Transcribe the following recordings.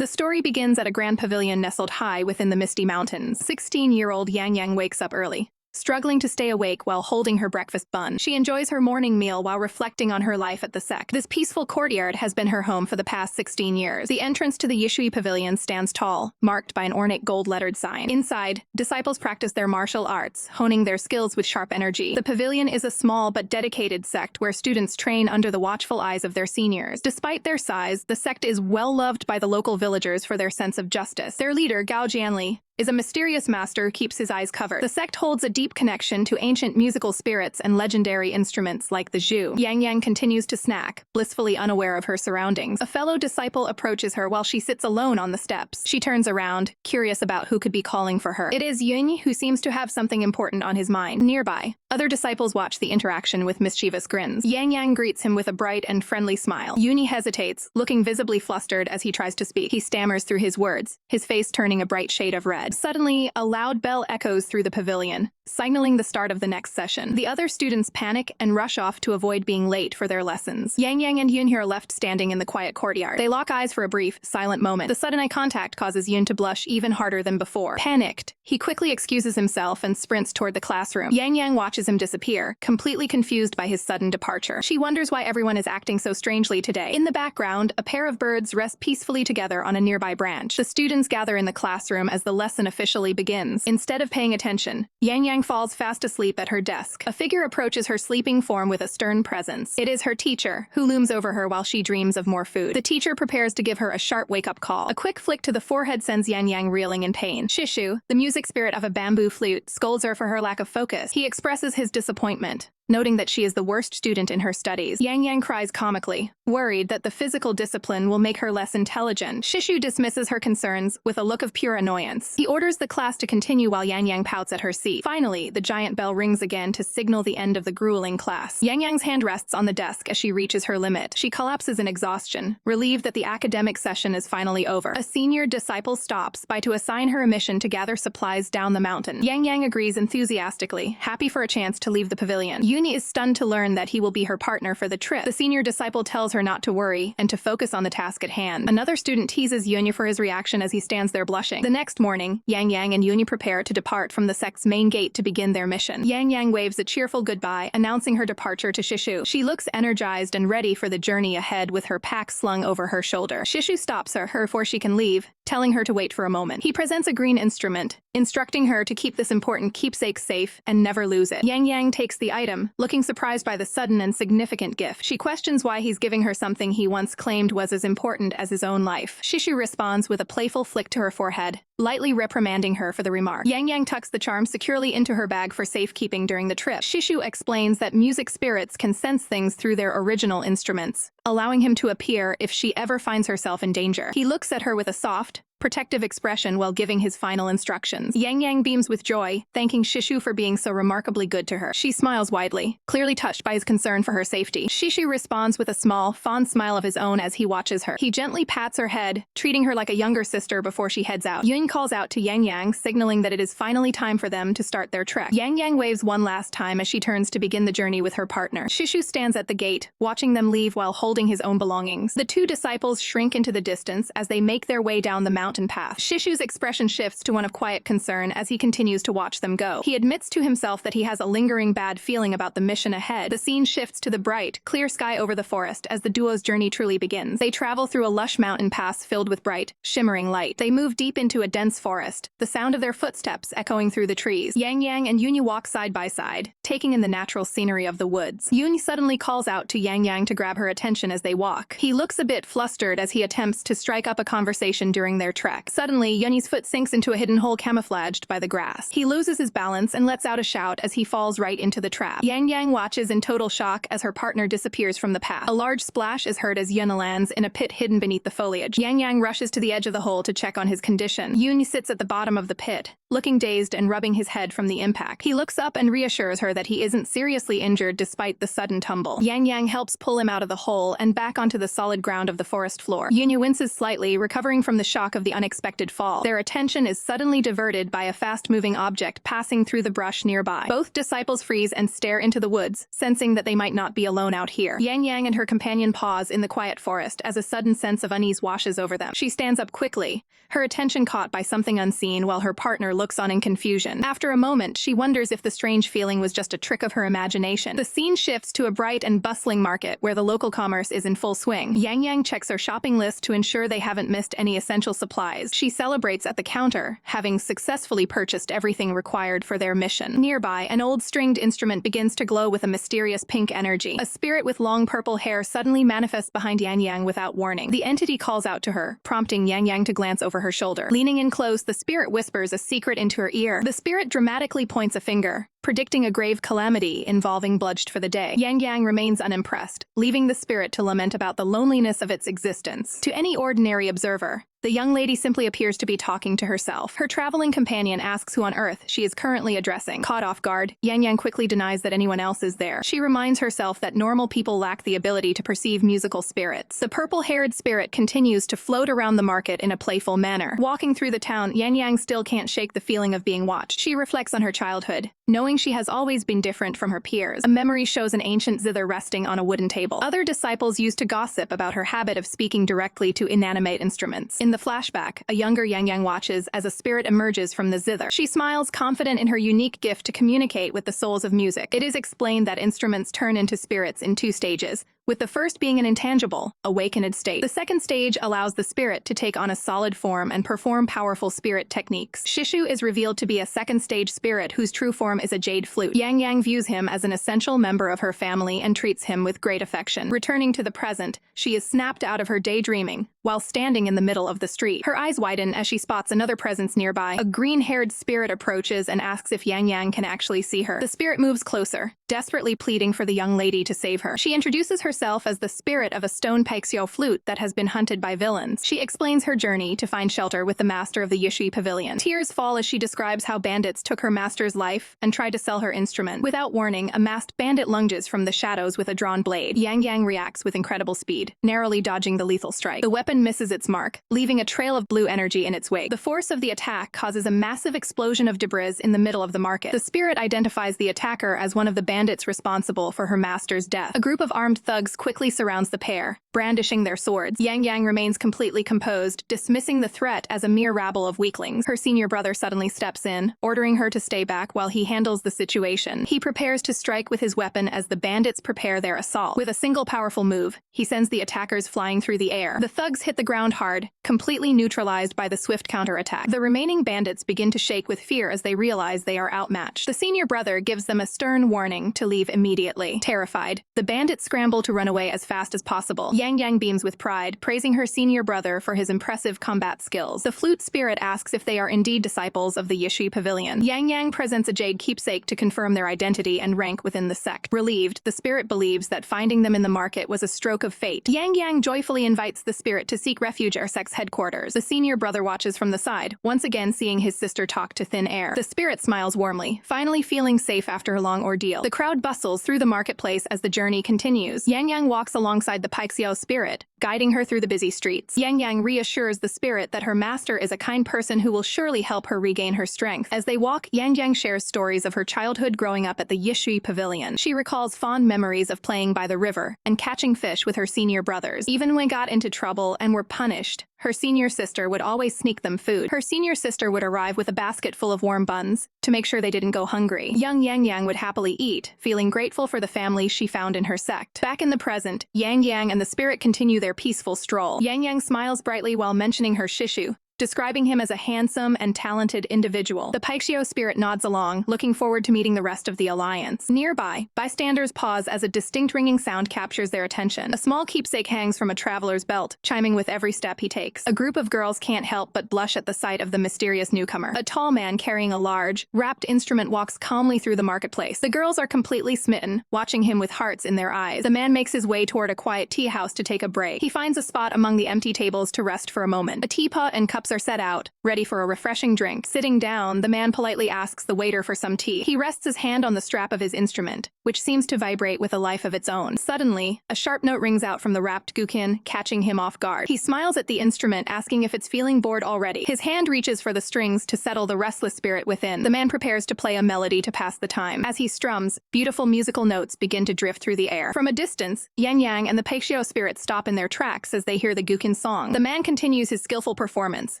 The story begins at a grand pavilion nestled high within the misty mountains. 16-year-old Yangyang wakes up early, struggling to stay awake while holding her breakfast bun. She enjoys her morning meal while reflecting on her life at the sect. This peaceful courtyard has been her home for the past 16 years. The entrance to the Yishui Pavilion stands tall, marked by an ornate gold-lettered sign. Inside, disciples practice their martial arts, honing their skills with sharp energy. The pavilion is a small but dedicated sect where students train under the watchful eyes of their seniors. Despite their size, the sect is well-loved by the local villagers for their sense of justice. Their leader, Gao Jianli, is a mysterious master who keeps his eyes covered. The sect holds a deep connection to ancient musical spirits and legendary instruments like the zhu. Yangyang continues to snack, blissfully unaware of her surroundings. A fellow disciple approaches her while she sits alone on the steps. She turns around, curious about who could be calling for her. It is Yun, who seems to have something important on his mind. Nearby, other disciples watch the interaction with mischievous grins. Yangyang greets him with a bright and friendly smile. Yuni hesitates, looking visibly flustered as he tries to speak. He stammers through his words, his face turning a bright shade of red. Suddenly, a loud bell echoes through the pavilion, signaling the start of the next session. The other students panic and rush off to avoid being late for their lessons. Yangyang and Yun are left standing in the quiet courtyard. They lock eyes for a brief, silent moment. The sudden eye contact causes Yun to blush even harder than before. Panicked, he quickly excuses himself and sprints toward the classroom. Yangyang watches him disappear, completely confused by his sudden departure. She wonders why everyone is acting so strangely today. In the background, a pair of birds rest peacefully together on a nearby branch. The students gather in the classroom as the lesson officially begins. Instead of paying attention, Yangyang falls fast asleep at her desk. A figure approaches her sleeping form with a stern presence. It is her teacher, who looms over her while she dreams of more food. The teacher prepares to give her a sharp wake-up call. A quick flick to the forehead sends Yangyang reeling in pain. Shishu, the music spirit of a bamboo flute, scolds her for her lack of focus. He expresses his disappointment, noting that she is the worst student in her studies. Yangyang cries comically, worried that the physical discipline will make her less intelligent. Shishu dismisses her concerns with a look of pure annoyance. He orders the class to continue while Yangyang pouts at her seat. Finally, the giant bell rings again to signal the end of the grueling class. Yangyang's hand rests on the desk as she reaches her limit. She collapses in exhaustion, relieved that the academic session is finally over. A senior disciple stops by to assign her a mission to gather supplies down the mountain. Yangyang agrees enthusiastically, happy for a chance to leave the pavilion. Yuni is stunned to learn that he will be her partner for the trip. The senior disciple tells her not to worry and to focus on the task at hand. Another student teases Yunya for his reaction as he stands there blushing. The next morning, Yangyang and Yunya prepare to depart from the sect's main gate to begin their mission. Yangyang waves a cheerful goodbye, announcing her departure to Shishu. She looks energized and ready for the journey ahead with her pack slung over her shoulder. Shishu stops her before she can leave, telling her to wait for a moment. He presents a green instrument, instructing her to keep this important keepsake safe and never lose it. Yangyang takes the item, looking surprised by the sudden and significant gift. She questions why he's giving her something he once claimed was as important as his own life. Shishu responds with a playful flick to her forehead, lightly reprimanding her for the remark. Yangyang tucks the charm securely into her bag for safekeeping during the trip. Shishu explains that music spirits can sense things through their original instruments, allowing him to appear if she ever finds herself in danger. He looks at her with a soft, protective expression while giving his final instructions. Yangyang beams with joy, thanking Shishu for being so remarkably good to her. She smiles widely, clearly touched by his concern for her safety. Shishu responds with a small, fond smile of his own as he watches her. He gently pats her head, treating her like a younger sister before she heads out. Yun calls out to Yangyang, signaling that it is finally time for them to start their trek. Yangyang waves one last time as she turns to begin the journey with her partner. Shishu stands at the gate, watching them leave while holding his own belongings. The two disciples shrink into the distance as they make their way down the mountain path. Shishu's expression shifts to one of quiet concern as he continues to watch them go. He admits to himself that he has a lingering bad feeling about the mission ahead. The scene shifts to the bright, clear sky over the forest as the duo's journey truly begins. They travel through a lush mountain pass filled with bright, shimmering light. They move deep into a dense forest, the sound of their footsteps echoing through the trees. Yangyang and Yunya walk side by side, taking in the natural scenery of the woods. Yunya suddenly calls out to Yangyang to grab her attention as they walk. He looks a bit flustered as he attempts to strike up a conversation during their trek. Suddenly, Yunyi's foot sinks into a hidden hole camouflaged by the grass. He loses his balance and lets out a shout as he falls right into the trap. Yangyang watches in total shock as her partner disappears from the path. A large splash is heard as Yuna lands in a pit hidden beneath the foliage. Yangyang rushes to the edge of the hole to check on his condition. Yun sits at the bottom of the pit, looking dazed and rubbing his head from the impact. He looks up and reassures her that he isn't seriously injured despite the sudden tumble. Yangyang helps pull him out of the hole and back onto the solid ground of the forest floor. Yunyu winces slightly, recovering from the shock of the unexpected fall. Their attention is suddenly diverted by a fast-moving object passing through the brush nearby. Both disciples freeze and stare into the woods, sensing that they might not be alone out here. Yangyang and her companion pause in the quiet forest as a sudden sense of unease washes over them. She stands up quickly, her attention caught by something unseen while her partner looks on in confusion. After a moment, she wonders if the strange feeling was just a trick of her imagination. The scene shifts to a bright and bustling market where the local commerce is in full swing. Yangyang checks her shopping list to ensure they haven't missed any essential supplies. She celebrates at the counter, having successfully purchased everything required for their mission. Nearby, an old stringed instrument begins to glow with a mysterious pink energy. A spirit with long purple hair suddenly manifests behind Yangyang without warning. The entity calls out to her, prompting Yangyang to glance over her shoulder. Leaning in close, the spirit whispers a secret into her ear. The spirit dramatically points a finger, predicting a grave calamity involving bloodshed for the day. Yangyang remains unimpressed, leaving the spirit to lament about the loneliness of its existence. To any ordinary observer, the young lady simply appears to be talking to herself. Her traveling companion asks who on earth she is currently addressing. Caught off guard, Yangyang quickly denies that anyone else is there. She reminds herself that normal people lack the ability to perceive musical spirits. The purple-haired spirit continues to float around the market in a playful manner. Walking through the town, Yangyang still can't shake the feeling of being watched. She reflects on her childhood, knowing she has always been different from her peers. A memory shows an ancient zither resting on a wooden table. Other disciples used to gossip about her habit of speaking directly to inanimate instruments. In the flashback, a younger Yangyang watches as a spirit emerges from the zither. She smiles, confident in her unique gift to communicate with the souls of music. It is explained that instruments turn into spirits in 2 stages, with the first being an intangible, awakened state. The second stage allows the spirit to take on a solid form and perform powerful spirit techniques. Shishu is revealed to be a second-stage spirit whose true form is a jade flute. Yangyang views him as an essential member of her family and treats him with great affection. Returning to the present, she is snapped out of her daydreaming while standing in the middle of the street. Her eyes widen as she spots another presence nearby. A green-haired spirit approaches and asks if Yangyang can actually see her. The spirit moves closer, desperately pleading for the young lady to save her. She introduces herself as the spirit of a stone paixio flute that has been hunted by villains. She explains her journey to find shelter with the master of the Yishui Pavilion. Tears fall as she describes how bandits took her master's life and tried to sell her instrument. Without warning, a masked bandit lunges from the shadows with a drawn blade. Yangyang reacts with incredible speed, narrowly dodging the lethal strike. The weapon misses its mark, leaving a trail of blue energy in its wake. The force of the attack causes a massive explosion of debris in the middle of the market. The spirit identifies the attacker as one of the bandits responsible for her master's death. A group of armed thugs quickly surrounds the pair, brandishing their swords. Yangyang remains completely composed, dismissing the threat as a mere rabble of weaklings. Her senior brother suddenly steps in, ordering her to stay back while he handles the situation. He prepares to strike with his weapon as the bandits prepare their assault. With a single powerful move, he sends the attackers flying through the air. The thugs hit the ground hard, completely neutralized by the swift counterattack. The remaining bandits begin to shake with fear as they realize they are outmatched. The senior brother gives them a stern warning to leave immediately. Terrified, the bandits scramble to run away as fast as possible. Yangyang beams with pride, praising her senior brother for his impressive combat skills. The flute spirit asks if they are indeed disciples of the Yishui Pavilion. Yangyang presents a jade keepsake to confirm their identity and rank within the sect. Relieved, the spirit believes that finding them in the market was a stroke of fate. Yangyang joyfully invites the spirit to seek refuge at our sect's headquarters. The senior brother watches from the side, once again seeing his sister talk to thin air. The spirit smiles warmly, finally feeling safe after a long ordeal. The crowd bustles through the marketplace as the journey continues. Yangyang walks alongside the Paixio spirit, guiding her through the busy streets. Yangyang reassures the spirit that her master is a kind person who will surely help her regain her strength. As they walk, Yangyang shares stories of her childhood growing up at the Yishui Pavilion. She recalls fond memories of playing by the river and catching fish with her senior brothers. Even when got into trouble and were punished, her senior sister would always sneak them food. Her senior sister would arrive with a basket full of warm buns to make sure they didn't go hungry. Young Yangyang would happily eat, feeling grateful for the family she found in her sect. Back in the present, Yangyang and the spirit continue their peaceful stroll. Yangyang smiles brightly while mentioning her Shishu, describing him as a handsome and talented individual. The Paixio spirit nods along, looking forward to meeting the rest of the alliance. Nearby, bystanders pause as a distinct ringing sound captures their attention. A small keepsake hangs from a traveler's belt, chiming with every step he takes. A group of girls can't help but blush at the sight of the mysterious newcomer. A tall man carrying a large, wrapped instrument walks calmly through the marketplace. The girls are completely smitten, watching him with hearts in their eyes. The man makes his way toward a quiet tea house to take a break. He finds a spot among the empty tables to rest for a moment. A teapot and cups cups are set out, ready for a refreshing drink. Sitting down, the man politely asks the waiter for some tea. He rests his hand on the strap of his instrument, which seems to vibrate with a life of its own. Suddenly, a sharp note rings out from the wrapped gukin, catching him off guard. He smiles at the instrument, asking if it's feeling bored already. His hand reaches for the strings to settle the restless spirit within. The man prepares to play a melody to pass the time. As he strums, beautiful musical notes begin to drift through the air. From a distance, Yangyang and the Paixio spirit stop in their tracks as they hear the gukin song. The man continues his skillful performance,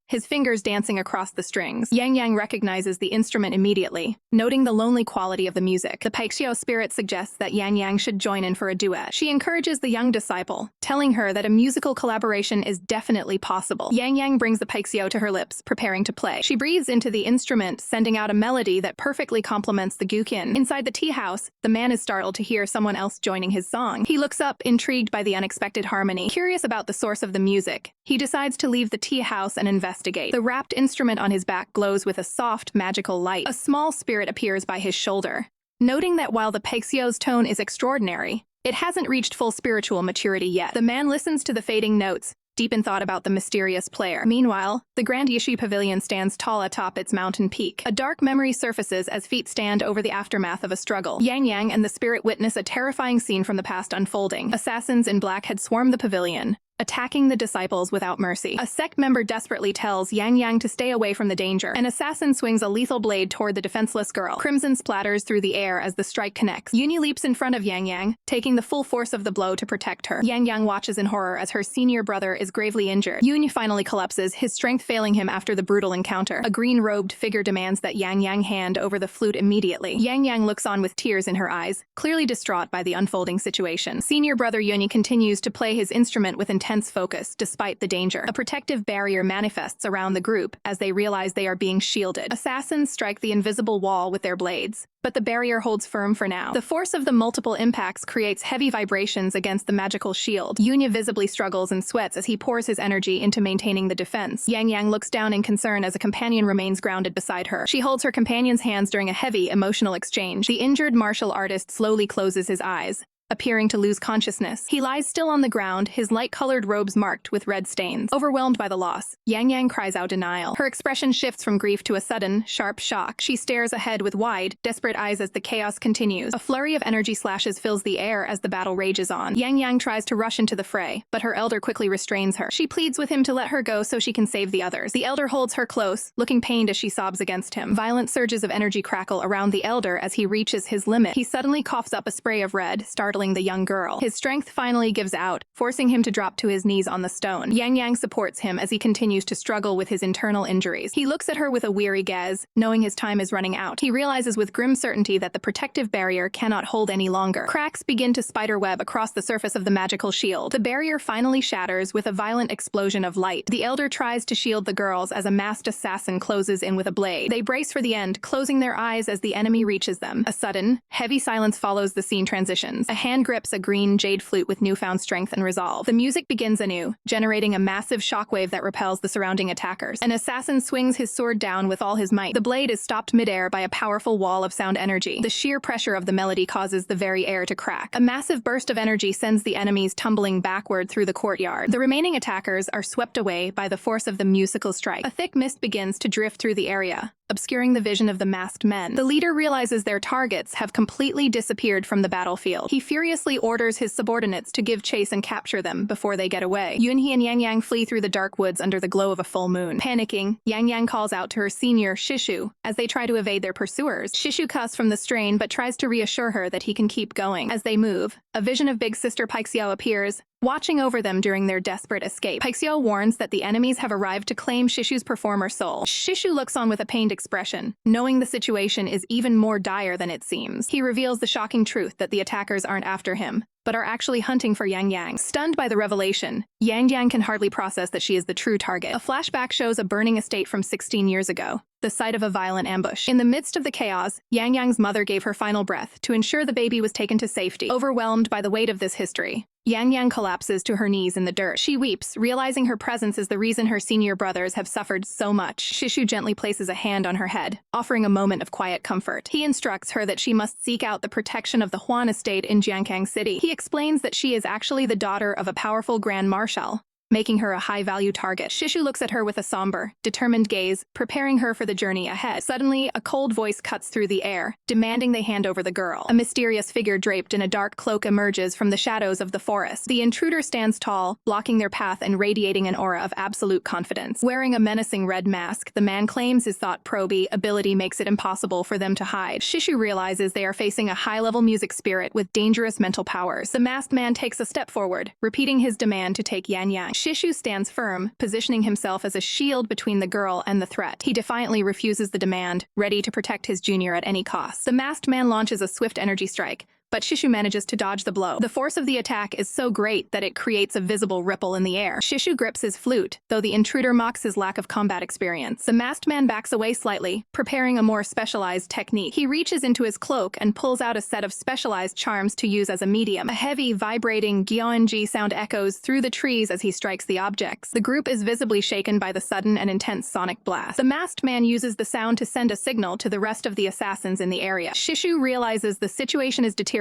his fingers dancing across the strings. Yangyang recognizes the instrument immediately, noting the lonely quality of the music. The Paixio spirit suggests that Yangyang should join in for a duet. She encourages the young disciple, telling her that a musical collaboration is definitely possible. Yangyang brings the Paixio to her lips, preparing to play. She breathes into the instrument, sending out a melody that perfectly complements the gukin. Inside the tea house, the man is startled to hear someone else joining his song. He looks up, intrigued by the unexpected harmony. Curious about the source of the music, he decides to leave the tea house and investigate. The wrapped instrument on his back glows with a soft, magical light. A small spirit appears by his shoulder. Noting that while the Paixio's tone is extraordinary, it hasn't reached full spiritual maturity yet. The man listens to the fading notes, deep in thought about the mysterious player. Meanwhile, the Grand Yishi Pavilion stands tall atop its mountain peak. A dark memory surfaces as feet stand over the aftermath of a struggle. Yangyang and the spirit witness a terrifying scene from the past unfolding. Assassins in black had swarmed the pavilion, attacking the disciples without mercy. A sect member desperately tells Yangyang to stay away from the danger. An assassin swings a lethal blade toward the defenseless girl. Crimson splatters through the air as the strike connects. Yuni leaps in front of Yangyang, taking the full force of the blow to protect her. Yangyang watches in horror as her senior brother is gravely injured. Yuni finally collapses, his strength failing him after the brutal encounter. A green-robed figure demands that Yangyang hand over the flute immediately. Yangyang looks on with tears in her eyes, clearly distraught by the unfolding situation. Senior brother Yuni continues to play his instrument with intense focus despite the danger. A protective barrier manifests around the group as they realize they are being shielded. Assassins strike the invisible wall with their blades, but the barrier holds firm for now. The force of the multiple impacts creates heavy vibrations against the magical shield. Yunya visibly struggles and sweats as he pours his energy into maintaining the defense. Yangyang looks down in concern as a companion remains grounded beside her. She holds her companion's hands during a heavy, emotional exchange. The injured martial artist slowly closes his eyes, appearing to lose consciousness. He lies still on the ground, his light-colored robes marked with red stains. Overwhelmed by the loss, Yangyang cries out denial. Her expression shifts from grief to a sudden, sharp shock. She stares ahead with wide, desperate eyes as the chaos continues. A flurry of energy slashes fills the air as the battle rages on. Yangyang tries to rush into the fray, but her elder quickly restrains her. She pleads with him to let her go so she can save the others. The elder holds her close, looking pained as she sobs against him. Violent surges of energy crackle around the elder as he reaches his limit. He suddenly coughs up a spray of red, startling the young girl. His strength finally gives out, forcing him to drop to his knees on the stone. Yangyang supports him as he continues to struggle with his internal injuries. He looks at her with a weary gaze, knowing his time is running out. He realizes with grim certainty that the protective barrier cannot hold any longer. Cracks begin to spiderweb across the surface of the magical shield. The barrier finally shatters with a violent explosion of light. The elder tries to shield the girls as a masked assassin closes in with a blade. They brace for the end, closing their eyes as the enemy reaches them. A sudden, heavy silence follows the scene transitions. A hand grips a green jade flute with newfound strength and resolve. The music begins anew, generating a massive shockwave that repels the surrounding attackers. An assassin swings his sword down with all his might. The blade is stopped midair by a powerful wall of sound energy. The sheer pressure of the melody causes the very air to crack. A massive burst of energy sends the enemies tumbling backward through the courtyard. The remaining attackers are swept away by the force of the musical strike. A thick mist begins to drift through the area, obscuring the vision of the masked men. The leader realizes their targets have completely disappeared from the battlefield. He furiously orders his subordinates to give chase and capture them before they get away. Yunhee and Yangyang flee through the dark woods under the glow of a full moon. Panicking, Yangyang calls out to her senior, Shishu, as they try to evade their pursuers. Shishu cusses from the strain but tries to reassure her that he can keep going. As they move, a vision of Big Sister Paixio appears, watching over them during their desperate escape. Paixio warns that the enemies have arrived to claim Shishu's performer soul. Shishu looks on with a pained expression, knowing the situation is even more dire than it seems. He reveals the shocking truth that the attackers aren't after him, but are actually hunting for Yangyang. Stunned by the revelation, Yangyang can hardly process that she is the true target. A flashback shows a burning estate from 16 years ago, the site of a violent ambush. In the midst of the chaos, Yangyang's mother gave her final breath to ensure the baby was taken to safety. Overwhelmed by the weight of this history, Yangyang collapses to her knees in the dirt. She weeps, realizing her presence is the reason her senior brothers have suffered so much. Shishu gently places a hand on her head, offering a moment of quiet comfort. He instructs her that she must seek out the protection of the Huan estate in Jiankang City. He explains that she is actually the daughter of a powerful grand marshal, making her a high-value target. Shishu looks at her with a somber, determined gaze, preparing her for the journey ahead. Suddenly, a cold voice cuts through the air, demanding they hand over the girl. A mysterious figure draped in a dark cloak emerges from the shadows of the forest. The intruder stands tall, blocking their path and radiating an aura of absolute confidence. Wearing a menacing red mask, the man claims his thought-proby ability makes it impossible for them to hide. Shishu realizes they are facing a high-level music spirit with dangerous mental powers. The masked man takes a step forward, repeating his demand to take Yangyang. Shishu stands firm, positioning himself as a shield between the girl and the threat. He defiantly refuses the demand, ready to protect his junior at any cost. The masked man launches a swift energy strike, but Shishu manages to dodge the blow. The force of the attack is so great that it creates a visible ripple in the air. Shishu grips his flute, though the intruder mocks his lack of combat experience. The masked man backs away slightly, preparing a more specialized technique. He reaches into his cloak and pulls out a set of specialized charms to use as a medium. A heavy, vibrating Gyeonji sound echoes through the trees as he strikes the objects. The group is visibly shaken by the sudden and intense sonic blast. The masked man uses the sound to send a signal to the rest of the assassins in the area. Shishu realizes the situation is deteriorating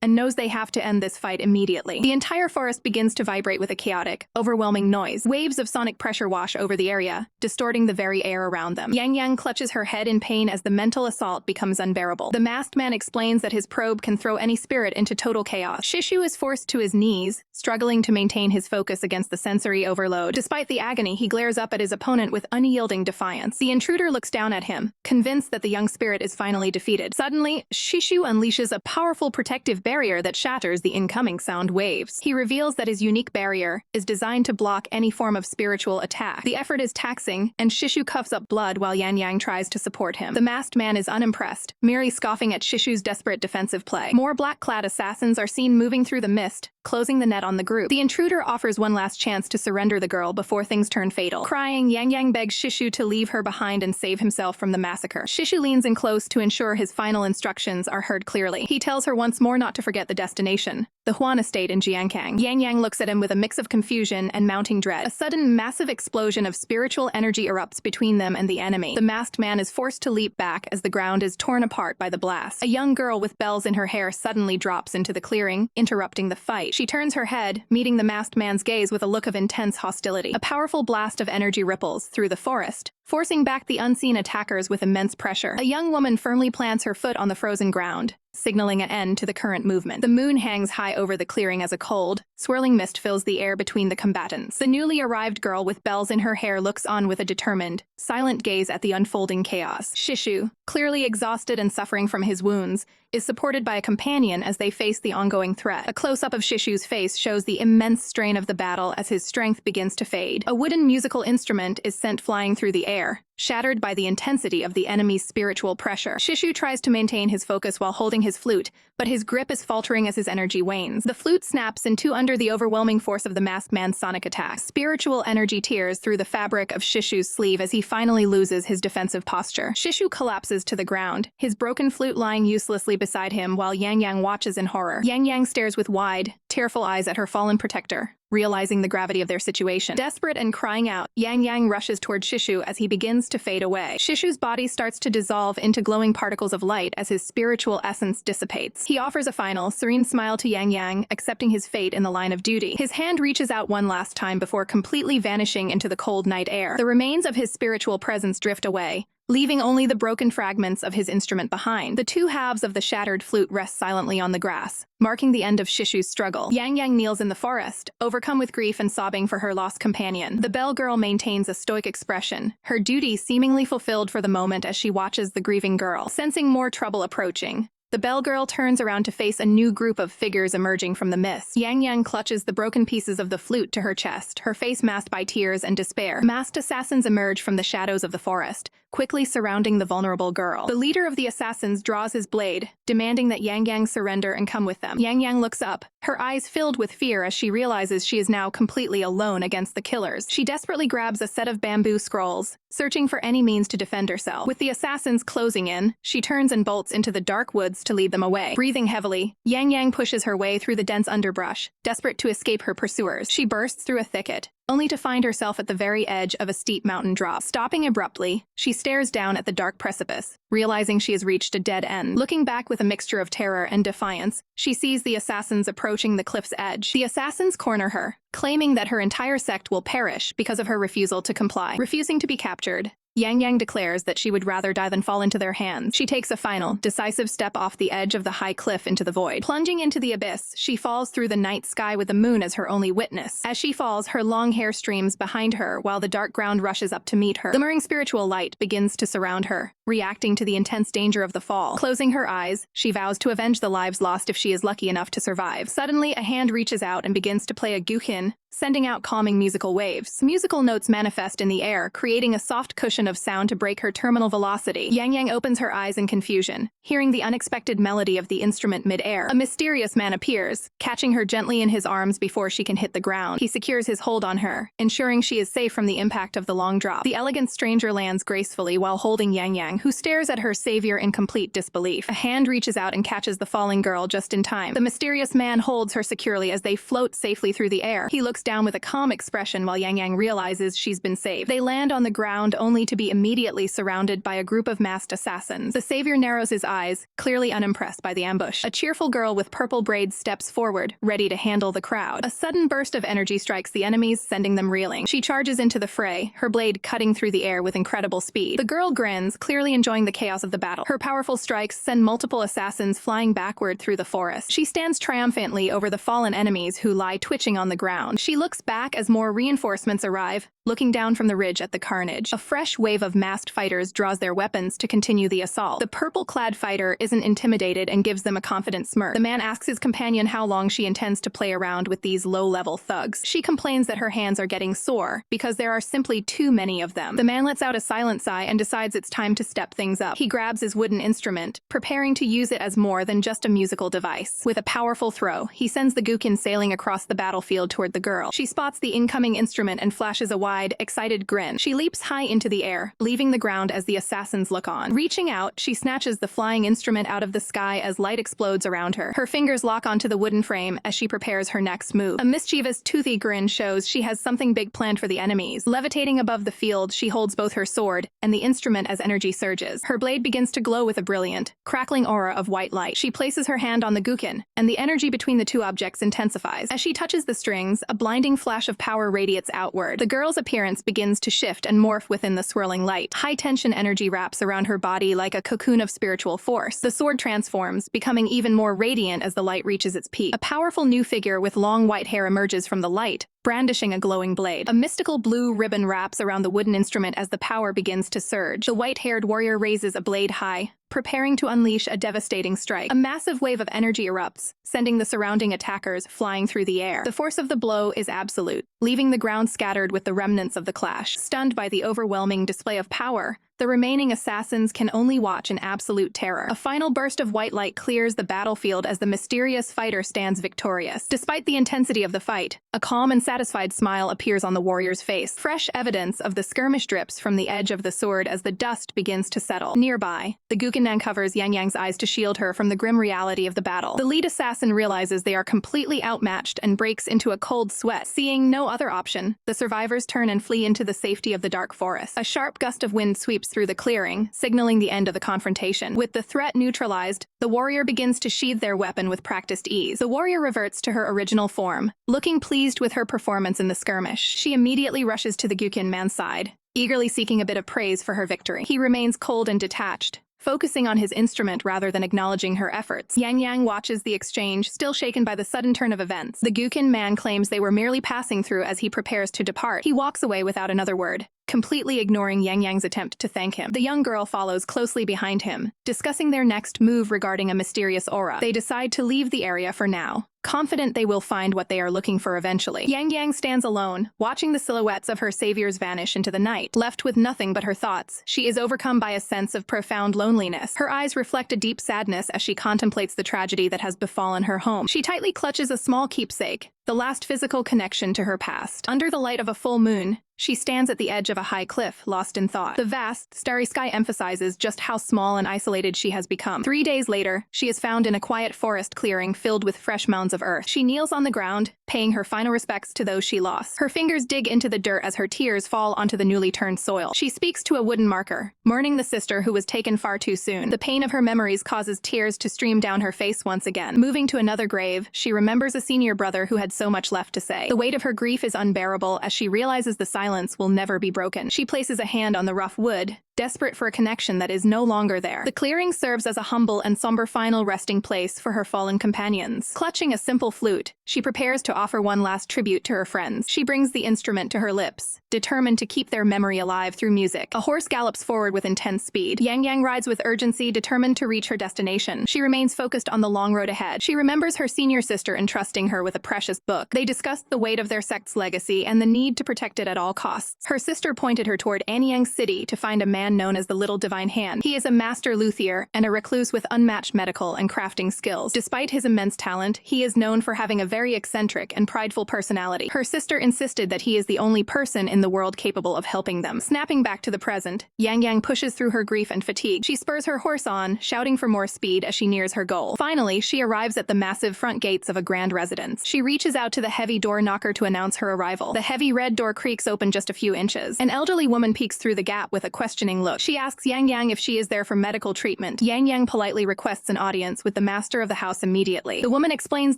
and knows they have to end this fight immediately. The entire forest begins to vibrate with a chaotic, overwhelming noise. Waves of sonic pressure wash over the area, distorting the very air around them. Yangyang clutches her head in pain as the mental assault becomes unbearable. The masked man explains that his probe can throw any spirit into total chaos. Shishu is forced to his knees, struggling to maintain his focus against the sensory overload. Despite the agony, he glares up at his opponent with unyielding defiance. The intruder looks down at him, convinced that the young spirit is finally defeated. Suddenly, Shishu unleashes a powerful protective barrier that shatters the incoming sound waves. He reveals that his unique barrier is designed to block any form of spiritual attack. The effort is taxing, and Shishu coughs up blood while Yangyang tries to support him. The masked man is unimpressed, merely scoffing at Shishu's desperate defensive play. More black-clad assassins are seen moving through the mist, closing the net on the group. The intruder offers one last chance to surrender the girl before things turn fatal. Crying, Yangyang begs Shishu to leave her behind and save himself from the massacre. Shishu leans in close to ensure his final instructions are heard clearly. He tells her once more not to forget the destination, the Huan estate in Jiankang. Yangyang looks at him with a mix of confusion and mounting dread. A sudden, massive explosion of spiritual energy erupts between them and the enemy. The masked man is forced to leap back as the ground is torn apart by the blast. A young girl with bells in her hair suddenly drops into the clearing, interrupting the fight. She turns her head, meeting the masked man's gaze with a look of intense hostility. A powerful blast of energy ripples through the forest, forcing back the unseen attackers with immense pressure. A young woman firmly plants her foot on the frozen ground, signaling an end to the current movement. The moon hangs high over the clearing as a cold, swirling mist fills the air between the combatants. The newly arrived girl with bells in her hair looks on with a determined, silent gaze at the unfolding chaos. Shishu, clearly exhausted and suffering from his wounds, is supported by a companion as they face the ongoing threat. A close-up of Shishu's face shows the immense strain of the battle as his strength begins to fade. A wooden musical instrument is sent flying through the air, shattered by the intensity of the enemy's spiritual pressure. Shishu tries to maintain his focus while holding his flute, but his grip is faltering as his energy wanes. The flute snaps in two under the overwhelming force of the masked man's sonic attack. Spiritual energy tears through the fabric of Shishu's sleeve as he finally loses his defensive posture. Shishu collapses to the ground, his broken flute lying uselessly beside him while Yangyang watches in horror. Yangyang stares with wide, tearful eyes at her fallen protector, realizing the gravity of their situation. Desperate and crying out, Yangyang rushes toward Shishu as he begins to fade away. Shishu's body starts to dissolve into glowing particles of light as his spiritual essence dissipates. He offers a final, serene smile to Yangyang, accepting his fate in the line of duty. His hand reaches out one last time before completely vanishing into the cold night air. The remains of his spiritual presence drift away, leaving only the broken fragments of his instrument behind. The two halves of the shattered flute rest silently on the grass, marking the end of Shishu's struggle. Yangyang kneels in the forest, overcome with grief and sobbing for her lost companion. The bell girl maintains a stoic expression, her duty seemingly fulfilled for the moment as she watches the grieving girl. Sensing more trouble approaching, the bell girl turns around to face a new group of figures emerging from the mist. Yangyang clutches the broken pieces of the flute to her chest, her face masked by tears and despair. Masked assassins emerge from the shadows of the forest, quickly surrounding the vulnerable girl. The leader of the assassins draws his blade, demanding that Yangyang surrender and come with them. Yangyang looks up, her eyes filled with fear as she realizes she is now completely alone against the killers. She desperately grabs a set of bamboo scrolls, searching for any means to defend herself. With the assassins closing in, she turns and bolts into the dark woods to lead them away. Breathing heavily, Yangyang pushes her way through the dense underbrush, desperate to escape her pursuers. She bursts through a thicket, only to find herself at the very edge of a steep mountain drop. Stopping abruptly, she stares down at the dark precipice, realizing she has reached a dead end. Looking back with a mixture of terror and defiance, she sees the assassins approaching the cliff's edge. The assassins corner her, claiming that her entire sect will perish because of her refusal to comply. Refusing to be captured, Yangyang declares that she would rather die than fall into their hands. She takes a final, decisive step off the edge of the high cliff into the void. Plunging into the abyss, she falls through the night sky with the moon as her only witness. As she falls, her long hair streams behind her while the dark ground rushes up to meet her. Glimmering spiritual light begins to surround her, reacting to the intense danger of the fall. Closing her eyes, she vows to avenge the lives lost if she is lucky enough to survive. Suddenly, a hand reaches out and begins to play a guqin, sending out calming musical waves. Musical notes manifest in the air, creating a soft cushion of sound to break her terminal velocity. Yangyang opens her eyes in confusion, hearing the unexpected melody of the instrument mid-air. A mysterious man appears, catching her gently in his arms before she can hit the ground. He secures his hold on her, ensuring she is safe from the impact of the long drop. The elegant stranger lands gracefully while holding Yangyang, who stares at her savior in complete disbelief. A hand reaches out and catches the falling girl just in time. The mysterious man holds her securely as they float safely through the air. He looks down with a calm expression while Yangyang realizes she's been saved. They land on the ground only to be immediately surrounded by a group of masked assassins. The savior narrows his eyes, clearly unimpressed by the ambush. A cheerful girl with purple braids steps forward, ready to handle the crowd. A sudden burst of energy strikes the enemies, sending them reeling. She charges into the fray, her blade cutting through the air with incredible speed. The girl grins, clearly enjoying the chaos of the battle. Her powerful strikes send multiple assassins flying backward through the forest. She stands triumphantly over the fallen enemies who lie twitching on the ground. She looks back as more reinforcements arrive, looking down from the ridge at the carnage. A fresh wave of masked fighters draws their weapons to continue the assault. The purple-clad fighter isn't intimidated and gives them a confident smirk. The man asks his companion how long she intends to play around with these low-level thugs. She complains that her hands are getting sore because there are simply too many of them. The man lets out a silent sigh and decides it's time to step things up. He grabs his wooden instrument, preparing to use it as more than just a musical device. With a powerful throw, he sends the guqin sailing across the battlefield toward the girl. She spots the incoming instrument and flashes a wide, excited grin. She leaps high into the air, leaving the ground as the assassins look on. Reaching out, she snatches the flying instrument out of the sky as light explodes around her. Her fingers lock onto the wooden frame as she prepares her next move. A mischievous, toothy grin shows she has something big planned for the enemies. Levitating above the field, she holds both her sword and the instrument as energy surges. Her blade begins to glow with a brilliant, crackling aura of white light. She places her hand on the guqin, and the energy between the two objects intensifies. As she touches the strings, a blinding flash of power radiates outward. The girl's appearance begins to shift and morph within the swirling light. High-tension energy wraps around her body like a cocoon of spiritual force. The sword transforms, becoming even more radiant as the light reaches its peak. A powerful new figure with long white hair emerges from the light, brandishing a glowing blade. A mystical blue ribbon wraps around the wooden instrument as the power begins to surge. The white-haired warrior raises a blade high, preparing to unleash a devastating strike. A massive wave of energy erupts, sending the surrounding attackers flying through the air. The force of the blow is absolute, leaving the ground scattered with the remnants of the clash. Stunned by the overwhelming display of power, the remaining assassins can only watch in absolute terror. A final burst of white light clears the battlefield as the mysterious fighter stands victorious. Despite the intensity of the fight, a calm and satisfied smile appears on the warrior's face. Fresh evidence of the skirmish drips from the edge of the sword as the dust begins to settle. Nearby, the guqin uncovers Yangyang's eyes to shield her from the grim reality of the battle. The lead assassin realizes they are completely outmatched and breaks into a cold sweat. Seeing no other option, the survivors turn and flee into the safety of the dark forest. A sharp gust of wind sweeps through the clearing, signaling the end of the confrontation. With the threat neutralized, the warrior begins to sheathe their weapon with practiced ease. The warrior reverts to her original form, looking pleased with her performance in the skirmish. She immediately rushes to the guqin man's side, eagerly seeking a bit of praise for her victory. He remains cold and detached, focusing on his instrument rather than acknowledging her efforts. Yangyang watches the exchange, still shaken by the sudden turn of events. The guqin man claims they were merely passing through as he prepares to depart. He walks away without another word, completely ignoring Yangyang's attempt to thank him. The young girl follows closely behind him, discussing their next move regarding a mysterious aura. They decide to leave the area for now, confident they will find what they are looking for eventually. Yangyang stands alone, watching the silhouettes of her saviors vanish into the night. Left with nothing but her thoughts, she is overcome by a sense of profound loneliness. Her eyes reflect a deep sadness as she contemplates the tragedy that has befallen her home. She tightly clutches a small keepsake, the last physical connection to her past. Under the light of a full moon, She stands at the edge of a high cliff, lost in thought. The vast, starry sky emphasizes just how small and isolated she has become. 3 days later, she is found in a quiet forest clearing filled with fresh mounds of earth. She kneels on the ground, paying her final respects to those she lost. Her fingers dig into the dirt as her tears fall onto the newly turned soil. She speaks to a wooden marker, mourning the sister who was taken far too soon. The pain of her memories causes tears to stream down her face once again. Moving to another grave, she remembers a senior brother who had so much left to say. The weight of her grief is unbearable as she realizes the silence will never be broken. She places a hand on the rough wood, desperate for a connection that is no longer there. The clearing serves as a humble and somber final resting place for her fallen companions. Clutching a simple flute, she prepares to offer one last tribute to her friends. She brings the instrument to her lips, determined to keep their memory alive through music. A horse gallops forward with intense speed. Yangyang rides with urgency, determined to reach her destination. She remains focused on the long road ahead. She remembers her senior sister entrusting her with a precious book. They discussed the weight of their sect's legacy and the need to protect it at all costs. Her sister pointed her toward Anyang City to find a man known as the Little Divine Hand. He is a master luthier and a recluse with unmatched medical and crafting skills. Despite his immense talent, he is known for having a very eccentric and prideful personality. Her sister insisted that he is the only person in the world capable of helping them. Snapping back to the present, Yangyang pushes through her grief and fatigue. She spurs her horse on, shouting for more speed as she nears her goal. Finally, she arrives at the massive front gates of a grand residence. She reaches out to the heavy door knocker to announce her arrival. The heavy red door creaks open just a few inches. An elderly woman peeks through the gap with a questioning look. She asks Yangyang if she is there for medical treatment. Yangyang politely requests an audience with the master of the house immediately. The woman explains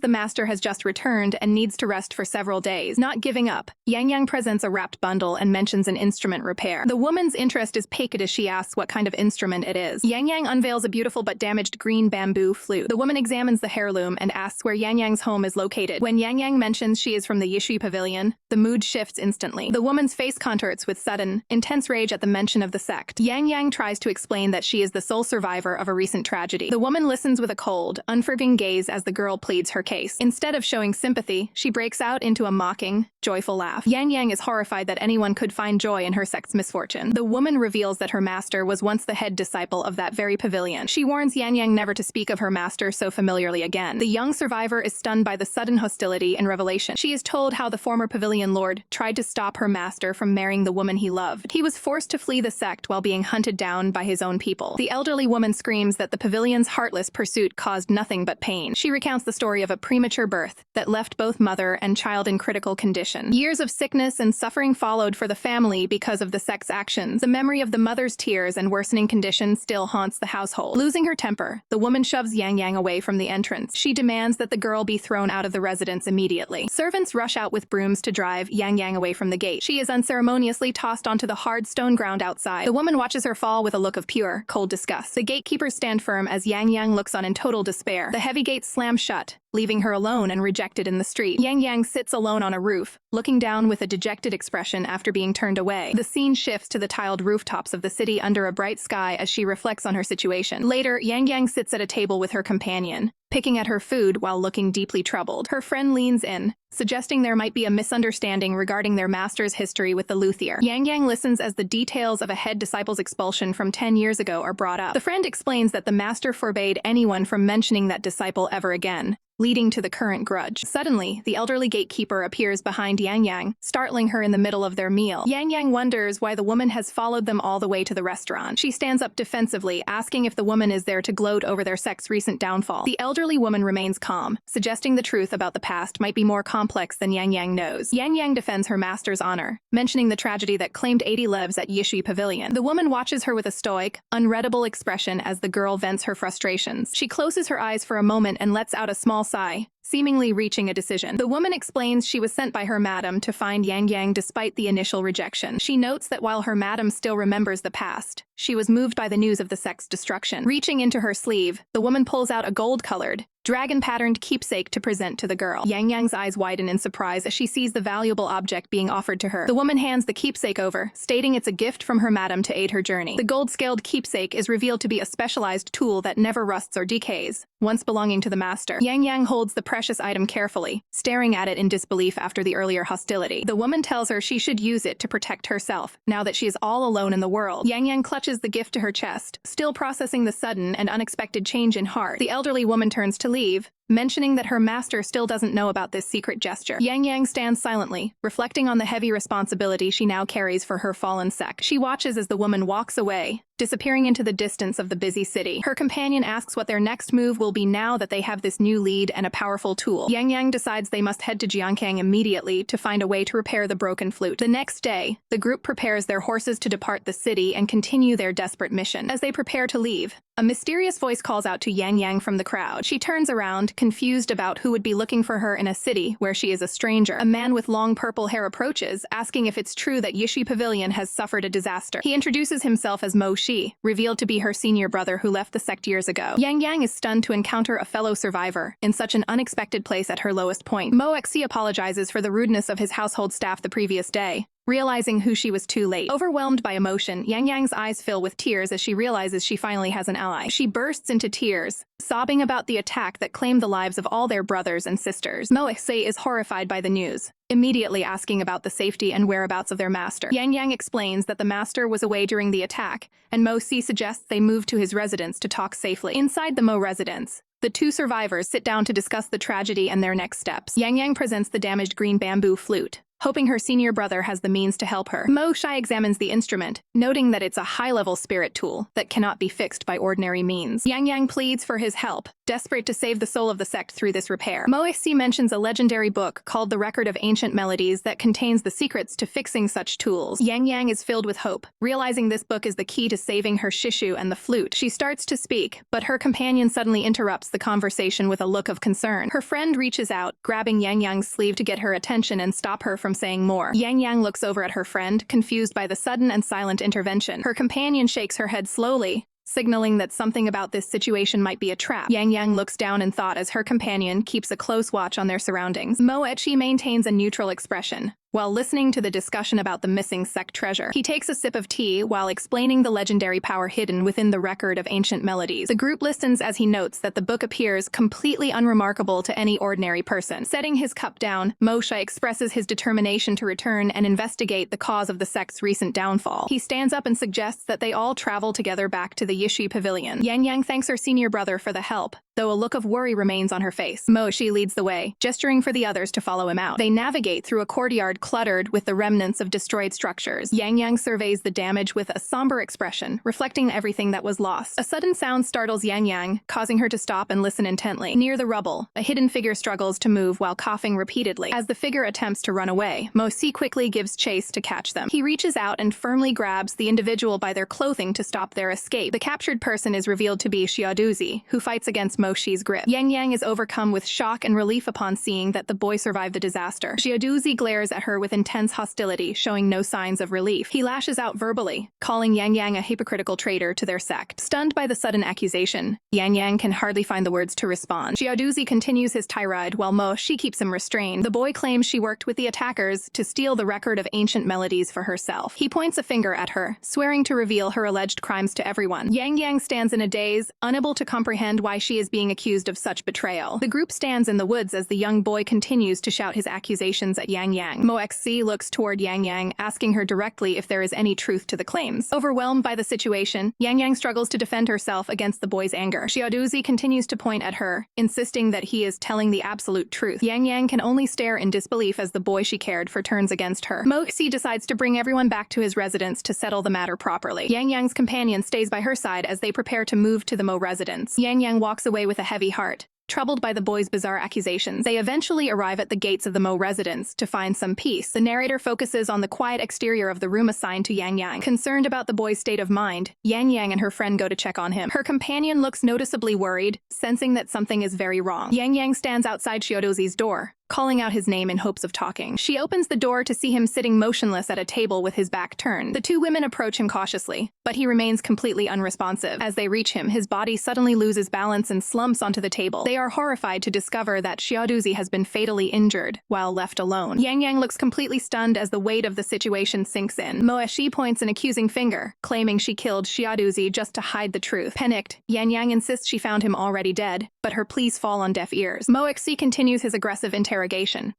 the master has just returned and needs to rest for several days. Not giving up, Yangyang presents a wrapped bundle and mentions an instrument repair. The woman's interest is piqued as she asks what kind of instrument it is. Yangyang unveils a beautiful but damaged green bamboo flute. The woman examines the heirloom and asks where Yangyang's home is located. When Yangyang mentions she is from the Yishui Pavilion, the mood shifts instantly. The woman's face contorts with sudden, intense rage at the mention of the sect. Yangyang tries to explain that she is the sole survivor of a recent tragedy. The woman listens with a cold, unforgiving gaze as the girl pleads her case. Instead of showing sympathy, she breaks out into a mocking, joyful laugh. Yangyang is horrified that anyone could find joy in her sect's misfortune. The woman reveals that her master was once the head disciple of that very pavilion. She warns Yangyang never to speak of her master so familiarly again. The young survivor is stunned by the sudden hostility and revelation. She is told how the former pavilion lord tried to stop her master from marrying the woman he loved. He was forced to flee the sect while being hunted down by his own people. The elderly woman screams that the pavilion's heartless pursuit caused nothing but pain. She recounts the story of a premature birth that left both mother and child in critical condition. Years of sickness and suffering followed for the family because of the sect's actions. The memory of the mother's tears and worsening condition still haunts the household. Losing her temper, the woman shoves Yangyang away from the entrance. She demands that the girl be thrown out of the residence immediately. Servants rush out with brooms to drive Yangyang away from the gate. She is unceremoniously tossed onto the hard stone ground outside. The woman watches her fall with a look of pure, cold disgust. The gatekeepers stand firm as Yangyang looks on in total despair. The heavy gates slam shut, leaving her alone and rejected in the street. Yangyang sits alone on a roof, looking down with a dejected expression after being turned away. The scene shifts to the tiled rooftops of the city under a bright sky as she reflects on her situation. Later, Yangyang sits at a table with her companion, picking at her food while looking deeply troubled. Her friend leans in, suggesting there might be a misunderstanding regarding their master's history with the luthier. Yangyang listens as the details of a head disciple's expulsion from 10 years ago are brought up. The friend explains that the master forbade anyone from mentioning that disciple ever again, leading to the current grudge. Suddenly, the elderly gatekeeper appears behind Yangyang, startling her in the middle of their meal. Yangyang wonders why the woman has followed them all the way to the restaurant. She stands up defensively, asking if the woman is there to gloat over their sect's recent downfall. The elderly woman remains calm, suggesting the truth about the past might be more complex than Yangyang knows. Yangyang defends her master's honor, mentioning the tragedy that claimed 80 lives at Yishui Pavilion. The woman watches her with a stoic, unreadable expression as the girl vents her frustrations. She closes her eyes for a moment and lets out a small sigh, seemingly reaching a decision. The woman explains she was sent by her madam to find Yangyang despite the initial rejection. She notes that while her madam still remembers the past, she was moved by the news of the sect's destruction. Reaching into her sleeve, the woman pulls out a gold-colored, dragon-patterned keepsake to present to the girl. Yangyang's eyes widen in surprise as she sees the valuable object being offered to her. The woman hands the keepsake over, stating it's a gift from her madam to aid her journey. The gold-scaled keepsake is revealed to be a specialized tool that never rusts or decays, once belonging to the master. Yangyang holds the precious item carefully, staring at it in disbelief after the earlier hostility. The woman tells her she should use it to protect herself, now that she is all alone in the world. Yangyang clutches the gift to her chest, still processing the sudden and unexpected change in heart. The elderly woman turns to leave, mentioning that her master still doesn't know about this secret gesture. Yangyang stands silently, reflecting on the heavy responsibility she now carries for her fallen sect. She watches as the woman walks away, disappearing into the distance of the busy city. Her companion asks what their next move will be now that they have this new lead and a powerful tool. Yangyang decides they must head to Yangyang immediately to find a way to repair the broken flute. The next day, the group prepares their horses to depart the city and continue their desperate mission. As they prepare to leave, a mysterious voice calls out to Yangyang from the crowd. She turns around, confused about who would be looking for her in a city where she is a stranger. A man with long purple hair approaches, asking if it's true that Yishi Pavilion has suffered a disaster. He introduces himself as Mo Shi, revealed to be her senior brother who left the sect years ago. Yangyang is stunned to encounter a fellow survivor in such an unexpected place at her lowest point. Mo Xi apologizes for the rudeness of his household staff the previous day, realizing who she was too late. Overwhelmed by emotion, Yangyang's eyes fill with tears as she realizes she finally has an ally. She bursts into tears, sobbing about the attack that claimed the lives of all their brothers and sisters. Mo Xi is horrified by the news, immediately asking about the safety and whereabouts of their master. Yangyang explains that the master was away during the attack, and Mo Xi suggests they move to his residence to talk safely. Inside the Mo residence, the two survivors sit down to discuss the tragedy and their next steps. Yangyang presents the damaged green bamboo flute, hoping her senior brother has the means to help her. Mo Shi examines the instrument, noting that it's a high-level spirit tool that cannot be fixed by ordinary means. Yangyang pleads for his help, desperate to save the soul of the sect through this repair. Mo Xi mentions a legendary book called The Record of Ancient Melodies that contains the secrets to fixing such tools. Yangyang is filled with hope, realizing this book is the key to saving her shishu and the flute. She starts to speak, but her companion suddenly interrupts the conversation with a look of concern. Her friend reaches out, grabbing Yangyang's sleeve to get her attention and stop her from saying more. Yangyang looks over at her friend, confused by the sudden and silent intervention. Her companion shakes her head slowly, signaling that something about this situation might be a trap. Yangyang looks down in thought as her companion keeps a close watch on their surroundings. Mo Xi maintains a neutral expression while listening to the discussion about the missing sect treasure. He takes a sip of tea while explaining the legendary power hidden within the record of ancient melodies. The group listens as he notes that the book appears completely unremarkable to any ordinary person. Setting his cup down, Mo Shi expresses his determination to return and investigate the cause of the sect's recent downfall. He stands up and suggests that they all travel together back to the Yishi Pavilion. Yangyang thanks her senior brother for the help, though a look of worry remains on her face. Mo Shi leads the way, gesturing for the others to follow him out. They navigate through a courtyard cluttered with the remnants of destroyed structures. Yangyang surveys the damage with a somber expression, reflecting everything that was lost. A sudden sound startles Yangyang, causing her to stop and listen intently. Near the rubble, a hidden figure struggles to move while coughing repeatedly. As the figure attempts to run away, Mo Xi quickly gives chase to catch them. He reaches out and firmly grabs the individual by their clothing to stop their escape. The captured person is revealed to be Xiaoduzi, who fights against Mo Shi's grip. Yangyang is overcome with shock and relief upon seeing that the boy survived the disaster. Xiaoduzi glares at her with intense hostility, showing no signs of relief. He lashes out verbally, calling Yangyang a hypocritical traitor to their sect. Stunned by the sudden accusation, Yangyang can hardly find the words to respond. Xiaoduzi continues his tirade while Mo Shi keeps him restrained. The boy claims she worked with the attackers to steal the record of ancient melodies for herself. He points a finger at her, swearing to reveal her alleged crimes to everyone. Yangyang stands in a daze, unable to comprehend why she is being accused of such betrayal. The group stands in the woods as the young boy continues to shout his accusations at Yangyang. Mo Xi looks toward Yangyang, asking her directly if there is any truth to the claims. Overwhelmed by the situation, Yangyang struggles to defend herself against the boy's anger. Xiaoduzi continues to point at her, insisting that he is telling the absolute truth. Yangyang can only stare in disbelief as the boy she cared for turns against her. Mo Xi decides to bring everyone back to his residence to settle the matter properly. Yangyang's companion stays by her side as they prepare to move to the Mo residence. Yangyang walks away with a heavy heart, troubled by the boy's bizarre accusations. They eventually arrive at the gates of the Mo residence to find some peace. The narrator focuses on the quiet exterior of the room assigned to Yangyang. Concerned about the boy's state of mind, Yangyang and her friend go to check on him. Her companion looks noticeably worried, sensing that something is very wrong. Yangyang stands outside Xiaoduzi's door, calling out his name in hopes of talking. She opens the door to see him sitting motionless at a table with his back turned. The two women approach him cautiously, but he remains completely unresponsive. As they reach him, his body suddenly loses balance and slumps onto the table. They are horrified to discover that Xiaoduzi has been fatally injured while left alone. Yangyang looks completely stunned as the weight of the situation sinks in. Mo Xi points an accusing finger, claiming she killed Xiaoduzi just to hide the truth. Panicked, Yangyang insists she found him already dead, but her pleas fall on deaf ears. Mo Xi continues his aggressive interrogation,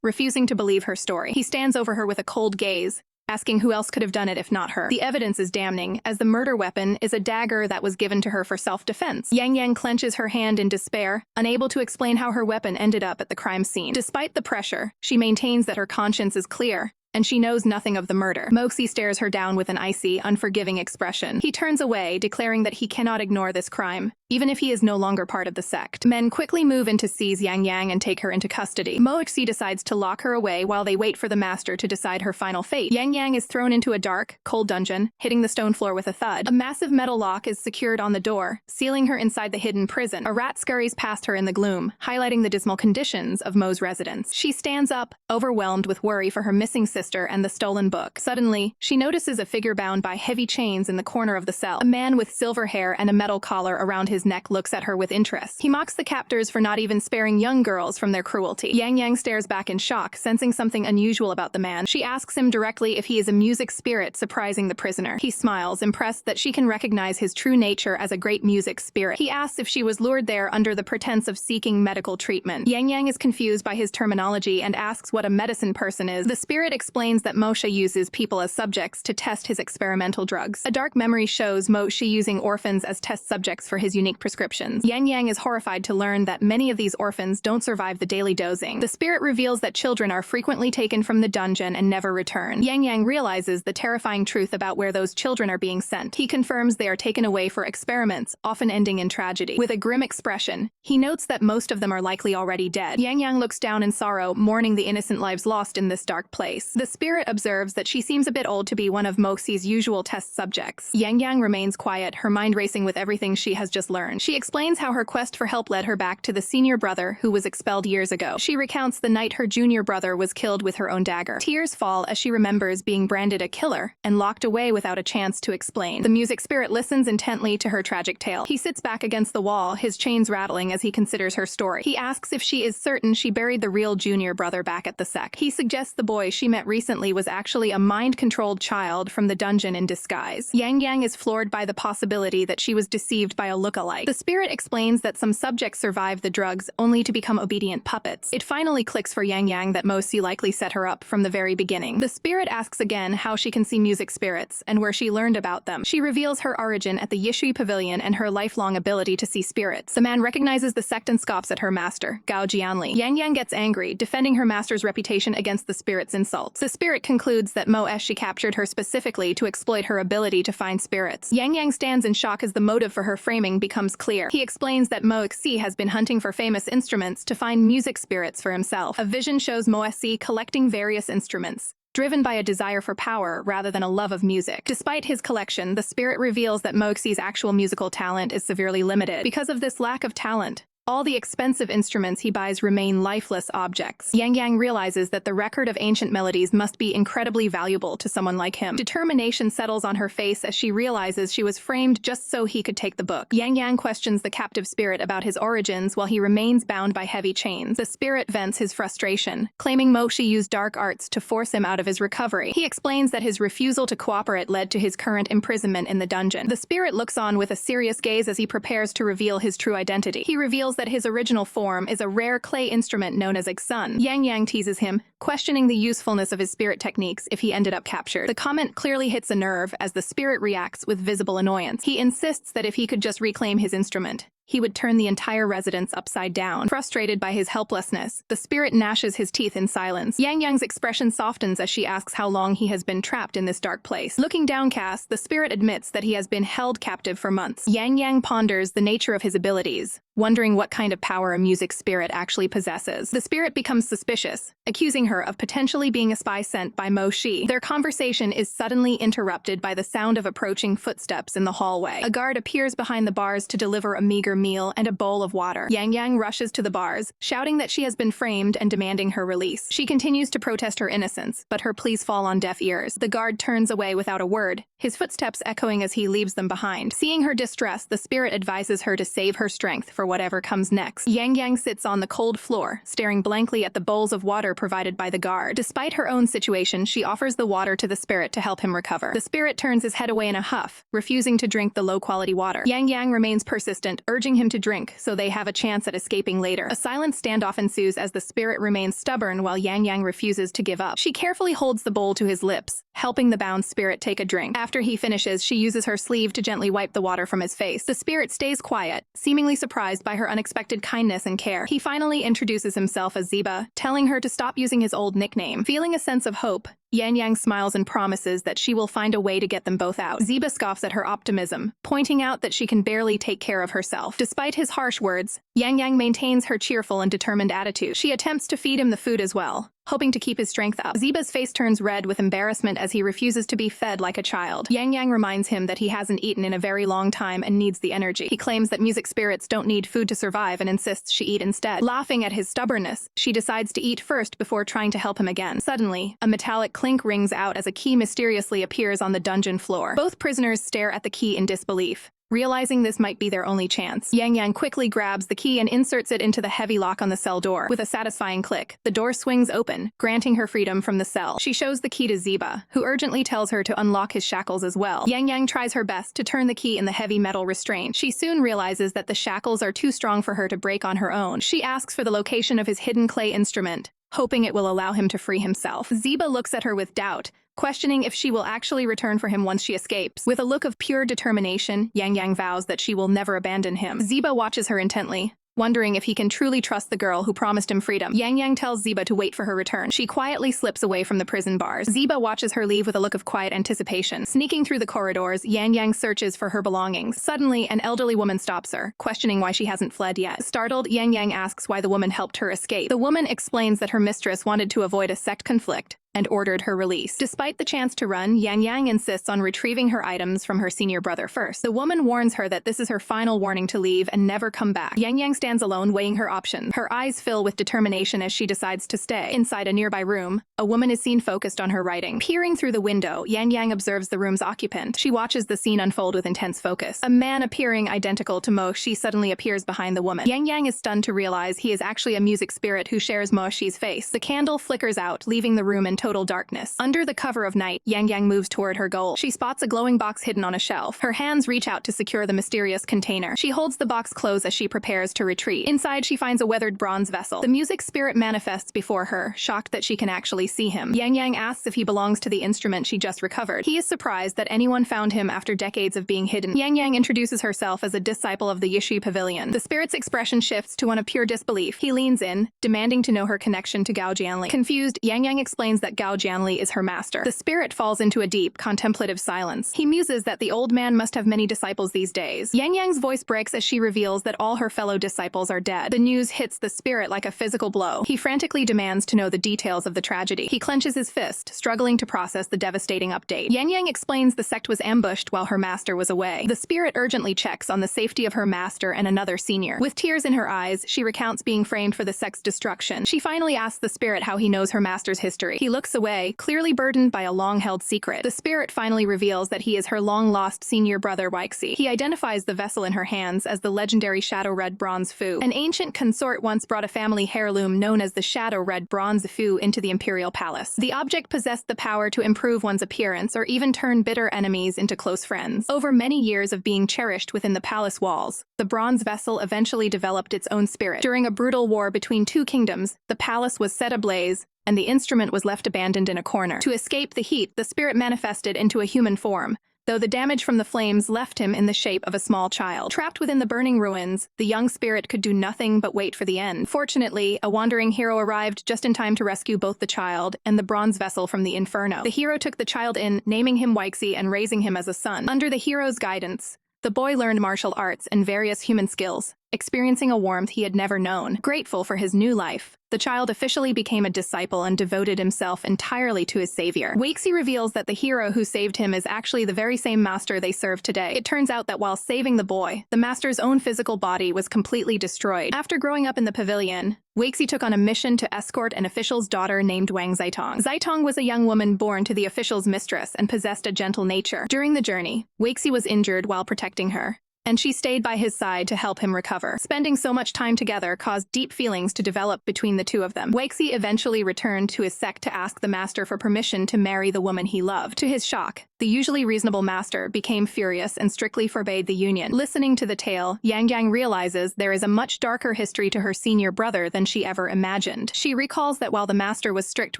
refusing to believe her story. He stands over her with a cold gaze, asking who else could have done it if not her. The evidence is damning, as the murder weapon is a dagger that was given to her for self-defense. Yangyang clenches her hand in despair, unable to explain how her weapon ended up at the crime scene. Despite the pressure, she maintains that her conscience is clear, and she knows nothing of the murder. Moxie stares her down with an icy, unforgiving expression. He turns away, declaring that he cannot ignore this crime, even if he is no longer part of the sect. Men quickly move in to seize Yangyang and take her into custody. Moxie decides to lock her away while they wait for the master to decide her final fate. Yangyang is thrown into a dark, cold dungeon, hitting the stone floor with a thud. A massive metal lock is secured on the door, sealing her inside the hidden prison. A rat scurries past her in the gloom, highlighting the dismal conditions of Mo's residence. She stands up, overwhelmed with worry for her missing sister and the stolen book. Suddenly, she notices a figure bound by heavy chains in the corner of the cell. A man with silver hair and a metal collar around his neck looks at her with interest. He mocks the captors for not even sparing young girls from their cruelty. Yangyang stares back in shock, sensing something unusual about the man. She asks him directly if he is a music spirit surprising the prisoner. He smiles, impressed that she can recognize his true nature as a great music spirit. He asks if she was lured there under the pretense of seeking medical treatment. Yangyang is confused by his terminology and asks what a medicine person is. The spirit explains that Moshe uses people as subjects to test his experimental drugs. A dark memory shows Moshe using orphans as test subjects for his unique prescriptions. Yangyang is horrified to learn that many of these orphans don't survive the daily dosing. The spirit reveals that children are frequently taken from the dungeon and never return. Yangyang realizes the terrifying truth about where those children are being sent. He confirms they are taken away for experiments, often ending in tragedy. With a grim expression, he notes that most of them are likely already dead. Yangyang looks down in sorrow, mourning the innocent lives lost in this dark place. The spirit observes that she seems a bit old to be one of Moxie's usual test subjects. Yangyang remains quiet, her mind racing with everything she has just learned. She explains how her quest for help led her back to the senior brother who was expelled years ago. She recounts the night her junior brother was killed with her own dagger. Tears fall as she remembers being branded a killer and locked away without a chance to explain. The music spirit listens intently to her tragic tale. He sits back against the wall, his chains rattling as he considers her story. He asks if she is certain she buried the real junior brother back at the sect. He suggests the boy she met recently was actually a mind-controlled child from the dungeon in disguise. Yangyang is floored by the possibility that she was deceived by a look-alike. The spirit explains that some subjects survive the drugs only to become obedient puppets. It finally clicks for Yangyang that Moxie likely set her up from the very beginning. The spirit asks again how she can see music spirits and where she learned about them. She reveals her origin at the Yishui Pavilion and her lifelong ability to see spirits. The man recognizes the sect and scoffs at her master, Gao Jianli. Yangyang gets angry, defending her master's reputation against the spirit's insults. The spirit concludes that Moeshi captured her specifically to exploit her ability to find spirits. Yangyang stands in shock as the motive for her framing becomes clear. He explains that Moexi has been hunting for famous instruments to find music spirits for himself. A vision shows Moexi collecting various instruments, driven by a desire for power rather than a love of music. Despite his collection, the spirit reveals that Moexi's actual musical talent is severely limited. Because of this lack of talent, all the expensive instruments he buys remain lifeless objects. Yangyang realizes that the record of ancient melodies must be incredibly valuable to someone like him. Determination settles on her face as she realizes she was framed just so he could take the book. Yangyang questions the captive spirit about his origins while he remains bound by heavy chains. The spirit vents his frustration, claiming Moxie used dark arts to force him out of his recovery. He explains that his refusal to cooperate led to his current imprisonment in the dungeon. The spirit looks on with a serious gaze as he prepares to reveal his true identity. He reveals that his original form is a rare clay instrument known as Iksun. Yangyang teases him, questioning the usefulness of his spirit techniques if he ended up captured. The comment clearly hits a nerve as the spirit reacts with visible annoyance. He insists that if he could just reclaim his instrument, he would turn the entire residence upside down. Frustrated by his helplessness, the spirit gnashes his teeth in silence. Yangyang's expression softens as she asks how long he has been trapped in this dark place. Looking downcast, the spirit admits that he has been held captive for months. Yangyang ponders the nature of his abilities, wondering what kind of power a music spirit actually possesses. The spirit becomes suspicious, accusing her of potentially being a spy sent by Mo Shi. Their conversation is suddenly interrupted by the sound of approaching footsteps in the hallway. A guard appears behind the bars to deliver a meager meal and a bowl of water. Yangyang rushes to the bars, shouting that she has been framed and demanding her release. She continues to protest her innocence, but her pleas fall on deaf ears. The guard turns away without a word, his footsteps echoing as he leaves them behind. Seeing her distress, the spirit advises her to save her strength for whatever comes next. Yangyang sits on the cold floor, staring blankly at the bowls of water provided by the guard. Despite her own situation, she offers the water to the spirit to help him recover. The spirit turns his head away in a huff, refusing to drink the low-quality water. Yangyang remains persistent, urging urging him to drink so they have a chance at escaping later. A silent standoff ensues as the spirit remains stubborn while Yangyang refuses to give up. She carefully holds the bowl to his lips, helping the bound spirit take a drink. After he finishes, she uses her sleeve to gently wipe the water from his face. The spirit stays quiet, seemingly surprised by her unexpected kindness and care. He finally introduces himself as Ziba, telling her to stop using his old nickname. Feeling a sense of hope, Yangyang smiles and promises that she will find a way to get them both out. Ziba scoffs at her optimism, pointing out that she can barely take care of herself. Despite his harsh words, Yangyang maintains her cheerful and determined attitude. She attempts to feed him the food as well, hoping to keep his strength up. Ziba's face turns red with embarrassment as he refuses to be fed like a child. Yangyang reminds him that he hasn't eaten in a very long time and needs the energy. He claims that music spirits don't need food to survive and insists she eat instead. Laughing at his stubbornness, she decides to eat first before trying to help him again. Suddenly, a metallic clink rings out as a key mysteriously appears on the dungeon floor. Both prisoners stare at the key in disbelief, realizing this might be their only chance. Yangyang quickly grabs the key and inserts it into the heavy lock on the cell door. With a satisfying click, the door swings open, granting her freedom from the cell. She shows the key to Ziba, who urgently tells her to unlock his shackles as well. Yangyang tries her best to turn the key in the heavy metal restraint. She soon realizes that the shackles are too strong for her to break on her own. She asks for the location of his hidden clay instrument, hoping it will allow him to free himself. Ziba looks at her with doubt, questioning if she will actually return for him once she escapes. With a look of pure determination, Yangyang vows that she will never abandon him. Ziba watches her intently, wondering if he can truly trust the girl who promised him freedom. Yangyang tells Ziba to wait for her return. She quietly slips away from the prison bars. Ziba watches her leave with a look of quiet anticipation. Sneaking through the corridors, Yangyang searches for her belongings. Suddenly, an elderly woman stops her, questioning why she hasn't fled yet. Startled, Yangyang asks why the woman helped her escape. The woman explains that her mistress wanted to avoid a sect conflict and ordered her release. Despite the chance to run, Yangyang insists on retrieving her items from her senior brother first. The woman warns her that this is her final warning to leave and never come back. Yangyang stands alone, weighing her options. Her eyes fill with determination as she decides to stay. Inside a nearby room, a woman is seen focused on her writing. Peering through the window, Yangyang observes the room's occupant. She watches the scene unfold with intense focus. A man appearing identical to Mo Shi suddenly appears behind the woman. Yangyang is stunned to realize he is actually a music spirit who shares Mo Shi's face. The candle flickers out, leaving the room in total darkness. Under the cover of night, Yangyang moves toward her goal. She spots a glowing box hidden on a shelf. Her hands reach out to secure the mysterious container. She holds the box close as she prepares to retreat. Inside, she finds a weathered bronze vessel. The music spirit manifests before her, shocked that she can actually see him. Yangyang asks if he belongs to the instrument she just recovered. He is surprised that anyone found him after decades of being hidden. Yangyang introduces herself as a disciple of the Yishi Pavilion. The spirit's expression shifts to one of pure disbelief. He leans in, demanding to know her connection to Gao Jianli. Confused, Yangyang explains that Gao Jianli is her master. The spirit falls into a deep, contemplative silence. He muses that the old man must have many disciples these days. Yangyang's voice breaks as she reveals that all her fellow disciples are dead. The news hits the spirit like a physical blow. He frantically demands to know the details of the tragedy. He clenches his fist, struggling to process the devastating update. Yangyang explains the sect was ambushed while her master was away. The spirit urgently checks on the safety of her master and another senior. With tears in her eyes, she recounts being framed for the sect's destruction. She finally asks the spirit how he knows her master's history. He looks away, clearly burdened by a long-held secret. The spirit finally reveals that he is her long-lost senior brother Weixi. He identifies the vessel in her hands as the legendary Shadow Red Bronze Fu. An ancient consort once brought a family heirloom known as the Shadow Red Bronze Fu into the imperial palace. The object possessed the power to improve one's appearance or even turn bitter enemies into close friends. Over many years of being cherished within the palace walls, the bronze vessel eventually developed its own spirit. During a brutal war between two kingdoms, the palace was set ablaze, and the instrument was left abandoned in a corner. To escape the heat, the spirit manifested into a human form, though the damage from the flames left him in the shape of a small child. Trapped within the burning ruins, the young spirit could do nothing but wait for the end. Fortunately, a wandering hero arrived just in time to rescue both the child and the bronze vessel from the inferno. The hero took the child in, naming him Weixi and raising him as a son. Under the hero's guidance, the boy learned martial arts and various human skills, experiencing a warmth he had never known. Grateful for his new life, the child officially became a disciple and devoted himself entirely to his savior. Weixi reveals that the hero who saved him is actually the very same master they serve today. It turns out that while saving the boy, the master's own physical body was completely destroyed. After growing up in the pavilion, Weixi took on a mission to escort an official's daughter named Wang Zaitong. Zaitong was a young woman born to the official's mistress and possessed a gentle nature. During the journey, Weixi was injured while protecting her, and she stayed by his side to help him recover. Spending so much time together caused deep feelings to develop between the two of them. Waxi eventually returned to his sect to ask the master for permission to marry the woman he loved. To his shock, the usually reasonable master became furious and strictly forbade the union. Listening to the tale, Yangyang realizes there is a much darker history to her senior brother than she ever imagined. She recalls that while the master was strict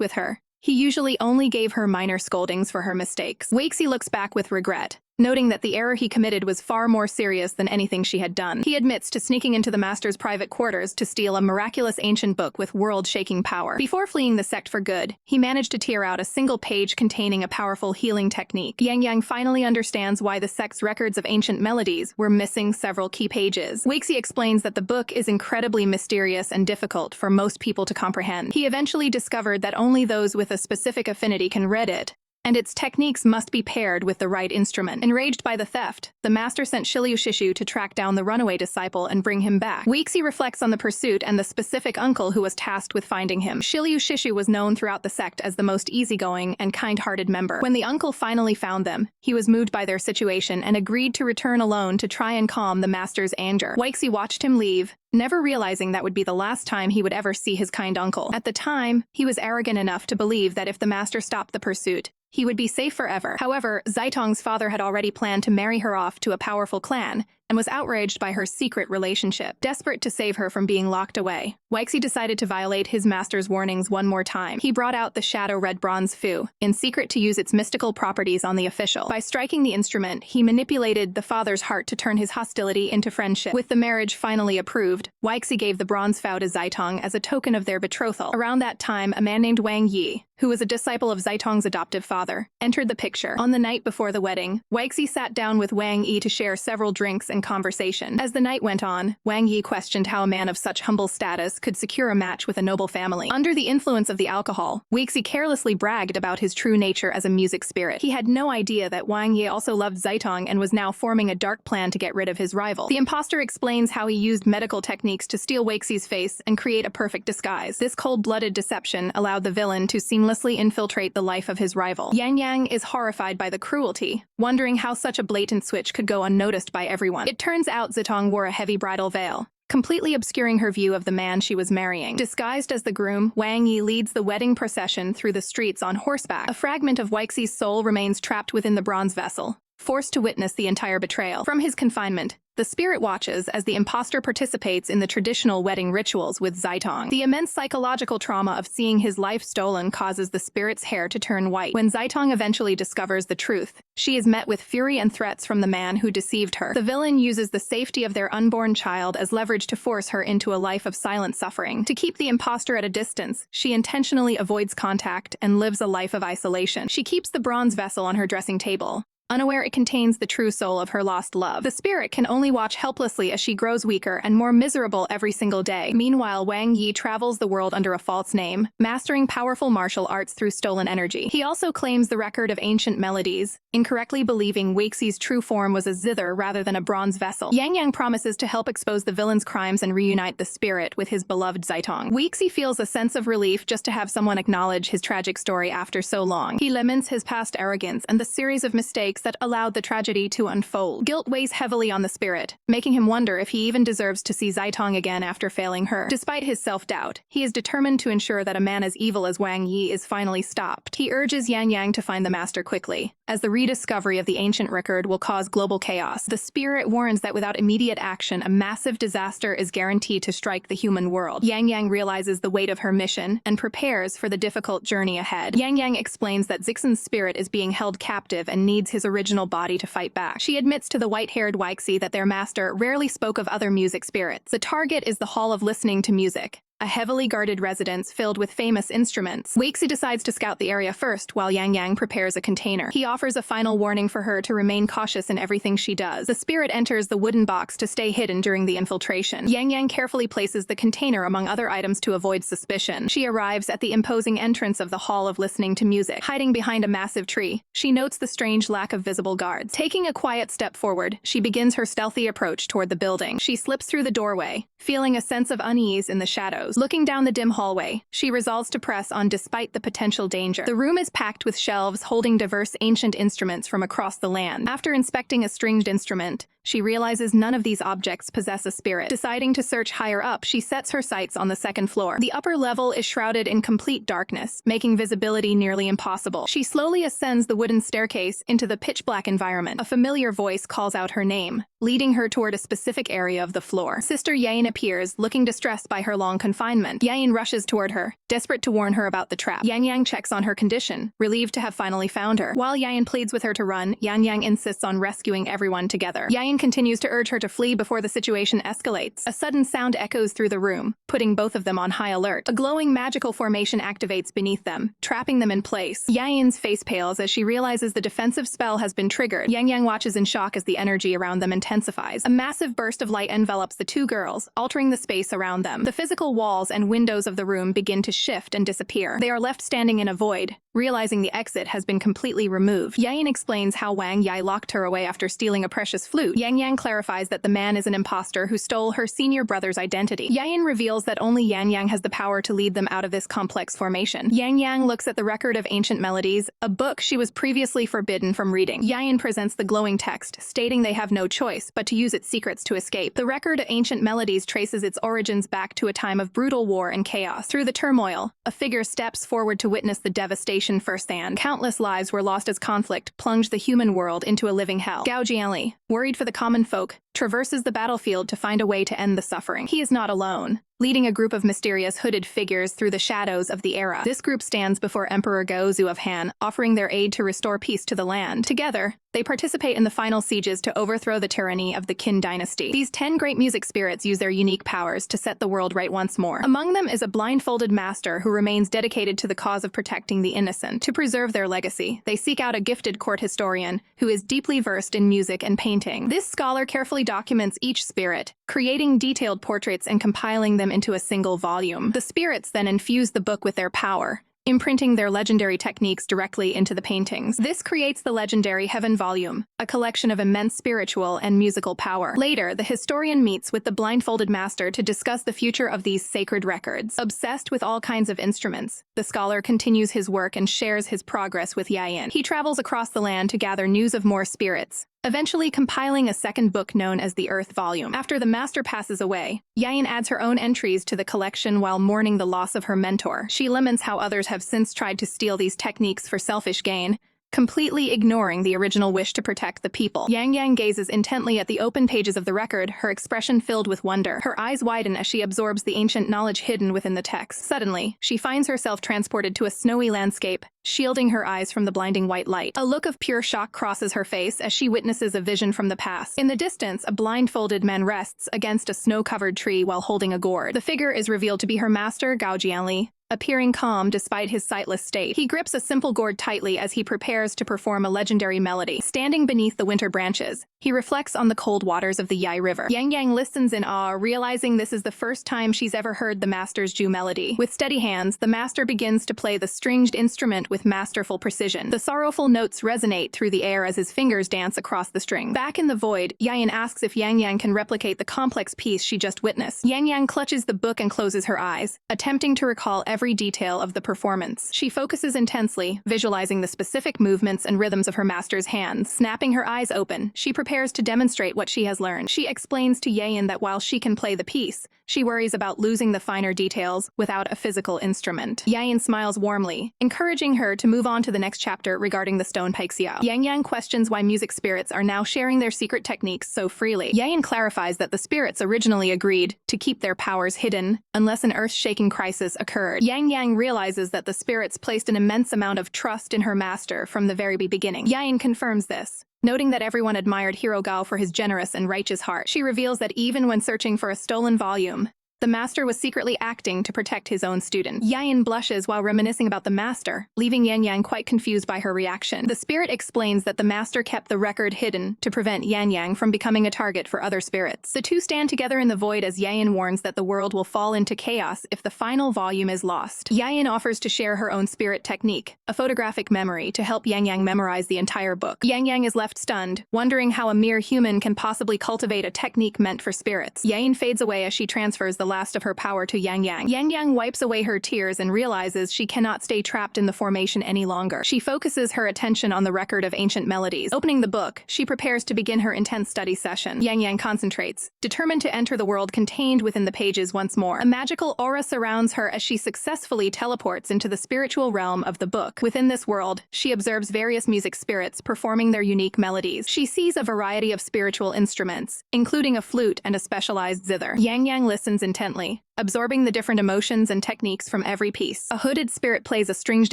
with her, he usually only gave her minor scoldings for her mistakes. Waxi looks back with regret, noting that the error he committed was far more serious than anything she had done. He admits to sneaking into the master's private quarters to steal a miraculous ancient book with world-shaking power. Before fleeing the sect for good, he managed to tear out a single page containing a powerful healing technique. Yangyang finally understands why the sect's records of ancient melodies were missing several key pages. Waxi explains that the book is incredibly mysterious and difficult for most people to comprehend. He eventually discovered that only those with a specific affinity can read it, and its techniques must be paired with the right instrument. Enraged by the theft, the master sent Shilyu Shishu to track down the runaway disciple and bring him back. Waxi reflects on the pursuit and the specific uncle who was tasked with finding him. Shilyu Shishu was known throughout the sect as the most easygoing and kind-hearted member. When the uncle finally found them, he was moved by their situation and agreed to return alone to try and calm the master's anger. Waxi watched him leave, never realizing that would be the last time he would ever see his kind uncle. At the time, he was arrogant enough to believe that if the master stopped the pursuit, he would be safe forever. However, Zaitong's father had already planned to marry her off to a powerful clan, and was outraged by her secret relationship. Desperate to save her from being locked away, Waxi decided to violate his master's warnings one more time. He brought out the Shadow Red Bronze Fu, in secret to use its mystical properties on the official. By striking the instrument, he manipulated the father's heart to turn his hostility into friendship. With the marriage finally approved, Waxi gave the bronze Fu to Zaitong as a token of their betrothal. Around that time, a man named Wang Yi, who was a disciple of Zaitong's adoptive father, entered the picture. On the night before the wedding, Waxi sat down with Wang Yi to share several drinks and conversation. As the night went on, Wang Yi questioned how a man of such humble status could secure a match with a noble family. Under the influence of the alcohol, Waxi carelessly bragged about his true nature as a music spirit. He had no idea that Wang Yi also loved Zaitong and was now forming a dark plan to get rid of his rival. The imposter explains how he used medical techniques to steal Waxi's face and create a perfect disguise. This cold-blooded deception allowed the villain to seamlessly infiltrate the life of his rival. Yangyang is horrified by the cruelty, wondering how such a blatant switch could go unnoticed by everyone. It turns out Zaitong wore a heavy bridal veil, completely obscuring her view of the man she was marrying. Disguised as the groom, Wang Yi leads the wedding procession through the streets on horseback. A fragment of Waxi's soul remains trapped within the bronze vessel, forced to witness the entire betrayal. From his confinement, the spirit watches as the imposter participates in the traditional wedding rituals with Zaitong. The immense psychological trauma of seeing his life stolen causes the spirit's hair to turn white. When Zaitong eventually discovers the truth, she is met with fury and threats from the man who deceived her. The villain uses the safety of their unborn child as leverage to force her into a life of silent suffering. To keep the imposter at a distance, she intentionally avoids contact and lives a life of isolation. She keeps the bronze vessel on her dressing table, unaware it contains the true soul of her lost love. The spirit can only watch helplessly as she grows weaker and more miserable every single day. Meanwhile, Wang Yi travels the world under a false name, mastering powerful martial arts through stolen energy. He also claims the record of ancient melodies, incorrectly believing Waxi's true form was a zither rather than a bronze vessel. Yangyang promises to help expose the villain's crimes and reunite the spirit with his beloved Zaitong. Waxi feels a sense of relief just to have someone acknowledge his tragic story after so long. He laments his past arrogance and the series of mistakes that allowed the tragedy to unfold. Guilt weighs heavily on the spirit, making him wonder if he even deserves to see Zaitong again after failing her. Despite his self-doubt, he is determined to ensure that a man as evil as Wang Yi is finally stopped. He urges Yangyang to find the master quickly, as the rediscovery of the ancient record will cause global chaos. The spirit warns that without immediate action, a massive disaster is guaranteed to strike the human world. Yangyang realizes the weight of her mission and prepares for the difficult journey ahead. Yangyang explains that Zixen's spirit is being held captive and needs his original body to fight back. She admits to the white-haired Waxi that their master rarely spoke of other music spirits. The target is the Hall of Listening to Music, a heavily guarded residence filled with famous instruments. Waxi decides to scout the area first while Yangyang prepares a container. He offers a final warning for her to remain cautious in everything she does. The spirit enters the wooden box to stay hidden during the infiltration. Yangyang carefully places the container among other items to avoid suspicion. She arrives at the imposing entrance of the Hall of Listening to Music. Hiding behind a massive tree, she notes the strange lack of visible guards. Taking a quiet step forward, she begins her stealthy approach toward the building. She slips through the doorway, feeling a sense of unease in the shadows. Looking down the dim hallway, she resolves to press on despite the potential danger. The room is packed with shelves holding diverse ancient instruments from across the land. After inspecting a stringed instrument, she realizes none of these objects possess a spirit. Deciding to search higher up, she sets her sights on the second floor. The upper level is shrouded in complete darkness, making visibility nearly impossible. She slowly ascends the wooden staircase into the pitch-black environment. A familiar voice calls out her name, leading her toward a specific area of the floor. Sister Yayin appears, looking distressed by her long confinement. Yayin rushes toward her, desperate to warn her about the trap. Yangyang checks on her condition, relieved to have finally found her. While Yayin pleads with her to run, Yangyang insists on rescuing everyone together. Yayin continues to urge her to flee before the situation escalates. A sudden sound echoes through the room, putting both of them on high alert. A glowing magical formation activates beneath them, trapping them in place. Yayin's face pales as she realizes the defensive spell has been triggered. Yangyang watches in shock as the energy around them intensifies. A massive burst of light envelops the two girls, altering the space around them. The physical walls and windows of the room begin to shift and disappear. They are left standing in a void, realizing the exit has been completely removed. Yayin explains how Wang Yai locked her away after stealing a precious flute. Yangyang clarifies that the man is an imposter who stole her senior brother's identity. Yayin reveals that only Yangyang has the power to lead them out of this complex formation. Yangyang looks at the record of ancient melodies, a book she was previously forbidden from reading. Yayin presents the glowing text, stating they have no choice but to use its secrets to escape. The record of ancient melodies traces its origins back to a time of brutal war and chaos. Through the turmoil, a figure steps forward to witness the devastation firsthand. Countless lives were lost as conflict plunged the human world into a living hell. Gao Jianli, worried for the common folk, traverses the battlefield to find a way to end the suffering. He is not alone, leading a group of mysterious hooded figures through the shadows of the era. This group stands before Emperor Gaozu of Han, offering their aid to restore peace to the land. Together, they participate in the final sieges to overthrow the tyranny of the Qin dynasty. These 10 great music spirits use their unique powers to set the world right once more. Among them is a blindfolded master who remains dedicated to the cause of protecting the innocent. To preserve their legacy, they seek out a gifted court historian who is deeply versed in music and painting. This scholar carefully documents each spirit, creating detailed portraits and compiling them into a single volume. The spirits then infuse the book with their power, imprinting their legendary techniques directly into the paintings. This creates the legendary Heaven Volume, a collection of immense spiritual and musical power. Later, the historian meets with the blindfolded master to discuss the future of these sacred records. Obsessed with all kinds of instruments, the scholar continues his work and shares his progress with Yayin. He travels across the land to gather news of more spirits, eventually compiling a second book known as the Earth Volume. After the master passes away, Yayin adds her own entries to the collection while mourning the loss of her mentor. She laments how others have since tried to steal these techniques for selfish gain, completely ignoring the original wish to protect the people. Yangyang gazes intently at the open pages of the record, her expression filled with wonder. Her eyes widen as she absorbs the ancient knowledge hidden within the text. Suddenly, she finds herself transported to a snowy landscape, shielding her eyes from the blinding white light. A look of pure shock crosses her face as she witnesses a vision from the past. In the distance, a blindfolded man rests against a snow-covered tree while holding a gourd. The figure is revealed to be her master, Gao Jianli, appearing calm despite his sightless state. He grips a simple gourd tightly as he prepares to perform a legendary melody. Standing beneath the winter branches, he reflects on the cold waters of the Yai River. Yangyang listens in awe, realizing this is the first time she's ever heard the master's Ju melody. With steady hands, the master begins to play the stringed instrument with masterful precision. The sorrowful notes resonate through the air as his fingers dance across the string. Back in the void, Yayin asks if Yangyang can replicate the complex piece she just witnessed. Yangyang clutches the book and closes her eyes, attempting to recall every detail of the performance. She focuses intensely, visualizing the specific movements and rhythms of her master's hands. Snapping her eyes open, she prepares to demonstrate what she has learned. She explains to Yayin that while she can play the piece, she worries about losing the finer details without a physical instrument. Yayin smiles warmly, encouraging her to move on to the next chapter regarding the stone Paixiao. Yangyang questions why music spirits are now sharing their secret techniques so freely. Yayin clarifies that the spirits originally agreed to keep their powers hidden unless an earth-shaking crisis occurred. Yangyang realizes that the spirits placed an immense amount of trust in her master from the very beginning. Yayin confirms this, noting that everyone admired Hero Gao for his generous and righteous heart. She reveals that even when searching for a stolen volume, the master was secretly acting to protect his own student. Yayin blushes while reminiscing about the master, leaving Yangyang quite confused by her reaction. The spirit explains that the master kept the record hidden to prevent Yangyang from becoming a target for other spirits. The two stand together in the void as Yayin warns that the world will fall into chaos if the final volume is lost. Yayin offers to share her own spirit technique, a photographic memory, to help Yangyang memorize the entire book. Yangyang is left stunned, wondering how a mere human can possibly cultivate a technique meant for spirits. Yayin fades away as she transfers the last of her power to Yangyang. Yangyang wipes away her tears and realizes she cannot stay trapped in the formation any longer. She focuses her attention on the record of ancient melodies. Opening the book, she prepares to begin her intense study session. Yangyang concentrates, determined to enter the world contained within the pages once more. A magical aura surrounds her as she successfully teleports into the spiritual realm of the book. Within this world, she observes various music spirits performing their unique melodies. She sees a variety of spiritual instruments, including a flute and a specialized zither. Yangyang listens intently, absorbing the different emotions and techniques from every piece. A hooded spirit plays a stringed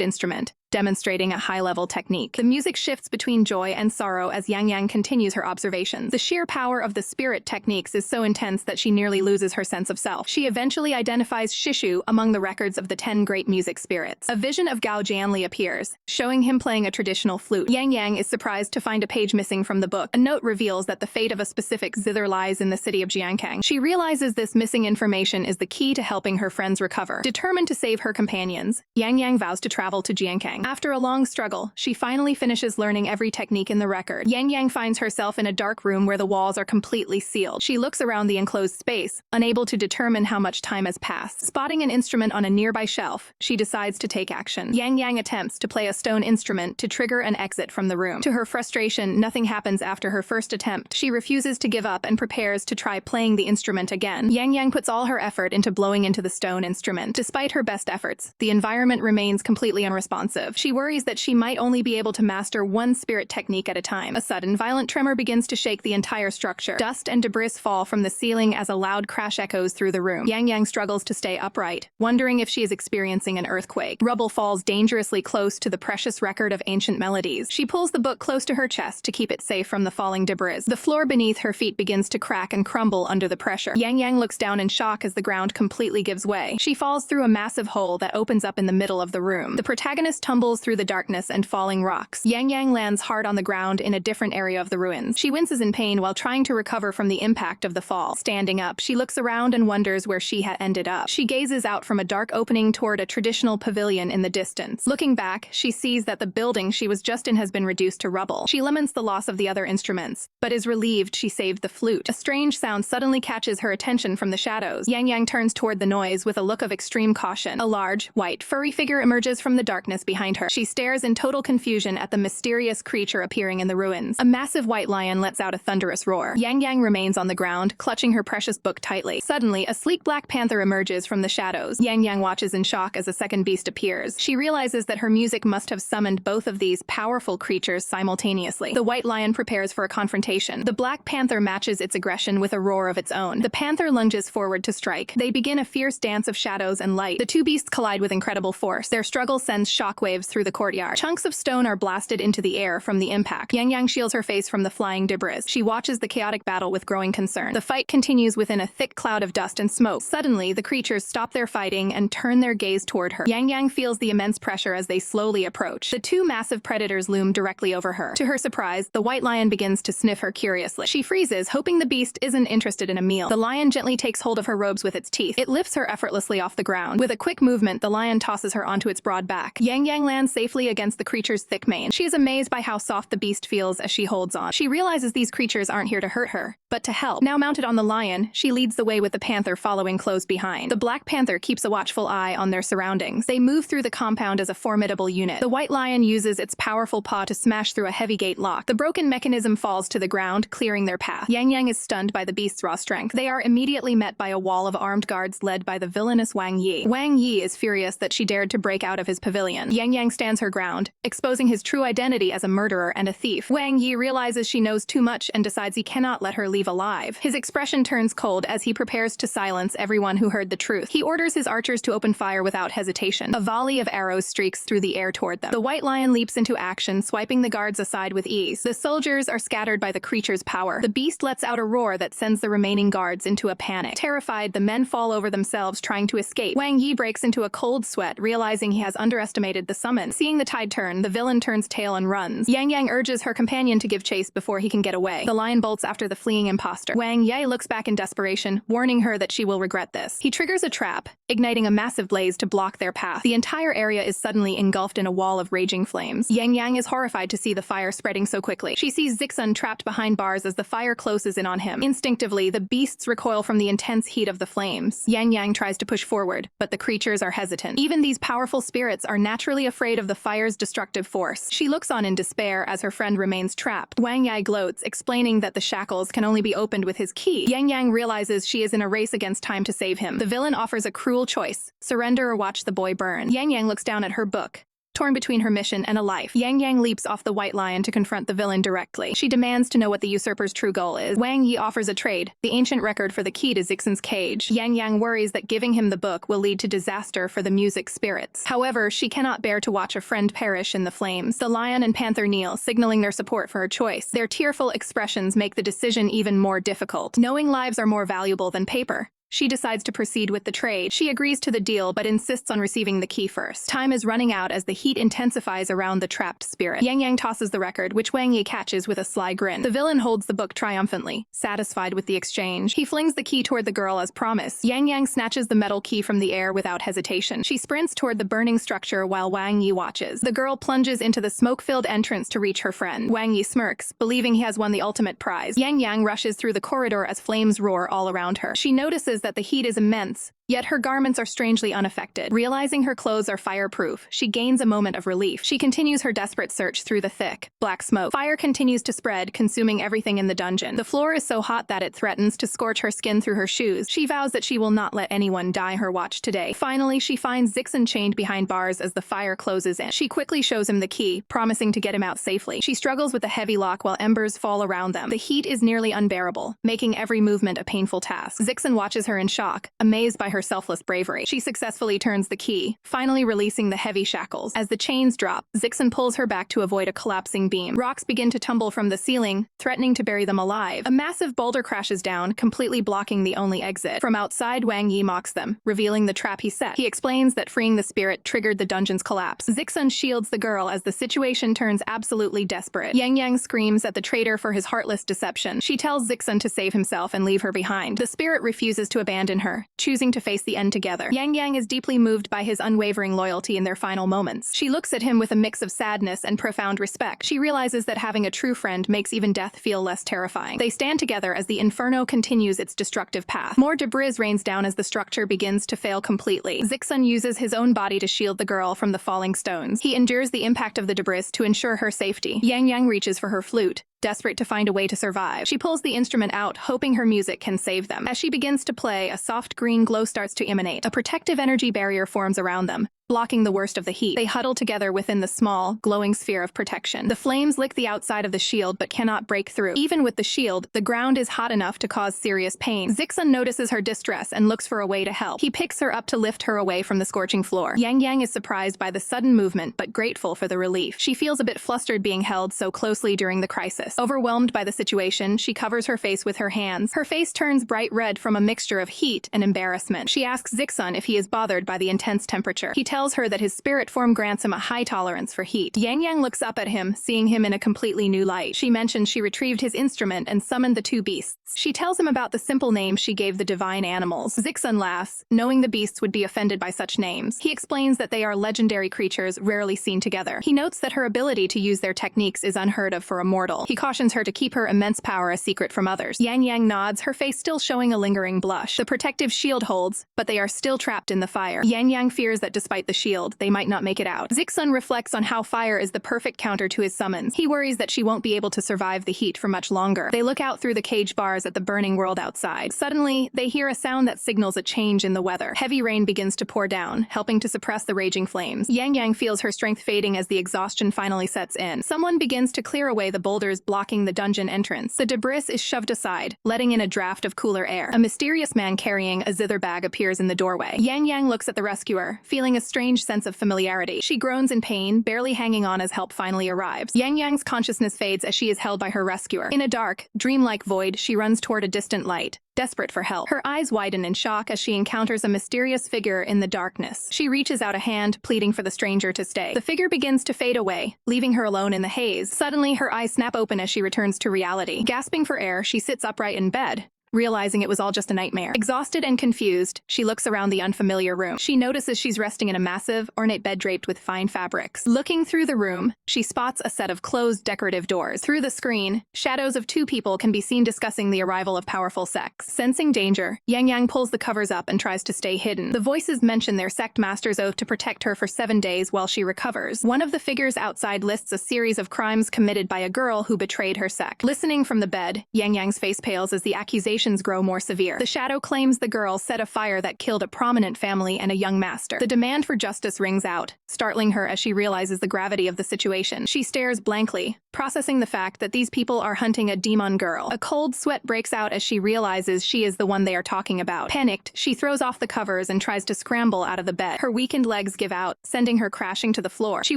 instrument, demonstrating a high-level technique. The music shifts between joy and sorrow as Yangyang continues her observations. The sheer power of the spirit techniques is so intense that she nearly loses her sense of self. She eventually identifies Shishu among the records of the 10 great music spirits. A vision of Gao Jianli appears, showing him playing a traditional flute. Yangyang is surprised to find a page missing from the book. A note reveals that the fate of a specific zither lies in the city of Jiankang. She realizes this missing information is the key to helping her friends recover. Determined to save her companions, Yangyang vows to travel to Jiankang. After a long struggle, she finally finishes learning every technique in the record. Yangyang finds herself in a dark room where the walls are completely sealed. She looks around the enclosed space, unable to determine how much time has passed. Spotting an instrument on a nearby shelf, she decides to take action. Yangyang attempts to play a stone instrument to trigger an exit from the room. To her frustration, nothing happens after her first attempt. She refuses to give up and prepares to try playing the instrument again. Yangyang puts all her effort into blowing into the stone instrument. Despite her best efforts, the environment remains completely unresponsive. She worries that she might only be able to master one spirit technique at a time. A sudden, violent tremor begins to shake the entire structure. Dust and debris fall from the ceiling as a loud crash echoes through the room. Yangyang struggles to stay upright, wondering if she is experiencing an earthquake. Rubble falls dangerously close to the precious record of ancient melodies. She pulls the book close to her chest to keep it safe from the falling debris. The floor beneath her feet begins to crack and crumble under the pressure. Yangyang looks down in shock as the ground completely gives way. She falls through a massive hole that opens up in the middle of the room. The protagonist tumbles through the darkness and falling rocks. Yangyang lands hard on the ground in a different area of the ruins. She winces in pain while trying to recover from the impact of the fall. Standing up, she looks around and wonders where she had ended up. She gazes out from a dark opening toward a traditional pavilion in the distance. Looking back, she sees that the building she was just in has been reduced to rubble. She laments the loss of the other instruments, but is relieved she saved the flute. A strange sound suddenly catches her attention from the shadows. Yangyang turns toward the noise with a look of extreme caution. A large, white, furry figure emerges from the darkness behind her. She stares in total confusion at the mysterious creature appearing in the ruins. A massive white lion lets out a thunderous roar. Yangyang remains on the ground, clutching her precious book tightly. Suddenly, a sleek black panther emerges from the shadows. Yangyang watches in shock as a second beast appears. She realizes that her music must have summoned both of these powerful creatures simultaneously. The white lion prepares for a confrontation. The black panther matches its aggression with a roar of its own. The panther lunges forward to strike. They begin a fierce dance of shadows and light. The two beasts collide with incredible force. Their struggle sends shockwaves through the courtyard. Chunks of stone are blasted into the air from the impact. Yangyang shields her face from the flying debris. She watches the chaotic battle with growing concern. The fight continues within a thick cloud of dust and smoke. Suddenly, the creatures stop their fighting and turn their gaze toward her. Yangyang feels the immense pressure as they slowly approach. The two massive predators loom directly over her. To her surprise, the white lion begins to sniff her curiously. She freezes, hoping the beast isn't interested in a meal. The lion gently takes hold of her robes with its teeth. It lifts her effortlessly off the ground. With a quick movement, the lion tosses her onto its broad back. Yangyang lands safely against the creature's thick mane. She is amazed by how soft the beast feels as she holds on. She realizes these creatures aren't here to hurt her, but to help. Now mounted on the lion, she leads the way with the panther following close behind. The black panther keeps a watchful eye on their surroundings. They move through the compound as a formidable unit. The white lion uses its powerful paw to smash through a heavy gate lock. The broken mechanism falls to the ground, clearing their path. Yangyang is stunned by the beast's raw strength. They are immediately met by a wall of armed guards led by the villainous Wang Yi. Wang Yi is furious that she dared to break out of his pavilion. Yangyang stands her ground, exposing his true identity as a murderer and a thief. Wang Yi realizes she knows too much and decides he cannot let her leave alive. His expression turns cold as he prepares to silence everyone who heard the truth. He orders his archers to open fire without hesitation. A volley of arrows streaks through the air toward them. The white lion leaps into action, swiping the guards aside with ease. The soldiers are scattered by the creature's power. The beast lets out a roar that sends the remaining guards into a panic. Terrified, the men fall over themselves trying to escape. Wang Yi breaks into a cold sweat, realizing he has underestimated the summon. Seeing the tide turn, the villain turns tail and runs. Yangyang urges her companion to give chase before he can get away. The lion bolts after the fleeing imposter. Wang Yi looks back in desperation, warning her that she will regret this. He triggers a trap, igniting a massive blaze to block their path. The entire area is suddenly engulfed in a wall of raging flames. Yangyang is horrified to see the fire spreading so quickly. She sees Zixun trapped behind bars as the fire closes in on him. Instinctively, the beasts recoil from the intense heat of the flames. flames. Yangyang tries to push forward, but the creatures are hesitant. Even these powerful spirits are naturally afraid of the fire's destructive force. She looks on in despair as her friend remains trapped. Wang Yi gloats, explaining that the shackles can only be opened with his key. Yangyang realizes she is in a race against time to save him. The villain offers a cruel choice: surrender or watch the boy burn. Yangyang looks down at her book, torn between her mission and a life. Yangyang leaps off the White Lion to confront the villain directly. She demands to know what the usurper's true goal is. Wang Yi offers a trade, the ancient record for the key to Zixan's cage. Yangyang worries that giving him the book will lead to disaster for the music spirits. However, she cannot bear to watch a friend perish in the flames. The lion and panther kneel, signaling their support for her choice. Their tearful expressions make the decision even more difficult. Knowing lives are more valuable than paper, she decides to proceed with the trade. She agrees to the deal but insists on receiving the key first. Time is running out as the heat intensifies around the trapped spirit. Yangyang tosses the record, which Wang Yi catches with a sly grin. The villain holds the book triumphantly, satisfied with the exchange. He flings the key toward the girl as promised. Yangyang snatches the metal key from the air without hesitation. She sprints toward the burning structure while Wang Yi watches. The girl plunges into the smoke-filled entrance to reach her friend. Wang Yi smirks, believing he has won the ultimate prize. Yangyang rushes through the corridor as flames roar all around her. She notices that the heat is immense, yet her garments are strangely unaffected. Realizing her clothes are fireproof, she gains a moment of relief. She continues her desperate search through the thick, black smoke. Fire continues to spread, consuming everything in the dungeon. The floor is so hot that it threatens to scorch her skin through her shoes. She vows that she will not let anyone die her watch today. Finally, she finds Zixan chained behind bars as the fire closes in. She quickly shows him the key, promising to get him out safely. She struggles with the heavy lock while embers fall around them. The heat is nearly unbearable, making every movement a painful task. Zixan watches her in shock, amazed by her selfless bravery. She successfully turns the key, finally releasing the heavy shackles. As the chains drop, Zixan pulls her back to avoid a collapsing beam. Rocks begin to tumble from the ceiling, threatening to bury them alive. A massive boulder crashes down, completely blocking the only exit. From outside, Wang Yi mocks them, revealing the trap he set. He explains that freeing the spirit triggered the dungeon's collapse. Zixan shields the girl as the situation turns absolutely desperate. Yangyang screams at the traitor for his heartless deception. She tells Zixan to save himself and leave her behind. The spirit refuses to abandon her, choosing to face the end together. Yangyang is deeply moved by his unwavering loyalty in their final moments. She looks at him with a mix of sadness and profound respect. She realizes that having a true friend makes even death feel less terrifying. They stand together as the inferno continues its destructive path. More debris rains down as the structure begins to fail completely. Zixan uses his own body to shield the girl from the falling stones. He endures the impact of the debris to ensure her safety. Yangyang reaches for her flute, desperate to find a way to survive. She pulls the instrument out, hoping her music can save them. As she begins to play, a soft green glow starts to emanate. A protective energy barrier forms around them, blocking the worst of the heat. They huddle together within the small, glowing sphere of protection. The flames lick the outside of the shield but cannot break through. Even with the shield, the ground is hot enough to cause serious pain. Zixan notices her distress and looks for a way to help. He picks her up to lift her away from the scorching floor. Yangyang is surprised by the sudden movement but grateful for the relief. She feels a bit flustered being held so closely during the crisis. Overwhelmed by the situation, she covers her face with her hands. Her face turns bright red from a mixture of heat and embarrassment. She asks Zixan if he is bothered by the intense temperature. He tells her that his spirit form grants him a high tolerance for heat. Yangyang looks up at him, seeing him in a completely new light. She mentions she retrieved his instrument and summoned the two beasts. She tells him about the simple names she gave the divine animals. Zixan laughs, knowing the beasts would be offended by such names. He explains that they are legendary creatures rarely seen together. He notes that her ability to use their techniques is unheard of for a mortal. He cautions her to keep her immense power a secret from others. Yangyang nods, her face still showing a lingering blush. The protective shield holds, but they are still trapped in the fire. Yangyang fears that despite the shield, they might not make it out. Zixan reflects on how fire is the perfect counter to his summons. He worries that she won't be able to survive the heat for much longer. They look out through the cage bars at the burning world outside. Suddenly, they hear a sound that signals a change in the weather. Heavy rain begins to pour down, helping to suppress the raging flames. Yangyang feels her strength fading as the exhaustion finally sets in. Someone begins to clear away the boulders blocking the dungeon entrance. The debris is shoved aside, letting in a draft of cooler air. A mysterious man carrying a zither bag appears in the doorway. Yangyang looks at the rescuer, feeling a strange sense of familiarity. She groans in pain, barely hanging on as help finally arrives. Yangyang's consciousness fades as she is held by her rescuer. In a dark, dreamlike void, she runs toward a distant light, desperate for help. Her eyes widen in shock as she encounters a mysterious figure in the darkness. She reaches out a hand, pleading for the stranger to stay. The figure begins to fade away, leaving her alone in the haze. Suddenly, her eyes snap open as she returns to reality. Gasping for air, she sits upright in bed, realizing it was all just a nightmare. Exhausted and confused, she looks around the unfamiliar room. She notices she's resting in a massive, ornate bed draped with fine fabrics. Looking through the room, she spots a set of closed decorative doors. Through the screen, shadows of two people can be seen discussing the arrival of powerful sects. Sensing danger, Yangyang pulls the covers up and tries to stay hidden. The voices mention their sect master's oath to protect her for 7 days while she recovers. One of the figures outside lists a series of crimes committed by a girl who betrayed her sect. Listening from the bed, Yangyang's face pales as the accusations grow more severe. The shadow claims the girl set a fire that killed a prominent family and a young master. The demand for justice rings out, startling her as she realizes the gravity of the situation. She stares blankly, processing the fact that these people are hunting a demon girl. A cold sweat breaks out as she realizes she is the one they are talking about. Panicked, she throws off the covers and tries to scramble out of the bed. Her weakened legs give out, sending her crashing to the floor. She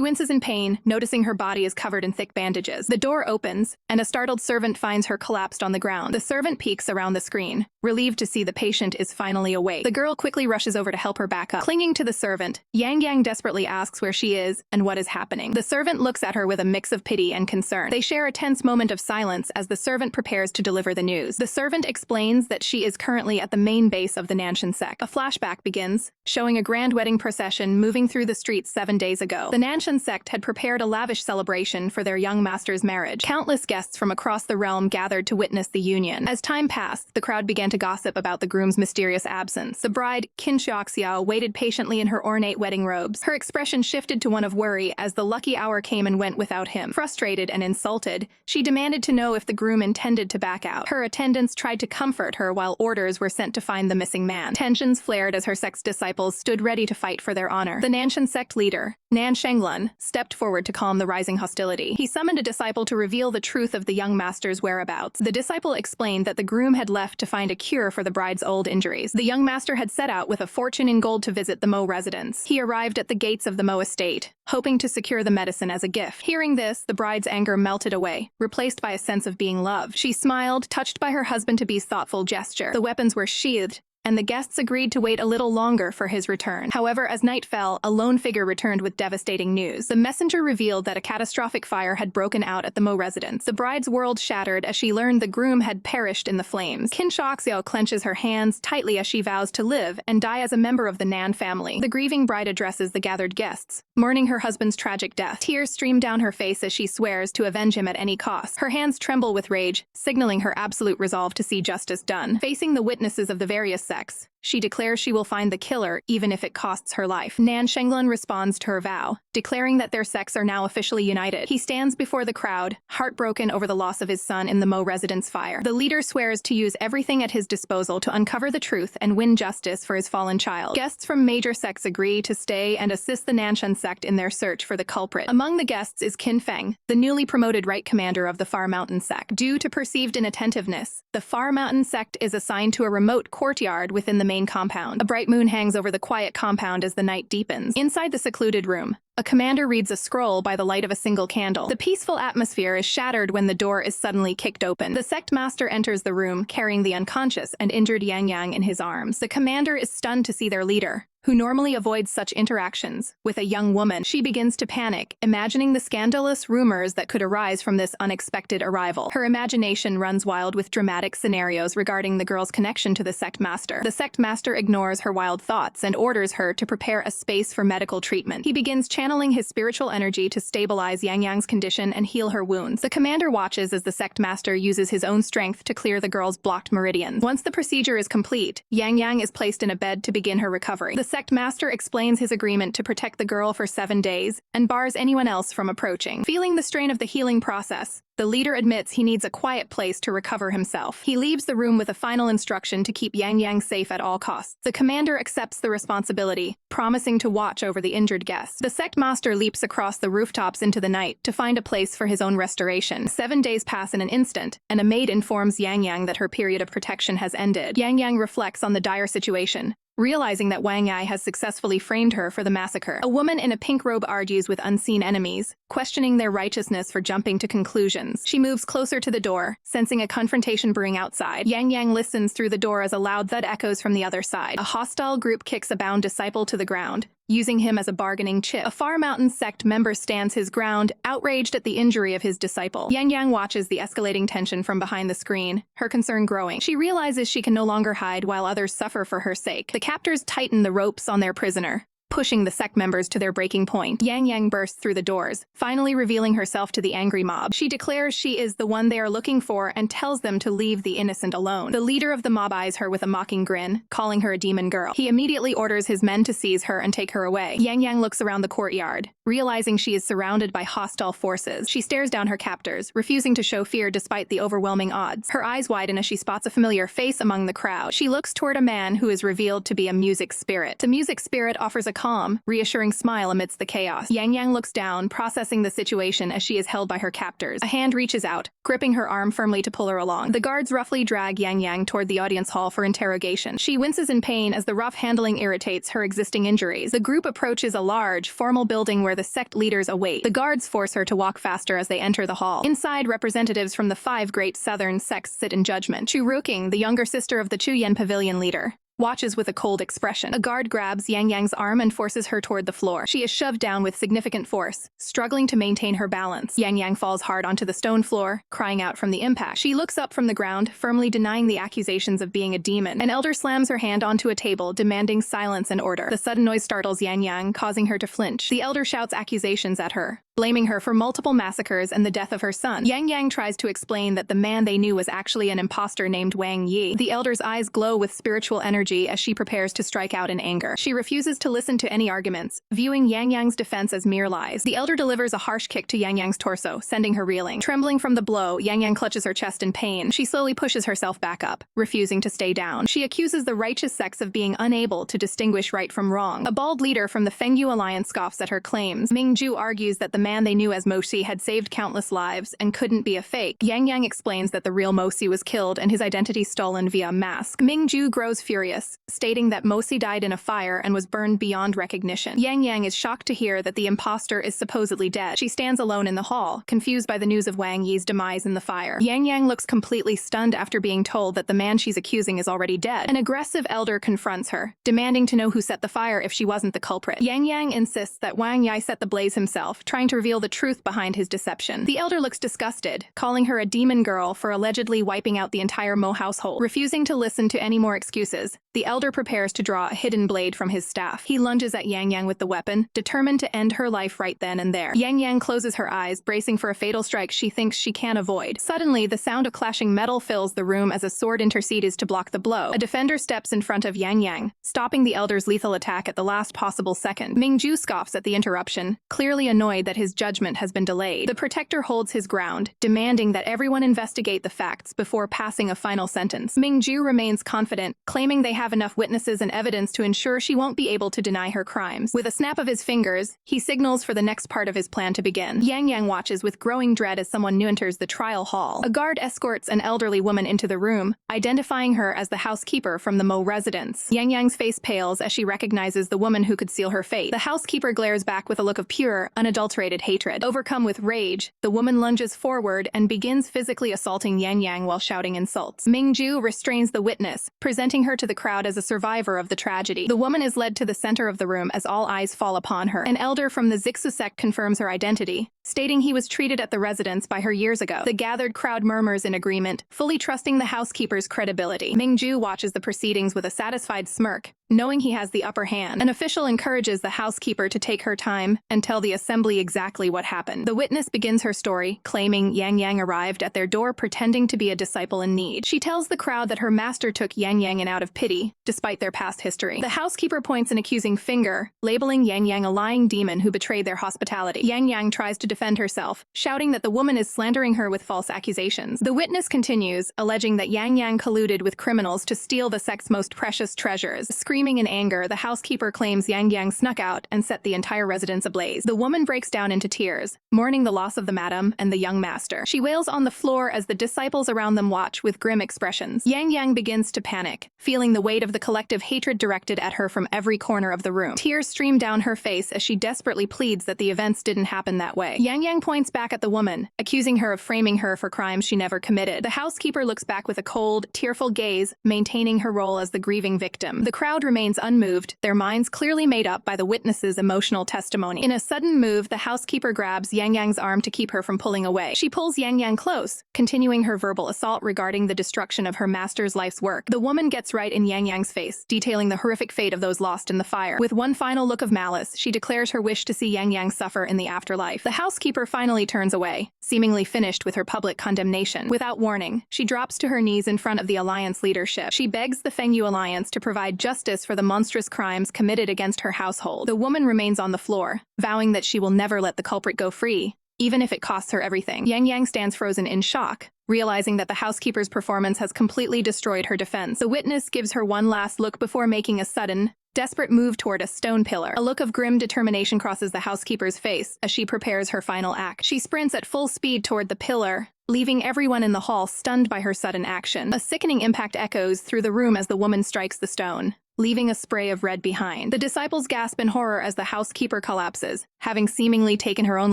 winces in pain, noticing her body is covered in thick bandages. The door opens, and a startled servant finds her collapsed on the ground. The servant peeks around the screen, relieved to see the patient is finally awake. The girl quickly rushes over to help her back up. Clinging to the servant, Yangyang desperately asks where she is and what is happening. The servant looks at her with a mix of pity and concern. They share a tense moment of silence as the servant prepares to deliver the news. The servant explains that she is currently at the main base of the Nanshan sect. A flashback begins, showing a grand wedding procession moving through the streets 7 days ago. The Nanshan sect had prepared a lavish celebration for their young master's marriage. Countless guests from across the realm gathered to witness the union. As time passed, the crowd began to gossip about the groom's mysterious absence. The bride, Qin Xiaoxiao, waited patiently in her ornate wedding robes. Her expression shifted to one of worry as the lucky hour came and went without him. Frustrated and insulted, she demanded to know if the groom intended to back out. Her attendants tried to comfort her while orders were sent to find the missing man. Tensions flared as her sect's disciples stood ready to fight for their honor. The Nanshan sect leader, Nan Shenglun, stepped forward to calm the rising hostility. He summoned a disciple to reveal the truth of the young master's whereabouts. The disciple explained that the groom had left to find a cure for the bride's old injuries. The young master had set out with a fortune in gold to visit the Mo residence. He arrived at the gates of the Mo estate, hoping to secure the medicine as a gift. Hearing this, the bride's anger melted away, replaced by a sense of being loved. She smiled, touched by her husband-to-be's thoughtful gesture. The weapons were sheathed, and the guests agreed to wait a little longer for his return. However, as night fell, a lone figure returned with devastating news. The messenger revealed that a catastrophic fire had broken out at the Mo residence. The bride's world shattered as she learned the groom had perished in the flames. Qin Xiaoxiao clenches her hands tightly as she vows to live and die as a member of the Nan family. The grieving bride addresses the gathered guests, mourning her husband's tragic death. Tears stream down her face as she swears to avenge him at any cost. Her hands tremble with rage, signaling her absolute resolve to see justice done. Facing the witnesses of the various sects, she declares she will find the killer even if it costs her life. Nan Shenglun responds to her vow, declaring that their sects are now officially united. He stands before the crowd, heartbroken over the loss of his son in the Mo residence fire. The leader swears to use everything at his disposal to uncover the truth and win justice for his fallen child. Guests from major sects agree to stay and assist the Nanshan sect in their search for the culprit. Among the guests is Qin Feng, the newly promoted right commander of the Far Mountain sect. Due to perceived inattentiveness, the Far Mountain sect is assigned to a remote courtyard within the main compound. A bright moon hangs over the quiet compound as the night deepens. Inside the secluded room, a commander reads a scroll by the light of a single candle. The peaceful atmosphere is shattered when the door is suddenly kicked open. The sect master enters the room, carrying the unconscious and injured Yangyang in his arms. The commander is stunned to see their leader, who normally avoids such interactions, with a young woman. She begins to panic, imagining the scandalous rumors that could arise from this unexpected arrival. Her imagination runs wild with dramatic scenarios regarding the girl's connection to the sect master. The sect master ignores her wild thoughts and orders her to prepare a space for medical treatment. He begins channeling his spiritual energy to stabilize Yangyang's condition and heal her wounds. The commander watches as the sect master uses his own strength to clear the girl's blocked meridians. Once the procedure is complete, Yangyang is placed in a bed to begin her recovery. The sect master explains his agreement to protect the girl for 7 days and bars anyone else from approaching. Feeling the strain of the healing process, the leader admits he needs a quiet place to recover himself. He leaves the room with a final instruction to keep Yangyang safe at all costs. The commander accepts the responsibility, promising to watch over the injured guest. The sect master leaps across the rooftops into the night to find a place for his own restoration. 7 days pass in an instant, and a maid informs Yangyang that her period of protection has ended. Yangyang reflects on the dire situation, realizing that Wang Yi has successfully framed her for the massacre. A woman in a pink robe argues with unseen enemies, questioning their righteousness for jumping to conclusions. She moves closer to the door, sensing a confrontation brewing outside. Yangyang listens through the door as a loud thud echoes from the other side. A hostile group kicks a bound disciple to the ground, using him as a bargaining chip. A Far Mountain sect member stands his ground, outraged at the injury of his disciple. Yangyang watches the escalating tension from behind the screen, her concern growing. She realizes she can no longer hide while others suffer for her sake. The captors tighten the ropes on their prisoner, pushing the sect members to their breaking point. Yangyang bursts through the doors, finally revealing herself to the angry mob. She declares she is the one they are looking for and tells them to leave the innocent alone. The leader of the mob eyes her with a mocking grin, calling her a demon girl. He immediately orders his men to seize her and take her away. Yangyang looks around the courtyard, realizing she is surrounded by hostile forces. She stares down her captors, refusing to show fear despite the overwhelming odds. Her eyes widen as she spots a familiar face among the crowd. She looks toward a man who is revealed to be a music spirit. The music spirit offers a calm, reassuring smile amidst the chaos. Yangyang looks down, processing the situation as she is held by her captors. A hand reaches out, gripping her arm firmly to pull her along. The guards roughly drag Yangyang toward the audience hall for interrogation. She winces in pain as the rough handling irritates her existing injuries. The group approaches a large, formal building where the sect leaders await. The guards force her to walk faster as they enter the hall. Inside, representatives from the 5 great southern sects sit in judgment. Chu Ruking, the younger sister of the Chuyen Pavilion leader, watches with a cold expression. A guard grabs Yangyang's arm and forces her toward the floor. She is shoved down with significant force, struggling to maintain her balance. Yangyang falls hard onto the stone floor, crying out from the impact. She looks up from the ground, firmly denying the accusations of being a demon. An elder slams her hand onto a table, demanding silence and order. The sudden noise startles Yangyang, causing her to flinch. The elder shouts accusations at her, blaming her for multiple massacres and the death of her son. Yangyang tries to explain that the man they knew was actually an imposter named Wang Yi. The elder's eyes glow with spiritual energy as she prepares to strike out in anger. She refuses to listen to any arguments, viewing Yangyang's defense as mere lies. The elder delivers a harsh kick to Yangyang's torso, sending her reeling. Trembling from the blow, Yangyang clutches her chest in pain. She slowly pushes herself back up, refusing to stay down. She accuses the righteous sects of being unable to distinguish right from wrong. A bald leader from the Fengyu alliance scoffs at her claims. Mingju argues that the man they knew as Moshi had saved countless lives and couldn't be a fake. Yangyang explains that the real Moshi was killed and his identity stolen via a mask. Mingju grows furious, stating that Moshi died in a fire and was burned beyond recognition. Yangyang is shocked to hear that the imposter is supposedly dead. She stands alone in the hall, confused by the news of Wang Yi's demise in the fire. Yangyang looks completely stunned after being told that the man she's accusing is already dead. An aggressive elder confronts her, demanding to know who set the fire if she wasn't the culprit. Yangyang insists that Wang Yi set the blaze himself, trying to reveal the truth behind his deception. The elder looks disgusted, calling her a demon girl for allegedly wiping out the entire Mo household. Refusing to listen to any more excuses, the elder prepares to draw a hidden blade from his staff. He lunges at Yangyang with the weapon, determined to end her life right then and there. Yangyang closes her eyes, bracing for a fatal strike she thinks she can't avoid. Suddenly, the sound of clashing metal fills the room as a sword intercedes to block the blow. A defender steps in front of Yangyang, stopping the elder's lethal attack at the last possible second. Mingju scoffs at the interruption, clearly annoyed that his judgment has been delayed. The protector holds his ground, demanding that everyone investigate the facts before passing a final sentence. Mingju remains confident, claiming they have enough witnesses and evidence to ensure she won't be able to deny her crimes. With a snap of his fingers, he signals for the next part of his plan to begin. Yangyang watches with growing dread as someone new enters the trial hall. A guard escorts an elderly woman into the room, identifying her as the housekeeper from the Mo residence. Yangyang's face pales as she recognizes the woman who could seal her fate. The housekeeper glares back with a look of pure, unadulterated hatred. Overcome with rage, the woman lunges forward and begins physically assaulting Yangyang while shouting insults. Mingju restrains the witness, presenting her to the crowd as a survivor of the tragedy. The woman is led to the center of the room as all eyes fall upon her. An elder from the Zixu sect confirms her identity, stating he was treated at the residence by her years ago. The gathered crowd murmurs in agreement, fully trusting the housekeeper's credibility. Mingju watches the proceedings with a satisfied smirk, knowing he has the upper hand. An official encourages the housekeeper to take her time and tell the assembly exactly what happened. The witness begins her story, claiming Yangyang arrived at their door pretending to be a disciple in need. She tells the crowd that her master took Yangyang in out of pity, despite their past history. The housekeeper points an accusing finger, labeling Yangyang a lying demon who betrayed their hospitality. Yangyang tries to defend herself, shouting that the woman is slandering her with false accusations. The witness continues, alleging that Yangyang colluded with criminals to steal the sect's most precious treasures. Screaming in anger, the housekeeper claims Yangyang snuck out and set the entire residence ablaze. The woman breaks down into tears, mourning the loss of the madam and the young master. She wails on the floor as the disciples around them watch with grim expressions. Yangyang begins to panic, feeling the weight of the collective hatred directed at her from every corner of the room. Tears stream down her face as she desperately pleads that the events didn't happen that way. Yangyang points back at the woman, accusing her of framing her for crimes she never committed. The housekeeper looks back with a cold, tearful gaze, maintaining her role as the grieving victim. The crowd remains unmoved, their minds clearly made up by the witness's emotional testimony. In a sudden move, the housekeeper grabs Yangyang's arm to keep her from pulling away. She pulls Yangyang close, continuing her verbal assault regarding the destruction of her master's life's work. The woman gets right in Yangyang's face, detailing the horrific fate of those lost in the fire. With one final look of malice, she declares her wish to see Yangyang suffer in the afterlife. The housekeeper finally turns away, seemingly finished with her public condemnation. Without warning, she drops to her knees in front of the alliance leadership. She begs the Fengyu alliance to provide justice for the monstrous crimes committed against her household. The woman remains on the floor, vowing that she will never let the culprit go free, even if it costs her everything. Yangyang stands frozen in shock, realizing that the housekeeper's performance has completely destroyed her defense. The witness gives her one last look before making a sudden, desperate move toward a stone pillar. A look of grim determination crosses the housekeeper's face as she prepares her final act. She sprints at full speed toward the pillar, leaving everyone in the hall stunned by her sudden action. A sickening impact echoes through the room as the woman strikes the stone, leaving a spray of red behind. The disciples gasp in horror as the housekeeper collapses, having seemingly taken her own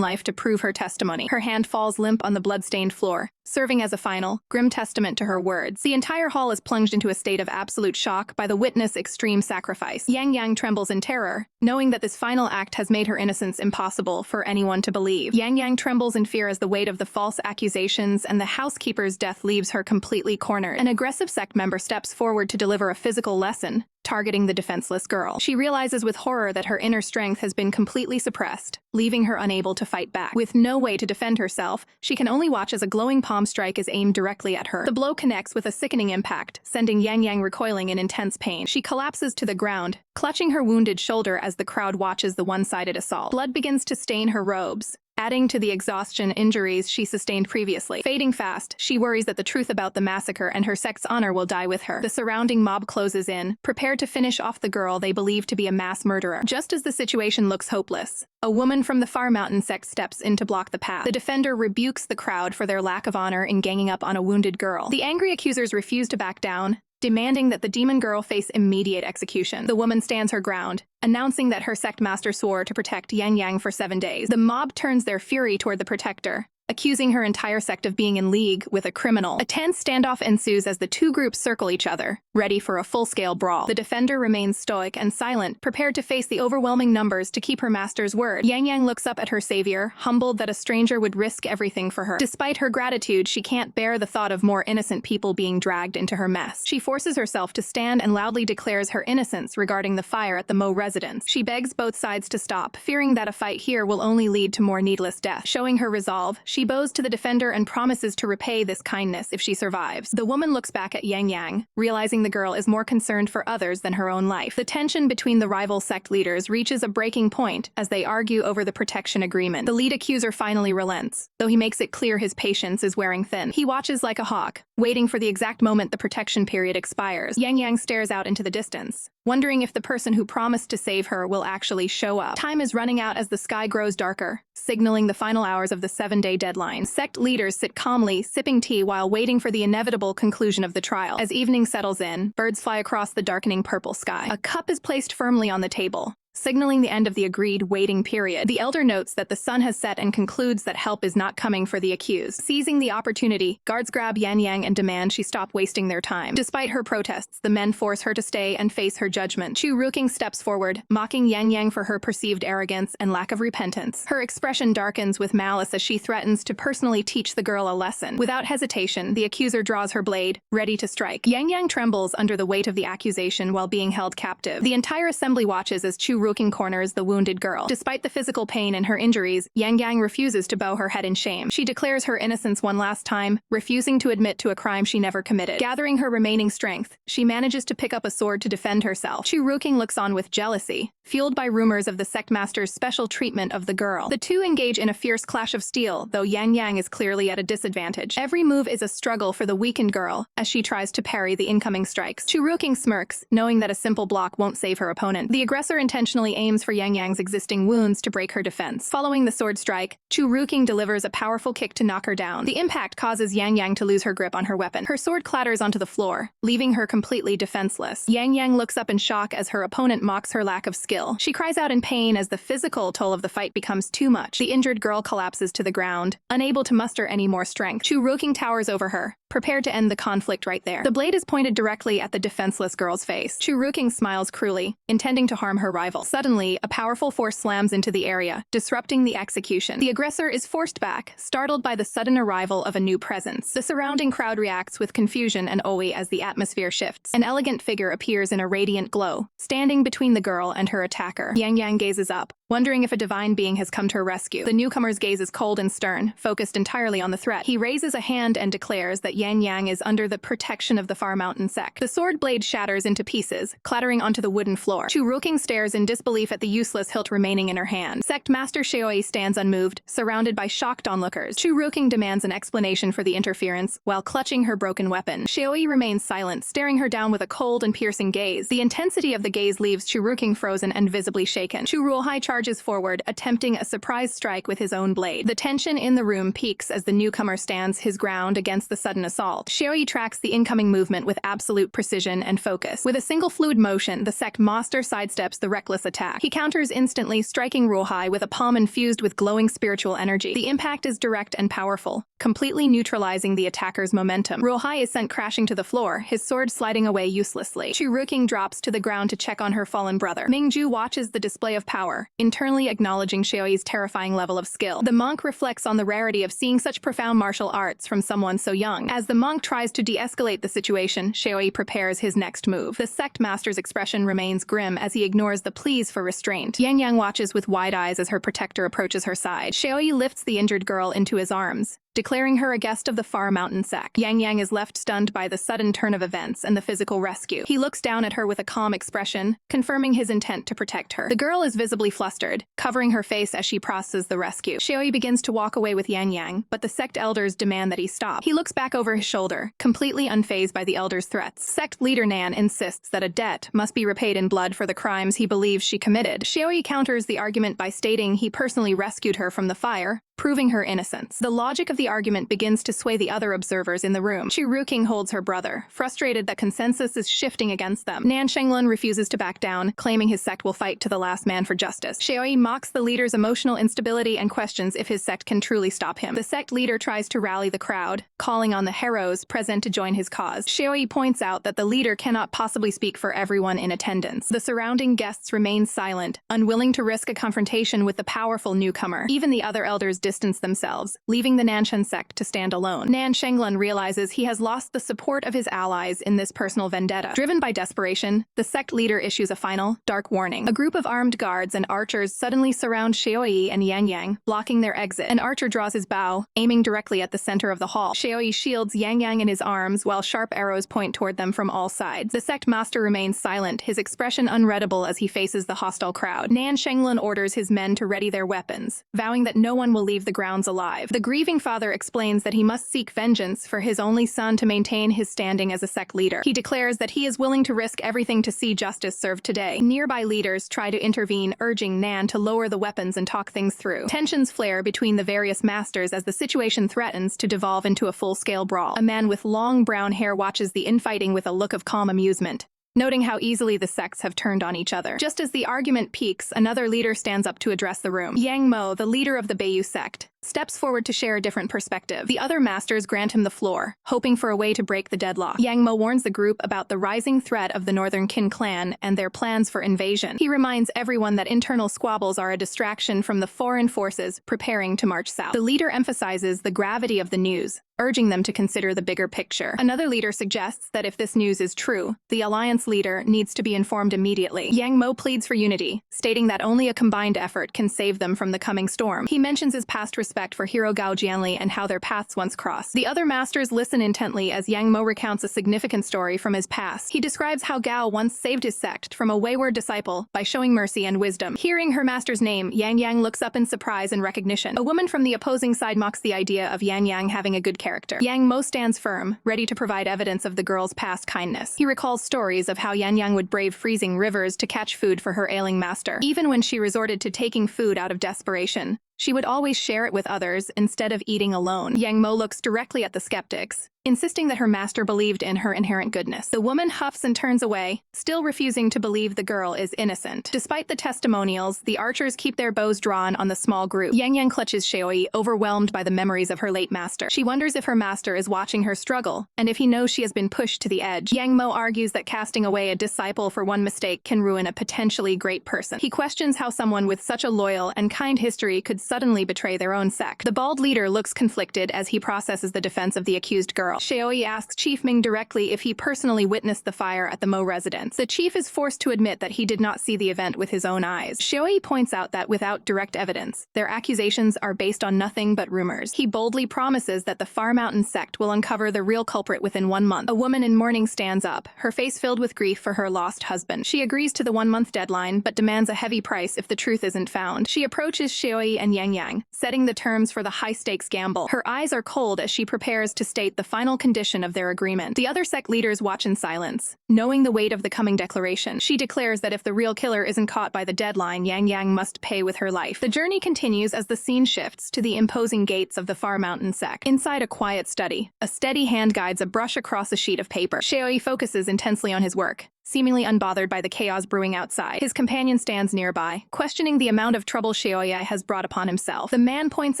life to prove her testimony. Her hand falls limp on the blood-stained floor, serving as a final, grim testament to her words. The entire hall is plunged into a state of absolute shock by the witness' extreme sacrifice. Yangyang trembles in terror, knowing that this final act has made her innocence impossible for anyone to believe. Yangyang trembles in fear as the weight of the false accusations and the housekeeper's death leaves her completely cornered. An aggressive sect member steps forward to deliver a physical lesson, targeting the defenseless girl. She realizes with horror that her inner strength has been completely suppressed, leaving her unable to fight back. With no way to defend herself, she can only watch as a glowing palm strike is aimed directly at her. The blow connects with a sickening impact, sending Yangyang recoiling in intense pain. She collapses to the ground, clutching her wounded shoulder as the crowd watches the one-sided assault. Blood begins to stain her robes, adding to the exhaustion injuries she sustained previously. Fading fast, she worries that the truth about the massacre and her sect's honor will die with her. The surrounding mob closes in, prepared to finish off the girl they believe to be a mass murderer. Just as the situation looks hopeless, a woman from the Far Mountain sect steps in to block the path. The defender rebukes the crowd for their lack of honor in ganging up on a wounded girl. The angry accusers refuse to back down, demanding that the demon girl face immediate execution. The woman stands her ground, announcing that her sect master swore to protect Yangyang for 7 days. The mob turns their fury toward the protector, accusing her entire sect of being in league with a criminal. A tense standoff ensues as the two groups circle each other, ready for a full-scale brawl. The defender remains stoic and silent, prepared to face the overwhelming numbers to keep her master's word. Yangyang looks up at her savior, humbled that a stranger would risk everything for her. Despite her gratitude, she can't bear the thought of more innocent people being dragged into her mess. She forces herself to stand and loudly declares her innocence regarding the fire at the Mo residence. She begs both sides to stop, fearing that a fight here will only lead to more needless death. Showing her resolve, she bows to the defender and promises to repay this kindness if she survives. The woman looks back at Yangyang, realizing the girl is more concerned for others than her own life. The tension between the rival sect leaders reaches a breaking point as they argue over the protection agreement. The lead accuser finally relents, though he makes it clear his patience is wearing thin. He watches like a hawk, waiting for the exact moment the protection period expires. Yangyang stares out into the distance, wondering if the person who promised to save her will actually show up. Time is running out as the sky grows darker, signaling the final hours of the 7-day deadline. Sect leaders sit calmly, sipping tea while waiting for the inevitable conclusion of the trial. As evening settles in, birds fly across the darkening purple sky. A cup is placed firmly on the table, signaling the end of the agreed waiting period. The elder notes that the sun has set and concludes that help is not coming for the accused. Seizing the opportunity, guards grab Yangyang and demand she stop wasting their time. Despite her protests, the men force her to stay and face her judgment. Chu Ruking steps forward, mocking Yangyang for her perceived arrogance and lack of repentance. Her expression darkens with malice as she threatens to personally teach the girl a lesson. Without hesitation, the accuser draws her blade, ready to strike. Yangyang trembles under the weight of the accusation while being held captive. The entire assembly watches as Chu Ruking corners the wounded girl. Despite the physical pain and her injuries, Yangyang refuses to bow her head in shame. She declares her innocence one last time, refusing to admit to a crime she never committed. Gathering her remaining strength, she manages to pick up a sword to defend herself. Chu Ruking looks on with jealousy, fueled by rumors of the sect master's special treatment of the girl. The two engage in a fierce clash of steel, though Yangyang is clearly at a disadvantage. Every move is a struggle for the weakened girl as she tries to parry the incoming strikes. Chu Ruking smirks, knowing that a simple block won't save her opponent. The aggressor intentionally aims for Yangyang's existing wounds to break her defense. Following the sword strike, Chu Ruking delivers a powerful kick to knock her down. The impact causes Yangyang to lose her grip on her weapon. Her sword clatters onto the floor, leaving her completely defenseless. Yangyang looks up in shock as her opponent mocks her lack of skill. She cries out in pain as the physical toll of the fight becomes too much. The injured girl collapses to the ground, unable to muster any more strength. Chu Ruking towers over her, prepared to end the conflict right there. The blade is pointed directly at the defenseless girl's face. Chu Ruking smiles cruelly, intending to harm her rival. Suddenly, a powerful force slams into the area, disrupting the execution. The aggressor is forced back, startled by the sudden arrival of a new presence. The surrounding crowd reacts with confusion and awe as the atmosphere shifts. An elegant figure appears in a radiant glow, standing between the girl and her attacker. Yangyang gazes up, wondering if a divine being has come to her rescue. The newcomer's gaze is cold and stern, focused entirely on the threat. He raises a hand and declares that Yangyang is under the protection of the Far Mountain sect. The sword blade shatters into pieces, clattering onto the wooden floor. Chu Ruking stares in disbelief at the useless hilt remaining in her hand. Sect Master Xiaoi stands unmoved, surrounded by shocked onlookers. Chu Ruking demands an explanation for the interference, while clutching her broken weapon. Xiaoi remains silent, staring her down with a cold and piercing gaze. The intensity of the gaze leaves Chu Ruking frozen and visibly shaken. Chu Ruhai charges forward, attempting a surprise strike with his own blade. The tension in the room peaks as the newcomer stands his ground against the sudden assault. Xiaoi tracks the incoming movement with absolute precision and focus. With a single fluid motion, the sect master sidesteps the reckless attack. He counters instantly, striking Ruhai with a palm infused with glowing spiritual energy. The impact is direct and powerful, completely neutralizing the attacker's momentum. Ruhai is sent crashing to the floor, his sword sliding away uselessly. Chu Ruking drops to the ground to check on her fallen brother. Mingju watches the display of power, internally acknowledging Xiaoi's terrifying level of skill. The monk reflects on the rarity of seeing such profound martial arts from someone so young. As the monk tries to de-escalate the situation, Xiaoi prepares his next move. The sect master's expression remains grim as he ignores the pleas for restraint. Yangyang watches with wide eyes as her protector approaches her side. Xiaoi lifts the injured girl into his arms, declaring her a guest of the Far Mountain sect. Yangyang is left stunned by the sudden turn of events and the physical rescue. He looks down at her with a calm expression, confirming his intent to protect her. The girl is visibly flustered, covering her face as she processes the rescue. Xiaoi begins to walk away with Yangyang, but the sect elders demand that he stop. He looks back over his shoulder, completely unfazed by the elders' threats. Sect leader Nan insists that a debt must be repaid in blood for the crimes he believes she committed. Xiaoi counters the argument by stating he personally rescued her from the fire, proving her innocence. The logic of the argument begins to sway the other observers in the room. Chu Ruking holds her brother, frustrated that consensus is shifting against them. Nan Shenglun refuses to back down, claiming his sect will fight to the last man for justice. Xiaoi mocks the leader's emotional instability and questions if his sect can truly stop him. The sect leader tries to rally the crowd, calling on the heroes present to join his cause. Xiaoi points out that the leader cannot possibly speak for everyone in attendance. The surrounding guests remain silent, unwilling to risk a confrontation with the powerful newcomer. Even the other elders distance themselves, leaving the Nanshan sect to stand alone. Nan Shenglun realizes he has lost the support of his allies in this personal vendetta. Driven by desperation, the sect leader issues a final, dark warning. A group of armed guards and archers suddenly surround Xiaoi and Yangyang, blocking their exit. An archer draws his bow, aiming directly at the center of the hall. Xiaoi shields Yangyang in his arms while sharp arrows point toward them from all sides. The sect master remains silent, his expression unreadable as he faces the hostile crowd. Nan Shenglun orders his men to ready their weapons, vowing that no one will leave the grounds alive. The grieving father explains that he must seek vengeance for his only son to maintain his standing as a sect leader. He declares that he is willing to risk everything to see justice served today. Nearby leaders try to intervene, urging Nan to lower the weapons and talk things through. Tensions flare between the various masters as the situation threatens to devolve into a full-scale brawl. A man with long brown hair watches the infighting with a look of calm amusement, noting how easily the sects have turned on each other. Just as the argument peaks, another leader stands up to address the room. Yang Mo, the leader of the Beiyu sect, steps forward to share a different perspective. The other masters grant him the floor, hoping for a way to break the deadlock. Yang Mo warns the group about the rising threat of the Northern Qin clan and their plans for invasion. He reminds everyone that internal squabbles are a distraction from the foreign forces preparing to march south. The leader emphasizes the gravity of the news, urging them to consider the bigger picture. Another leader suggests that if this news is true, the alliance leader needs to be informed immediately. Yang Mo pleads for unity, stating that only a combined effort can save them from the coming storm. He mentions his past respect for hero Gao Jianli and how their paths once crossed. The other masters listen intently as Yang Mo recounts a significant story from his past. He describes how Gao once saved his sect from a wayward disciple by showing mercy and wisdom. Hearing her master's name, Yangyang looks up in surprise and recognition. A woman from the opposing side mocks the idea of Yangyang having a good character. Yang Mo stands firm, ready to provide evidence of the girl's past kindness. He recalls stories of how Yangyang would brave freezing rivers to catch food for her ailing master. Even when she resorted to taking food out of desperation, She would always share it with others instead of eating alone. Yang Mo looks directly at the skeptics, insisting that her master believed in her inherent goodness. The woman huffs and turns away, still refusing to believe the girl is innocent. Despite the testimonials, the archers keep their bows drawn on the small group. Yangyang clutches Xiaoyi, overwhelmed by the memories of her late master. She wonders if her master is watching her struggle, and if he knows she has been pushed to the edge. Yang Mo argues that casting away a disciple for one mistake can ruin a potentially great person. He questions how someone with such a loyal and kind history could suddenly betray their own sect. The bald leader looks conflicted as he processes the defense of the accused girl. Xiaoyi asks Chief Ming directly if he personally witnessed the fire at the Mo residence. The chief is forced to admit that he did not see the event with his own eyes. Xiaoyi points out that without direct evidence, their accusations are based on nothing but rumors. He boldly promises that the Far Mountain sect will uncover the real culprit within 1 month. A woman in mourning stands up, her face filled with grief for her lost husband. She agrees to the 1-month deadline, but demands a heavy price if the truth isn't found. She approaches Xiaoyi and Yangyang, setting the terms for the high-stakes gamble. Her eyes are cold as she prepares to state the final condition of their agreement. The other sect leaders watch in silence, knowing the weight of the coming declaration. She declares that if the real killer isn't caught by the deadline, Yangyang must pay with her life. The journey continues as the scene shifts to the imposing gates of the Far Mountain sect. Inside a quiet study, a steady hand guides a brush across a sheet of paper. Xiaoyi focuses intensely on his work, seemingly unbothered by the chaos brewing outside. His companion stands nearby, questioning the amount of trouble Xiaoyi has brought upon himself. The man points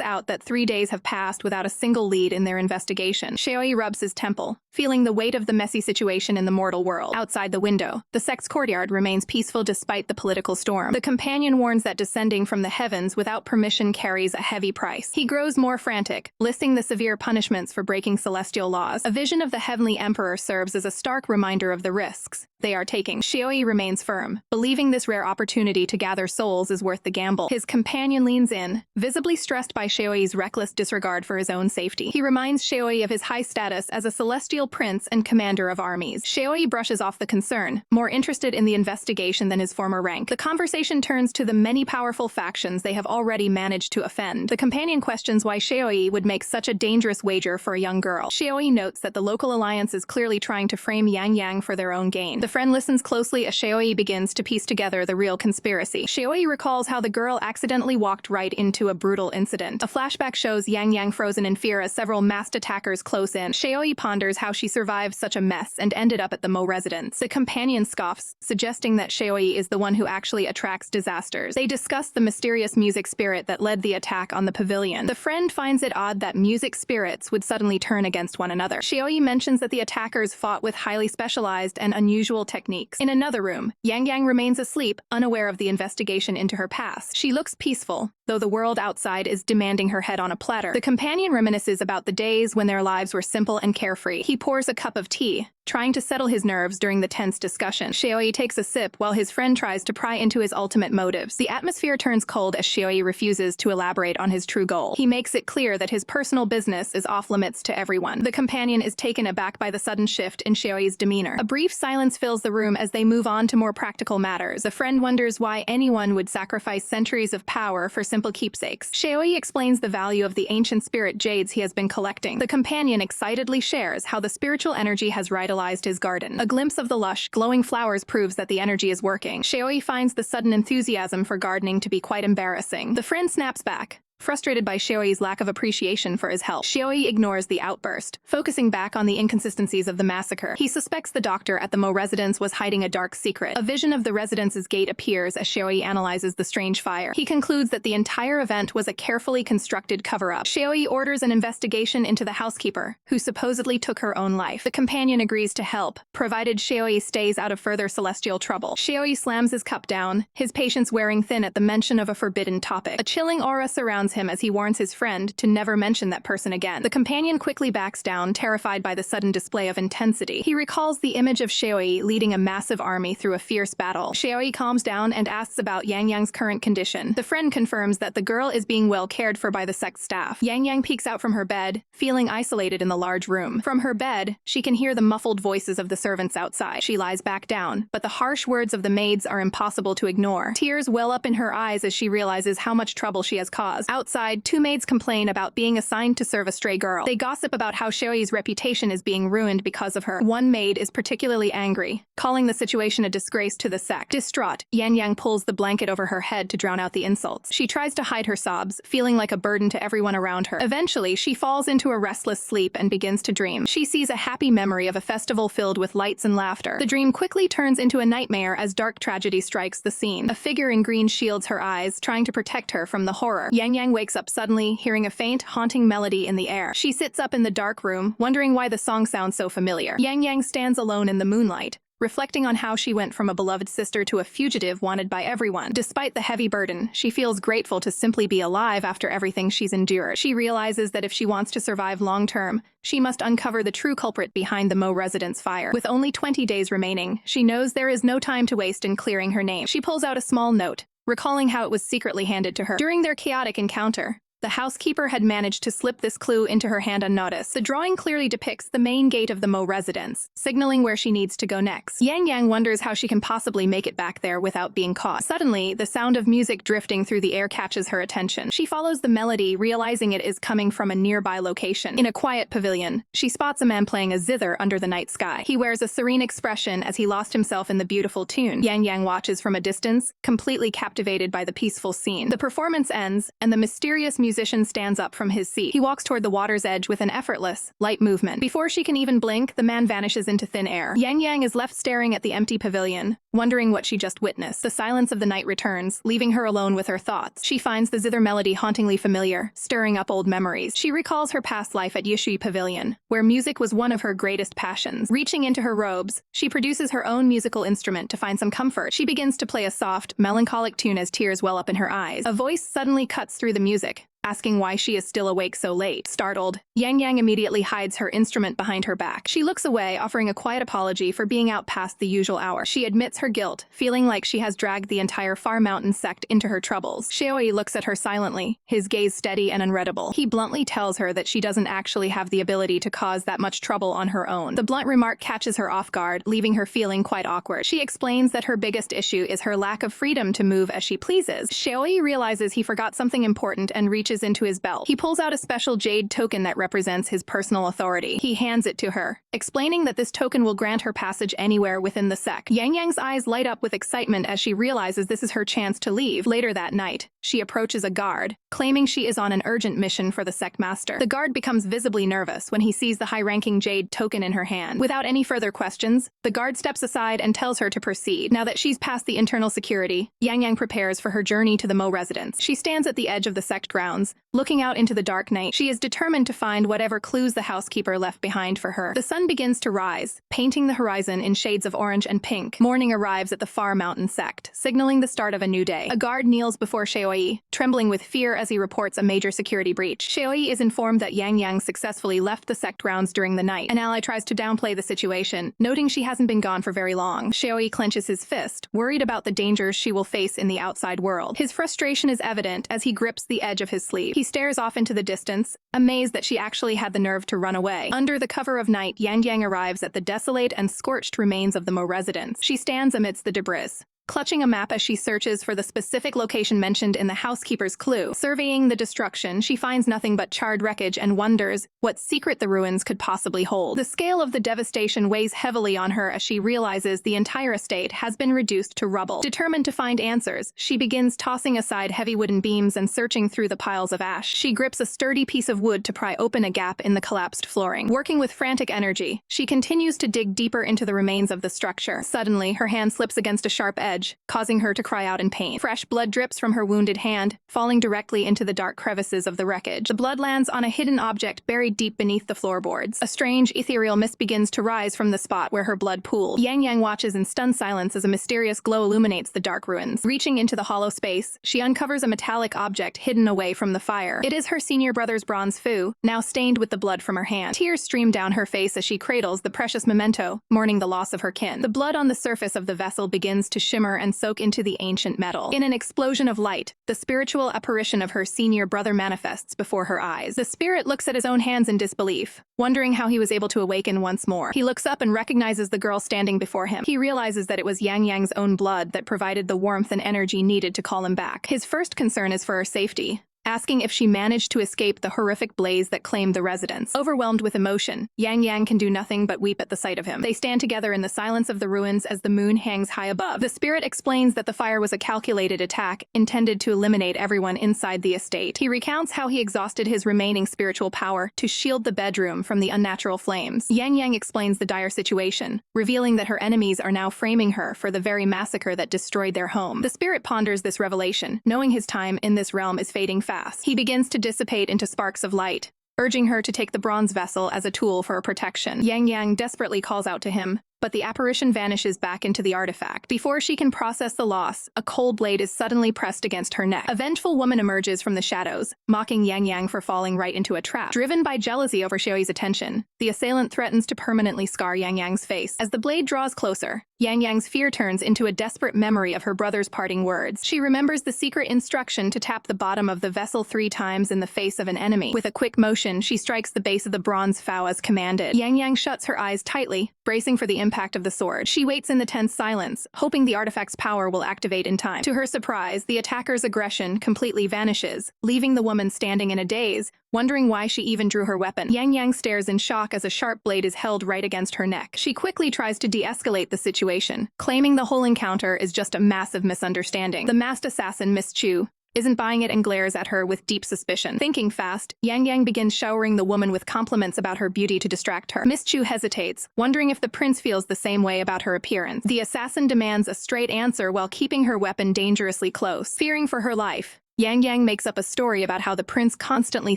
out that 3 days have passed without a single lead in their investigation. Xiaoyi rubs his temple, feeling the weight of the messy situation in the mortal world. Outside the window, the sect's courtyard remains peaceful despite the political storm. The companion warns that descending from the heavens without permission carries a heavy price. He grows more frantic, listing the severe punishments for breaking celestial laws. A vision of the heavenly emperor serves as a stark reminder of the risks they are taking. Xiaoyi remains firm, believing this rare opportunity to gather souls is worth the gamble. His companion leans in, visibly stressed by Xiaoyi's reckless disregard for his own safety. He reminds Xiaoyi of his high status as a celestial prince and commander of armies. Xiaoyi brushes off the concern, more interested in the investigation than his former rank. The conversation turns to the many powerful factions they have already managed to offend. The companion questions why Xiaoyi would make such a dangerous wager for a young girl. Xiaoyi notes that the local alliance is clearly trying to frame Yangyang for their own gain. The friend listens closely as Xiaoyi begins to piece together the real conspiracy. Xiaoyi recalls how the girl accidentally walked right into a brutal incident. A flashback shows Yangyang frozen in fear as several masked attackers close in. Xiaoyi ponders how she survived such a mess and ended up at the Mo residence. The companion scoffs, suggesting that Xiaoyi is the one who actually attracts disasters. They discuss the mysterious music spirit that led the attack on the pavilion. The friend finds it odd that music spirits would suddenly turn against one another. Xiaoyi mentions that the attackers fought with highly specialized and unusual techniques. In another room, Yangyang remains asleep, unaware of the investigation into her past. She looks peaceful, though the world outside is demanding her head on a platter. The companion reminisces about the days when their lives were simple and carefree. He pours a cup of tea, trying to settle his nerves during the tense discussion. Xiaoyi takes a sip while his friend tries to pry into his ultimate motives. The atmosphere turns cold as Xiaoyi refuses to elaborate on his true goal. He makes it clear that his personal business is off limits to everyone. The companion is taken aback by the sudden shift in Xiaoyi's demeanor. A brief silence fills the room as they move on to more practical matters. The friend wonders why anyone would sacrifice centuries of power for simple keepsakes. Xiaoyi explains the value of the ancient spirit jades he has been collecting. The companion excitedly shares how the spiritual energy has revitalized his garden. A glimpse of the lush, glowing flowers proves that the energy is working. Xiaoyi finds the sudden enthusiasm for gardening to be quite embarrassing. The friend snaps back, frustrated by Xiaoyi's lack of appreciation for his help. Xiaoyi ignores the outburst, focusing back on the inconsistencies of the massacre. He suspects the doctor at the Mo residence was hiding a dark secret. A vision of the residence's gate appears as Xiaoyi analyzes the strange fire. He concludes that the entire event was a carefully constructed cover-up. Xiaoyi orders an investigation into the housekeeper, who supposedly took her own life. The companion agrees to help, provided Xiaoyi stays out of further celestial trouble. Xiaoyi slams his cup down, his patience wearing thin at the mention of a forbidden topic. A chilling aura surrounds him as he warns his friend to never mention that person again. The companion quickly backs down, terrified by the sudden display of intensity. He recalls the image of Xiaoyi leading a massive army through a fierce battle. Xiaoyi calms down and asks about Yangyang's current condition. The friend confirms that the girl is being well cared for by the sect staff. Yangyang peeks out from her bed, feeling isolated in the large room. From her bed, she can hear the muffled voices of the servants outside. She lies back down, but the harsh words of the maids are impossible to ignore. Tears well up in her eyes as she realizes how much trouble she has caused. Outside, two maids complain about being assigned to serve a stray girl. They gossip about how Xiaoyi's reputation is being ruined because of her. One maid is particularly angry, calling the situation a disgrace to the sect. Distraught, Yangyang pulls the blanket over her head to drown out the insults. She tries to hide her sobs, feeling like a burden to everyone around her. Eventually, she falls into a restless sleep and begins to dream. She sees a happy memory of a festival filled with lights and laughter. The dream quickly turns into a nightmare as dark tragedy strikes the scene. A figure in green shields her eyes, trying to protect her from the horror. Yangyang wakes up suddenly, hearing a faint, haunting melody in the air. She sits up in the dark room, wondering why the song sounds so familiar. Yangyang stands alone in the moonlight, reflecting on how she went from a beloved sister to a fugitive wanted by everyone. Despite the heavy burden, she feels grateful to simply be alive after everything she's endured. She realizes that if she wants to survive long-term, she must uncover the true culprit behind the Mo residence fire. With only 20 days remaining, she knows there is no time to waste in clearing her name. She pulls out a small note, recalling how it was secretly handed to her. During their chaotic encounter, the housekeeper had managed to slip this clue into her hand unnoticed. The drawing clearly depicts the main gate of the Mo residence, signaling where she needs to go next. Yangyang wonders how she can possibly make it back there without being caught. Suddenly, the sound of music drifting through the air catches her attention. She follows the melody, realizing it is coming from a nearby location. In a quiet pavilion, she spots a man playing a zither under the night sky. He wears a serene expression as he lost himself in the beautiful tune. Yangyang watches from a distance, completely captivated by the peaceful scene. The performance ends, and the mysterious musician stands up from his seat. He walks toward the water's edge with an effortless, light movement. Before she can even blink, the man vanishes into thin air. Yangyang is left staring at the empty pavilion, wondering what she just witnessed. The silence of the night returns, leaving her alone with her thoughts. She finds the zither melody hauntingly familiar, stirring up old memories. She recalls her past life at Yushui Pavilion, where music was one of her greatest passions. Reaching into her robes, she produces her own musical instrument to find some comfort. She begins to play a soft, melancholic tune as tears well up in her eyes. A voice suddenly cuts through the music, asking why she is still awake so late. Startled, Yangyang immediately hides her instrument behind her back. She looks away, offering a quiet apology for being out past the usual hour. She admits her guilt, feeling like she has dragged the entire Far Mountain sect into her troubles. Xiaoyi looks at her silently, his gaze steady and unreadable. He bluntly tells her that she doesn't actually have the ability to cause that much trouble on her own. The blunt remark catches her off guard, leaving her feeling quite awkward. She explains that her biggest issue is her lack of freedom to move as she pleases. Xiaoyi realizes he forgot something important and reaches into his belt. He pulls out a special jade token that represents his personal authority. He hands it to her, explaining that this token will grant her passage anywhere within the sect. Yangyang's eyes light up with excitement as she realizes this is her chance to leave. Later that night, she approaches a guard, claiming she is on an urgent mission for the sect master. The guard becomes visibly nervous when he sees the high-ranking jade token in her hand. Without any further questions, the guard steps aside and tells her to proceed. Now that she's past the internal security, Yangyang prepares for her journey to the Mo residence. She stands at the edge of the sect grounds, looking out into the dark night. She is determined to find whatever clues the housekeeper left behind for her. The sun begins to rise, painting the horizon in shades of orange and pink. Morning arrives at the Far Mountain sect, signaling the start of a new day. A guard kneels before Xiaoyi, trembling with fear as he reports a major security breach. Xiaoyi is informed that Yangyang successfully left the sect grounds during the night. An ally tries to downplay the situation, noting she hasn't been gone for very long. Xiaoyi clenches his fist, worried about the dangers she will face in the outside world. His frustration is evident as he grips the edge of his sleeve. He stares off into the distance, amazed that she actually had the nerve to run away. Under the cover of night, Yangyang arrives at the desolate and scorched remains of the Mo residence. She stands amidst the debris, clutching a map as she searches for the specific location mentioned in the housekeeper's clue. Surveying the destruction, she finds nothing but charred wreckage and wonders what secret the ruins could possibly hold. The scale of the devastation weighs heavily on her as she realizes the entire estate has been reduced to rubble. Determined to find answers, she begins tossing aside heavy wooden beams and searching through the piles of ash. She grips a sturdy piece of wood to pry open a gap in the collapsed flooring. Working with frantic energy, she continues to dig deeper into the remains of the structure. Suddenly, her hand slips against a sharp edge, causing her to cry out in pain. Fresh blood drips from her wounded hand, falling directly into the dark crevices of the wreckage. The blood lands on a hidden object buried deep beneath the floorboards. A strange, ethereal mist begins to rise from the spot where her blood pooled. Yangyang watches in stunned silence as a mysterious glow illuminates the dark ruins. Reaching into the hollow space, she uncovers a metallic object hidden away from the fire. It is her senior brother's bronze fu, now stained with the blood from her hand. Tears stream down her face as she cradles the precious memento, mourning the loss of her kin. The blood on the surface of the vessel begins to shimmer and soak into the ancient metal. In an explosion of light, the spiritual apparition of her senior brother manifests before her eyes. The spirit looks at his own hands in disbelief, wondering how he was able to awaken once more. He looks up and recognizes the girl standing before him. He realizes that it was Yangyang's own blood that provided the warmth and energy needed to call him back. His first concern is for her safety, asking if she managed to escape the horrific blaze that claimed the residence. Overwhelmed with emotion, Yangyang can do nothing but weep at the sight of him. They stand together in the silence of the ruins as the moon hangs high above. The spirit explains that the fire was a calculated attack intended to eliminate everyone inside the estate. He recounts how he exhausted his remaining spiritual power to shield the bedroom from the unnatural flames. Yangyang explains the dire situation, revealing that her enemies are now framing her for the very massacre that destroyed their home. The spirit ponders this revelation, knowing his time in this realm is fading fast. He begins to dissipate into sparks of light, urging her to take the bronze vessel as a tool for her protection. Yangyang desperately calls out to him, but the apparition vanishes back into the artifact. Before she can process the loss, a cold blade is suddenly pressed against her neck. A vengeful woman emerges from the shadows, mocking Yangyang for falling right into a trap. Driven by jealousy over Xiaoyi's attention, the assailant threatens to permanently scar Yangyang's face. As the blade draws closer, Yangyang's fear turns into a desperate memory of her brother's parting words. She remembers the secret instruction to tap the bottom of the vessel 3 times in the face of an enemy. With a quick motion, she strikes the base of the bronze fowl as commanded. Yangyang shuts her eyes tightly, bracing for the impact of the sword. She waits in the tense silence, hoping the artifact's power will activate in time. To her surprise, the attacker's aggression completely vanishes, leaving the woman standing in a daze, wondering why she even drew her weapon. Yangyang stares in shock as a sharp blade is held right against her neck. She quickly tries to de-escalate the situation, claiming the whole encounter is just a massive misunderstanding. The masked assassin, Miss Chu, isn't buying it and glares at her with deep suspicion. Thinking fast, Yangyang begins showering the woman with compliments about her beauty to distract her. Miss Chu hesitates, wondering if the prince feels the same way about her appearance. The assassin demands a straight answer while keeping her weapon dangerously close. Fearing for her life, Yangyang makes up a story about how the prince constantly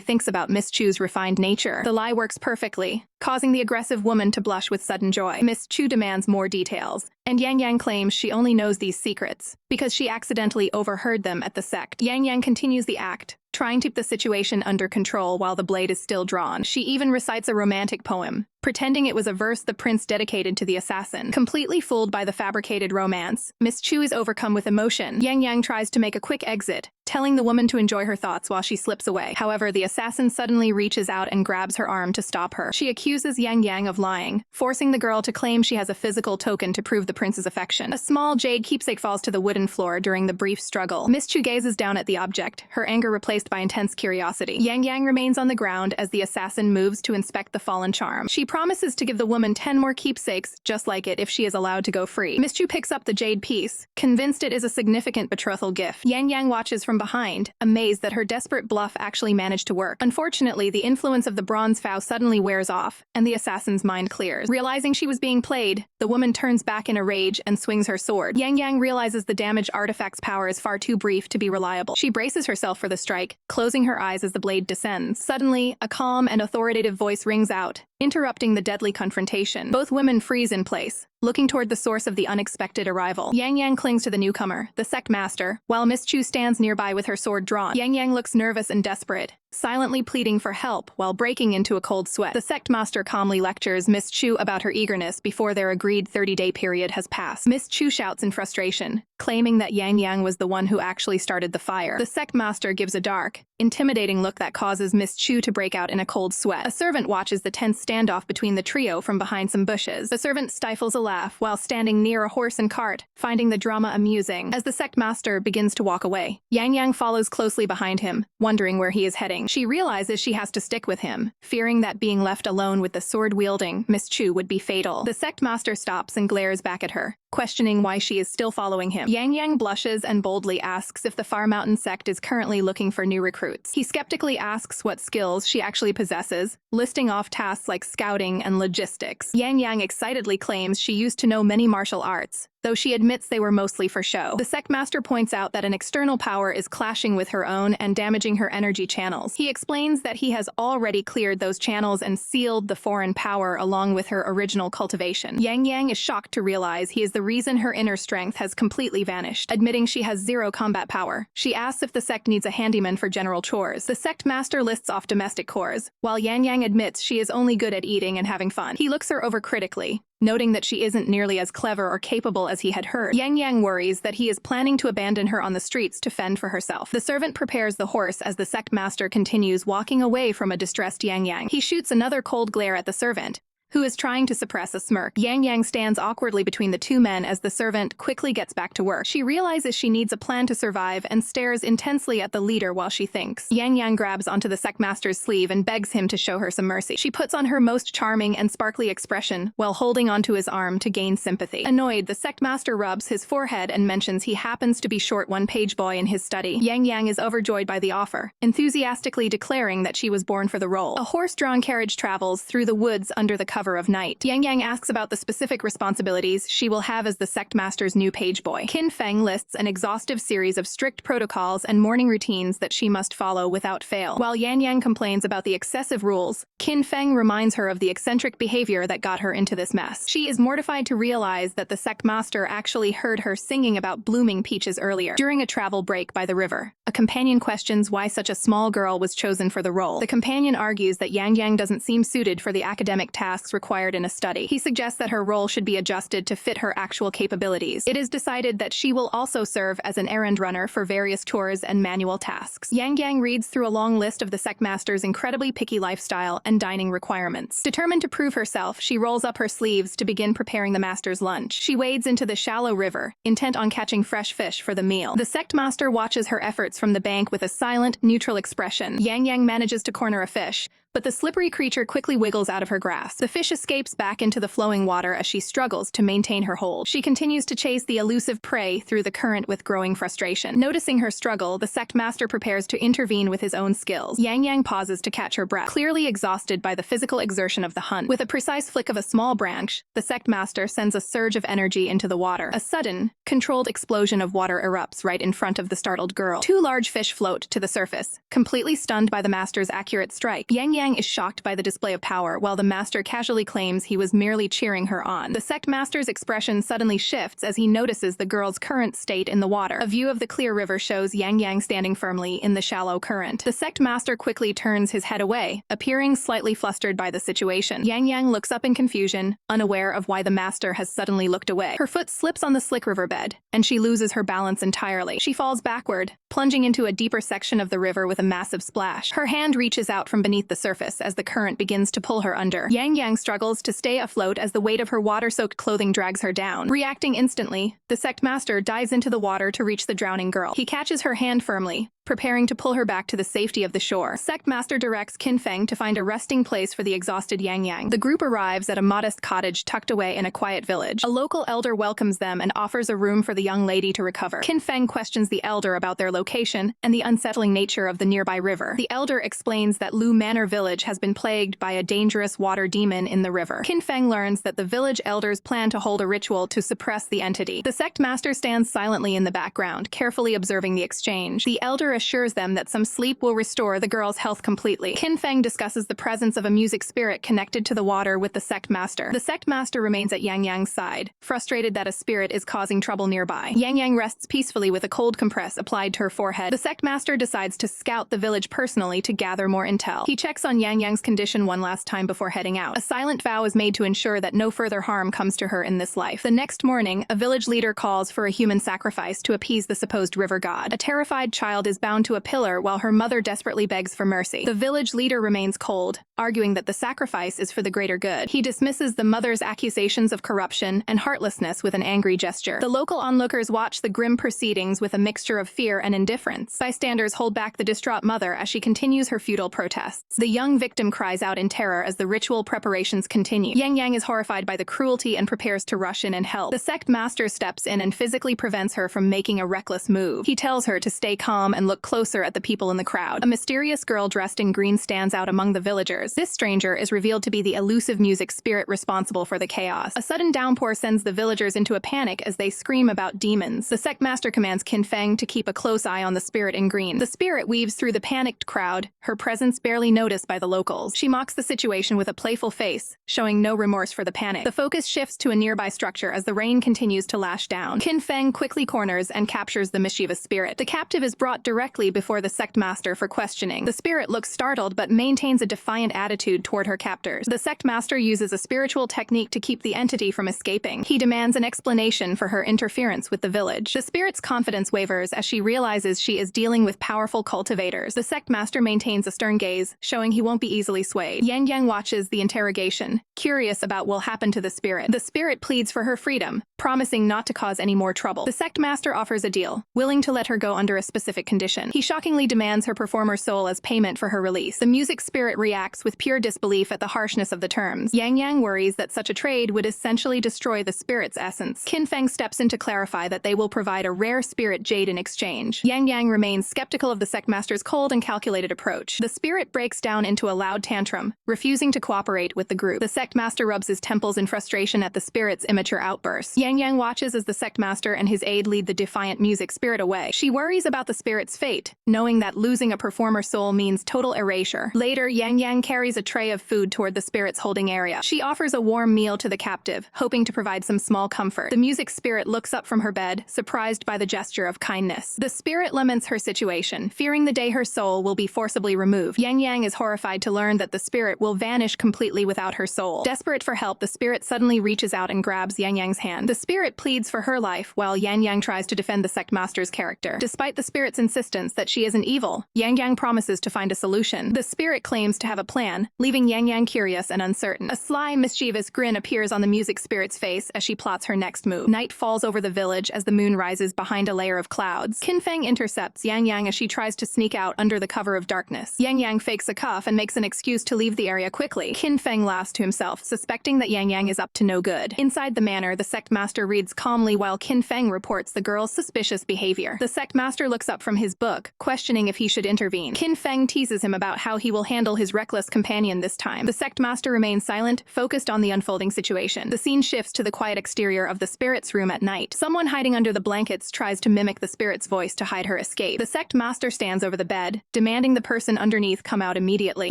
thinks about Miss Chu's refined nature. The lie works perfectly, causing the aggressive woman to blush with sudden joy. Miss Chu demands more details, and Yangyang claims she only knows these secrets because she accidentally overheard them at the sect. Yangyang continues the act, trying to keep the situation under control while the blade is still drawn. She even recites a romantic poem, pretending it was a verse the prince dedicated to the assassin. Completely fooled by the fabricated romance, Miss Chu is overcome with emotion. Yangyang tries to make a quick exit, telling the woman to enjoy her thoughts while she slips away. However, the assassin suddenly reaches out and grabs her arm to stop her. She accuses Yangyang of lying, forcing the girl to claim she has a physical token to prove the prince's affection. A small jade keepsake falls to the wooden floor during the brief struggle. Miss Chu gazes down at the object, her anger replaced by intense curiosity. Yangyang remains on the ground as the assassin moves to inspect the fallen charm. She promises to give the woman 10 more keepsakes just like it if she is allowed to go free. Miss Chu picks up the jade piece, convinced it is a significant betrothal gift. Yangyang watches from behind, amazed that her desperate bluff actually managed to work. Unfortunately, the influence of the bronze vow suddenly wears off, and the assassin's mind clears. Realizing she was being played, the woman turns back in a rage and swings her sword. Yangyang realizes the damaged artifact's power is far too brief to be reliable. She braces herself for the strike, closing her eyes as the blade descends. Suddenly, a calm and authoritative voice rings out, interrupting the deadly confrontation. Both women freeze in place, looking toward the source of the unexpected arrival. Yangyang clings to the newcomer, the sect master, while Miss Chu stands nearby with her sword drawn. Yangyang looks nervous and desperate, silently pleading for help while breaking into a cold sweat. The sect master calmly lectures Miss Chu about her eagerness before their agreed 30-day period has passed. Miss Chu shouts in frustration, claiming that Yangyang was the one who actually started the fire. The sect master gives a dark, intimidating look that causes Miss Chu to break out in a cold sweat. A servant watches the tense standoff between the trio from behind some bushes. The servant stifles a laugh while standing near a horse and cart, finding the drama amusing. As the sect master begins to walk away, Yangyang follows closely behind him, wondering where he is heading. She realizes she has to stick with him, fearing that being left alone with the sword-wielding Miss Chu would be fatal. The sect master stops and glares back at her, questioning why she is still following him. Yangyang blushes and boldly asks if the Far Mountain sect is currently looking for new recruits. He skeptically asks what skills she actually possesses, listing off tasks like scouting and logistics. Yangyang excitedly claims she used to know many martial arts, though she admits they were mostly for show. The sect master points out that an external power is clashing with her own and damaging her energy channels. He explains that he has already cleared those channels and sealed the foreign power along with her original cultivation. Yangyang is shocked to realize he is the reason her inner strength has completely vanished. Admitting she has zero combat power, she asks if the sect needs a handyman for general chores. The sect master lists off domestic chores, while Yangyang admits she is only good at eating and having fun. He looks her over critically, noting that she isn't nearly as clever or capable as he had heard. Yangyang worries that he is planning to abandon her on the streets to fend for herself. The servant prepares the horse as the sect master continues walking away from a distressed Yangyang. He shoots another cold glare at the servant, who is trying to suppress a smirk. Yangyang stands awkwardly between the two men as the servant quickly gets back to work. She realizes she needs a plan to survive and stares intensely at the leader while she thinks. Yangyang grabs onto the sectmaster's sleeve and begs him to show her some mercy. She puts on her most charming and sparkly expression while holding onto his arm to gain sympathy. Annoyed, the sectmaster rubs his forehead and mentions he happens to be short one page boy in his study. Yangyang is overjoyed by the offer, enthusiastically declaring that she was born for the role. A horse-drawn carriage travels through the woods under the cover of night. Yangyang asks about the specific responsibilities she will have as the sectmaster's new page boy. Qin Feng lists an exhaustive series of strict protocols and morning routines that she must follow without fail. While Yangyang complains about the excessive rules, Qin Feng reminds her of the eccentric behavior that got her into this mess. She is mortified to realize that the sectmaster actually heard her singing about blooming peaches earlier. During a travel break by the river, a companion questions why such a small girl was chosen for the role. The companion argues that Yangyang doesn't seem suited for the academic tasks required in a study. He suggests that her role should be adjusted to fit her actual capabilities. It is decided that she will also serve as an errand runner for various chores and manual tasks. Yangyang reads through a long list of the sectmaster's incredibly picky lifestyle and dining requirements. Determined to prove herself, she rolls up her sleeves to begin preparing the master's lunch. She wades into the shallow river, intent on catching fresh fish for the meal. The sectmaster watches her efforts from the bank with a silent, neutral expression. Yangyang manages to corner a fish, but the slippery creature quickly wiggles out of her grasp. The fish escapes back into the flowing water as she struggles to maintain her hold. She continues to chase the elusive prey through the current with growing frustration. Noticing her struggle, the sectmaster prepares to intervene with his own skills. Yangyang pauses to catch her breath, clearly exhausted by the physical exertion of the hunt. With a precise flick of a small branch, the sectmaster sends a surge of energy into the water. A sudden, controlled explosion of water erupts right in front of the startled girl. Two large fish float to the surface, completely stunned by the master's accurate strike. Yangyang is shocked by the display of power, while the master casually claims he was merely cheering her on. The sectmaster's expression suddenly shifts as he notices the girl's current state in the water. A view of the clear river shows Yangyang standing firmly in the shallow current. The sectmaster quickly turns his head away, appearing slightly flustered by the situation. Yangyang looks up in confusion, unaware of why the master has suddenly looked away. Her foot slips on the slick riverbed, and she loses her balance entirely. She falls backward, plunging into a deeper section of the river with a massive splash. Her hand reaches out from beneath the surface as the current begins to pull her under. Yangyang struggles to stay afloat as the weight of her water-soaked clothing drags her down. Reacting instantly, the sectmaster dives into the water to reach the drowning girl. He catches her hand firmly, preparing to pull her back to the safety of the shore. Sectmaster directs Qin Feng to find a resting place for the exhausted Yangyang. The group arrives at a modest cottage tucked away in a quiet village. A local elder welcomes them and offers a room for the young lady to recover. Qin Feng questions the elder about their location and the unsettling nature of the nearby river. The elder explains that Lu Manor village has been plagued by a dangerous water demon in the river. Qin Feng learns that the village elders plan to hold a ritual to suppress the entity. The sectmaster stands silently in the background, carefully observing the exchange. The elder assures them that some sleep will restore the girl's health completely. Qin Feng discusses the presence of a music spirit connected to the water with the sectmaster. The sectmaster remains at Yangyang's side, frustrated that a spirit is causing trouble nearby. Yangyang rests peacefully with a cold compress applied to her forehead. The sectmaster decides to scout the village personally to gather more intel. He checks on Yangyang's condition one last time before heading out. A silent vow is made to ensure that no further harm comes to her in this life. The next morning, a village leader calls for a human sacrifice to appease the supposed river god. A terrified child is bound to a pillar while her mother desperately begs for mercy. The village leader remains cold, arguing that the sacrifice is for the greater good. He dismisses the mother's accusations of corruption and heartlessness with an angry gesture. The local onlookers watch the grim proceedings with a mixture of fear and indifference. Bystanders hold back the distraught mother as she continues her futile protests. The young victim cries out in terror as the ritual preparations continue. Yangyang is horrified by the cruelty and prepares to rush in and help. The sect master steps in and physically prevents her from making a reckless move. He tells her to stay calm and look closer at the people in the crowd. A mysterious girl dressed in green stands out among the villagers. This stranger is revealed to be the elusive music spirit responsible for the chaos. A sudden downpour sends the villagers into a panic as they scream about demons. The sect master commands Qin Feng to keep a close eye on the spirit in green. The spirit weaves through the panicked crowd, her presence barely noticed by the locals. She mocks the situation with a playful face, showing no remorse for the panic. The focus shifts to a nearby structure as the rain continues to lash down. Qin Feng quickly corners and captures the mischievous spirit. The captive is brought directly directly before the sect master for questioning. The spirit looks startled but maintains a defiant attitude toward her captors. The sect master uses a spiritual technique to keep the entity from escaping. He demands an explanation for her interference with the village. The spirit's confidence wavers as she realizes she is dealing with powerful cultivators. The sect master maintains a stern gaze, showing he won't be easily swayed. Yangyang watches the interrogation, curious about what will happen to the spirit. The spirit pleads for her freedom, promising not to cause any more trouble. The sect master offers a deal, willing to let her go under a specific condition. He shockingly demands her performer's soul as payment for her release. The music spirit reacts with pure disbelief at the harshness of the terms. Yangyang worries that such a trade would essentially destroy the spirit's essence. Qin Feng steps in to clarify that they will provide a rare spirit jade in exchange. Yangyang remains skeptical of the sect master's cold and calculated approach. The spirit breaks down into a loud tantrum, refusing to cooperate with the group. The sect master rubs his temples in frustration at the spirit's immature outbursts. Yangyang watches as the sect master and his aide lead the defiant music spirit away. She worries about the spirit's fate, knowing that losing a performer's soul means total erasure. Later, Yangyang carries a tray of food toward the spirit's holding area. She offers a warm meal to the captive, hoping to provide some small comfort. The music spirit looks up from her bed, surprised by the gesture of kindness. The spirit laments her situation, fearing the day her soul will be forcibly removed. Yangyang is horrified to learn that the spirit will vanish completely without her soul. Desperate for help, the spirit suddenly reaches out and grabs Yangyang's hand. The spirit pleads for her life, while Yangyang tries to defend the sect master's character. Despite the spirit's insistence that she isn't evil, Yangyang promises to find a solution. The spirit claims to have a plan, leaving Yangyang curious and uncertain. A sly, mischievous grin appears on the music spirit's face as she plots her next move. Night falls over the village as the moon rises behind a layer of clouds. Qin Feng intercepts Yangyang as she tries to sneak out under the cover of darkness. Yangyang fakes a cuff and makes an excuse to leave the area quickly. Qin Feng laughs to himself, suspecting that Yangyang is up to no good. Inside the manor, the sect master reads calmly while Qin Feng reports the girl's suspicious behavior. The sect master looks up from his book, questioning if he should intervene. Qin Feng teases him about how he will handle his reckless companion this time. The sect master remains silent, focused on the unfolding situation. The scene shifts to the quiet exterior of the spirit's room at night. Someone hiding under the blankets tries to mimic the spirit's voice to hide her escape. The sect master stands over the bed, demanding the person underneath come out immediately.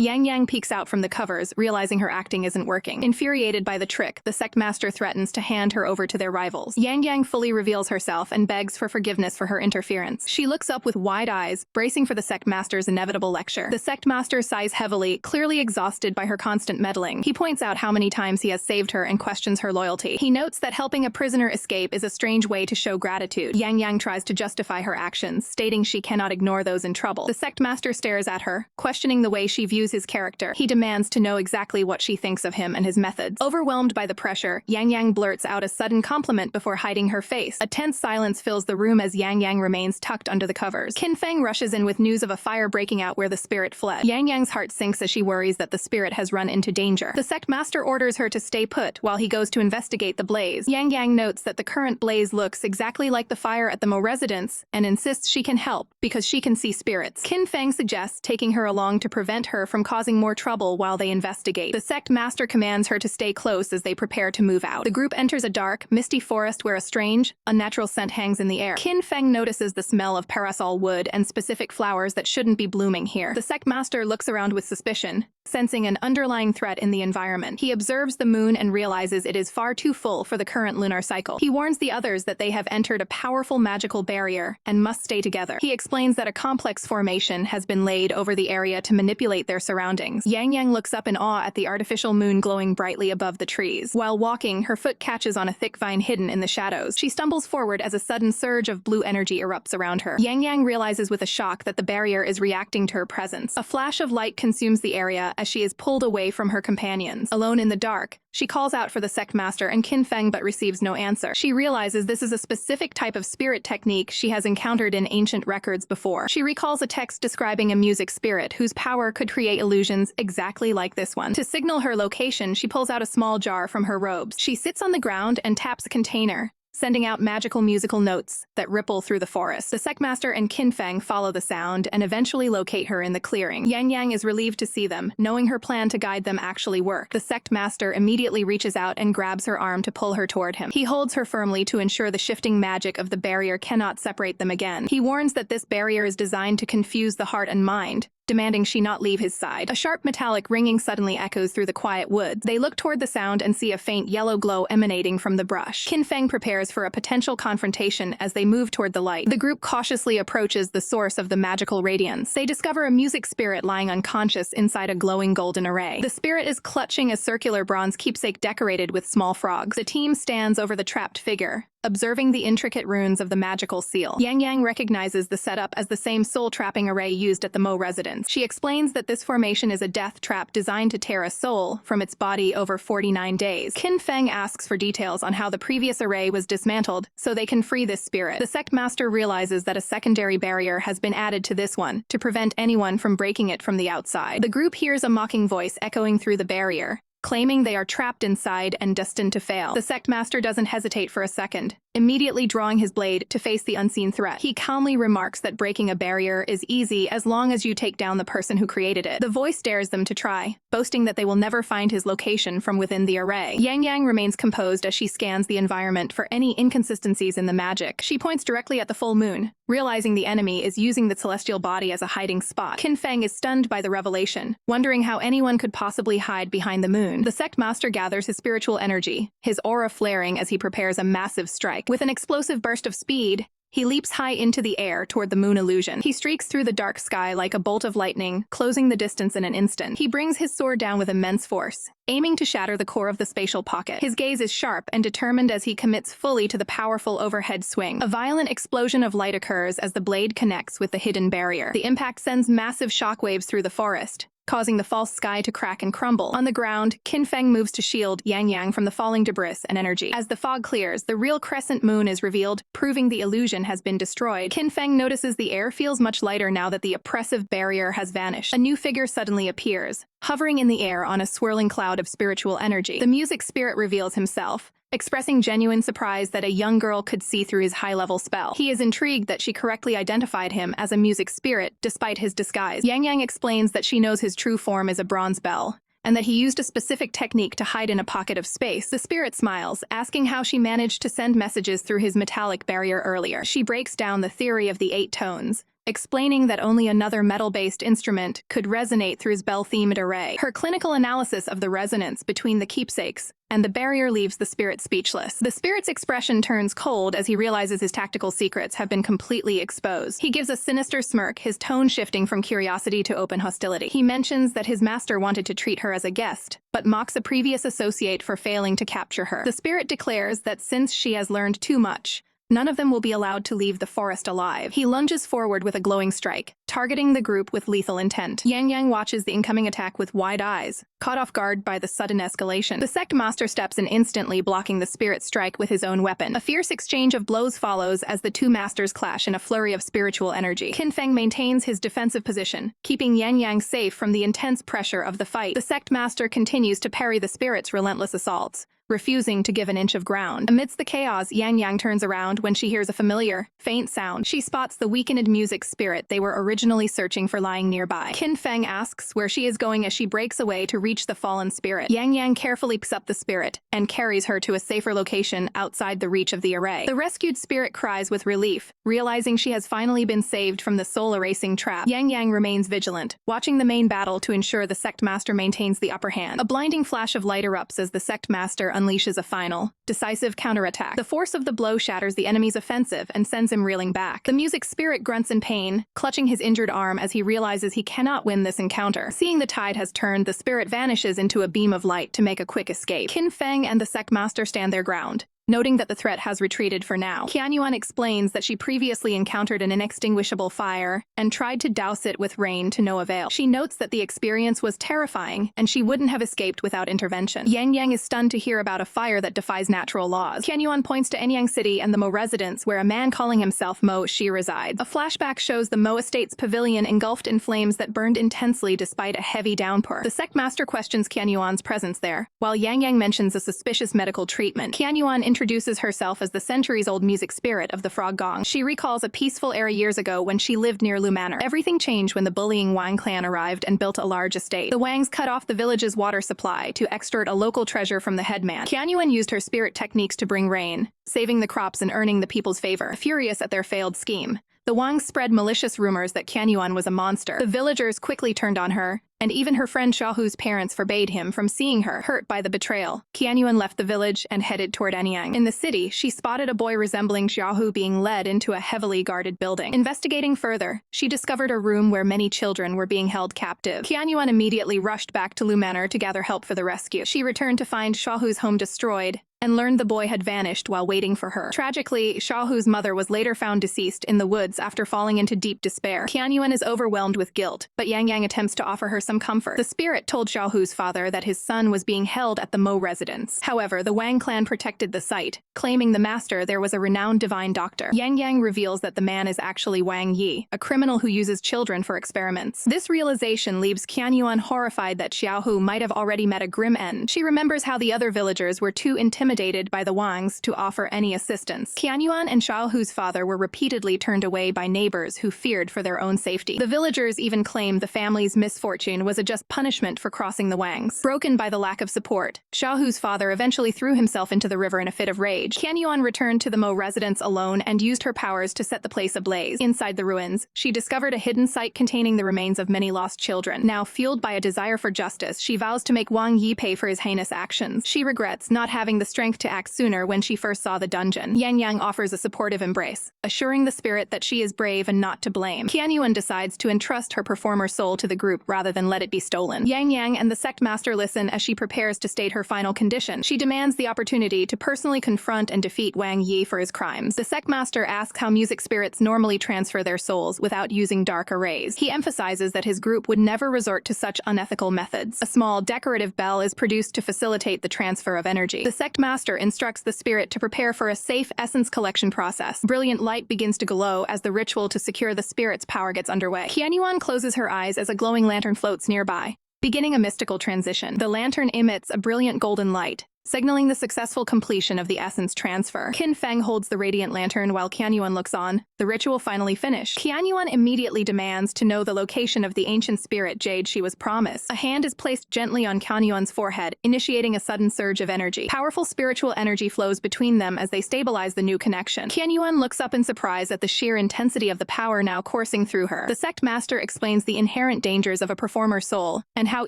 Yangyang peeks out from the covers, realizing her acting isn't working. Infuriated by the trick, the sect master threatens to hand her over to their rivals. Yangyang fully reveals herself and begs for forgiveness for her interference. She looks up with wide eyes, bracing for the sect master's inevitable lecture. The sect master sighs heavily, clearly exhausted by her constant meddling. He points out how many times he has saved her and questions her loyalty. He notes that helping a prisoner escape is a strange way to show gratitude. Yangyang tries to justify her actions, stating she cannot ignore those in trouble. The sect master stares at her, questioning the way she views his character. He demands to know exactly what she thinks of him and his methods. Overwhelmed by the pressure, Yangyang blurts out a sudden compliment before hiding her face. A tense silence fills the room as Yangyang remains tucked under the covers. Qin Feng rushes in with news of a fire breaking out where the spirit fled. Yangyang's heart sinks as she worries that the spirit has run into danger. The sect master orders her to stay put while he goes to investigate the blaze. Yangyang notes that the current blaze looks exactly like the fire at the Mo residence and insists she can help because she can see spirits. Qin Feng suggests taking her along to prevent her from causing more trouble while they investigate. The sect master commands her to stay close as they prepare to move out. The group enters a dark, misty forest where a strange, unnatural scent hangs in the air. Qin Feng notices the smell of parasol wood and specific flowers that shouldn't be blooming here. The sect master looks around with suspicion, sensing an underlying threat in the environment. He observes the moon and realizes it is far too full for the current lunar cycle. He warns the others that they have entered a powerful magical barrier and must stay together. He explains that a complex formation has been laid over the area to manipulate their surroundings. Yangyang looks up in awe at the artificial moon glowing brightly above the trees. While walking, her foot catches on a thick vine hidden in the shadows. She stumbles forward as a sudden surge of blue energy erupts around her. Yangyang realizes with a shock that the barrier is reacting to her presence. A flash of light consumes the area as she is pulled away from her companions. Alone in the dark, she calls out for the sect master and Qin Feng but receives no answer. She realizes this is a specific type of spirit technique she has encountered in ancient records before. She recalls a text describing a music spirit whose power could create illusions exactly like this one. To signal her location, she pulls out a small jar from her robes. She sits on the ground and taps a container, sending out magical musical notes that ripple through the forest. The sect master and Qin Feng follow the sound and eventually locate her in the clearing. Yangyang is relieved to see them, knowing her plan to guide them actually worked. The sect master immediately reaches out and grabs her arm to pull her toward him. He holds her firmly to ensure the shifting magic of the barrier cannot separate them again. He warns that this barrier is designed to confuse the heart and mind, demanding she not leave his side. A sharp metallic ringing suddenly echoes through the quiet woods. They look toward the sound and see a faint yellow glow emanating from the brush. Qin Feng prepares for a potential confrontation as they move toward the light. The group cautiously approaches the source of the magical radiance. They discover a music spirit lying unconscious inside a glowing golden array. The spirit is clutching a circular bronze keepsake decorated with small frogs. The team stands over the trapped figure, observing the intricate runes of the magical seal. Yangyang recognizes the setup as the same soul-trapping array used at the Mo residence. She explains that this formation is a death trap designed to tear a soul from its body over 49 days. Qin Feng asks for details on how the previous array was dismantled so they can free this spirit. The sect master realizes that a secondary barrier has been added to this one to prevent anyone from breaking it from the outside. The group hears a mocking voice echoing through the barrier, claiming they are trapped inside and destined to fail. The sect master doesn't hesitate for a second, immediately drawing his blade to face the unseen threat. He calmly remarks that breaking a barrier is easy as long as you take down the person who created it. The voice dares them to try, boasting that they will never find his location from within the array. Yangyang remains composed as she scans the environment for any inconsistencies in the magic. She points directly at the full moon, realizing the enemy is using the celestial body as a hiding spot. Qin Feng is stunned by the revelation, wondering how anyone could possibly hide behind the moon. The sect master gathers his spiritual energy, his aura flaring as he prepares a massive strike. With an explosive burst of speed, he leaps high into the air toward the moon illusion. He streaks through the dark sky like a bolt of lightning, closing the distance in an instant. He brings his sword down with immense force, aiming to shatter the core of the spatial pocket. His gaze is sharp and determined as he commits fully to the powerful overhead swing. A violent explosion of light occurs as the blade connects with the hidden barrier. The impact sends massive shockwaves through the forest, causing the false sky to crack and crumble. On the ground, Qin Feng moves to shield Yangyang from the falling debris and energy. As the fog clears, the real crescent moon is revealed, proving the illusion has been destroyed. Qin Feng notices the air feels much lighter now that the oppressive barrier has vanished. A new figure suddenly appears, hovering in the air on a swirling cloud of spiritual energy. The music spirit reveals himself, expressing genuine surprise that a young girl could see through his high-level spell. He is intrigued that she correctly identified him as a music spirit despite his disguise. Yangyang explains that she knows his true form is a bronze bell, and that he used a specific technique to hide in a pocket of space. The spirit smiles, asking how she managed to send messages through his metallic barrier earlier. She breaks down the theory of the 8 tones, explaining that only another metal-based instrument could resonate through his bell-themed array. Her clinical analysis of the resonance between the keepsakes and the barrier leaves the spirit speechless. The spirit's expression turns cold as he realizes his tactical secrets have been completely exposed. He gives a sinister smirk, his tone shifting from curiosity to open hostility. He mentions that his master wanted to treat her as a guest, but mocks a previous associate for failing to capture her. The spirit declares that since she has learned too much, none of them will be allowed to leave the forest alive. He lunges forward with a glowing strike, targeting the group with lethal intent. Yangyang watches the incoming attack with wide eyes, caught off guard by the sudden escalation. The sect master steps in, instantly blocking the spirit strike with his own weapon. A fierce exchange of blows follows as the two masters clash in a flurry of spiritual energy. Qin Feng maintains his defensive position, keeping Yangyang safe from the intense pressure of the fight. The sect master continues to parry the spirit's relentless assaults, refusing to give an inch of ground. Amidst the chaos, Yangyang turns around when she hears a familiar, faint sound. She spots the weakened music spirit they were originally searching for lying nearby. Qin Feng asks where she is going as she breaks away to reach the fallen spirit. Yangyang carefully picks up the spirit and carries her to a safer location outside the reach of the array. The rescued spirit cries with relief, realizing she has finally been saved from the soul-erasing trap. Yangyang remains vigilant, watching the main battle to ensure the sect master maintains the upper hand. A blinding flash of light erupts as the sect master unleashes a final, decisive counterattack. The force of the blow shatters the enemy's offensive and sends him reeling back. The music spirit grunts in pain, clutching his injured arm as he realizes he cannot win this encounter. Seeing the tide has turned, the spirit vanishes into a beam of light to make a quick escape. Qin Feng and the sect master stand their ground, noting that the threat has retreated for now. Qianyuan explains that she previously encountered an inextinguishable fire and tried to douse it with rain to no avail. She notes that the experience was terrifying and she wouldn't have escaped without intervention. Yangyang is stunned to hear about a fire that defies natural laws. Qianyuan points to Anyang City and the Mo residence where a man calling himself Mo Shi resides. A flashback shows the Mo estate's pavilion engulfed in flames that burned intensely despite a heavy downpour. The sect master questions Qianyuan's presence there, while Yangyang mentions a suspicious medical treatment. Qianyuan introduces herself as the centuries-old music spirit of the Frog Gong. She recalls a peaceful era years ago when she lived near Lu Manor. Everything changed when the bullying Wang clan arrived and built a large estate. The Wangs cut off the village's water supply to extort a local treasure from the headman. Qianyuan used her spirit techniques to bring rain, saving the crops and earning the people's favor. Furious at their failed scheme, The Wangs spread malicious rumors that Kanyuan was a monster. The villagers quickly turned on her, and even her friend Xiaohu's parents forbade him from seeing her, hurt by the betrayal. Qianyuan left the village and headed toward Anyang. In the city, she spotted a boy resembling Xiaohu being led into a heavily guarded building. Investigating further, she discovered a room where many children were being held captive. Qianyuan immediately rushed back to Lu Manor to gather help for the rescue. She returned to find Xiaohu's home destroyed, and learned the boy had vanished while waiting for her. Tragically, Xiaohu's mother was later found deceased in the woods after falling into deep despair. Qianyuan is overwhelmed with guilt, but Yangyang attempts to offer her some comfort. The spirit told Xiaohu's father that his son was being held at the Mo residence. However, the Wang clan protected the site, claiming the master there was a renowned divine doctor. Yangyang reveals that the man is actually Wang Yi, a criminal who uses children for experiments. This realization leaves Qianyuan horrified that Xiaohu might have already met a grim end. She remembers how the other villagers were too intimidated by the Wangs to offer any assistance. Qianyuan and Xiaohu's father were repeatedly turned away by neighbors who feared for their own safety. The villagers even claimed the family's misfortune was a just punishment for crossing the Wangs. Broken by the lack of support, Xiaohu's father eventually threw himself into the river in a fit of rage. Qianyuan returned to the Mo residence alone and used her powers to set the place ablaze. Inside the ruins, she discovered a hidden site containing the remains of many lost children. Now, fueled by a desire for justice, she vows to make Wang Yi pay for his heinous actions. She regrets not having the strength to act sooner when she first saw the dungeon. Yangyang offers a supportive embrace, assuring the spirit that she is brave and not to blame. Qianyuan decides to entrust her performer soul to the group rather than let it be stolen. Yangyang and the sect master listen as she prepares to state her final condition. She demands the opportunity to personally confront and defeat Wang Yi for his crimes. The sect master asks how music spirits normally transfer their souls without using dark arrays. He emphasizes that his group would never resort to such unethical methods. A small decorative bell is produced to facilitate the transfer of energy. The sect master instructs the spirit to prepare for a safe essence collection process. Brilliant light begins to glow as the ritual to secure the spirit's power gets underway. Qianyuan closes her eyes as a glowing lantern floats nearby, beginning a mystical transition. The lantern emits a brilliant golden light, signaling the successful completion of the essence transfer. Qin Feng holds the radiant lantern while Qianyuan looks on. The ritual finally finished. Qianyuan immediately demands to know the location of the ancient spirit jade she was promised. A hand is placed gently on Qianyuan's forehead, initiating a sudden surge of energy. Powerful spiritual energy flows between them as they stabilize the new connection. Qianyuan looks up in surprise at the sheer intensity of the power now coursing through her. The sect master explains the inherent dangers of a performer's soul and how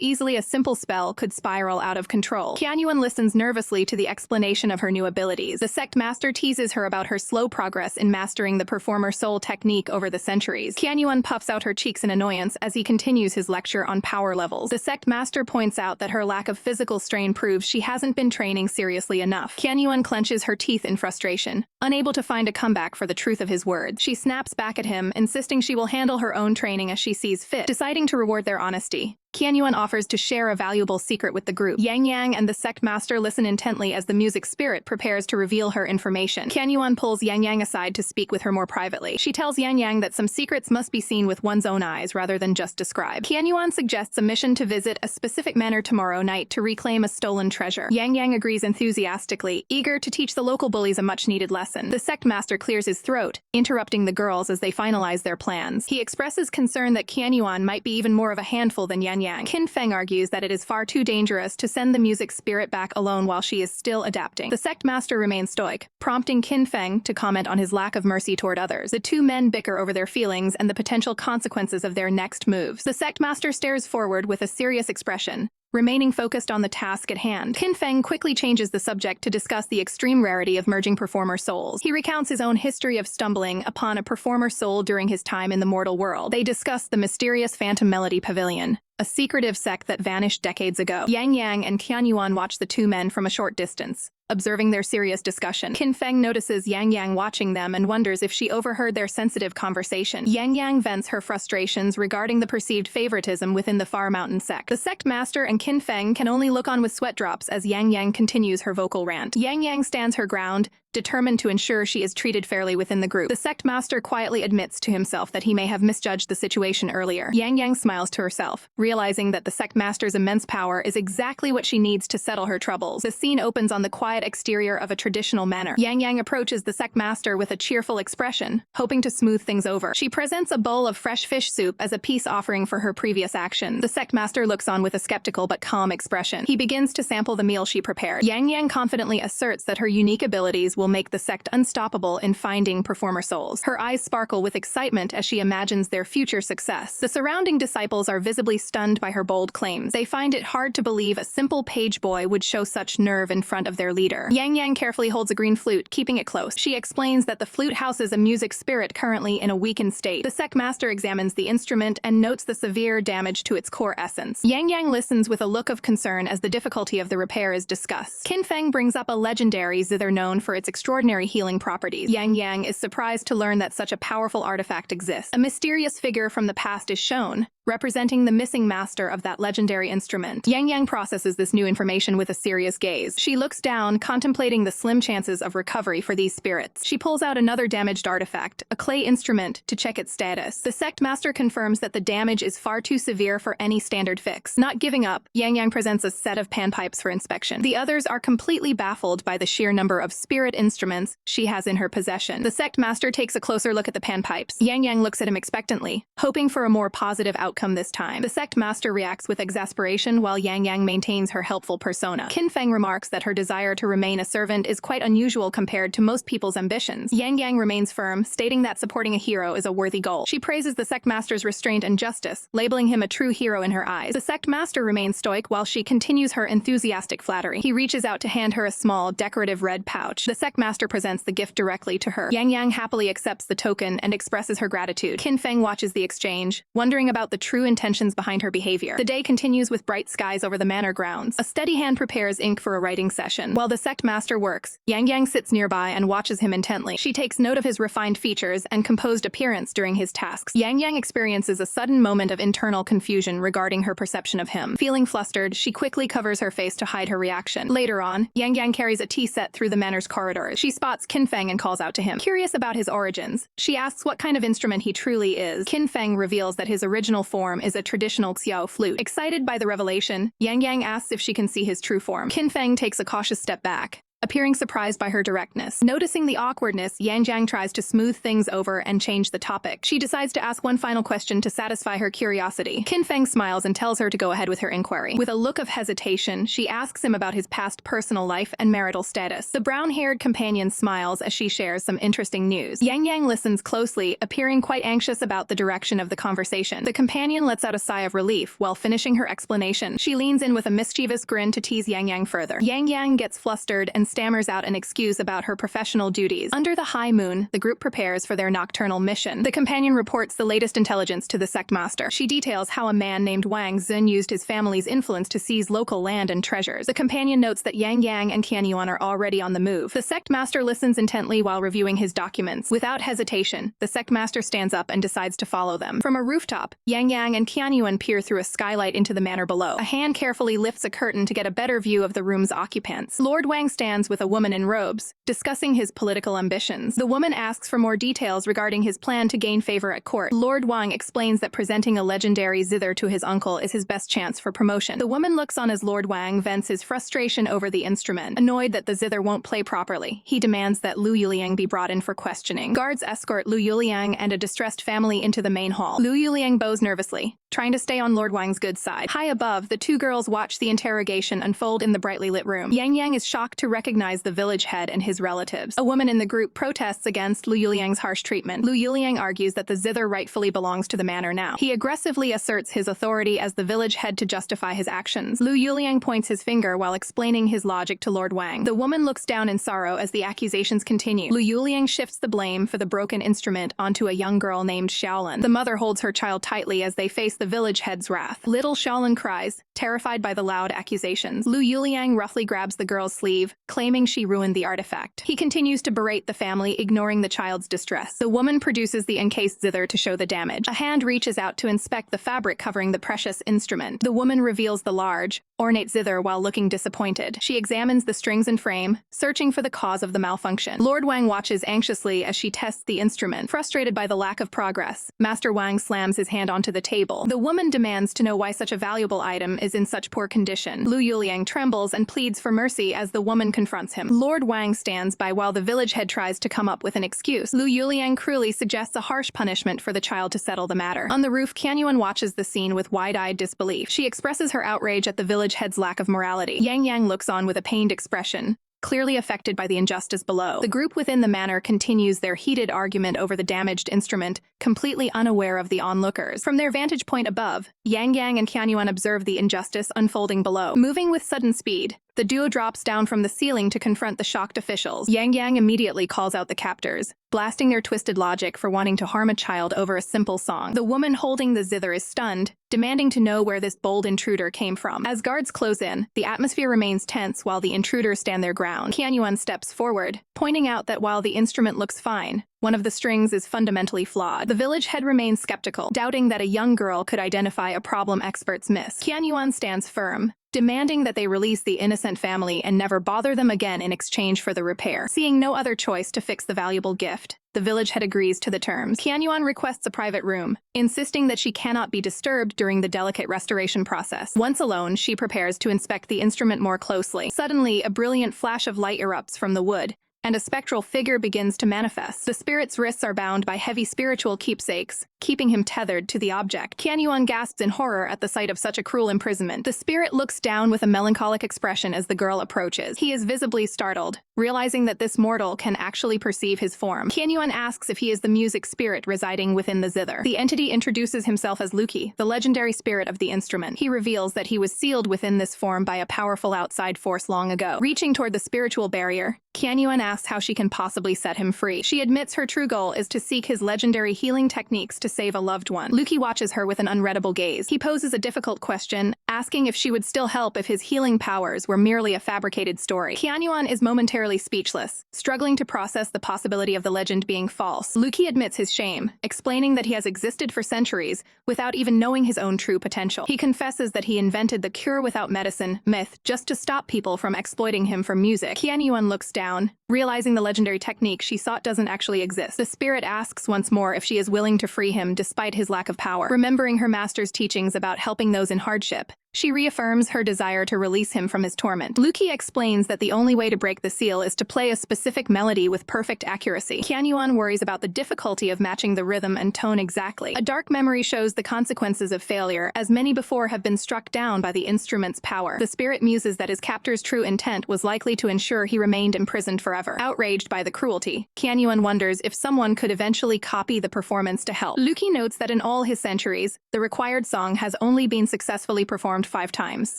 easily a simple spell could spiral out of control. Qianyuan listens nervously to the explanation of her new abilities. The sect master teases her about her slow progress in mastering the performer soul technique over the centuries. Qianyuan puffs out her cheeks in annoyance as he continues his lecture on power levels. The sect master points out that her lack of physical strain proves she hasn't been training seriously enough. Qianyuan clenches her teeth in frustration, unable to find a comeback for the truth of his words. She snaps back at him, insisting she will handle her own training as she sees fit. Deciding to reward their honesty, Qianyuan offers to share a valuable secret with the group. Yangyang and the sect master listen intently as the music spirit prepares to reveal her information. Qianyuan pulls Yangyang aside to speak with her more privately. She tells Yangyang that some secrets must be seen with one's own eyes rather than just described. Qianyuan suggests a mission to visit a specific manor tomorrow night to reclaim a stolen treasure. Yangyang agrees enthusiastically, eager to teach the local bullies a much-needed lesson. The sect master clears his throat, interrupting the girls as they finalize their plans. He expresses concern that Qianyuan might be even more of a handful than Yangyang. Qin Feng argues that it is far too dangerous to send the music spirit back alone while she is still adapting. The sect master remains stoic, prompting Qin Feng to comment on his lack of mercy toward others. The two men bicker over their feelings and the potential consequences of their next moves. The sect master stares forward with a serious expression, remaining focused on the task at hand. Qin Feng quickly changes the subject to discuss the extreme rarity of merging performer souls. He recounts his own history of stumbling upon a performer soul during his time in the mortal world. They discuss the mysterious Phantom Melody Pavilion, a secretive sect that vanished decades ago. Yangyang and Qianyuan watch the two men from a short distance, observing their serious discussion. Qin Feng notices Yangyang watching them and wonders if she overheard their sensitive conversation. Yangyang vents her frustrations regarding the perceived favoritism within the Far Mountain sect. The sect master and Qin Feng can only look on with sweat drops as Yangyang continues her vocal rant. Yangyang stands her ground, determined to ensure she is treated fairly within the group. The sect master quietly admits to himself that he may have misjudged the situation earlier. Yangyang smiles to herself, realizing that the sect master's immense power is exactly what she needs to settle her troubles. The scene opens on the quiet exterior of a traditional manor. Yangyang approaches the sect master with a cheerful expression, hoping to smooth things over. She presents a bowl of fresh fish soup as a peace offering for her previous actions. The sect master looks on with a skeptical but calm expression. He begins to sample the meal she prepared. Yangyang confidently asserts that her unique abilities will make the sect unstoppable in finding performer souls. Her eyes sparkle with excitement as she imagines their future success. The surrounding disciples are visibly stunned by her bold claims. They find it hard to believe a simple page boy would show such nerve in front of their leader. Yangyang carefully holds a green flute, keeping it close. She explains that the flute houses a music spirit currently in a weakened state. The sect master examines the instrument and notes the severe damage to its core essence. Yangyang listens with a look of concern as the difficulty of the repair is discussed. Qin Feng brings up a legendary zither known for its extraordinary healing properties. Yangyang is surprised to learn that such a powerful artifact exists. A mysterious figure from the past is shown, representing the missing master of that legendary instrument. Yangyang processes this new information with a serious gaze. She looks down, contemplating the slim chances of recovery for these spirits. She pulls out another damaged artifact, a clay instrument, to check its status. The sect master confirms that the damage is far too severe for any standard fix. Not giving up, Yangyang presents a set of panpipes for inspection. The others are completely baffled by the sheer number of spirit instruments she has in her possession. The sect master takes a closer look at the panpipes. Yangyang looks at him expectantly, hoping for a more positive outcome this time. The sect master reacts with exasperation while Yangyang maintains her helpful persona. Qin Feng remarks that her desire to remain a servant is quite unusual compared to most people's ambitions. Yangyang remains firm, stating that supporting a hero is a worthy goal. She praises the sect master's restraint and justice, labeling him a true hero in her eyes. The sect master remains stoic while she continues her enthusiastic flattery. He reaches out to hand her a small, decorative red pouch. The sect master presents the gift directly to her. Yangyang happily accepts the token and expresses her gratitude. Qin Feng watches the exchange, wondering about the true intentions behind her behavior. The day continues with bright skies over the manor grounds. A steady hand prepares ink for a writing session. While the sect master works, Yangyang sits nearby and watches him intently. She takes note of his refined features and composed appearance during his tasks. Yangyang experiences a sudden moment of internal confusion regarding her perception of him. Feeling flustered, she quickly covers her face to hide her reaction. Later on, Yangyang carries a tea set through the manor's corridors. She spots Qin Feng and calls out to him. Curious about his origins, she asks what kind of instrument he truly is. Qin Feng reveals that his original form is a traditional xiao flute. Excited by the revelation, Yangyang asks if she can see his true form. Qin Feng takes a cautious step back, appearing surprised by her directness. Noticing the awkwardness, Yangyang tries to smooth things over and change the topic. She decides to ask one final question to satisfy her curiosity. Qin Feng smiles and tells her to go ahead with her inquiry. With a look of hesitation, she asks him about his past personal life and marital status. The brown-haired companion smiles as she shares some interesting news. Yangyang listens closely, appearing quite anxious about the direction of the conversation. The companion lets out a sigh of relief while finishing her explanation. She leans in with a mischievous grin to tease Yangyang further. Yangyang gets flustered and stammers out an excuse about her professional duties. Under the high moon, the group prepares for their nocturnal mission. The companion reports the latest intelligence to the sect master. She details how a man named Wang Xun used his family's influence to seize local land and treasures. The companion notes that Yangyang and Qianyuan are already on the move. The sect master listens intently while reviewing his documents. Without hesitation, the sect master stands up and decides to follow them. From a rooftop, Yangyang and Qianyuan peer through a skylight into the manor below. A hand carefully lifts a curtain to get a better view of the room's occupants. Lord Wang stands with a woman in robes, discussing his political ambitions. The woman asks for more details regarding his plan to gain favor at court. Lord Wang explains that presenting a legendary zither to his uncle is his best chance for promotion. The woman looks on as Lord Wang vents his frustration over the instrument. Annoyed that the zither won't play properly, he demands that Lu Yuliang be brought in for questioning. Guards escort Lu Yuliang and a distressed family into the main hall. Lu Yuliang bows nervously, trying to stay on Lord Wang's good side. High above, the two girls watch the interrogation unfold in the brightly lit room. Yangyang is shocked to recognize the village head and his relatives. A woman in the group protests against Lu Yuliang's harsh treatment. Lu Yuliang argues that the zither rightfully belongs to the manor now. He aggressively asserts his authority as the village head to justify his actions. Lu Yuliang points his finger while explaining his logic to Lord Wang. The woman looks down in sorrow as the accusations continue. Lu Yuliang shifts the blame for the broken instrument onto a young girl named Xiaolin. The mother holds her child tightly as they face the village head's wrath. Little Xiaolin cries, terrified by the loud accusations. Lu Yuliang roughly grabs the girl's sleeve, claiming she ruined the artifact. He continues to berate the family, ignoring the child's distress. The woman produces the encased zither to show the damage. A hand reaches out to inspect the fabric covering the precious instrument. The woman reveals the large, ornate zither while looking disappointed. She examines the strings and frame, searching for the cause of the malfunction. Lord Wang watches anxiously as she tests the instrument. Frustrated by the lack of progress, Master Wang slams his hand onto the table. The woman demands to know why such a valuable item is in such poor condition. Lu Yuliang trembles and pleads for mercy as the woman confronts him. Lord Wang stands by while the village head tries to come up with an excuse. Lu Yuliang cruelly suggests a harsh punishment for the child to settle the matter. On the roof, Qianyuan watches the scene with wide-eyed disbelief. She expresses her outrage at the village head's lack of morality. Yangyang looks on with a pained expression, clearly affected by the injustice below. The group within the manor continues their heated argument over the damaged instrument, completely unaware of the onlookers. From their vantage point above, Yangyang and Qianyuan observe the injustice unfolding below. Moving with sudden speed, the duo drops down from the ceiling to confront the shocked officials. Yangyang immediately calls out the captors, blasting their twisted logic for wanting to harm a child over a simple song. The woman holding the zither is stunned, demanding to know where this bold intruder came from. As guards close in, the atmosphere remains tense while the intruders stand their ground. Qianyuan steps forward, pointing out that while the instrument looks fine, one of the strings is fundamentally flawed. The village head remains skeptical, doubting that a young girl could identify a problem experts miss. Qianyuan stands firm, demanding that they release the innocent family and never bother them again in exchange for the repair. Seeing no other choice to fix the valuable gift, the village head agrees to the terms. Qianyuan requests a private room, insisting that she cannot be disturbed during the delicate restoration process. Once alone, she prepares to inspect the instrument more closely. Suddenly, a brilliant flash of light erupts from the wood, and a spectral figure begins to manifest. The spirit's wrists are bound by heavy spiritual keepsakes, keeping him tethered to the object. Qianyuan gasps in horror at the sight of such a cruel imprisonment. The spirit looks down with a melancholic expression as the girl approaches. He is visibly startled, realizing that this mortal can actually perceive his form. Qianyuan asks if he is the music spirit residing within the zither. The entity introduces himself as Luki, the legendary spirit of the instrument. He reveals that he was sealed within this form by a powerful outside force long ago. Reaching toward the spiritual barrier, Qianyuan asks how she can possibly set him free. She admits her true goal is to seek his legendary healing techniques to save a loved one. Luki watches her with an unreadable gaze. He poses a difficult question, asking if she would still help if his healing powers were merely a fabricated story. Qianyuan is momentarily speechless, struggling to process the possibility of the legend being false. Luki admits his shame, explaining that he has existed for centuries without even knowing his own true potential. He confesses that he invented the cure without medicine myth just to stop people from exploiting him for music. Qianyuan looks down, realizing the legendary technique she sought doesn't actually exist. The spirit asks once more if she is willing to free him despite his lack of power. Remembering her master's teachings about helping those in hardship, she reaffirms her desire to release him from his torment. Luki explains that the only way to break the seal is to play a specific melody with perfect accuracy. Qianyuan worries about the difficulty of matching the rhythm and tone exactly. A dark memory shows the consequences of failure, as many before have been struck down by the instrument's power. The spirit muses that his captor's true intent was likely to ensure he remained imprisoned forever. Outraged by the cruelty, Qianyuan wonders if someone could eventually copy the performance to help. Luki notes that in all his centuries, the required song has only been successfully performed 5 times.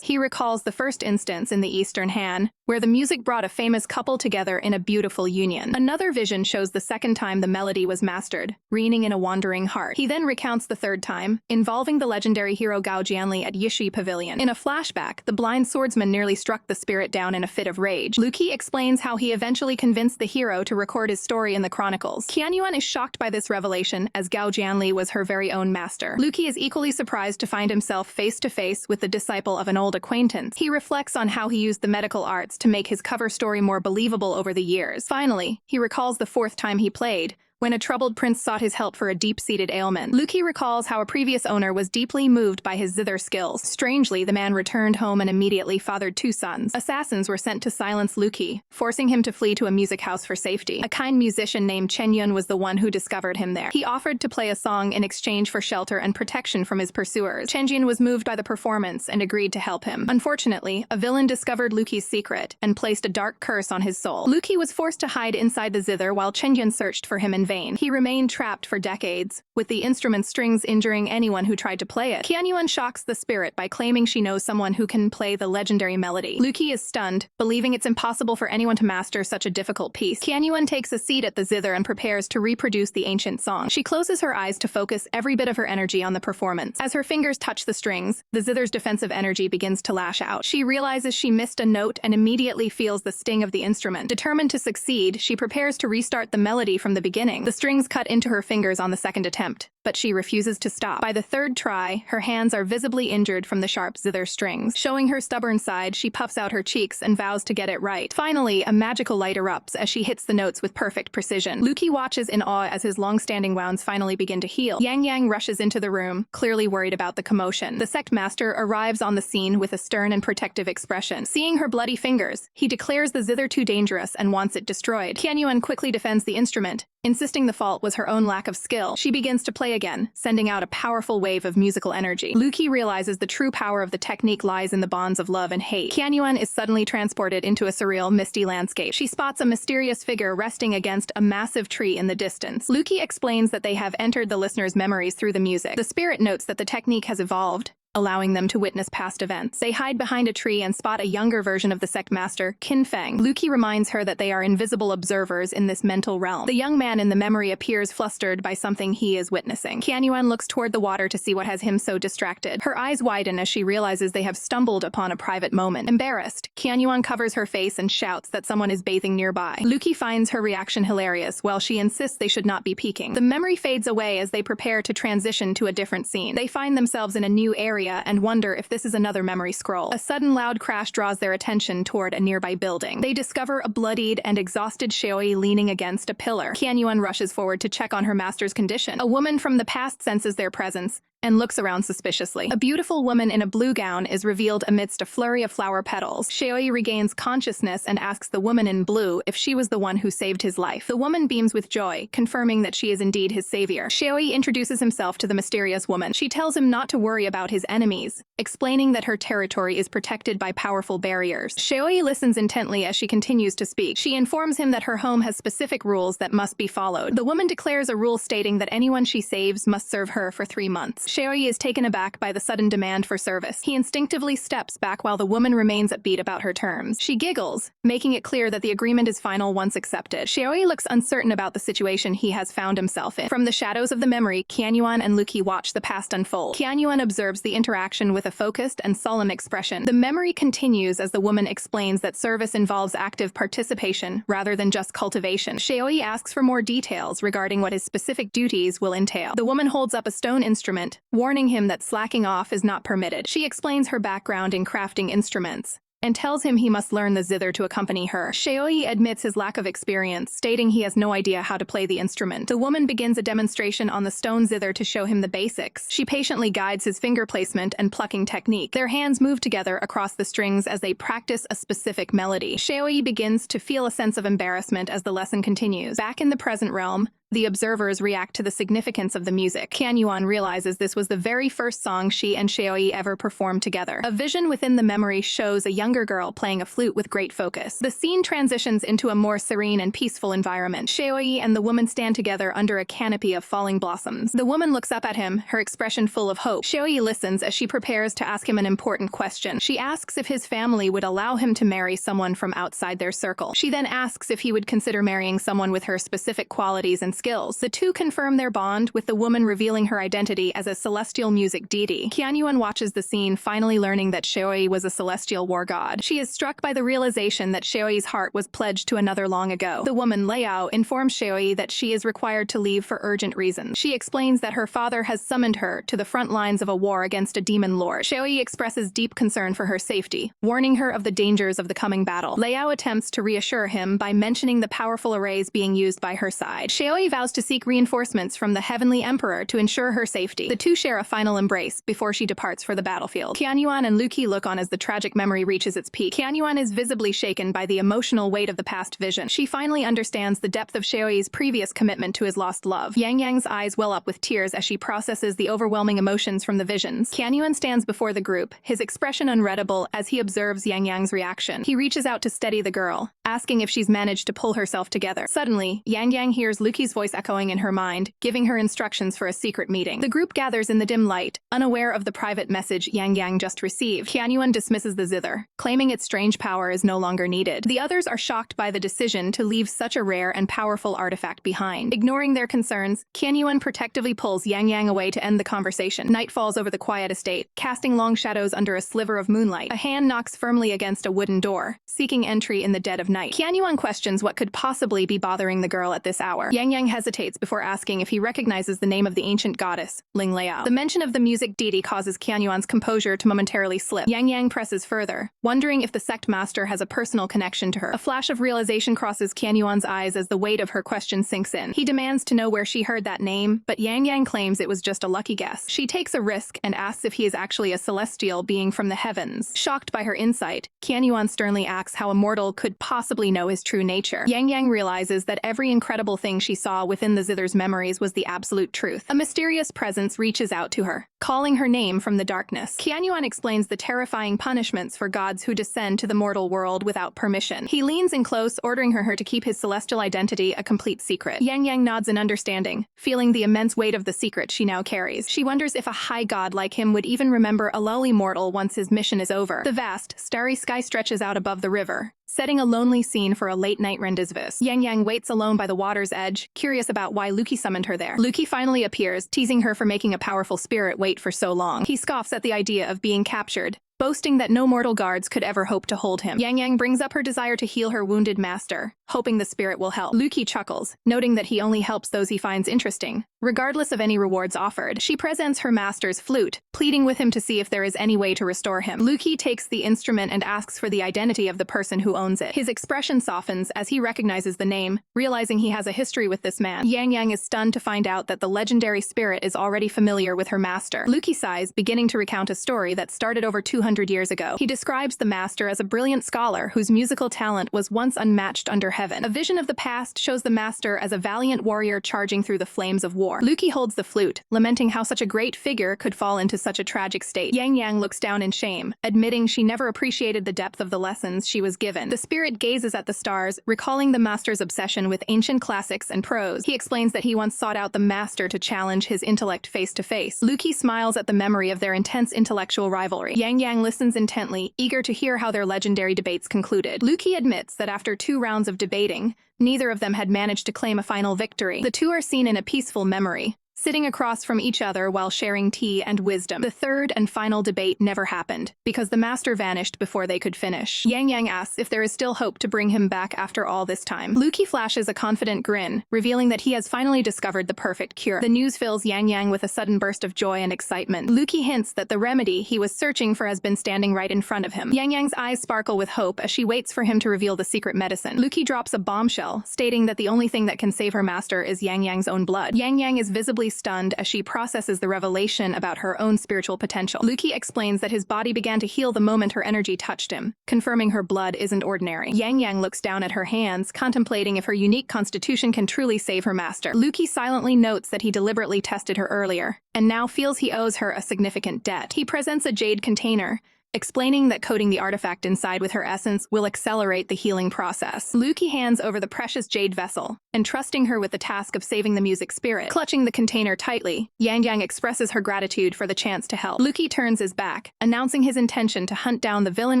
He recalls the first instance in the Eastern Han, where the music brought a famous couple together in a beautiful union. Another vision shows the second time the melody was mastered, reigning in a wandering heart. He then recounts the third time, involving the legendary hero Gao Jianli at Yishi Pavilion. In a flashback, the blind swordsman nearly struck the spirit down in a fit of rage. Luki explains how he eventually convinced the hero to record his story in the chronicles. Qianyuan is shocked by this revelation, as Gao Jianli was her very own master. Luki is equally surprised to find himself face to face with the disciple of an old acquaintance. He reflects on how he used the medical arts to make his cover story more believable over the years. Finally, he recalls the 4th time he played, when a troubled prince sought his help for a deep-seated ailment. Luki recalls how a previous owner was deeply moved by his zither skills. Strangely, the man returned home and immediately fathered 2 sons. Assassins were sent to silence Luki, forcing him to flee to a music house for safety. A kind musician named Chenyun was the one who discovered him there. He offered to play a song in exchange for shelter and protection from his pursuers. Chenyun was moved by the performance and agreed to help him. Unfortunately, a villain discovered Luki's secret and placed a dark curse on his soul. Luki was forced to hide inside the zither while Chenyun searched for him in vain. He remained trapped for decades, with the instrument's strings injuring anyone who tried to play it. Qianyuan shocks the spirit by claiming she knows someone who can play the legendary melody. Luki is stunned, believing it's impossible for anyone to master such a difficult piece. Qianyuan takes a seat at the zither and prepares to reproduce the ancient song. She closes her eyes to focus every bit of her energy on the performance. As her fingers touch the strings, the zither's defensive energy begins to lash out. She realizes she missed a note and immediately feels the sting of the instrument. Determined to succeed, she prepares to restart the melody from the beginning. The strings cut into her fingers on the second attempt, but she refuses to stop. By the third try, her hands are visibly injured from the sharp zither strings. Showing her stubborn side, she puffs out her cheeks and vows to get it right. Finally, a magical light erupts as she hits the notes with perfect precision. Luki watches in awe as his long-standing wounds finally begin to heal. Yangyang rushes into the room, clearly worried about the commotion. The sect master arrives on the scene with a stern and protective expression. Seeing her bloody fingers, he declares the zither too dangerous and wants it destroyed. Qianyuan quickly defends the instrument, insisting the fault was her own lack of skill. She begins to play play again, sending out a powerful wave of musical energy. Luki realizes the true power of the technique lies in the bonds of love and hate. Kanyuan is suddenly transported into a surreal, misty landscape. She spots a mysterious figure resting against a massive tree in the distance. Luki explains that they have entered the listener's memories through the music. The spirit notes that the technique has evolved, allowing them to witness past events. They hide behind a tree and spot a younger version of the sect master, Qin Feng. Luki reminds her that they are invisible observers in this mental realm. The young man in the memory appears flustered by something he is witnessing. Kanyuan looks toward the water to see what has him so distracted. Her eyes widen as she realizes they have stumbled upon a private moment. Embarrassed, Kanyuan covers her face and shouts that someone is bathing nearby. Luki finds her reaction hilarious, while she insists they should not be peeking. The memory fades away as they prepare to transition to a different scene. They find themselves in a new area and wonder if this is another memory scroll. A sudden loud crash draws their attention toward a nearby building. They discover a bloodied and exhausted Shioi leaning against a pillar. Kanyuan rushes forward to check on her master's condition. A woman from the past senses their presence and looks around suspiciously. A beautiful woman in a blue gown is revealed amidst a flurry of flower petals. Shioi regains consciousness and asks the woman in blue if she was the one who saved his life. The woman beams with joy, confirming that she is indeed his savior. Shioi introduces himself to the mysterious woman. She tells him not to worry about his enemies, explaining that her territory is protected by powerful barriers. Shioi listens intently as she continues to speak. She informs him that her home has specific rules that must be followed. The woman declares a rule stating that anyone she saves must serve her for 3 months. Shioi is taken aback by the sudden demand for service. He instinctively steps back while the woman remains upbeat about her terms. She giggles, making it clear that the agreement is final once accepted. Shioi looks uncertain about the situation he has found himself in. From the shadows of the memory, Kanyuan and Luki watch the past unfold. Kanyuan observes the interaction with a focused and solemn expression. The memory continues as the woman explains that service involves active participation rather than just cultivation. Shioi asks for more details regarding what his specific duties will entail. The woman holds up a stone instrument, warning him that slacking off is not permitted. She explains her background in crafting instruments and tells him he must learn the zither to accompany her. Shioi admits his lack of experience, stating he has no idea how to play the instrument. The woman begins a demonstration on the stone zither to show him the basics. She patiently guides his finger placement and plucking technique. Their hands move together across the strings as they practice a specific melody. Shioi begins to feel a sense of embarrassment as the lesson continues. Back in the present realm, the observers react to the significance of the music. Kanyuan realizes this was the very first song she and Shioi ever performed together. A vision within the memory shows a younger girl playing a flute with great focus. The scene transitions into a more serene and peaceful environment. Shioi and the woman stand together under a canopy of falling blossoms. The woman looks up at him, her expression full of hope. Shioi listens as she prepares to ask him an important question. She asks if his family would allow him to marry someone from outside their circle. She then asks if he would consider marrying someone with her specific qualities and skills. The two confirm their bond, with the woman revealing her identity as a celestial music deity. Kanyuan watches the scene, finally learning that Shioi was a celestial war god. She is struck by the realization that Shioi's heart was pledged to another long ago. The woman, Liao, informs Shioi that she is required to leave for urgent reasons. She explains that her father has summoned her to the front lines of a war against a demon lord. Shioi expresses deep concern for her safety, warning her of the dangers of the coming battle. Liao attempts to reassure him by mentioning the powerful arrays being used by her side. Shioi vows to seek reinforcements from the Heavenly Emperor to ensure her safety. The two share a final embrace before she departs for the battlefield. Kanyuan and Luki look on as the tragic memory reaches its peak. Kanyuan is visibly shaken by the emotional weight of the past vision. She finally understands the depth of Shioi's previous commitment to his lost love. Yangyang's eyes well up with tears as she processes the overwhelming emotions from the visions. Kanyuan stands before the group, his expression unreadable as he observes Yangyang's reaction. He reaches out to steady the girl, asking if she's managed to pull herself together. Suddenly, Yangyang hears Luki's voice echoing in her mind, giving her instructions for a secret meeting. The group gathers in the dim light, unaware of the private message Yangyang just received. Kanyuan dismisses the zither, claiming its strange power is no longer needed. The others are shocked by the decision to leave such a rare and powerful artifact behind. Ignoring their concerns, Kanyuan protectively pulls Yangyang away to end the conversation. Night falls over the quiet estate, casting long shadows under a sliver of moonlight. A hand knocks firmly against a wooden door, seeking entry in the dead of night. Kanyuan questions what could possibly be bothering the girl at this hour. Yangyang hesitates before asking if he recognizes the name of the ancient goddess, Ling Liao. The mention of the music deity causes Kanyuan's composure to momentarily slip. Yangyang presses further, wondering if the sect master has a personal connection to her. A flash of realization crosses Kanyuan's eyes as the weight of her question sinks in. He demands to know where she heard that name, but Yangyang claims it was just a lucky guess. She takes a risk and asks if he is actually a celestial being from the heavens. Shocked by her insight, Kanyuan sternly asks how a mortal could possibly know his true nature. Yangyang realizes that every incredible thing she saw saw within the zither's memories was the absolute truth. A mysterious presence reaches out to her, calling her name from the darkness. Yangyang explains the terrifying punishments for gods who descend to the mortal world without permission. He leans in close, ordering her to keep his celestial identity a complete secret. Yangyang nods in understanding, feeling the immense weight of the secret she now carries. She wonders if a high god like him would even remember a lowly mortal once his mission is over. The vast, starry sky stretches out above the river, setting a lonely scene for a late-night rendezvous. Yangyang waits alone by the water's edge, curious about why Luki summoned her there. Luki finally appears, teasing her for making a powerful spirit wait for so long. He scoffs at the idea of being captured, boasting that no mortal guards could ever hope to hold him. Yangyang brings up her desire to heal her wounded master, hoping the spirit will help. Luki chuckles, noting that he only helps those he finds interesting, regardless of any rewards offered. She presents her master's flute, pleading with him to see if there is any way to restore him. Luki takes the instrument and asks for the identity of the person who owns it. His expression softens as he recognizes the name, realizing he has a history with this man. Yangyang is stunned to find out that the legendary spirit is already familiar with her master. Luki sighs, beginning to recount a story that started over 200 years ago. He describes the master as a brilliant scholar whose musical talent was once unmatched under heaven. A vision of the past shows the master as a valiant warrior charging through the flames of war. Luki holds the flute, lamenting how such a great figure could fall into such a tragic state. Yangyang looks down in shame, admitting she never appreciated the depth of the lessons she was given. The spirit gazes at the stars, recalling the master's obsession with ancient classics and prose. He explains that he once sought out the master to challenge his intellect face to face. Luki smiles at the memory of their intense intellectual rivalry. Yangyang listens intently, eager to hear how their legendary debates concluded. Luki admits that after 2 rounds of debating, neither of them had managed to claim a final victory. The two are seen in a peaceful memory, sitting across from each other while sharing tea and wisdom. The third and final debate never happened, because the master vanished before they could finish. Yangyang asks if there is still hope to bring him back after all this time. Luki flashes a confident grin, revealing that he has finally discovered the perfect cure. The news fills Yangyang with a sudden burst of joy and excitement. Luki hints that the remedy he was searching for has been standing right in front of him. Yangyang's eyes sparkle with hope as she waits for him to reveal the secret medicine. Luki drops a bombshell, stating that the only thing that can save her master is Yangyang's own blood. Yangyang is visibly stunned as she processes the revelation about her own spiritual potential. Luki explains that his body began to heal the moment her energy touched him, confirming her blood isn't ordinary. Yangyang looks down at her hands, contemplating if her unique constitution can truly save her master. Luki silently notes that he deliberately tested her earlier, and now feels he owes her a significant debt. He presents a jade container, explaining that coating the artifact inside with her essence will accelerate the healing process. Luki hands over the precious jade vessel, entrusting her with the task of saving the music spirit. Clutching the container tightly, Yangyang expresses her gratitude for the chance to help. Luki turns his back, announcing his intention to hunt down the villain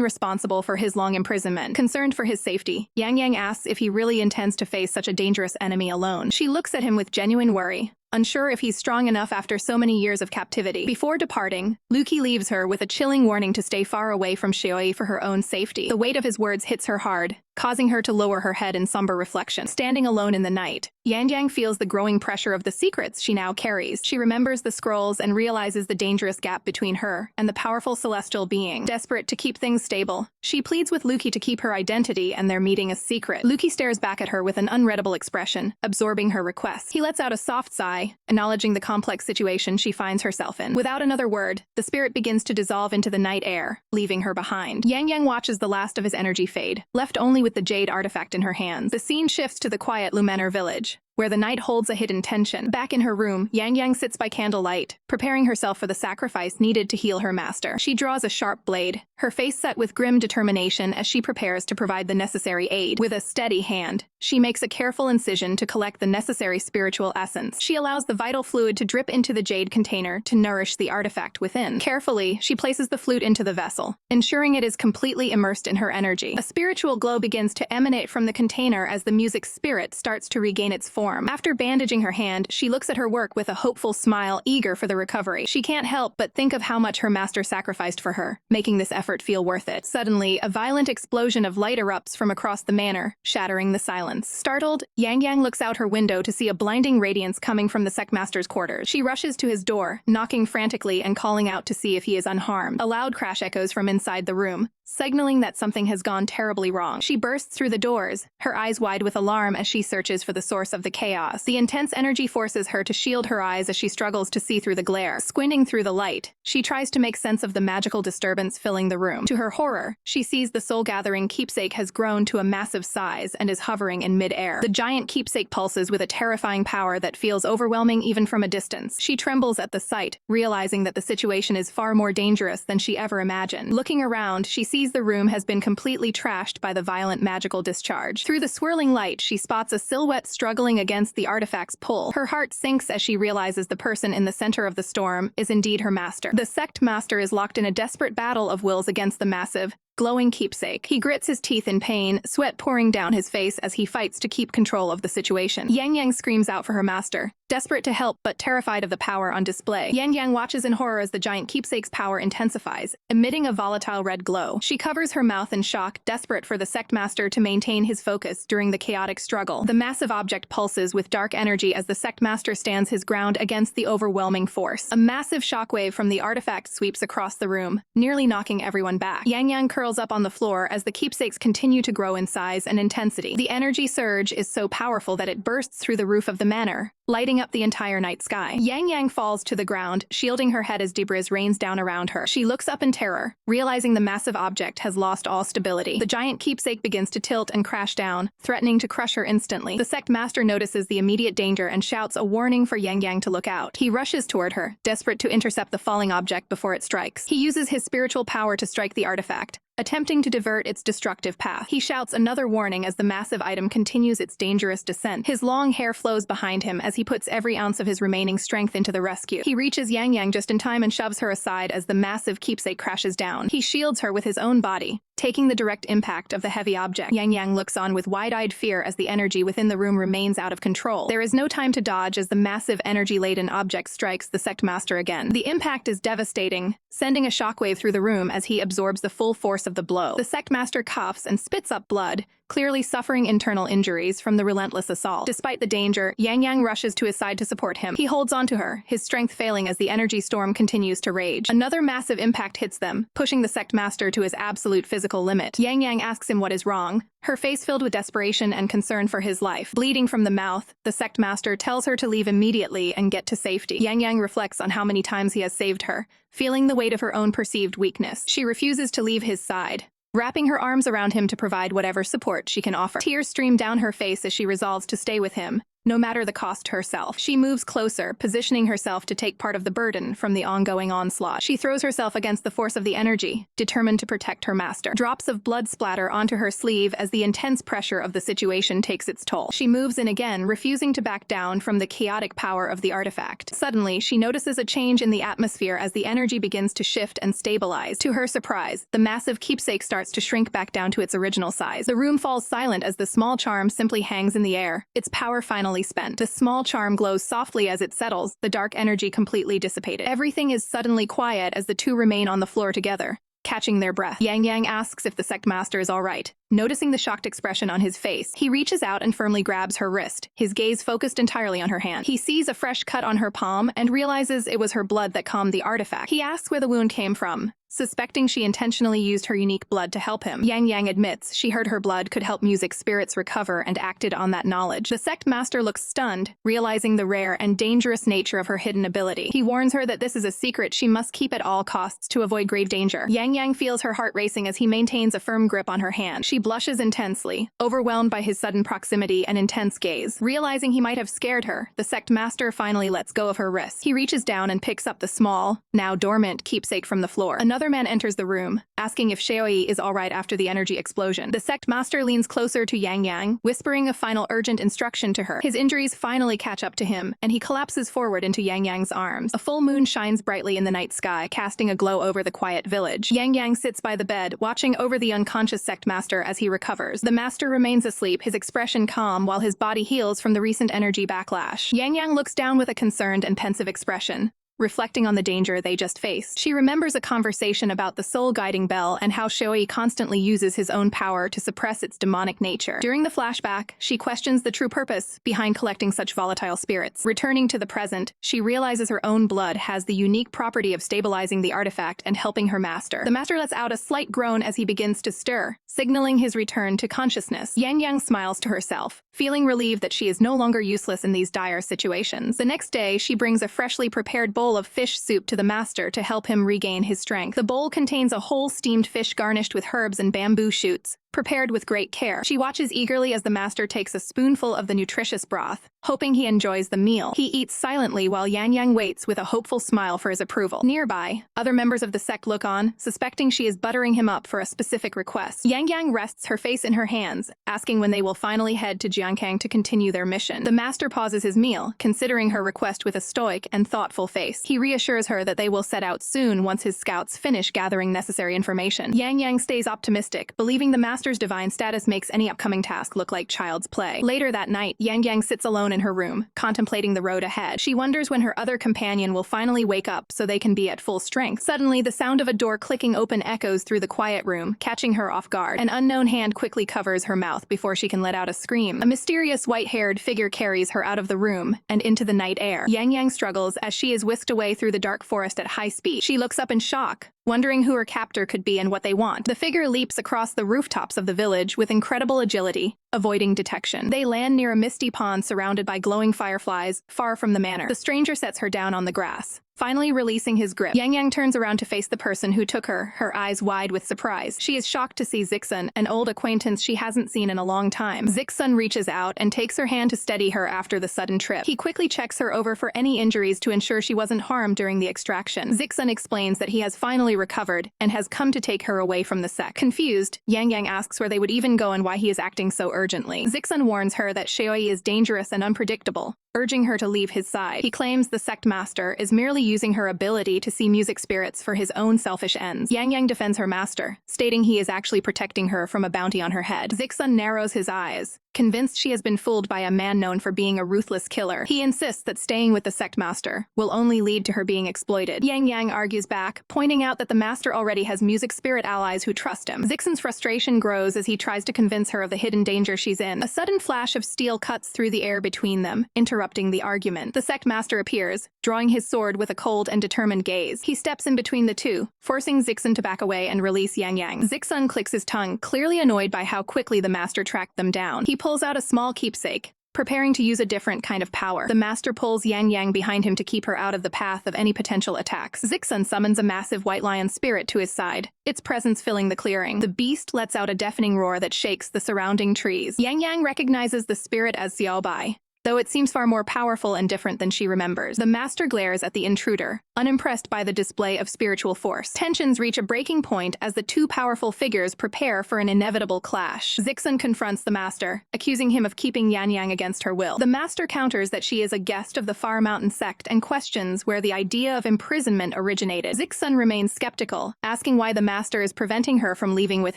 responsible for his long imprisonment. Concerned for his safety, Yangyang asks if he really intends to face such a dangerous enemy alone. She looks at him with genuine worry, unsure if he's strong enough after so many years of captivity. Before departing, Luki leaves her with a chilling warning to stay far away from Shioi for her own safety. The weight of his words hits her hard, causing her to lower her head in somber reflection. Standing alone in the night, Yangyang feels the growing pressure of the secrets she now carries. She remembers the scrolls and realizes the dangerous gap between her and the powerful celestial being. Desperate to keep things stable, she pleads with Luki to keep her identity and their meeting a secret. Luki stares back at her with an unreadable expression, absorbing her request. He lets out a soft sigh, acknowledging the complex situation she finds herself in. Without another word, the spirit begins to dissolve into the night air, leaving her behind. Yangyang watches the last of his energy fade, left only with the jade artifact in her hands. The scene shifts to the quiet Lumener village, where the night holds a hidden tension. Back in her room, Yangyang sits by candlelight, preparing herself for the sacrifice needed to heal her master. She draws a sharp blade, her face set with grim determination as she prepares to provide the necessary aid. With a steady hand, she makes a careful incision to collect the necessary spiritual essence. She allows the vital fluid to drip into the jade container to nourish the artifact within. Carefully, she places the flute into the vessel, ensuring it is completely immersed in her energy. A spiritual glow begins to emanate from the container as the music spirit starts to regain its form. After bandaging her hand, she looks at her work with a hopeful smile, eager for the recovery. She can't help but think of how much her master sacrificed for her, making this effort feel worth it. Suddenly, a violent explosion of light erupts from across the manor, shattering the silence. Startled, Yangyang looks out her window to see a blinding radiance coming from the secmaster's quarters. She rushes to his door, knocking frantically and calling out to see if he is unharmed. A loud crash echoes from inside the room, signaling that something has gone terribly wrong. She bursts through the doors, her eyes wide with alarm as she searches for the source of the chaos. The intense energy forces her to shield her eyes as she struggles to see through the glare. Squinting through the light, she tries to make sense of the magical disturbance filling the room. To her horror, she sees the soul-gathering keepsake has grown to a massive size and is hovering in mid-air. The giant keepsake pulses with a terrifying power that feels overwhelming even from a distance. She trembles at the sight, realizing that the situation is far more dangerous than she ever imagined. Looking around, she sees the room has been completely trashed by the violent magical discharge. Through the swirling light, she spots a silhouette struggling against the artifact's pull. Her heart sinks as she realizes the person in the center of the storm is indeed her master. The sect master is locked in a desperate battle of wills against the massive, glowing keepsake. He grits his teeth in pain, sweat pouring down his face as he fights to keep control of the situation. Yangyang screams out for her master, desperate to help but terrified of the power on display. Yangyang watches in horror as the giant keepsake's power intensifies, emitting a volatile red glow. She covers her mouth in shock, desperate for the sect master to maintain his focus during the chaotic struggle. The massive object pulses with dark energy as the sect master stands his ground against the overwhelming force. A massive shockwave from the artifact sweeps across the room, nearly knocking everyone back. Yangyang curls up on the floor as the keepsakes continue to grow in size and intensity. The energy surge is so powerful that it bursts through the roof of the manor, lighting up the entire night sky. Yangyang falls to the ground, shielding her head as debris rains down around her. She looks up in terror, realizing the massive object has lost all stability. The giant keepsake begins to tilt and crash down, threatening to crush her instantly. The sect master notices the immediate danger and shouts a warning for Yangyang to look out. He rushes toward her, desperate to intercept the falling object before it strikes. He uses his spiritual power to strike the artifact, attempting to divert its destructive path. He shouts another warning as the massive item continues its dangerous descent. His long hair flows behind him as he puts every ounce of his remaining strength into the rescue. He reaches Yangyang just in time and shoves her aside as the massive keepsake crashes down. He shields her with his own body, taking the direct impact of the heavy object. Yangyang looks on with wide-eyed fear as the energy within the room remains out of control. There is no time to dodge as the massive energy-laden object strikes the sect master again. The impact is devastating, sending a shockwave through the room as he absorbs the full force of the blow. The sect master coughs and spits up blood, clearly suffering internal injuries from the relentless assault. Despite the danger, Yangyang rushes to his side to support him. He holds onto her, his strength failing as the energy storm continues to rage. Another massive impact hits them, pushing the sect master to his absolute physical limit. Yangyang asks him what is wrong, her face filled with desperation and concern for his life. Bleeding from the mouth, the sect master tells her to leave immediately and get to safety. Yangyang reflects on how many times he has saved her, feeling the weight of her own perceived weakness. She refuses to leave his side, wrapping her arms around him to provide whatever support she can offer. Tears stream down her face as she resolves to stay with him, no matter the cost to herself. She moves closer, positioning herself to take part of the burden from the ongoing onslaught. She throws herself against the force of the energy, determined to protect her master. Drops of blood splatter onto her sleeve as the intense pressure of the situation takes its toll. She moves in again, refusing to back down from the chaotic power of the artifact. Suddenly, she notices a change in the atmosphere as the energy begins to shift and stabilize. To her surprise, the massive keepsake starts to shrink back down to its original size. The room falls silent as the small charm simply hangs in the air, its power finally spent. The small charm glows softly as it settles, the dark energy completely dissipated. Everything is suddenly quiet as the two remain on the floor together, catching their breath. Yangyang asks if the sect master is all right. Noticing the shocked expression on his face, he reaches out and firmly grabs her wrist, his gaze focused entirely on her hand. He sees a fresh cut on her palm and realizes it was her blood that calmed the artifact. He asks where the wound came from, suspecting she intentionally used her unique blood to help him. Yangyang admits she heard her blood could help music spirits recover and acted on that knowledge. The sect master looks stunned, realizing the rare and dangerous nature of her hidden ability. He warns her that this is a secret she must keep at all costs to avoid grave danger. Yangyang feels her heart racing as he maintains a firm grip on her hand. She blushes intensely, overwhelmed by his sudden proximity and intense gaze. Realizing he might have scared her, the sect master finally lets go of her wrist. He reaches down and picks up the small, now dormant keepsake from the floor. Another man enters the room, asking if Shaoi is alright after the energy explosion. The sect master leans closer to Yangyang, whispering a final urgent instruction to her. His injuries finally catch up to him, and he collapses forward into Yangyang's arms. A full moon shines brightly in the night sky, casting a glow over the quiet village. Yangyang sits by the bed, watching over the unconscious sect master as he recovers. The master remains asleep, his expression calm while his body heals from the recent energy backlash. Yangyang looks down with a concerned and pensive expression, reflecting on the danger they just faced. She remembers a conversation about the soul-guiding bell and how Shoei constantly uses his own power to suppress its demonic nature. During the flashback, she questions the true purpose behind collecting such volatile spirits. Returning to the present, she realizes her own blood has the unique property of stabilizing the artifact and helping her master. The master lets out a slight groan as he begins to stir, signaling his return to consciousness. Yangyang smiles to herself, feeling relieved that she is no longer useless in these dire situations. The next day, she brings a freshly prepared bowl of fish soup to the master to help him regain his strength. The bowl contains a whole steamed fish garnished with herbs and bamboo shoots, prepared with great care. She watches eagerly as the master takes a spoonful of the nutritious broth, hoping he enjoys the meal. He eats silently while Yangyang waits with a hopeful smile for his approval. Nearby, other members of the sect look on, suspecting she is buttering him up for a specific request. Yangyang rests her face in her hands, asking when they will finally head to Jiangkang to continue their mission. The master pauses his meal, considering her request with a stoic and thoughtful face. He reassures her that they will set out soon once his scouts finish gathering necessary information. Yangyang stays optimistic, believing the master's divine status makes any upcoming task look like child's play. Later that night, Yangyang sits alone in her room, contemplating the road ahead. She wonders when her other companion will finally wake up so they can be at full strength. Suddenly, the sound of a door clicking open echoes through the quiet room, catching her off guard. An unknown hand quickly covers her mouth before she can let out a scream. A mysterious white-haired figure carries her out of the room and into the night air. Yangyang struggles as she is whisked away through the dark forest at high speed. She looks up in shock, wondering who her captor could be and what they want. The figure leaps across the rooftops of the village with incredible agility, avoiding detection. They land near a misty pond surrounded by glowing fireflies, far from the manor. The stranger sets her down on the grass, finally releasing his grip. Yangyang turns around to face the person who took her eyes wide with surprise. She is shocked to see Zixun, an old acquaintance she hasn't seen in a long time. Zixun reaches out and takes her hand to steady her after the sudden trip. He quickly checks her over for any injuries to ensure she wasn't harmed during the extraction. Zixun explains that he has finally recovered and has come to take her away from the sect. Confused, Yangyang asks where they would even go and why he is acting so urgently. Zixun warns her that Shoei is dangerous and unpredictable, urging her to leave his side. He claims the sect master is merely using her ability to see music spirits for his own selfish ends. Yangyang defends her master, stating he is actually protecting her from a bounty on her head. Zixun narrows his eyes, convinced she has been fooled by a man known for being a ruthless killer. He insists that staying with the sect master will only lead to her being exploited. Yangyang argues back, pointing out that the master already has music spirit allies who trust him. Zixun's frustration grows as he tries to convince her of the hidden danger she's in. A sudden flash of steel cuts through the air between them, interrupting the argument. The sect master appears, drawing his sword with a cold and determined gaze. He steps in between the two, forcing Zixun to back away and release Yangyang. Zixun clicks his tongue, clearly annoyed by how quickly the master tracked them down. He pulls out a small keepsake, preparing to use a different kind of power. The master pulls Yangyang behind him to keep her out of the path of any potential attacks. Zixun summons a massive white lion spirit to his side, its presence filling the clearing. The beast lets out a deafening roar that shakes the surrounding trees. Yangyang recognizes the spirit as Xiaobai, though it seems far more powerful and different than she remembers. The master glares at the intruder, unimpressed by the display of spiritual force. Tensions reach a breaking point as the two powerful figures prepare for an inevitable clash. Zixun confronts the master, accusing him of keeping Yangyang against her will. The master counters that she is a guest of the Far Mountain sect and questions where the idea of imprisonment originated. Zixun remains skeptical, asking why the master is preventing her from leaving with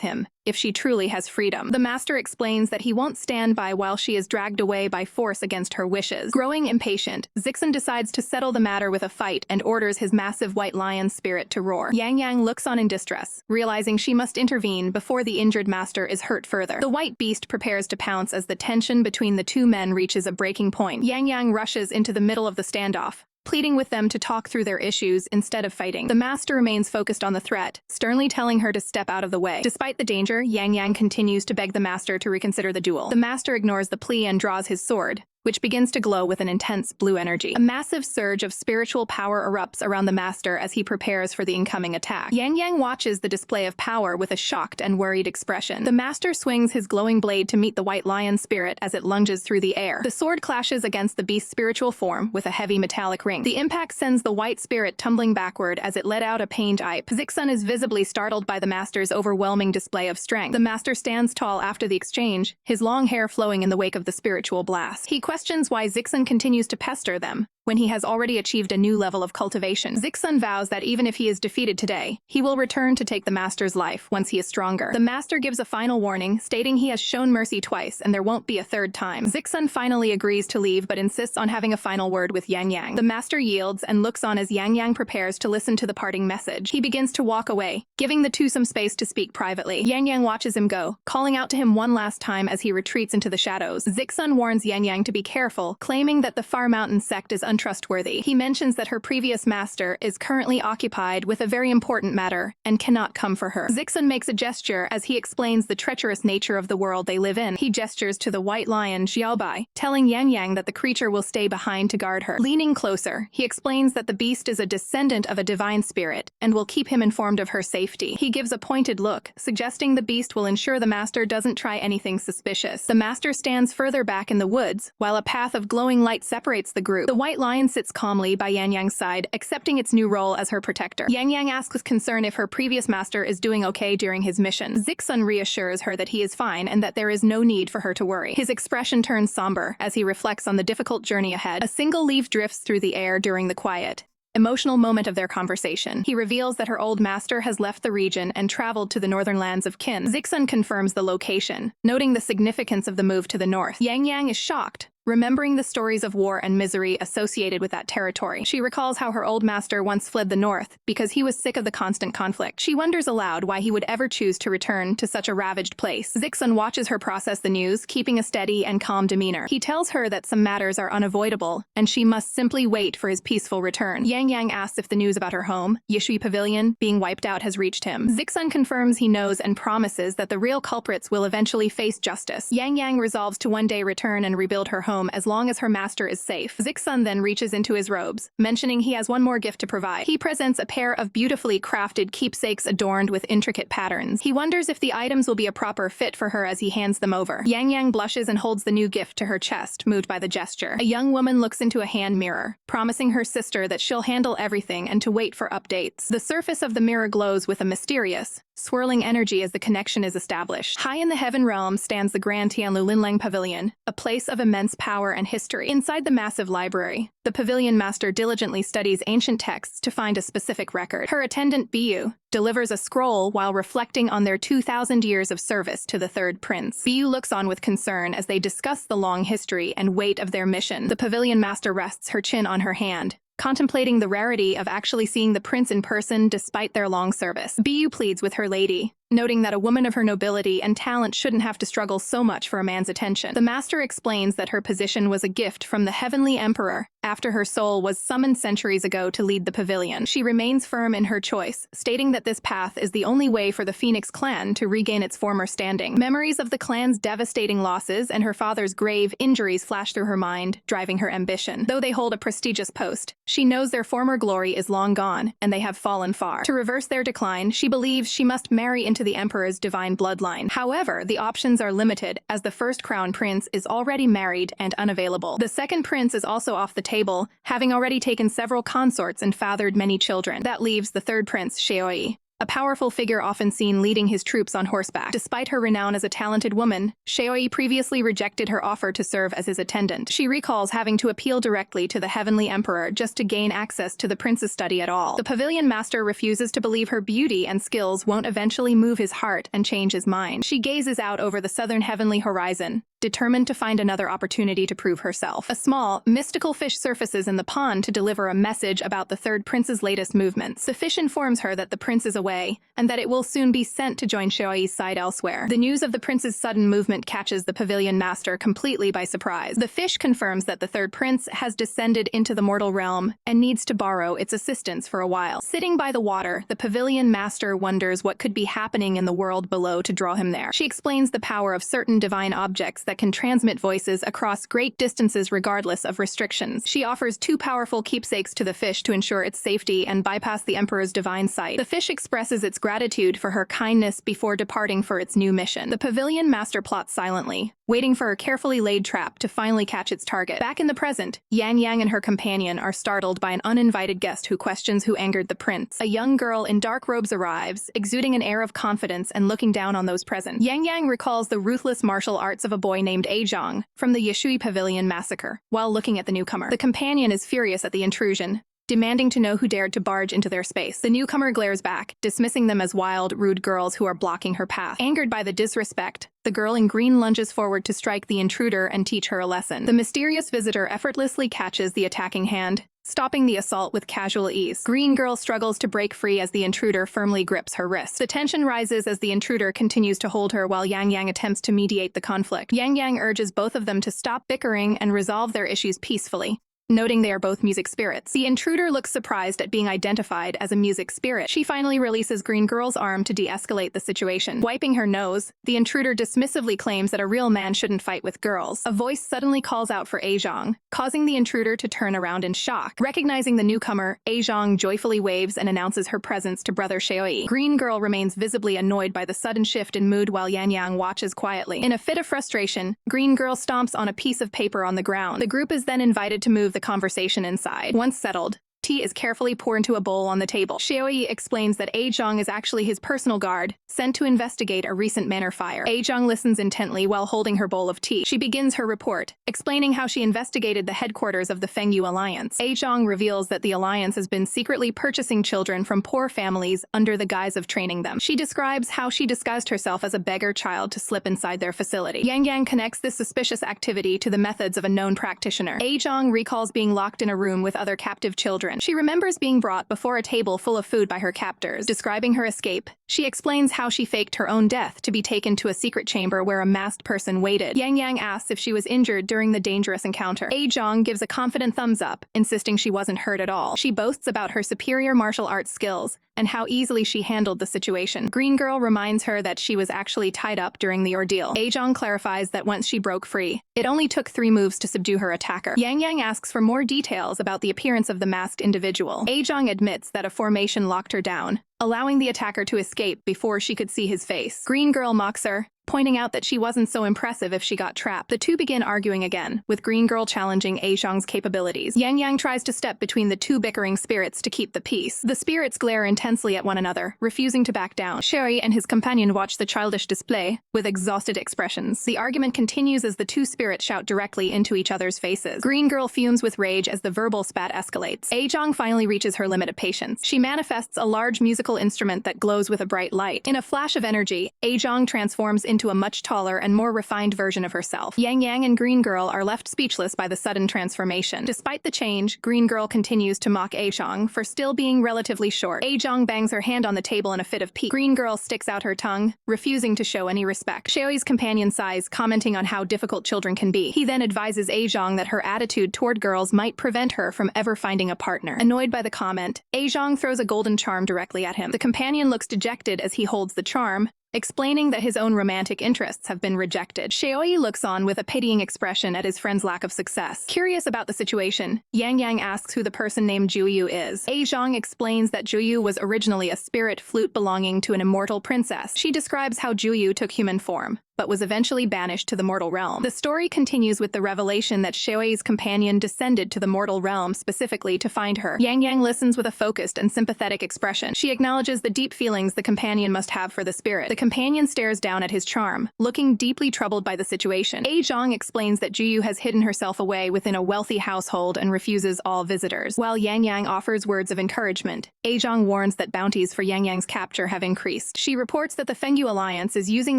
him, if she truly has freedom. The master explains that he won't stand by while she is dragged away by force against her wishes. Growing impatient, Zixun decides to settle the matter with a fight and orders his massive white lion spirit to roar. Yangyang looks on in distress, realizing she must intervene before the injured master is hurt further. The white beast prepares to pounce as the tension between the two men reaches a breaking point. Yangyang rushes into the middle of the standoff, pleading with them to talk through their issues instead of fighting. The master remains focused on the threat, sternly telling her to step out of the way. Despite the danger, Yangyang continues to beg the master to reconsider the duel. The master ignores the plea and draws his sword, which begins to glow with an intense blue energy. A massive surge of spiritual power erupts around the master as he prepares for the incoming attack. Yangyang watches the display of power with a shocked and worried expression. The master swings his glowing blade to meet the white lion spirit as it lunges through the air. The sword clashes against the beast's spiritual form with a heavy metallic ring. The impact sends the white spirit tumbling backward as it let out a pained "ipe." Zixun is visibly startled by the master's overwhelming display of strength. The master stands tall after the exchange, his long hair flowing in the wake of the spiritual blast. He questions why Zixun continues to pester them, when he has already achieved a new level of cultivation. Zixun vows that even if he is defeated today, he will return to take the master's life once he is stronger. The master gives a final warning, stating he has shown mercy twice and there won't be a third time. Zixun finally agrees to leave but insists on having a final word with Yangyang. The master yields and looks on as Yangyang prepares to listen to the parting message. He begins to walk away, giving the two some space to speak privately. Yangyang watches him go, calling out to him one last time as he retreats into the shadows. Zixun warns Yangyang to be careful, claiming that the Far Mountain sect is untrustworthy. He mentions that her previous master is currently occupied with a very important matter and cannot come for her. Zixun makes a gesture as he explains the treacherous nature of the world they live in. He gestures to the white lion Xiaobai, telling Yangyang that the creature will stay behind to guard her. Leaning closer, he explains that the beast is a descendant of a divine spirit and will keep him informed of her safety. He gives a pointed look, suggesting the beast will ensure the master doesn't try anything suspicious. The master stands further back in the woods, while a path of glowing light separates the group. The white lion sits calmly by Yangyang's side, accepting its new role as her protector. Yangyang asks with concern if her previous master is doing okay during his mission. Zixun reassures her that he is fine and that there is no need for her to worry. His expression turns somber as he reflects on the difficult journey ahead. A single leaf drifts through the air during the quiet, emotional moment of their conversation. He reveals that her old master has left the region and traveled to the northern lands of Qin. Zixun confirms the location, noting the significance of the move to the north. Yangyang is shocked, remembering the stories of war and misery associated with that territory. She recalls how her old master once fled the north because he was sick of the constant conflict. She wonders aloud why he would ever choose to return to such a ravaged place. Zixun watches her process the news, keeping a steady and calm demeanor. He tells her that some matters are unavoidable, and she must simply wait for his peaceful return. Yangyang asks if the news about her home, Yishui Pavilion, being wiped out has reached him. Zixun confirms he knows and promises that the real culprits will eventually face justice. Yangyang resolves to one day return and rebuild her home as long as her master is safe. Zixun then reaches into his robes, mentioning he has one more gift to provide. He presents a pair of beautifully crafted keepsakes adorned with intricate patterns. He wonders if the items will be a proper fit for her as he hands them over. Yangyang blushes and holds the new gift to her chest, moved by the gesture. A young woman looks into a hand mirror, promising her sister that she'll handle everything and to wait for updates. The surface of the mirror glows with a mysterious, swirling energy as the connection is established. High in the heaven realm stands the Grand Tianlulinlang Pavilion, a place of immense power and history. Inside the massive library, the pavilion master diligently studies ancient texts to find a specific record. Her attendant Biyu delivers a scroll while reflecting on their 2,000 years of service to the third prince. Biyu looks on with concern as they discuss the long history and weight of their mission. The pavilion master rests her chin on her hand, contemplating the rarity of actually seeing the prince in person despite their long service. Biyu pleads with her lady, noting that a woman of her nobility and talent shouldn't have to struggle so much for a man's attention. The master explains that her position was a gift from the heavenly emperor after her soul was summoned centuries ago to lead the pavilion. She remains firm in her choice, stating that this path is the only way for the Phoenix clan to regain its former standing. Memories of the clan's devastating losses and her father's grave injuries flash through her mind, driving her ambition. Though they hold a prestigious post, she knows their former glory is long gone, and they have fallen far. To reverse their decline, she believes she must marry into the emperor's divine bloodline. However, the options are limited, as the first crown prince is already married and unavailable. The second prince is also off the table, having already taken several consorts and fathered many children. That leaves the third prince, Xiaoi, a powerful figure often seen leading his troops on horseback. Despite her renown as a talented woman, Xiaoi previously rejected her offer to serve as his attendant. She recalls having to appeal directly to the heavenly emperor just to gain access to the prince's study at all. The pavilion master refuses to believe her beauty and skills won't eventually move his heart and change his mind. She gazes out over the southern heavenly horizon, determined to find another opportunity to prove herself. A small, mystical fish surfaces in the pond to deliver a message about the third prince's latest movements. The fish informs her that the prince is away, and that it will soon be sent to join Xiaoyi's side elsewhere. The news of the prince's sudden movement catches the pavilion master completely by surprise. The fish confirms that the third prince has descended into the mortal realm and needs to borrow its assistance for a while. Sitting by the water, the pavilion master wonders what could be happening in the world below to draw him there. She explains the power of certain divine objects that can transmit voices across great distances regardless of restrictions. She offers 2 powerful keepsakes to the fish to ensure its safety and bypass the emperor's divine sight. The fish expresses its gratitude for her kindness before departing for its new mission. The pavilion master plots silently, waiting for a carefully laid trap to finally catch its target. Back in the present, Yangyang and her companion are startled by an uninvited guest who questions who angered the prince. A young girl in dark robes arrives, exuding an air of confidence and looking down on those present. Yangyang recalls the ruthless martial arts of a boy named Yangyang from the Yeshui Pavilion massacre while looking at the newcomer. The companion is furious at the intrusion, demanding to know who dared to barge into their space. The newcomer glares back, dismissing them as wild, rude girls who are blocking her path. Angered by the disrespect, the girl in green lunges forward to strike the intruder and teach her a lesson. The mysterious visitor effortlessly catches the attacking hand, stopping the assault with casual ease. Green girl struggles to break free as the intruder firmly grips her wrist. The tension rises as the intruder continues to hold her while Yangyang attempts to mediate the conflict. Yangyang urges both of them to stop bickering and resolve their issues peacefully, noting they are both music spirits. The intruder looks surprised at being identified as a music spirit. She finally releases Green Girl's arm to de-escalate the situation. Wiping her nose, the intruder dismissively claims that a real man shouldn't fight with girls. A voice suddenly calls out for Yangyang, causing the intruder to turn around in shock. Recognizing the newcomer, Yangyang joyfully waves and announces her presence to brother Xiaoyi. Green Girl remains visibly annoyed by the sudden shift in mood while Yangyang watches quietly. In a fit of frustration, Green Girl stomps on a piece of paper on the ground. The group is then invited to move the conversation inside. Once settled, tea is carefully poured into a bowl on the table. Xiaoyi explains that Yangyang is actually his personal guard, sent to investigate a recent manor fire. Yangyang listens intently while holding her bowl of tea. She begins her report, explaining how she investigated the headquarters of the Fengyu Alliance. Yangyang reveals that the alliance has been secretly purchasing children from poor families under the guise of training them. She describes how she disguised herself as a beggar child to slip inside their facility. Yangyang connects this suspicious activity to the methods of a known practitioner. Yangyang recalls being locked in a room with other captive children. She remembers being brought before a table full of food by her captors. Describing her escape, she explains how she faked her own death to be taken to a secret chamber where a masked person waited. Yangyang asks if she was injured during the dangerous encounter. Yangyang gives a confident thumbs up, insisting she wasn't hurt at all. She boasts about her superior martial arts skills and how easily she handled the situation. Green Girl reminds her that she was actually tied up during the ordeal. Yangyang clarifies that once she broke free, it only took 3 moves to subdue her attacker. Yangyang asks for more details about the appearance of the masked individual. Yangyang admits that a formation locked her down, allowing the attacker to escape before she could see his face. Green Girl mocks her, pointing out that she wasn't so impressive if she got trapped. The two begin arguing again, with Green Girl challenging Yangyang's capabilities. Yangyang tries to step between the two bickering spirits to keep the peace. The spirits glare intensely at one another, refusing to back down. Sherry and his companion watch the childish display with exhausted expressions. The argument continues as the two spirits shout directly into each other's faces. Green Girl fumes with rage as the verbal spat escalates. Yangyang finally reaches her limit of patience. She manifests a large musical instrument that glows with a bright light. In a flash of energy, Yangyang transforms into a much taller and more refined version of herself. Yangyang and Green Girl are left speechless by the sudden transformation. Despite the change, Green Girl continues to mock Yangyang for still being relatively short. Yangyang bangs her hand on the table in a fit of pique. Green Girl sticks out her tongue, refusing to show any respect. Xiaoyi's companion sighs, commenting on how difficult children can be. He then advises Yangyang that her attitude toward girls might prevent her from ever finding a partner. Annoyed by the comment, Yangyang throws a golden charm directly at him. The companion looks dejected as he holds the charm, explaining that his own romantic interests have been rejected. Xiaoyi looks on with a pitying expression at his friend's lack of success. Curious about the situation, Yangyang asks who the person named Juyu is. Yangyang explains that Juyu was originally a spirit flute belonging to an immortal princess. She describes how Juyu took human form, but was eventually banished to the mortal realm. The story continues with the revelation that Xiaoyi's companion descended to the mortal realm specifically to find her. Yangyang listens with a focused and sympathetic expression. She acknowledges the deep feelings the companion must have for the spirit. The companion stares down at his charm, looking deeply troubled by the situation. Yangyang explains that Juyu has hidden herself away within a wealthy household and refuses all visitors. While Yangyang offers words of encouragement, Yangyang warns that bounties for Yangyang's capture have increased. She reports that the Fengyu Alliance is using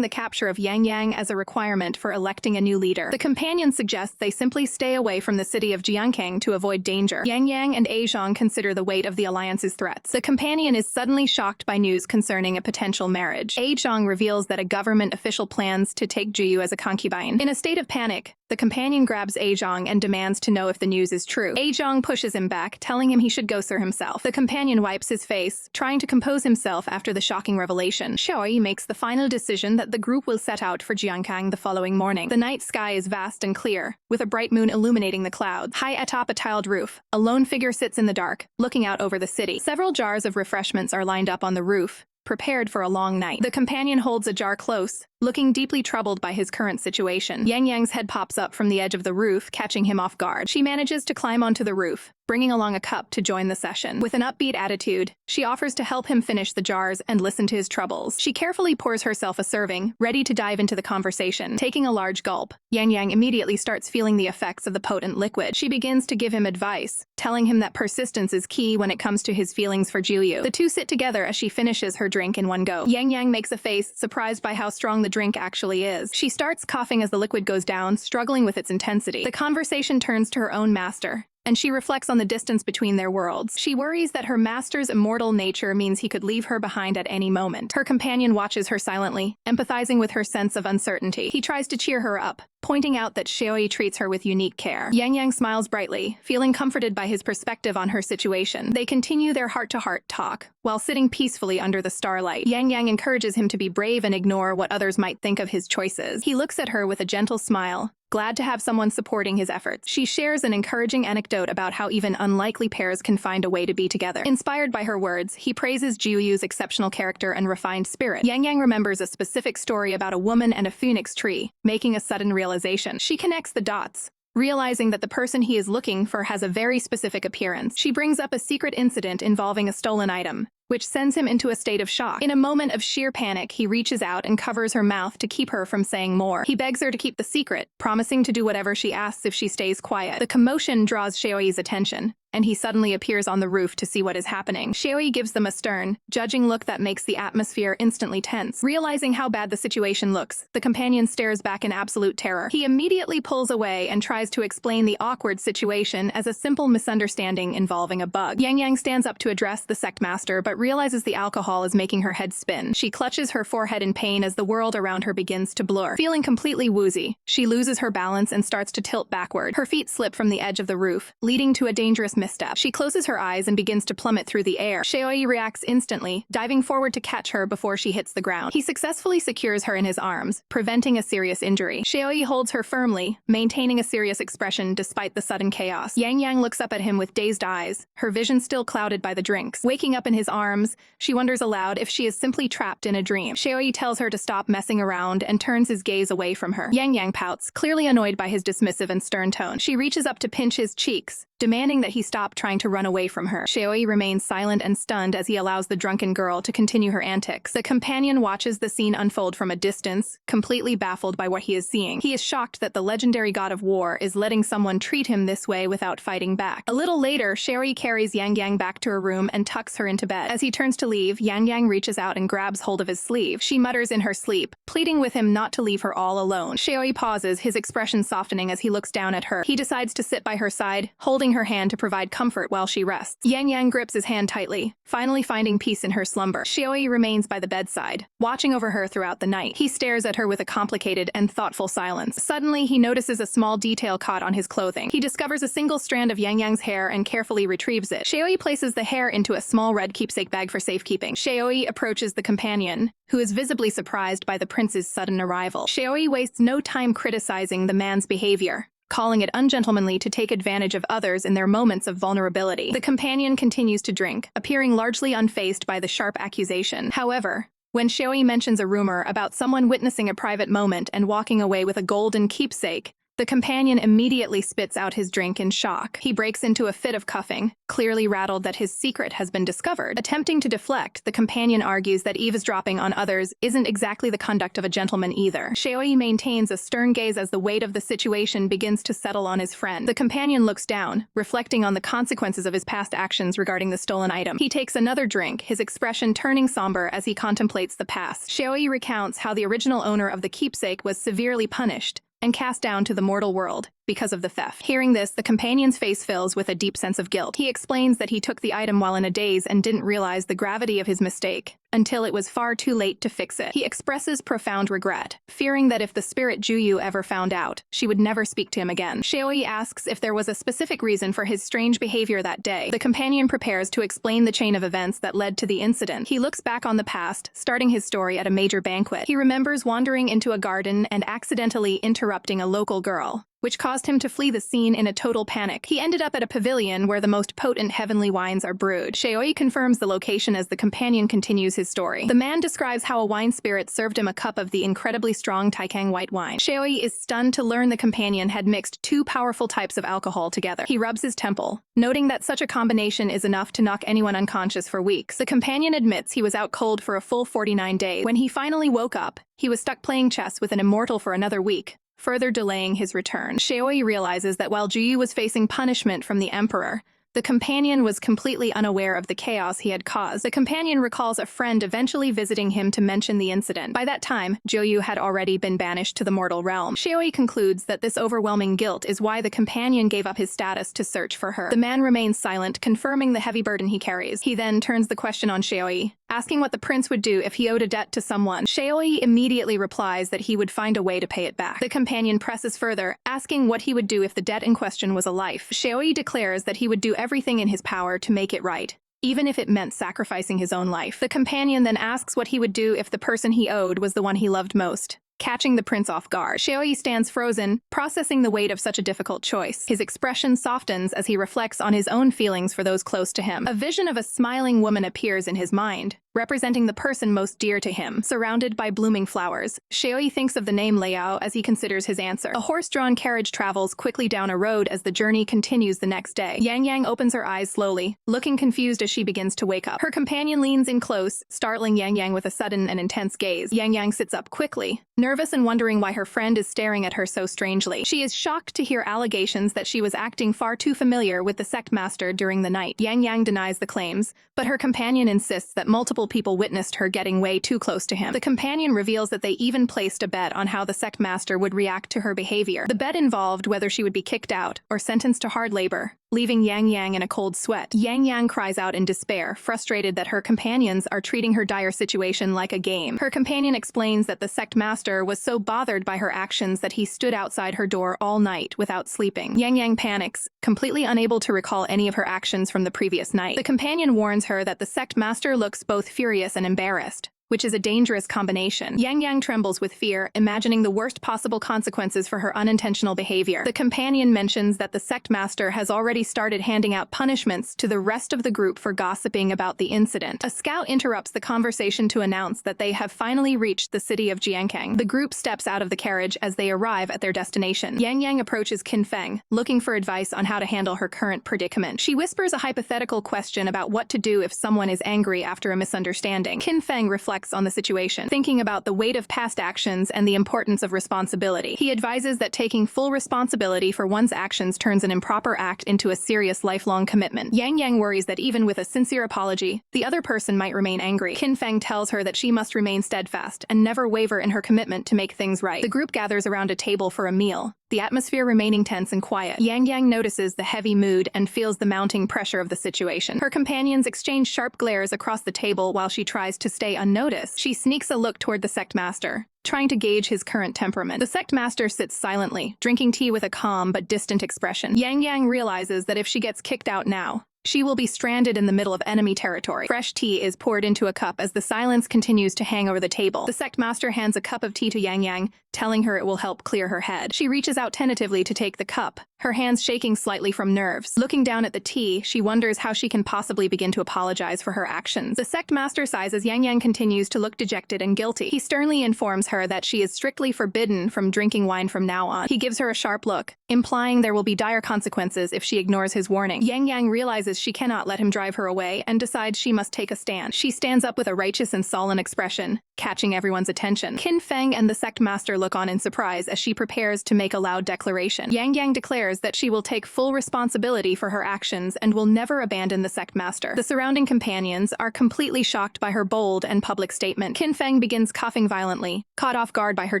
the capture of Yangyang as a requirement for electing a new leader. The companion suggests they simply stay away from the city of Jiangkang to avoid danger. Yangyang and Yangyang consider the weight of the alliance's threats. The companion is suddenly shocked by news concerning a potential marriage. Yangyang reveals that a government official plans to take Juyu as a concubine. In a state of panic, the companion grabs Yangyang and demands to know if the news is true. Yangyang pushes him back, telling him he should go sir himself. The companion wipes his face, trying to compose himself after the shocking revelation. Xiaoyi makes the final decision that the group will set out for Jiangkang the following morning. The night sky is vast and clear, with a bright moon illuminating the clouds. High atop a tiled roof, a lone figure sits in the dark, looking out over the city. Several jars of refreshments are lined up on the roof, prepared for a long night. The companion holds a jar close, looking deeply troubled by his current situation. Yangyang's head pops up from the edge of the roof, catching him off guard. She manages to climb onto the roof, bringing along a cup to join the session. With an upbeat attitude, she offers to help him finish the jars and listen to his troubles. She carefully pours herself a serving, ready to dive into the conversation. Taking a large gulp, Yangyang immediately starts feeling the effects of the potent liquid. She begins to give him advice, telling him that persistence is key when it comes to his feelings for Juyu. The two sit together as she finishes her drink in one go. Yangyang makes a face, surprised by how strong the drink actually is. She starts coughing as the liquid goes down, struggling with its intensity. The conversation turns to her own master, and she reflects on the distance between their worlds. She worries that her master's immortal nature means he could leave her behind at any moment. Her companion watches her silently, empathizing with her sense of uncertainty. He tries to cheer her up, pointing out that Xiaoyi treats her with unique care. Yangyang smiles brightly, feeling comforted by his perspective on her situation. They continue their heart-to-heart talk, while sitting peacefully under the starlight. Yangyang encourages him to be brave and ignore what others might think of his choices. He looks at her with a gentle smile, glad to have someone supporting his efforts. She shares an encouraging anecdote about how even unlikely pairs can find a way to be together. Inspired by her words, he praises Juyu's exceptional character and refined spirit. Yangyang remembers a specific story about a woman and a phoenix tree, making a sudden realization. She connects the dots, realizing that the person he is looking for has a very specific appearance. She brings up a secret incident involving a stolen item, which sends him into a state of shock. In a moment of sheer panic, he reaches out and covers her mouth to keep her from saying more. He begs her to keep the secret, promising to do whatever she asks if she stays quiet. The commotion draws Xiaoyi's attention, and he suddenly appears on the roof to see what is happening. Xiaoyi gives them a stern, judging look that makes the atmosphere instantly tense. Realizing how bad the situation looks, the companion stares back in absolute terror. He immediately pulls away and tries to explain the awkward situation as a simple misunderstanding involving a bug. Yangyang stands up to address the sect master, but realizes the alcohol is making her head spin. She clutches her forehead in pain as the world around her begins to blur. Feeling completely woozy, she loses her balance and starts to tilt backward. Her feet slip from the edge of the roof, leading to a dangerous misstep. She closes her eyes and begins to plummet through the air. Xiaoyi reacts instantly, diving forward to catch her before she hits the ground. He successfully secures her in his arms, preventing a serious injury. Xiaoyi holds her firmly, maintaining a serious expression despite the sudden chaos. Yangyang looks up at him with dazed eyes, her vision still clouded by the drinks. Waking up in his arms, she wonders aloud if she is simply trapped in a dream. Xiaoyi tells her to stop messing around and turns his gaze away from her. Yangyang pouts, clearly annoyed by his dismissive and stern tone. She reaches up to pinch his cheeks, demanding that he stop trying to run away from her. Xiaoyi remains silent and stunned as he allows the drunken girl to continue her antics. The companion watches the scene unfold from a distance, completely baffled by what he is seeing. He is shocked that the legendary god of war is letting someone treat him this way without fighting back. A little later, Xiaoyi carries Yangyang back to her room and tucks her into bed. As he turns to leave, Yangyang reaches out and grabs hold of his sleeve. She mutters in her sleep, pleading with him not to leave her all alone. Xiaoyi pauses, his expression softening as he looks down at her. He decides to sit by her side, holding her hand to provide comfort while she rests. Yangyang grips his hand tightly, finally finding peace in her slumber. Xiaoyi remains by the bedside, watching over her throughout the night. He stares at her with a complicated and thoughtful silence. Suddenly, he notices a small detail caught on his clothing. He discovers a single strand of Yangyang's hair and carefully retrieves it. Xiaoyi places the hair into a small red keepsake bag for safekeeping. Xiaoyi approaches the companion, who is visibly surprised by the prince's sudden arrival. Xiaoyi wastes no time criticizing the man's behavior, calling it ungentlemanly to take advantage of others in their moments of vulnerability. The companion continues to drink, appearing largely unfazed by the sharp accusation. However, when Xiaoyi mentions a rumor about someone witnessing a private moment and walking away with a golden keepsake, the companion immediately spits out his drink in shock. He breaks into a fit of coughing, clearly rattled that his secret has been discovered. Attempting to deflect, the companion argues that eavesdropping on others isn't exactly the conduct of a gentleman either. Xiaoyi maintains a stern gaze as the weight of the situation begins to settle on his friend. The companion looks down, reflecting on the consequences of his past actions regarding the stolen item. He takes another drink, his expression turning somber as he contemplates the past. Xiaoyi recounts how the original owner of the keepsake was severely punished and cast down to the mortal world because of the theft. Hearing this, the companion's face fills with a deep sense of guilt. He explains that he took the item while in a daze and didn't realize the gravity of his mistake until it was far too late to fix it. He expresses profound regret, fearing that if the spirit Juyu ever found out, she would never speak to him again. Xiaoyi asks if there was a specific reason for his strange behavior that day. The companion prepares to explain the chain of events that led to the incident. He looks back on the past, starting his story at a major banquet. He remembers wandering into a garden and accidentally interrupting a local girl, which caused him to flee the scene in a total panic. He ended up at a pavilion where the most potent heavenly wines are brewed. Shaoi confirms the location as the companion continues his story. The man describes how a wine spirit served him a cup of the incredibly strong Taikang white wine. Shaoi is stunned to learn the companion had mixed two powerful types of alcohol together. He rubs his temple, noting that such a combination is enough to knock anyone unconscious for weeks. The companion admits he was out cold for a full 49 days. When he finally woke up, he was stuck playing chess with an immortal for another week, further delaying his return. Shaoi realizes that while Juyu was facing punishment from the emperor, the companion was completely unaware of the chaos he had caused. The companion recalls a friend eventually visiting him to mention the incident. By that time, Juyu had already been banished to the mortal realm. Shaoi concludes that this overwhelming guilt is why the companion gave up his status to search for her. The man remains silent, confirming the heavy burden he carries. He then turns the question on Shaoi, asking what the prince would do if he owed a debt to someone. Shaoi immediately replies that he would find a way to pay it back. The companion presses further, asking what he would do if the debt in question was a life. Shaoi declares that he would do everything in his power to make it right, even if it meant sacrificing his own life. The companion then asks what he would do if the person he owed was the one he loved most, catching the prince off guard. Shaoi stands frozen, processing the weight of such a difficult choice. His expression softens as he reflects on his own feelings for those close to him. A vision of a smiling woman appears in his mind, representing the person most dear to him. Surrounded by blooming flowers, Shaoi thinks of the name Liao as he considers his answer. A horse-drawn carriage travels quickly down a road as the journey continues the next day. Yangyang opens her eyes slowly, looking confused as she begins to wake up. Her companion leans in close, startling Yangyang with a sudden and intense gaze. Yangyang sits up quickly, nervous and wondering why her friend is staring at her so strangely. She is shocked to hear allegations that she was acting far too familiar with the sect master during the night. Yangyang denies the claims, but her companion insists that multiple people witnessed her getting way too close to him. The companion reveals that they even placed a bet on how the sect master would react to her behavior. The bet involved whether she would be kicked out or sentenced to hard labor, leaving Yangyang in a cold sweat. Yangyang cries out in despair, frustrated that her companions are treating her dire situation like a game. Her companion explains that the sect master was so bothered by her actions that he stood outside her door all night without sleeping. Yangyang panics, completely unable to recall any of her actions from the previous night. The companion warns her that the sect master looks both furious and embarrassed, which is a dangerous combination. Yangyang trembles with fear, imagining the worst possible consequences for her unintentional behavior. The companion mentions that the sect master has already started handing out punishments to the rest of the group for gossiping about the incident. A scout interrupts the conversation to announce that they have finally reached the city of Jiankang. The group steps out of the carriage as they arrive at their destination. Yangyang approaches Qin Feng, looking for advice on how to handle her current predicament. She whispers a hypothetical question about what to do if someone is angry after a misunderstanding. Qin Feng reflects on the situation, thinking about the weight of past actions and the importance of responsibility. He advises that taking full responsibility for one's actions turns an improper act into a serious lifelong commitment. Yangyang worries that even with a sincere apology, the other person might remain angry. Qin Feng tells her that she must remain steadfast and never waver in her commitment to make things right. The group gathers around a table for a meal, the atmosphere remaining tense and quiet. Yangyang notices the heavy mood and feels the mounting pressure of the situation. Her companions exchange sharp glares across the table while she tries to stay unnoticed. She sneaks a look toward the sect master, trying to gauge his current temperament. The sect master sits silently, drinking tea with a calm but distant expression. Yangyang realizes that if she gets kicked out now, she will be stranded in the middle of enemy territory. Fresh tea is poured into a cup as the silence continues to hang over the table. The sect master hands a cup of tea to Yangyang, telling her it will help clear her head. She reaches out tentatively to take the cup, her hands shaking slightly from nerves. Looking down at the tea, she wonders how she can possibly begin to apologize for her actions. The sect master sighs as Yangyang continues to look dejected and guilty. He sternly informs her that she is strictly forbidden from drinking wine from now on. He gives her a sharp look, implying there will be dire consequences if she ignores his warning. Yangyang realizes she cannot let him drive her away and decides she must take a stand. She stands up with a righteous and sullen expression, catching everyone's attention. Qin Feng and the sect master look on in surprise as she prepares to make a loud declaration. Yangyang declares that she will take full responsibility for her actions and will never abandon the sect master. The surrounding companions are completely shocked by her bold and public statement. Qin Feng begins coughing violently, caught off guard by her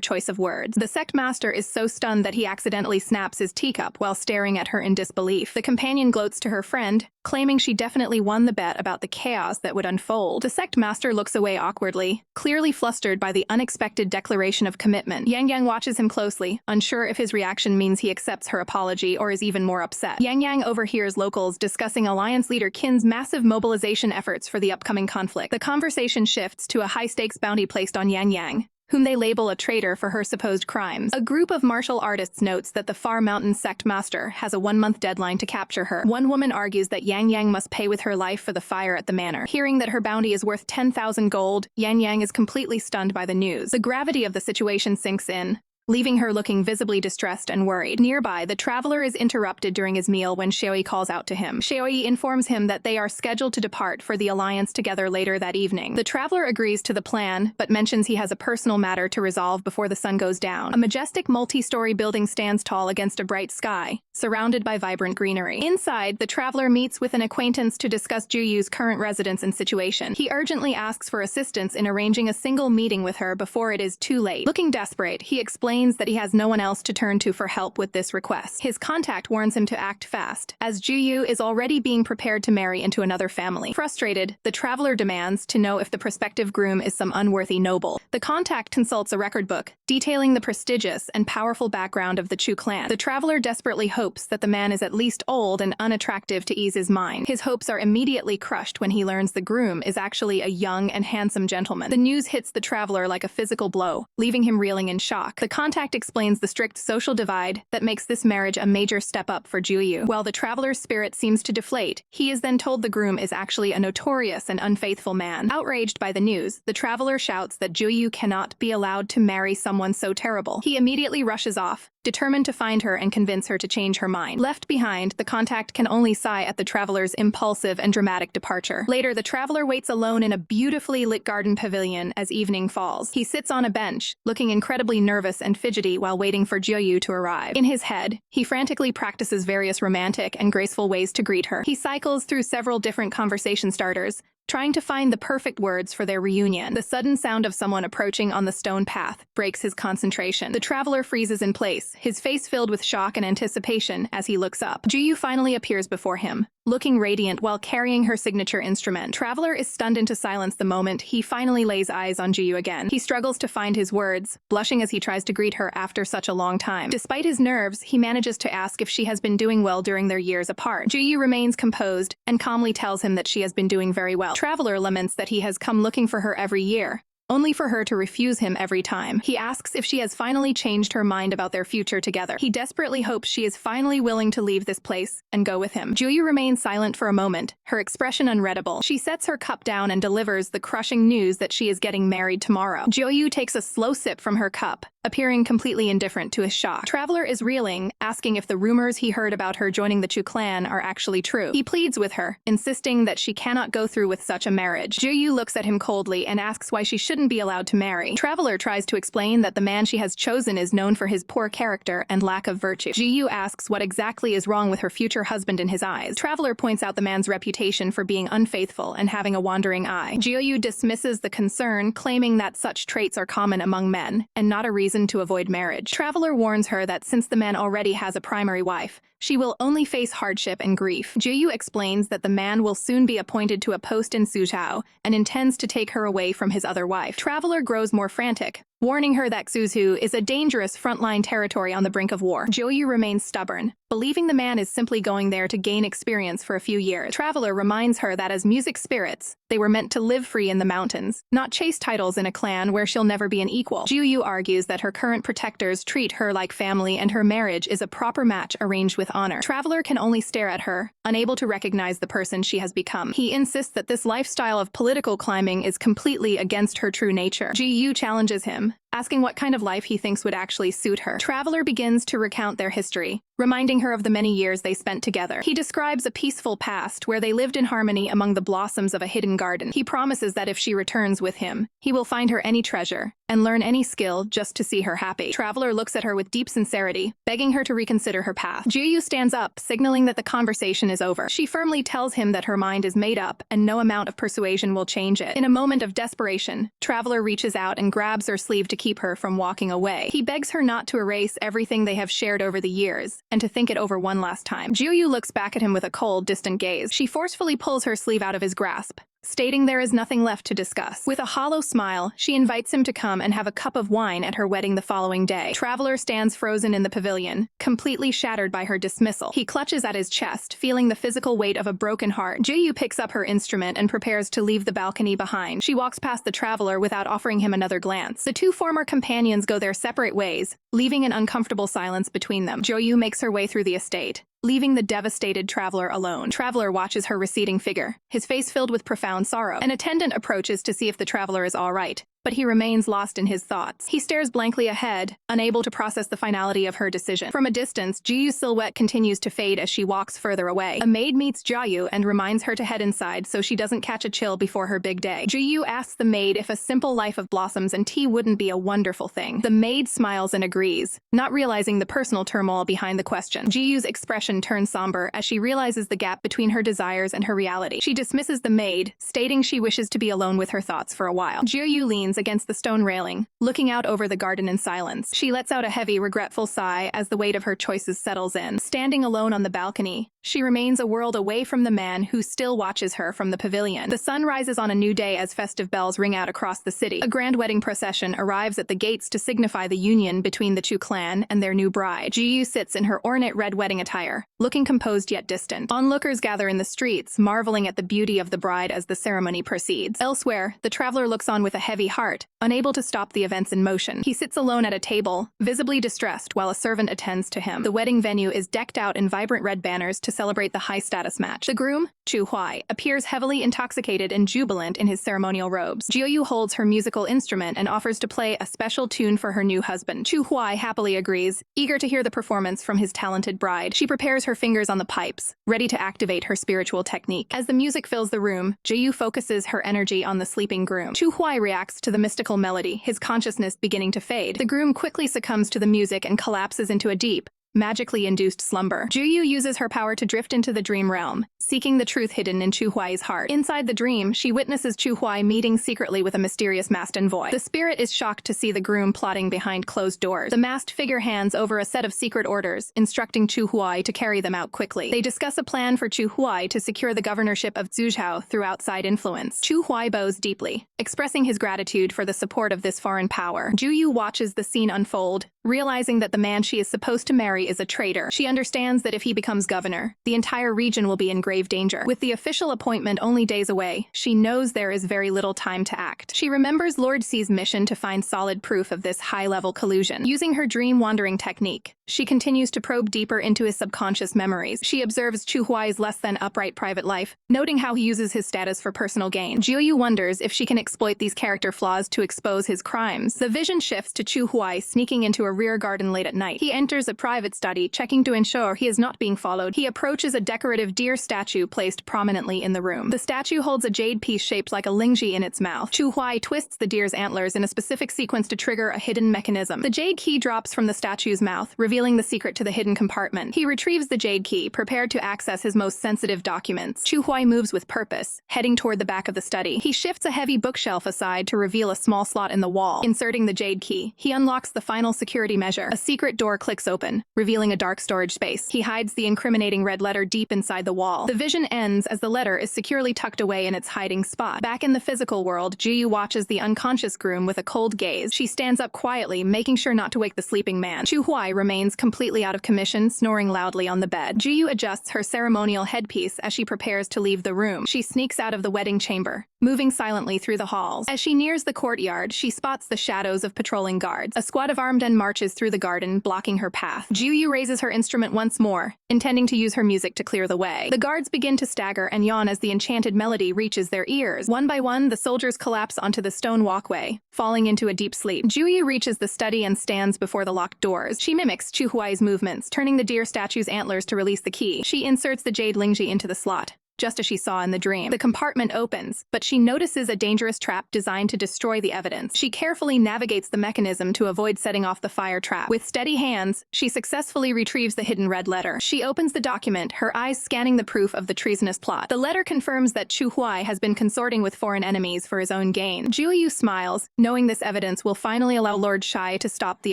choice of words. The sect master is so stunned that he accidentally snaps his teacup while staring at her in disbelief. The companion gloats to her friend, claiming she definitely won the bet about the chaos that would unfold. The sect master looks away awkwardly, clearly flustered by the unexpected declaration of commitment. Yangyang watches him closely, unsure if his reaction means he accepts her apology or is even more upset. Yangyang overhears locals discussing Alliance leader Qin's massive mobilization efforts for the upcoming conflict. The conversation shifts to a high-stakes bounty placed on Yangyang, whom they label a traitor for her supposed crimes. A group of martial artists notes that the Far Mountain sect master has a 1-month deadline to capture her. One woman argues that Yangyang must pay with her life for the fire at the manor. Hearing that her bounty is worth 10,000 gold, Yangyang is completely stunned by the news. The gravity of the situation sinks in, leaving her looking visibly distressed and worried. Nearby, the traveler is interrupted during his meal when Xiaoyi calls out to him. Xiaoyi informs him that they are scheduled to depart for the alliance together later that evening. The traveler agrees to the plan, but mentions he has a personal matter to resolve before the sun goes down. A majestic multi-story building stands tall against a bright sky, surrounded by vibrant greenery. Inside, the traveler meets with an acquaintance to discuss Juyu's current residence and situation. He urgently asks for assistance in arranging a single meeting with her before it is too late. Looking desperate, he explains that he has no one else to turn to for help with this request. His contact warns him to act fast, as Juyu is already being prepared to marry into another family. Frustrated, the traveler demands to know if the prospective groom is some unworthy noble. The contact consults a record book, detailing the prestigious and powerful background of the Chu clan. The traveler desperately hopes that the man is at least old and unattractive to ease his mind. His hopes are immediately crushed when he learns the groom is actually a young and handsome gentleman. The news hits the traveler like a physical blow, leaving him reeling in shock. The contact explains the strict social divide that makes this marriage a major step up for Juyu. While the traveler's spirit seems to deflate, he is then told the groom is actually a notorious and unfaithful man. Outraged by the news, the traveler shouts that Juyu cannot be allowed to marry someone so terrible. He immediately rushes off, determined to find her and convince her to change her mind. Left behind, the contact can only sigh at the traveler's impulsive and dramatic departure. Later, the traveler waits alone in a beautifully lit garden pavilion as evening falls. He sits on a bench, looking incredibly nervous and fidgety while waiting for Juyu to arrive. In his head, he frantically practices various romantic and graceful ways to greet her. He cycles through several different conversation starters, trying to find the perfect words for their reunion. The sudden sound of someone approaching on the stone path breaks his concentration. The traveler freezes in place, his face filled with shock and anticipation as he looks up. Juyu finally appears before him, looking radiant while carrying her signature instrument. Traveler is stunned into silence the moment he finally lays eyes on Juyu again. He struggles to find his words, blushing as he tries to greet her after such a long time. Despite his nerves, he manages to ask if she has been doing well during their years apart. Juyu remains composed and calmly tells him that she has been doing very well. Traveler laments that he has come looking for her every year, only for her to refuse him every time. He asks if she has finally changed her mind about their future together. He desperately hopes she is finally willing to leave this place and go with him. Juyu remains silent for a moment, her expression unreadable. She sets her cup down and delivers the crushing news that she is getting married tomorrow. Juyu takes a slow sip from her cup, appearing completely indifferent to his shock. Traveler is reeling, asking if the rumors he heard about her joining the Chu clan are actually true. He pleads with her, insisting that she cannot go through with such a marriage. Juyu looks at him coldly and asks why she shouldn't be allowed to marry. Traveler tries to explain that the man she has chosen is known for his poor character and lack of virtue. Juyu asks what exactly is wrong with her future husband in his eyes. Traveler points out the man's reputation for being unfaithful and having a wandering eye. Juyu dismisses the concern, claiming that such traits are common among men and not a reason to avoid marriage. Traveler warns her that since the man already has a primary wife, she will only face hardship and grief. Juyu explains that the man will soon be appointed to a post in Suzhou and intends to take her away from his other wife. Traveler grows more frantic, warning her that Suzhou is a dangerous frontline territory on the brink of war. Juyu remains stubborn, believing the man is simply going there to gain experience for a few years. Traveler reminds her that as music spirits, they were meant to live free in the mountains, not chase titles in a clan where she'll never be an equal. Juyu argues that her current protectors treat her like family and her marriage is a proper match arranged with honor. Traveler can only stare at her, unable to recognize the person she has become. He insists that this lifestyle of political climbing is completely against her true nature. Juyu challenges him, asking what kind of life he thinks would actually suit her. Traveler begins to recount their history, reminding her of the many years they spent together. He describes a peaceful past where they lived in harmony among the blossoms of a hidden garden. He promises that if she returns with him, he will find her any treasure and learn any skill just to see her happy. Traveler looks at her with deep sincerity, begging her to reconsider her path. Juyu stands up, signaling that the conversation is over. She firmly tells him that her mind is made up and no amount of persuasion will change it. In a moment of desperation, Traveler reaches out and grabs her sleeve to keep her from walking away. He begs her not to erase everything they have shared over the years and to think it over one last time. Juyu looks back at him with a cold, distant gaze. She forcefully pulls her sleeve out of his grasp, stating there is nothing left to discuss. With a hollow smile, she invites him to come and have a cup of wine at her wedding the following day. Traveler stands frozen in the pavilion, completely shattered by her dismissal. He clutches at his chest, feeling the physical weight of a broken heart. Jiyu picks up her instrument and prepares to leave the balcony behind. She walks past the traveler without offering him another glance. The two former companions go their separate ways, leaving an uncomfortable silence between them. Jiyu makes her way through the estate, leaving the devastated traveler alone. Traveler watches her receding figure, his face filled with profound sorrow. An attendant approaches to see if the traveler is all right, but he remains lost in his thoughts. He stares blankly ahead, unable to process the finality of her decision. From a distance, Jiyu's silhouette continues to fade as she walks further away. A maid meets Jiyu and reminds her to head inside so she doesn't catch a chill before her big day. Jiyu asks the maid if a simple life of blossoms and tea wouldn't be a wonderful thing. The maid smiles and agrees, not realizing the personal turmoil behind the question. Jiyu's expression turns somber as she realizes the gap between her desires and her reality. She dismisses the maid, stating she wishes to be alone with her thoughts for a while. Jiyu leans against the stone railing, looking out over the garden in silence. She lets out a heavy, regretful sigh as the weight of her choices settles in. Standing alone on the balcony, she remains a world away from the man who still watches her from the pavilion. The sun rises on a new day as festive bells ring out across the city. A grand wedding procession arrives at the gates to signify the union between the Chu clan and their new bride. Jiyu sits in her ornate red wedding attire, looking composed yet distant. Onlookers gather in the streets, marveling at the beauty of the bride as the ceremony proceeds. Elsewhere, the traveler looks on with a heavy heart, unable to stop the events in motion. He sits alone at a table, visibly distressed, while a servant attends to him. The wedding venue is decked out in vibrant red banners to celebrate the high-status match. The groom, Chu Huai, appears heavily intoxicated and jubilant in his ceremonial robes. Jiyu holds her musical instrument and offers to play a special tune for her new husband. Chu Huai happily agrees, eager to hear the performance from his talented bride. She prepares her fingers on the pipes, ready to activate her spiritual technique. As the music fills the room, Jiyu focuses her energy on the sleeping groom. Chu Huai reacts to the mystical melody, his consciousness beginning to fade. The groom quickly succumbs to the music and collapses into a deep, magically induced slumber. Jiyu uses her power to drift into the dream realm, seeking the truth hidden in Chu Huai's heart. Inside the dream, she witnesses Chu Huai meeting secretly with a mysterious masked envoy. The spirit is shocked to see the groom plotting behind closed doors. The masked figure hands over a set of secret orders, instructing Chu Huai to carry them out quickly. They discuss a plan for Chu Huai to secure the governorship of Zhuzhou through outside influence. Chu Huai bows deeply, expressing his gratitude for the support of this foreign power. Jiyu watches the scene unfold, realizing that the man she is supposed to marry is a traitor. She understands that if he becomes governor, the entire region will be in grave danger. With the official appointment only days away, she knows there is very little time to act. She remembers Lord C's mission to find solid proof of this high-level collusion. Using her dream-wandering technique, she continues to probe deeper into his subconscious memories. She observes Chu Huai's less-than-upright private life, noting how he uses his status for personal gain. Jiyu wonders if she can exploit these character flaws to expose his crimes. The vision shifts to Chu Huai sneaking into a rear garden late at night. He enters a private study, checking to ensure he is not being followed. He approaches a decorative deer statue placed prominently in the room. The statue holds a jade piece shaped like a lingji in its mouth. Chu Huai twists the deer's antlers in a specific sequence to trigger a hidden mechanism. The jade key drops from the statue's mouth, revealing the secret to the hidden compartment. He retrieves the jade key, prepared to access his most sensitive documents. Chu Huai moves with purpose, heading toward the back of the study. He shifts a heavy bookshelf aside to reveal a small slot in the wall. Inserting the jade key, he unlocks the final security measure. A secret door clicks open, revealing a dark storage space. He hides the incriminating red letter deep inside the wall. The vision ends as the letter is securely tucked away in its hiding spot. Back in the physical world, Jiyu watches the unconscious groom with a cold gaze. She stands up quietly, making sure not to wake the sleeping man. Chu Huai remains completely out of commission, snoring loudly on the bed. Jiyu adjusts her ceremonial headpiece as she prepares to leave the room. She sneaks out of the wedding chamber, moving silently through the halls. As she nears the courtyard, she spots the shadows of patrolling guards. A squad of armed men marches through the garden, blocking her path. Jiyu raises her instrument once more, intending to use her music to clear the way. The guards begin to stagger and yawn as the enchanted melody reaches their ears. One by one, the soldiers collapse onto the stone walkway, falling into a deep sleep. Jiyu reaches the study and stands before the locked doors. She mimics Chu Huai's movements, turning the deer statue's antlers to release the key. She inserts the jade lingji into the slot, just as she saw in the dream. The compartment opens, but she notices a dangerous trap designed to destroy the evidence. She carefully navigates the mechanism to avoid setting off the fire trap. With steady hands, she successfully retrieves the hidden red letter. She opens the document, her eyes scanning the proof of the treasonous plot. The letter confirms that Chu Huai has been consorting with foreign enemies for his own gain. Jiyu smiles, knowing this evidence will finally allow Lord Shai to stop the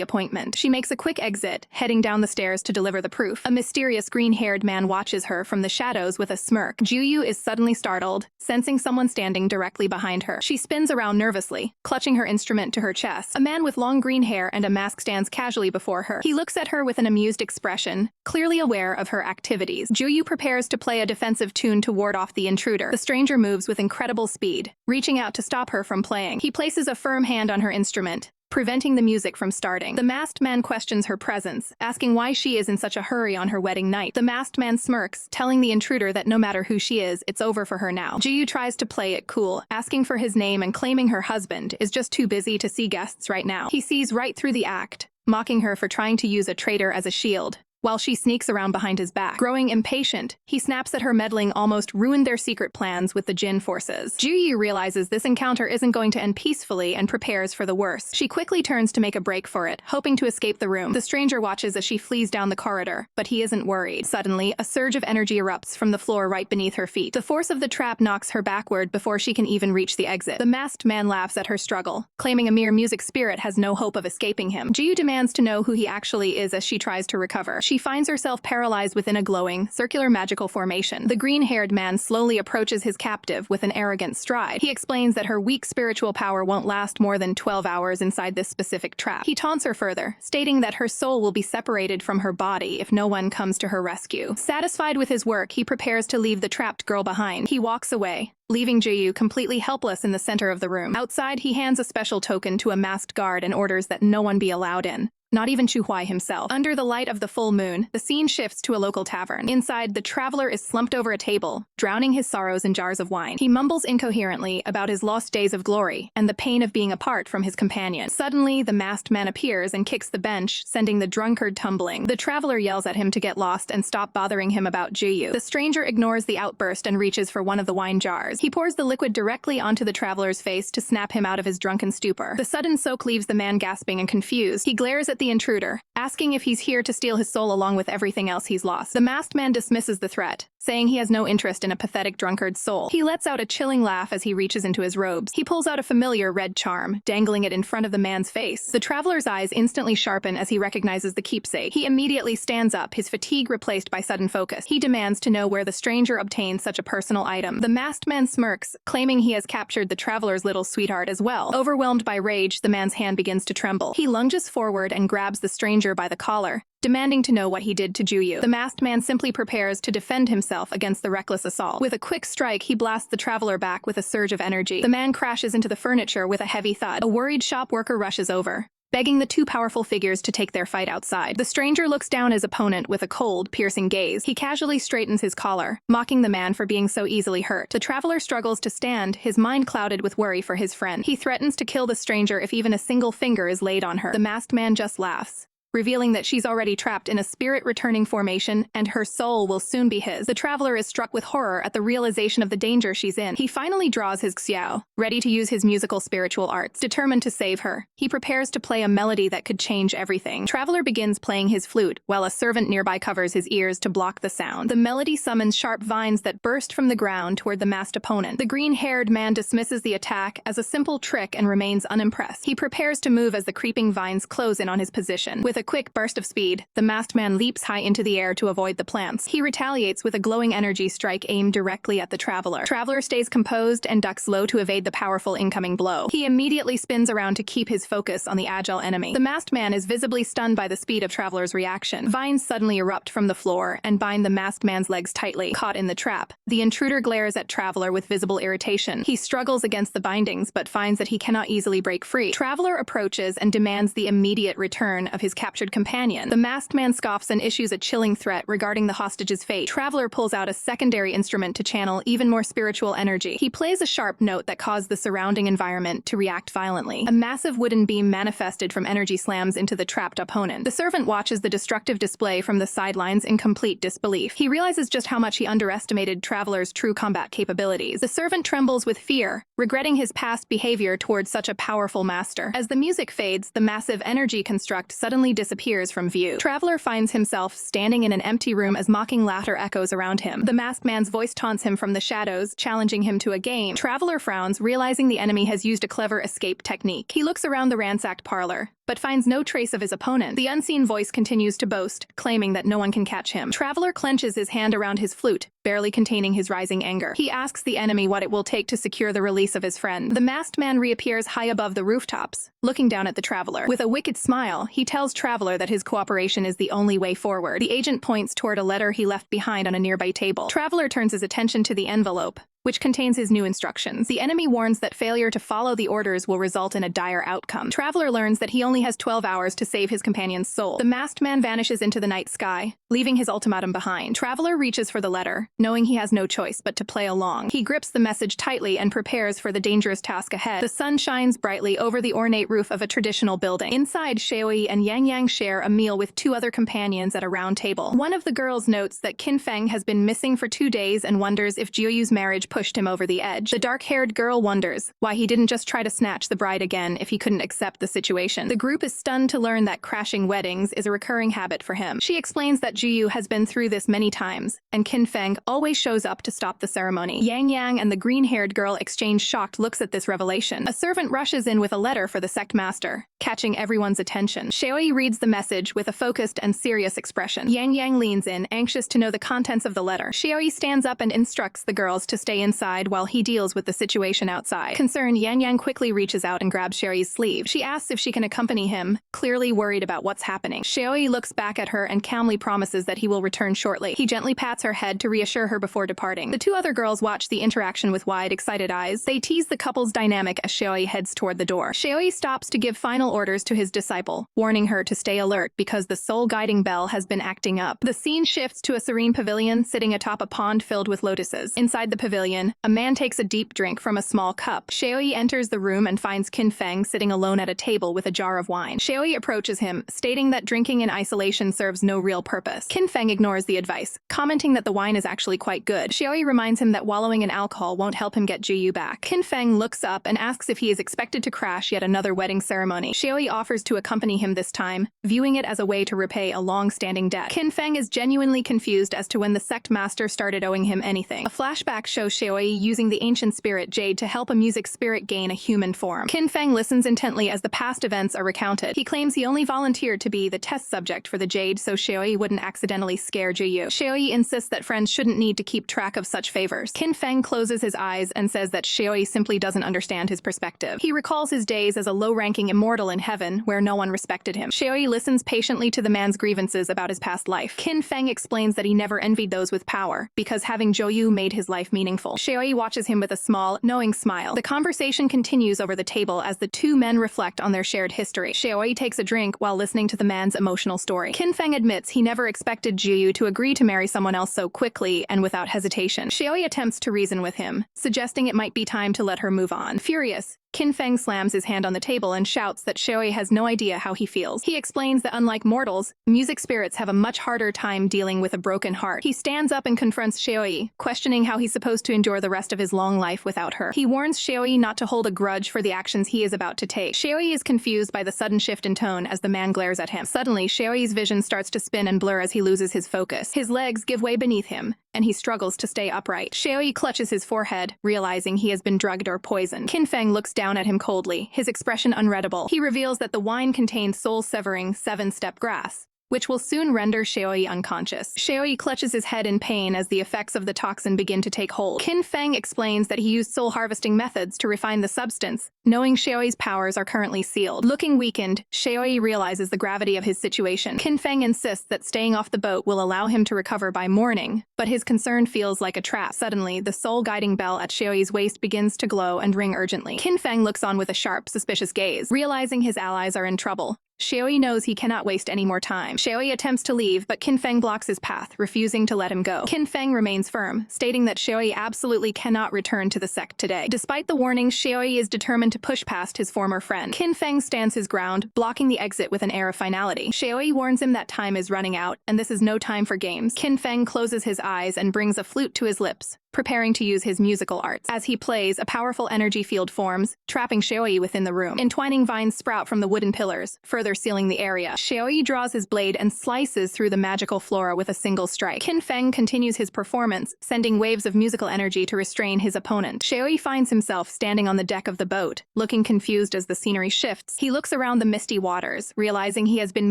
appointment. She makes a quick exit, heading down the stairs to deliver the proof. A mysterious green-haired man watches her from the shadows with a smirk. Juyu is suddenly startled, sensing someone standing directly behind her. She spins around nervously, clutching her instrument to her chest. A man with long green hair and a mask stands casually before her. He looks at her with an amused expression, clearly aware of her activities. Juyu prepares to play a defensive tune to ward off the intruder. The stranger moves with incredible speed, reaching out to stop her from playing. He places a firm hand on her instrument, preventing the music from starting. The masked man questions her presence, asking why she is in such a hurry on her wedding night. The masked man smirks, telling the intruder that no matter who she is, it's over for her now. Juyu tries to play it cool, asking for his name and claiming her husband is just too busy to see guests right now. He sees right through the act, mocking her for trying to use a traitor as a shield, while she sneaks around behind his back. Growing impatient, he snaps at her meddling almost ruined their secret plans with the Jin forces. Juyu realizes this encounter isn't going to end peacefully and prepares for the worst. She quickly turns to make a break for it, hoping to escape the room. The stranger watches as she flees down the corridor, but he isn't worried. Suddenly, a surge of energy erupts from the floor right beneath her feet. The force of the trap knocks her backward before she can even reach the exit. The masked man laughs at her struggle, claiming a mere music spirit has no hope of escaping him. Juyu demands to know who he actually is as she tries to recover. She finds herself paralyzed within a glowing, circular magical formation. The green-haired man slowly approaches his captive with an arrogant stride. He explains that her weak spiritual power won't last more than 12 hours inside this specific trap. He taunts her further, stating that her soul will be separated from her body if no one comes to her rescue. Satisfied with his work, he prepares to leave the trapped girl behind. He walks away, leaving Juyu completely helpless in the center of the room. Outside, he hands a special token to a masked guard and orders that no one be allowed in. Not even Chuhuai himself. Under the light of the full moon, the scene shifts to a local tavern. Inside, the traveler is slumped over a table, drowning his sorrows in jars of wine. He mumbles incoherently about his lost days of glory and the pain of being apart from his companion. Suddenly, the masked man appears and kicks the bench, sending the drunkard tumbling. The traveler yells at him to get lost and stop bothering him about Juyu. The stranger ignores the outburst and reaches for one of the wine jars. He pours the liquid directly onto the traveler's face to snap him out of his drunken stupor. The sudden soak leaves the man gasping and confused. He glares at the intruder, asking if he's here to steal his soul along with everything else he's lost. The masked man dismisses the threat, saying he has no interest in a pathetic drunkard's soul. He lets out a chilling laugh as he reaches into his robes. He pulls out a familiar red charm, dangling it in front of the man's face. The traveler's eyes instantly sharpen as he recognizes the keepsake. He immediately stands up, his fatigue replaced by sudden focus. He demands to know where the stranger obtained such a personal item. The masked man smirks, claiming he has captured the traveler's little sweetheart as well. Overwhelmed by rage, the man's hand begins to tremble. He lunges forward and grabs the stranger by the collar, demanding to know what he did to Juyu. The masked man simply prepares to defend himself against the reckless assault. With a quick strike, he blasts the traveler back with a surge of energy. The man crashes into the furniture with a heavy thud. A worried shop worker rushes over, begging the two powerful figures to take their fight outside. The stranger looks down his opponent with a cold, piercing gaze. He casually straightens his collar, mocking the man for being so easily hurt. The traveler struggles to stand, his mind clouded with worry for his friend. He threatens to kill the stranger if even a single finger is laid on her. The masked man just laughs, revealing that she's already trapped in a spirit-returning formation and her soul will soon be his. The traveler is struck with horror at the realization of the danger she's in. He finally draws his xiao, ready to use his musical spiritual arts. Determined to save her, he prepares to play a melody that could change everything. Traveler begins playing his flute, while a servant nearby covers his ears to block the sound. The melody summons sharp vines that burst from the ground toward the masked opponent. The green-haired man dismisses the attack as a simple trick and remains unimpressed. He prepares to move as the creeping vines close in on his position. With a quick burst of speed, the masked man leaps high into the air to avoid the plants. He retaliates with a glowing energy strike aimed directly at the traveler. Traveler stays composed and ducks low to evade the powerful incoming blow. He immediately spins around to keep his focus on the agile enemy. The masked man is visibly stunned by the speed of Traveler's reaction. Vines suddenly erupt from the floor and bind the masked man's legs tightly. Caught in the trap, the intruder glares at Traveler with visible irritation. He struggles against the bindings but finds that he cannot easily break free. Traveler approaches and demands the immediate return of his captured companion. The masked man scoffs and issues a chilling threat regarding the hostage's fate. Traveler pulls out a secondary instrument to channel even more spiritual energy. He plays a sharp note that caused the surrounding environment to react violently. A massive wooden beam manifested from energy slams into the trapped opponent. The servant watches the destructive display from the sidelines in complete disbelief. He realizes just how much he underestimated Traveler's true combat capabilities. The servant trembles with fear, regretting his past behavior towards such a powerful master. As the music fades, the massive energy construct suddenly disappears from view. Traveler finds himself standing in an empty room as mocking laughter echoes around him. The masked man's voice taunts him from the shadows, challenging him to a game. Traveler frowns, realizing the enemy has used a clever escape technique. He looks around the ransacked parlor, but finds no trace of his opponent. The unseen voice continues to boast, claiming that no one can catch him. Traveler clenches his hand around his flute, barely containing his rising anger. He asks the enemy what it will take to secure the release of his friend. The masked man reappears high above the rooftops, looking down at the traveler. With a wicked smile, he tells Traveler that his cooperation is the only way forward. The agent points toward a letter he left behind on a nearby table. Traveler turns his attention to the envelope, which contains his new instructions. The enemy warns that failure to follow the orders will result in a dire outcome. Traveler learns that he only has 12 hours to save his companion's soul. The masked man vanishes into the night sky, leaving his ultimatum behind. Traveler reaches for the letter, knowing he has no choice but to play along. He grips the message tightly and prepares for the dangerous task ahead. The sun shines brightly over the ornate roof of a traditional building. Inside, Shaoi and Yangyang share a meal with two other companions at a round table. One of the girls notes that Qin Feng has been missing for 2 days and wonders if Jiuyu's marriage pushed him over the edge. The dark-haired girl wonders why he didn't just try to snatch the bride again if he couldn't accept the situation. The group is stunned to learn that crashing weddings is a recurring habit for him. She explains that Jiuyu has been through this many times, and Qin Feng always shows up to stop the ceremony. Yangyang and the green-haired girl exchange shocked looks at this revelation. A servant rushes in with a letter for the sect master, catching everyone's attention. Shaoi reads the message with a focused and serious expression. Yangyang leans in, anxious to know the contents of the letter. Shaoi stands up and instructs the girls to stay inside while he deals with the situation outside. Concerned, Yangyang quickly reaches out and grabs Sherry's sleeve. She asks if she can accompany him, clearly worried about what's happening. Shaoi looks back at her and calmly promises that he will return shortly. He gently pats her head to reassure her before departing. The two other girls watch the interaction with wide, excited eyes. They tease the couple's dynamic as Shaoi heads toward the door. Shaoi stops to give final orders to his disciple, warning her to stay alert because the soul guiding bell has been acting up. The scene shifts to a serene pavilion sitting atop a pond filled with lotuses. Inside the pavilion, a man takes a deep drink from a small cup. Shaoi enters the room and finds Qin Feng sitting alone at a table with a jar of wine. Shaoi approaches him, stating that drinking in isolation serves no real purpose. Qin Feng ignores the advice, commenting that the wine is actually quite good. Shaoi reminds him that wallowing in alcohol won't help him get Jiuyu back. Qin Feng looks up and asks if he is expected to crash yet another wedding ceremony. Shaoi offers to accompany him this time, viewing it as a way to repay a long-standing debt. Qin Feng is genuinely confused as to when the sect master started owing him anything. A flashback shows Shaoi using the ancient spirit jade to help a music spirit gain a human form. Qin Feng listens intently as the past events are recounted. He claims he only volunteered to be the test subject for the jade so Shaoi wouldn't accidentally scare Jiuyu. Shaoi insists that friends shouldn't need to keep track of such favors. Qin Feng closes his eyes and says that Shaoi simply doesn't understand his perspective. He recalls his days as a low-ranking immortal in heaven where no one respected him. Shaoi listens patiently to the man's grievances about his past life. Qin Feng explains that he never envied those with power because having Jiuyu made his life meaningful. Shaoi watches him with a small, knowing smile. The conversation continues over the table as the two men reflect on their shared history. Shaoi takes a drink while listening to the man's emotional story. Qin Feng admits he never expected Jiuyu to agree to marry someone else so quickly and without hesitation. Shaoi attempts to reason with him, suggesting it might be time to let her move on. Furious, Qin Feng slams his hand on the table and shouts that Shaoi has no idea how he feels. He explains that unlike mortals, music spirits have a much harder time dealing with a broken heart. He stands up and confronts Shaoi, questioning how he's supposed to endure the rest of his long life without her. He warns Shaoi not to hold a grudge for the actions he is about to take. Shaoi is confused by the sudden shift in tone as the man glares at him. Suddenly, Shaoi's vision starts to spin and blur as he loses his focus. His legs give way beneath him, and he struggles to stay upright. Shaoi clutches his forehead, realizing he has been drugged or poisoned. Qin Feng looks down at him coldly, his expression unreadable. He reveals that the wine contained soul-severing 7-step grass, which will soon render Shaoi unconscious. Shaoi clutches his head in pain as the effects of the toxin begin to take hold. Qin Feng explains that he used soul harvesting methods to refine the substance, knowing Shaoi's powers are currently sealed. Looking weakened, Shaoi realizes the gravity of his situation. Qin Feng insists that staying off the boat will allow him to recover by morning, but his concern feels like a trap. Suddenly, the soul-guiding bell at Shaoi's waist begins to glow and ring urgently. Qin Feng looks on with a sharp, suspicious gaze. Realizing his allies are in trouble, Shaoi knows he cannot waste any more time. Shaoi attempts to leave, but Qin Feng blocks his path, refusing to let him go. Qin Feng remains firm, stating that Shaoi absolutely cannot return to the sect today. Despite the warnings, Shaoi is determined to push past his former friend. Qin Feng stands his ground, blocking the exit with an air of finality. Shaoi warns him that time is running out, and this is no time for games. Qin Feng closes his eyes and brings a flute to his lips, preparing to use his musical arts. As he plays, a powerful energy field forms, trapping Xiaoyi within the room. Entwining vines sprout from the wooden pillars, further sealing the area. Xiaoyi draws his blade and slices through the magical flora with a single strike. Qin Feng continues his performance, sending waves of musical energy to restrain his opponent. Xiaoyi finds himself standing on the deck of the boat, looking confused as the scenery shifts. He looks around the misty waters, realizing he has been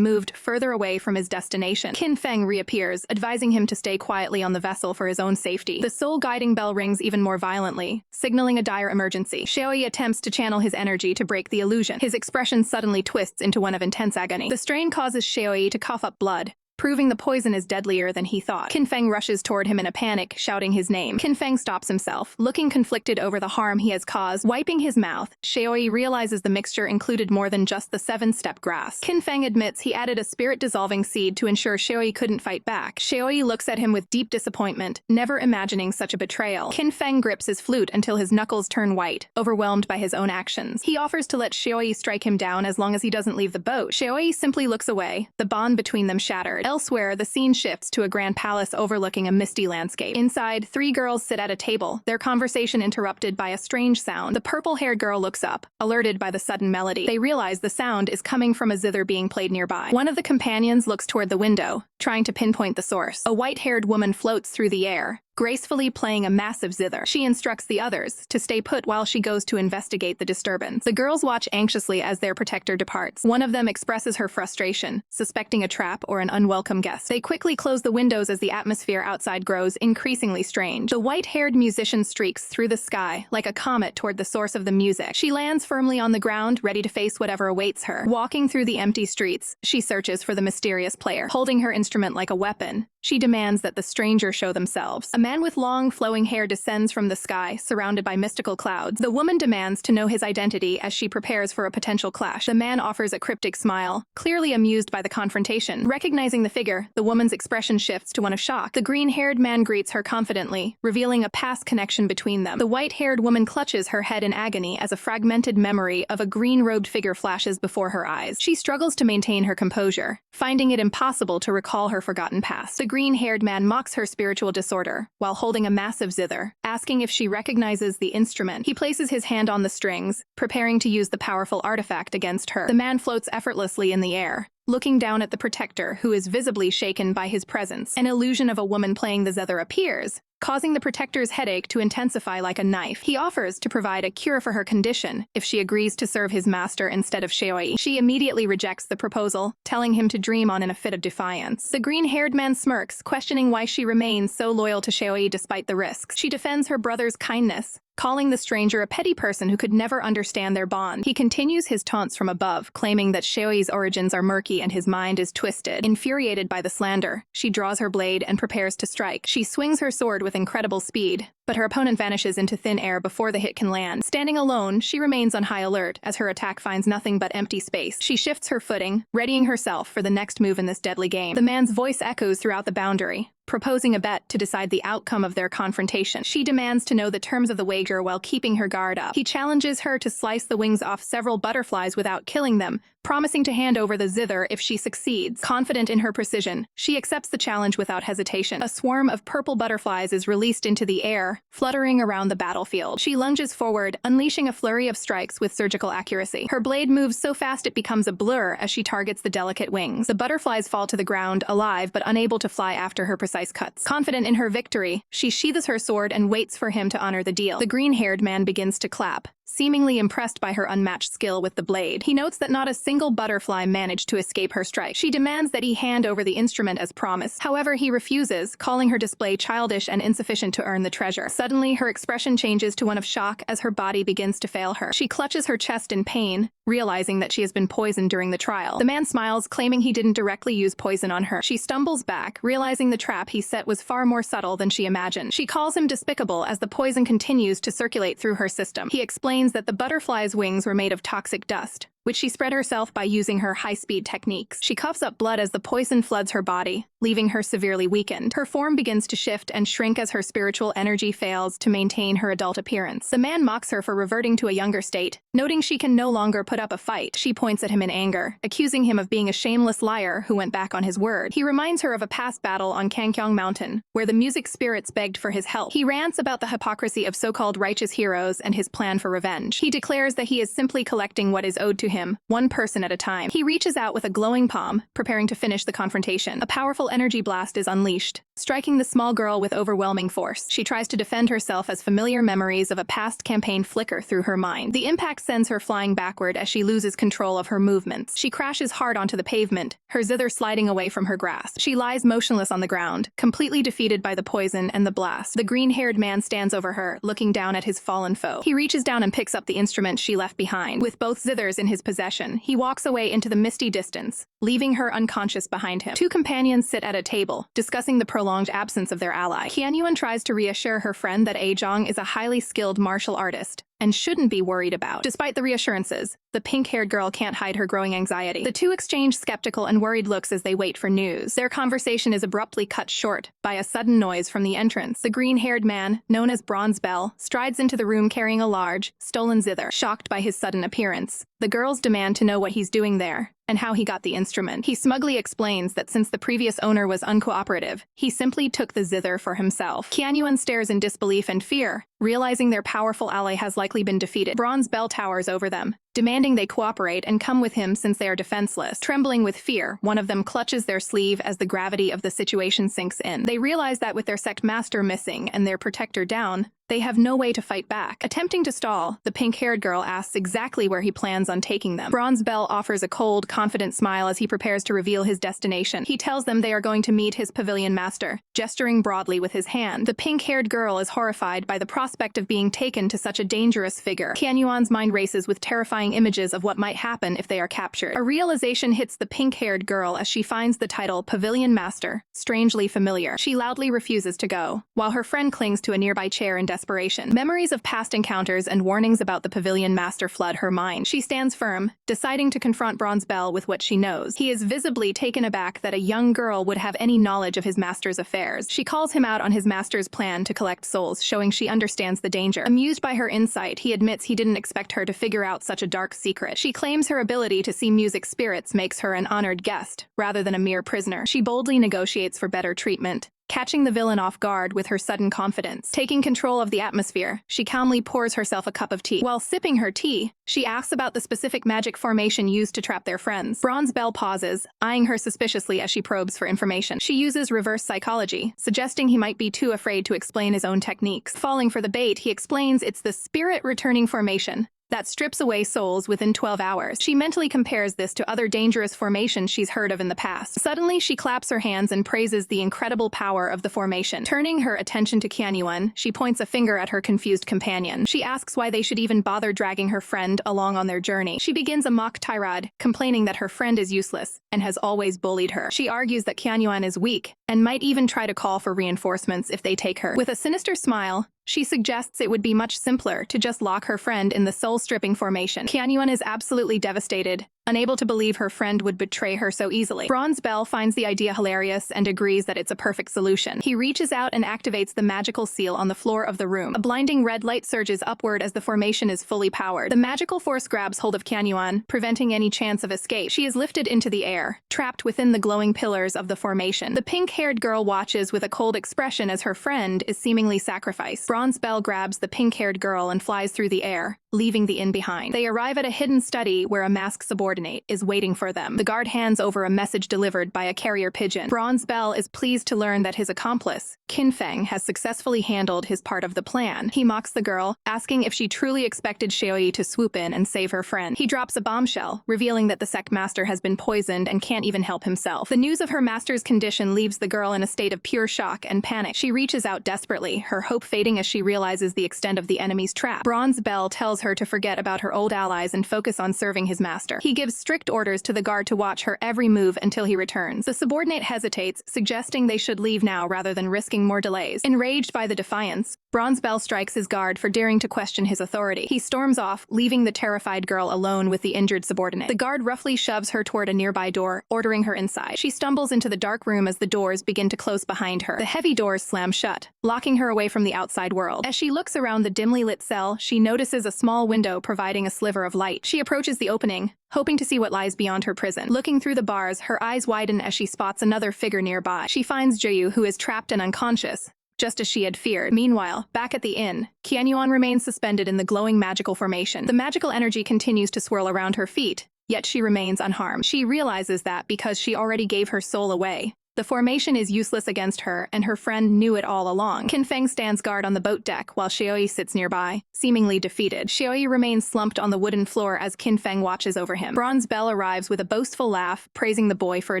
moved further away from his destination. Qin Feng reappears, advising him to stay quietly on the vessel for his own safety. The soul guiding bell rings even more violently, signaling a dire emergency. Xiaoyi attempts to channel his energy to break the illusion. His expression suddenly twists into one of intense agony. The strain causes Xiaoyi to cough up blood, proving the poison is deadlier than he thought. Qin Feng rushes toward him in a panic, shouting his name. Qin Feng stops himself, looking conflicted over the harm he has caused. Wiping his mouth, Xiaoyi realizes the mixture included more than just the 7-step grass. Qin Feng admits he added a spirit-dissolving seed to ensure Xiaoyi couldn't fight back. Xiaoyi looks at him with deep disappointment, never imagining such a betrayal. Qin Feng grips his flute until his knuckles turn white, overwhelmed by his own actions. He offers to let Xiaoyi strike him down as long as he doesn't leave the boat. Xiaoyi simply looks away, the bond between them shattered. Elsewhere, the scene shifts to a grand palace overlooking a misty landscape. Inside, 3 girls sit at a table, their conversation interrupted by a strange sound. The purple-haired girl looks up, alerted by the sudden melody. They realize the sound is coming from a zither being played nearby. One of the companions looks toward the window, trying to pinpoint the source. A white-haired woman floats through the air, gracefully playing a massive zither. She instructs the others to stay put while she goes to investigate the disturbance. The girls watch anxiously as their protector departs. One of them expresses her frustration, suspecting a trap or an unwelcome guest. They quickly close the windows as the atmosphere outside grows increasingly strange. The white-haired musician streaks through the sky like a comet toward the source of the music. She lands firmly on the ground, ready to face whatever awaits her. Walking through the empty streets, she searches for the mysterious player. Holding her instrument like a weapon, she demands that the stranger show themselves. A man with long, flowing hair descends from the sky, surrounded by mystical clouds. The woman demands to know his identity as she prepares for a potential clash. The man offers a cryptic smile, clearly amused by the confrontation. Recognizing the figure, the woman's expression shifts to one of shock. The green-haired man greets her confidently, revealing a past connection between them. The white-haired woman clutches her head in agony as a fragmented memory of a green-robed figure flashes before her eyes. She struggles to maintain her composure, finding it impossible to recall her forgotten past. The green-haired man mocks her spiritual disorder, while holding a massive zither, asking if she recognizes the instrument. He places his hand on the strings, preparing to use the powerful artifact against her. The man floats effortlessly in the air, looking down at the protector, who is visibly shaken by his presence. An illusion of a woman playing the zither appears, causing the protector's headache to intensify like a knife. He offers to provide a cure for her condition if she agrees to serve his master instead of Xiaoyi. She immediately rejects the proposal, telling him to dream on in a fit of defiance. The green-haired man smirks, questioning why she remains so loyal to Xiaoyi despite the risks. She defends her brother's kindness, calling the stranger a petty person who could never understand their bond. He continues his taunts from above, claiming that Xiaoyi's origins are murky and his mind is twisted. Infuriated by the slander, she draws her blade and prepares to strike. She swings her sword with incredible speed, but her opponent vanishes into thin air before the hit can land. Standing alone, she remains on high alert as her attack finds nothing but empty space. She shifts her footing, readying herself for the next move in this deadly game. The man's voice echoes throughout the boundary, proposing a bet to decide the outcome of their confrontation. She demands to know the terms of the wager while keeping her guard up. He challenges her to slice the wings off several butterflies without killing them, promising to hand over the zither if she succeeds. Confident in her precision, she accepts the challenge without hesitation. A swarm of purple butterflies is released into the air, fluttering around the battlefield. She lunges forward, unleashing a flurry of strikes with surgical accuracy. Her blade moves so fast it becomes a blur as she targets the delicate wings. The butterflies fall to the ground, alive but unable to fly after her precise cuts. Confident in her victory, she sheathes her sword and waits for him to honor the deal. The green-haired man begins to clap, seemingly impressed by her unmatched skill with the blade. He notes that not a single butterfly managed to escape her strike. She demands that he hand over the instrument as promised. However, he refuses, calling her display childish and insufficient to earn the treasure. Suddenly, her expression changes to one of shock as her body begins to fail her. She clutches her chest in pain, realizing that she has been poisoned during the trial. The man smiles, claiming he didn't directly use poison on her. She stumbles back, realizing the trap he set was far more subtle than she imagined. She calls him despicable as the poison continues to circulate through her system. He explains that the butterfly's wings were made of toxic dust, which she spread herself by using her high-speed techniques. She coughs up blood as the poison floods her body, leaving her severely weakened. Her form begins to shift and shrink as her spiritual energy fails to maintain her adult appearance. The man mocks her for reverting to a younger state, noting she can no longer put up a fight. She points at him in anger, accusing him of being a shameless liar who went back on his word. He reminds her of a past battle on Yangyang Mountain, where the music spirits begged for his help. He rants about the hypocrisy of so-called righteous heroes and his plan for revenge. He declares that he is simply collecting what is owed to him, one person at a time. He reaches out with a glowing palm, preparing to finish the confrontation. A powerful energy blast is unleashed, striking the small girl with overwhelming force. She tries to defend herself as familiar memories of a past campaign flicker through her mind. The impact sends her flying backward as she loses control of her movements. She crashes hard onto the pavement, her zither sliding away from her grasp. She lies motionless on the ground, completely defeated by the poison and the blast. The green-haired man stands over her, looking down at his fallen foe. He reaches down and picks up the instrument she left behind. With both zithers in his possession, he walks away into the misty distance, leaving her unconscious behind him. Two companions sit at a table, discussing the prolonged absence of their ally. Qianyuan tries to reassure her friend that Zhang is a highly skilled martial artist and shouldn't be worried about. Despite the reassurances, the pink-haired girl can't hide her growing anxiety. The two exchange skeptical and worried looks as they wait for news. Their conversation is abruptly cut short by a sudden noise from the entrance. The green-haired man, known as Bronze Bell, strides into the room carrying a large, stolen zither. Shocked by his sudden appearance, the girls demand to know what he's doing there and how he got the instrument. He smugly explains that since the previous owner was uncooperative, he simply took the zither for himself. Qianyuan stares in disbelief and fear, realizing their powerful ally has likely been defeated. Bronze Bell towers over them, demanding they cooperate and come with him since they are defenseless. Trembling with fear, one of them clutches their sleeve as the gravity of the situation sinks in. They realize that with their sect master missing and their protector down, they have no way to fight back. Attempting to stall, the pink-haired girl asks exactly where he plans on taking them. Bronze Bell offers a cold, confident smile as he prepares to reveal his destination. He tells them they are going to meet his pavilion master, gesturing broadly with his hand. The pink-haired girl is horrified by the prospect of being taken to such a dangerous figure. Qianyuan's mind races with terrifying images of what might happen if they are captured. A realization hits the pink-haired girl as she finds the title Pavilion Master strangely familiar. She loudly refuses to go, while her friend clings to a nearby chair in desperation. Memories of past encounters and warnings about the Pavilion Master flood her mind. She stands firm, deciding to confront Bronze Bell with what she knows. He is visibly taken aback that a young girl would have any knowledge of his master's affairs. She calls him out on his master's plan to collect souls, showing she understands the danger. Amused by her insight, he admits he didn't expect her to figure out such a dark secret. She claims her ability to see music spirits makes her an honored guest, rather than a mere prisoner. She boldly negotiates for better treatment, catching the villain off guard with her sudden confidence. Taking control of the atmosphere, she calmly pours herself a cup of tea. While sipping her tea, she asks about the specific magic formation used to trap their friends. Bronze Bell pauses, eyeing her suspiciously as she probes for information. She uses reverse psychology, suggesting he might be too afraid to explain his own techniques. Falling for the bait, he explains it's the spirit returning formation that strips away souls within 12 hours. She mentally compares this to other dangerous formations she's heard of in the past. Suddenly, she claps her hands and praises the incredible power of the formation. Turning her attention to Qianyuan, she points a finger at her confused companion. She asks why they should even bother dragging her friend along on their journey. She begins a mock tirade, complaining that her friend is useless and has always bullied her. She argues that Qianyuan is weak and might even try to call for reinforcements if they take her. With a sinister smile, she suggests it would be much simpler to just lock her friend in the soul-stripping formation. Qianyuan is absolutely devastated, unable to believe her friend would betray her so easily. Bronze Bell finds the idea hilarious and agrees that it's a perfect solution. He reaches out and activates the magical seal on the floor of the room. A blinding red light surges upward as the formation is fully powered. The magical force grabs hold of Qianyuan, preventing any chance of escape. She is lifted into the air, trapped within the glowing pillars of the formation. The pink-haired girl watches with a cold expression as her friend is seemingly sacrificed. Bronze Bell grabs the pink-haired girl and flies through the air, leaving the inn behind. They arrive at a hidden study where a masked subordinate is waiting for them. The guard hands over a message delivered by a carrier pigeon. Bronze Bell is pleased to learn that his accomplice, Qin Feng, has successfully handled his part of the plan. He mocks the girl, asking if she truly expected Xiaoyi to swoop in and save her friend. He drops a bombshell, revealing that the sect master has been poisoned and can't even help himself. The news of her master's condition leaves the girl in a state of pure shock and panic. She reaches out desperately, her hope fading as she realizes the extent of the enemy's trap. Bronze Bell tells her to forget about her old allies and focus on serving his master. He gives gives strict orders to the guard to watch her every move until he returns. The subordinate hesitates, suggesting they should leave now rather than risking more delays. Enraged by the defiance, Bronze Bell strikes his guard for daring to question his authority. He storms off, leaving the terrified girl alone with the injured subordinate. The guard roughly shoves her toward a nearby door, ordering her inside. She stumbles into the dark room as the doors begin to close behind her. The heavy doors slam shut, locking her away from the outside world. As she looks around the dimly lit cell, she notices a small window providing a sliver of light. She approaches the opening, hoping to see what lies beyond her prison. Looking through the bars, her eyes widen as she spots another figure nearby. She finds Juyu, who is trapped and unconscious, just as she had feared. Meanwhile, back at the inn, Qianyuan remains suspended in the glowing magical formation. The magical energy continues to swirl around her feet, yet she remains unharmed. She realizes that because she already gave her soul away, the formation is useless against her, and her friend knew it all along. Qinfeng stands guard on the boat deck while Xiaoyi sits nearby, seemingly defeated. Xiaoyi remains slumped on the wooden floor as Qinfeng watches over him. Bronze Bell arrives with a boastful laugh, praising the boy for a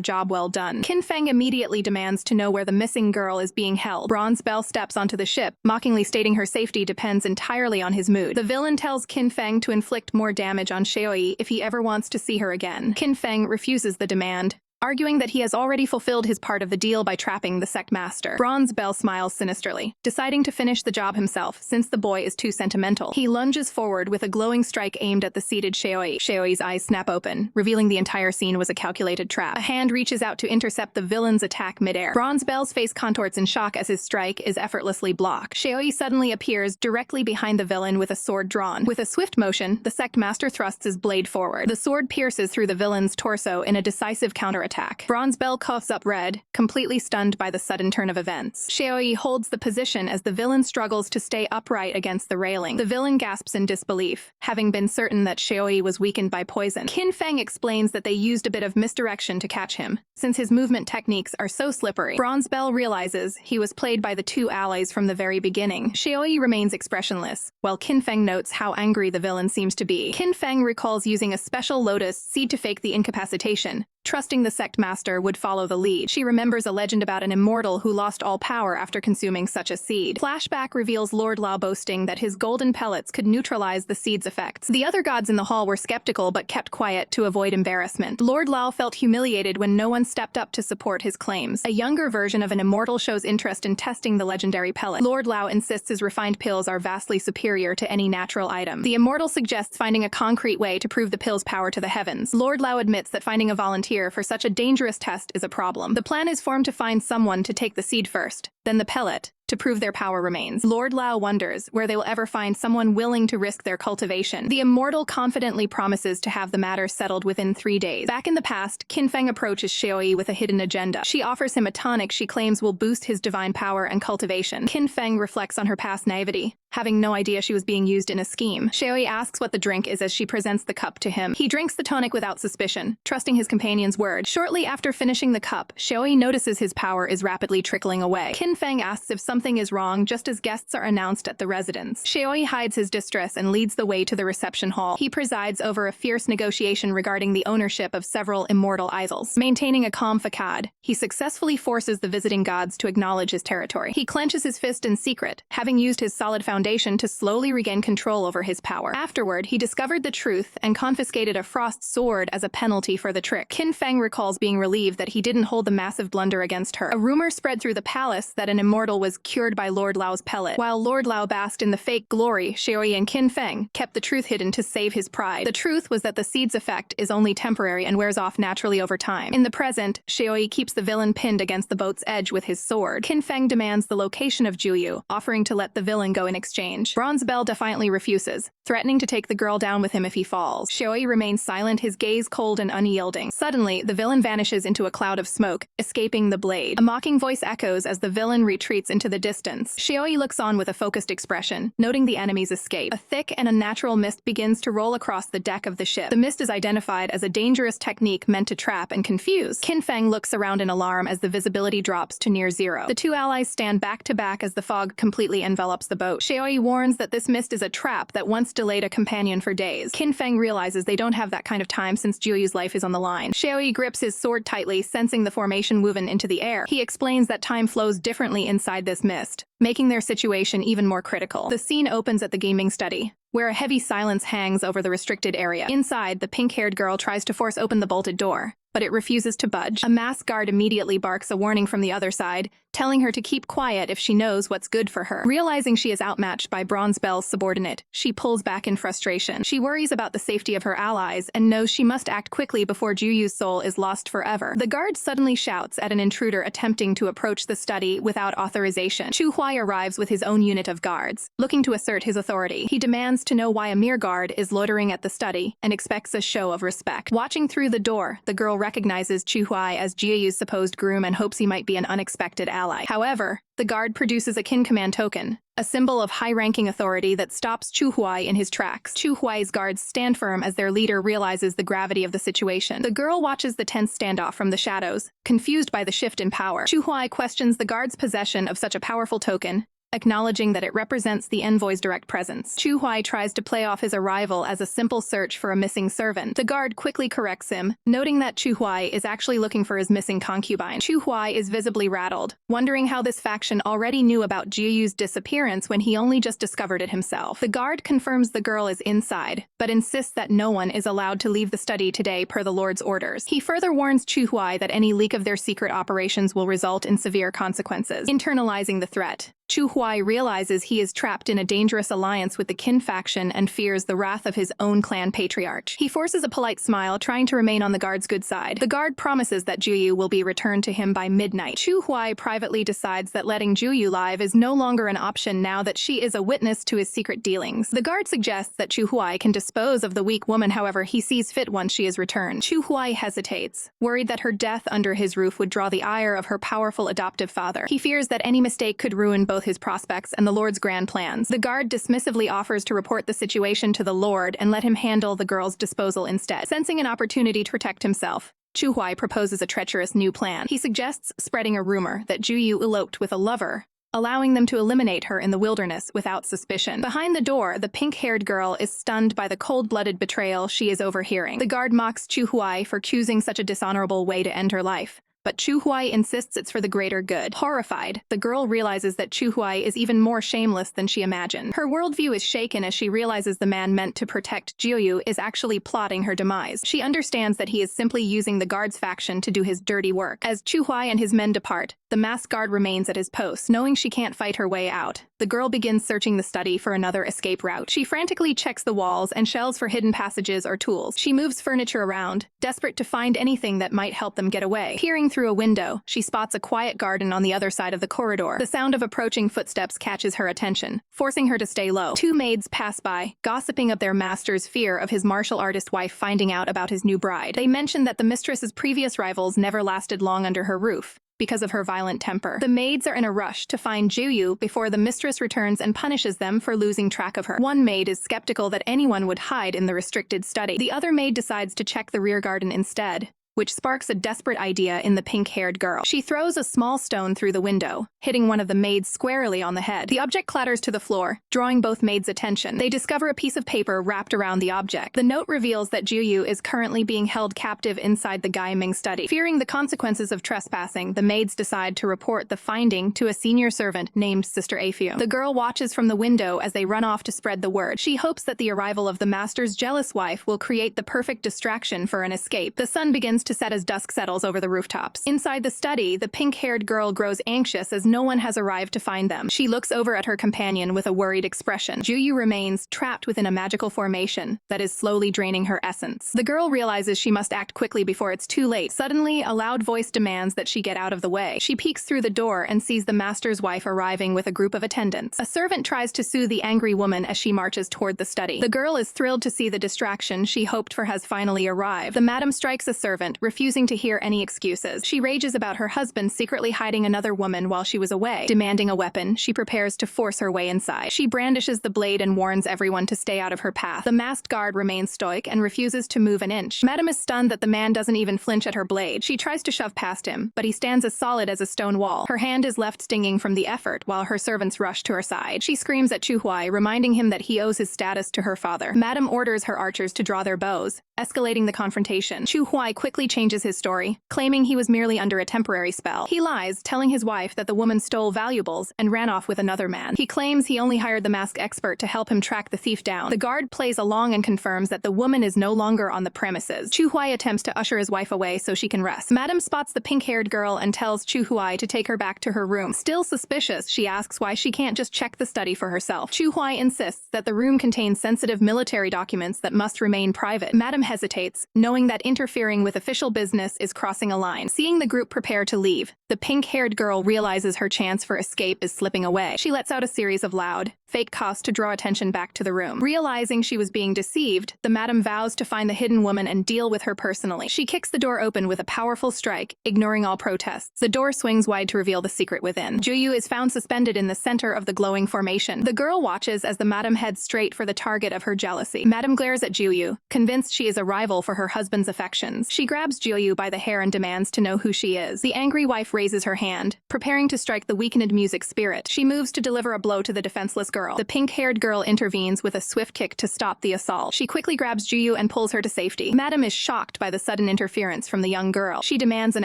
job well done. Qinfeng immediately demands to know where the missing girl is being held. Bronze Bell steps onto the ship, mockingly stating her safety depends entirely on his mood. The villain tells Qinfeng to inflict more damage on Xiaoyi if he ever wants to see her again. Qinfeng refuses the demand, arguing that he has already fulfilled his part of the deal by trapping the sect master. Bronze Bell smiles sinisterly, deciding to finish the job himself since the boy is too sentimental. He lunges forward with a glowing strike aimed at the seated Xiaoyi. Xiaoyi's eyes snap open, revealing the entire scene was a calculated trap. A hand reaches out to intercept the villain's attack midair. Bronze Bell's face contorts in shock as his strike is effortlessly blocked. Xiaoyi suddenly appears directly behind the villain with a sword drawn. With a swift motion, the sect master thrusts his blade forward. The sword pierces through the villain's torso in a decisive counterattack. Bronze Bell coughs up red, completely stunned by the sudden turn of events. Xiaoyi holds the position as the villain struggles to stay upright against the railing. The villain gasps in disbelief, having been certain that Xiaoyi was weakened by poison. Qinfeng explains that they used a bit of misdirection to catch him, since his movement techniques are so slippery. Bronze Bell realizes he was played by the two allies from the very beginning. Xiaoyi remains expressionless, while Qinfeng notes how angry the villain seems to be. Qinfeng recalls using a special lotus seed to fake the incapacitation, trusting the sect master would follow the lead. She remembers a legend about an immortal who lost all power after consuming such a seed. Flashback reveals Lord Lao boasting that his golden pellets could neutralize the seed's effects. The other gods in the hall were skeptical but kept quiet to avoid embarrassment. Lord Lao felt humiliated when no one stepped up to support his claims. A younger version of an immortal shows interest in testing the legendary pellet. Lord Lao insists his refined pills are vastly superior to any natural item. The immortal suggests finding a concrete way to prove the pill's power to the heavens. Lord Lao admits that finding a volunteer for such a dangerous test is a problem. The plan is formed to find someone to take the seed first, then the pellet, to prove their power remains. Lord Lao wonders where they will ever find someone willing to risk their cultivation. The immortal confidently promises to have the matter settled within 3 days. Back in the past, Qinfeng approaches Xiaoyi with a hidden agenda. She offers him a tonic she claims will boost his divine power and cultivation. Qinfeng reflects on her past naivety, having no idea she was being used in a scheme. Xiaoyi asks what the drink is as she presents the cup to him. He drinks the tonic without suspicion, trusting his companion's word. Shortly after finishing the cup, Xiaoyi notices his power is rapidly trickling away. Qinfeng asks if something is wrong just as guests are announced at the residence. Xiaoyi hides his distress and leads the way to the reception hall. He presides over a fierce negotiation regarding the ownership of several immortal idols. Maintaining a calm facade, he successfully forces the visiting gods to acknowledge his territory. He clenches his fist in secret, having used his solid foundation to slowly regain control over his power. Afterward, he discovered the truth and confiscated a frost sword as a penalty for the trick. Qinfeng recalls being relieved that he didn't hold the massive blunder against her. A rumor spread through the palace that an immortal was cured by Lord Lao's pellet. While Lord Lao basked in the fake glory, Xiaoyi and Qinfeng kept the truth hidden to save his pride. The truth was that the seed's effect is only temporary and wears off naturally over time. In the present, Xiaoyi keeps the villain pinned against the boat's edge with his sword. Qinfeng demands the location of Juyu, offering to let the villain go in exchange. Bronze Bell defiantly refuses, threatening to take the girl down with him if he falls. Xiaoyi remains silent, his gaze cold and unyielding. Suddenly, the villain vanishes into a cloud of smoke, escaping the blade. A mocking voice echoes as the villain retreats into the distance. Xiaoyi looks on with a focused expression, noting the enemy's escape. A thick and unnatural mist begins to roll across the deck of the ship. The mist is identified as a dangerous technique meant to trap and confuse. Qinfeng looks around in alarm as the visibility drops to near zero. The two allies stand back to back as the fog completely envelops the boat. Xiaoyi warns that this mist is a trap that once delayed a companion for days. Qinfeng realizes they don't have that kind of time since Juyu's life is on the line. Xiaoyi grips his sword tightly, sensing the formation woven into the air. He explains that time flows differently inside this mist, making their situation even more critical. The scene opens at the gaming study, where a heavy silence hangs over the restricted area. Inside, the pink-haired girl tries to force open the bolted door, but it refuses to budge. A masked guard immediately barks a warning from the other side, telling her to keep quiet if she knows what's good for her. Realizing she is outmatched by Bronze Bell's subordinate, she pulls back in frustration. She worries about the safety of her allies and knows she must act quickly before Juyu's soul is lost forever. The guard suddenly shouts at an intruder attempting to approach the study without authorization. Chu Huai arrives with his own unit of guards, looking to assert his authority. He demands to know why a mere guard is loitering at the study and expects a show of respect. Watching through the door, the girl recognizes Chu Huai as Juyu's supposed groom and hopes he might be an unexpected ally. However, the guard produces a kin command token, a symbol of high-ranking authority that stops Chu Huai in his tracks. Chu Huai's guards stand firm as their leader realizes the gravity of the situation. The girl watches the tense standoff from the shadows, confused by the shift in power. Chu Huai questions the guard's possession of such a powerful token, acknowledging that it represents the envoy's direct presence. Chu Huai tries to play off his arrival as a simple search for a missing servant. The guard quickly corrects him, noting that Chu Huai is actually looking for his missing concubine. Chu Huai is visibly rattled, wondering how this faction already knew about Jiyu's disappearance when he only just discovered it himself. The guard confirms the girl is inside, but insists that no one is allowed to leave the study today per the Lord's orders. He further warns Chu Huai that any leak of their secret operations will result in severe consequences. Internalizing the threat, Chu Huai realizes he is trapped in a dangerous alliance with the Qin faction and fears the wrath of his own clan patriarch. He forces a polite smile, trying to remain on the guard's good side. The guard promises that Juyu will be returned to him by midnight. Chu Huai privately decides that letting Juyu live is no longer an option now that she is a witness to his secret dealings. The guard suggests that Chu Huai can dispose of the weak woman however he sees fit once she is returned. Chu Huai hesitates, worried that her death under his roof would draw the ire of her powerful adoptive father. He fears that any mistake could ruin both his prospects and the Lord's grand plans. The guard dismissively offers to report the situation to the Lord and let him handle the girl's disposal instead. Sensing an opportunity to protect himself, Chu Huai proposes a treacherous new plan. He suggests spreading a rumor that Juyu eloped with a lover, allowing them to eliminate her in the wilderness without suspicion. Behind the door, the pink-haired girl is stunned by the cold-blooded betrayal she is overhearing. The guard mocks Chu Huai for choosing such a dishonorable way to end her life, but Chu Huai insists it's for the greater good. Horrified, the girl realizes that Chu Huai is even more shameless than she imagined. Her worldview is shaken as she realizes the man meant to protect Jiuyu is actually plotting her demise. She understands that he is simply using the guard's faction to do his dirty work. As Chu Huai and his men depart, the masked guard remains at his post. Knowing she can't fight her way out, the girl begins searching the study for another escape route. She frantically checks the walls and shelves for hidden passages or tools. She moves furniture around, desperate to find anything that might help them get away. Peering through a window, she spots a quiet garden on the other side of the corridor. The sound of approaching footsteps catches her attention, forcing her to stay low. Two maids pass by, gossiping of their master's fear of his martial artist wife finding out about his new bride. They mention that the mistress's previous rivals never lasted long under her roof because of her violent temper. The maids are in a rush to find Juyu before the mistress returns and punishes them for losing track of her. One maid is skeptical that anyone would hide in the restricted study. The other maid decides to check the rear garden instead, which sparks a desperate idea in the pink-haired girl. She throws a small stone through the window, hitting one of the maids squarely on the head. The object clatters to the floor, drawing both maids' attention. They discover a piece of paper wrapped around the object. The note reveals that Juyu is currently being held captive inside the Gaiming study. Fearing the consequences of trespassing, the maids decide to report the finding to a senior servant named Sister Afio. The girl watches from the window as they run off to spread the word. She hopes that the arrival of the master's jealous wife will create the perfect distraction for an escape. The sun begins to set as dusk settles over the rooftops. Inside the study, the pink-haired girl grows anxious as no one has arrived to find them. She looks over at her companion with a worried expression. Juyu remains trapped within a magical formation that is slowly draining her essence. The girl realizes she must act quickly before it's too late. Suddenly, a loud voice demands that she get out of the way. She peeks through the door and sees the master's wife arriving with a group of attendants. A servant tries to soothe the angry woman as she marches toward the study. The girl is thrilled to see the distraction she hoped for has finally arrived. The madam strikes a servant, refusing to hear any excuses. She rages about her husband secretly hiding another woman while she was away. Demanding a weapon, she prepares to force her way inside. She brandishes the blade and warns everyone to stay out of her path. The masked guard remains stoic and refuses to move an inch. Madam is stunned that the man doesn't even flinch at her blade. She tries to shove past him, but he stands as solid as a stone wall. Her hand is left stinging from the effort while her servants rush to her side. She screams at Chu Huai, reminding him that he owes his status to her father. Madam orders her archers to draw their bows, escalating the confrontation. Chu Huai quickly changes his story, claiming he was merely under a temporary spell. He lies, telling his wife that the woman stole valuables and ran off with another man. He claims he only hired the mask expert to help him track the thief down. The guard plays along and confirms that the woman is no longer on the premises. Chu Huai attempts to usher his wife away so she can rest. Madam spots the pink-haired girl and tells Chu Huai to take her back to her room. Still suspicious, she asks why she can't just check the study for herself. Chu Huai insists that the room contains sensitive military documents that must remain private. Madam hesitates, knowing that interfering with official business is crossing a line. Seeing the group prepare to leave, the pink-haired girl realizes her chance for escape is slipping away. She lets out a series of loud, fake coughs to draw attention back to the room. Realizing she was being deceived, the madam vows to find the hidden woman and deal with her personally. She kicks the door open with a powerful strike, ignoring all protests. The door swings wide to reveal the secret within. Juyu is found suspended in the center of the glowing formation. The girl watches as the madam heads straight for the target of her jealousy. Madam glares at Juyu, convinced she is a rival for her husband's affections. She grabs Juyu by the hair and demands to know who she is. The angry wife raises her hand, preparing to strike the weakened music spirit. She moves to deliver a blow to the defenseless girl. The pink-haired girl intervenes with a swift kick to stop the assault. She quickly grabs Juyu and pulls her to safety. Madam is shocked by the sudden interference from the young girl. She demands an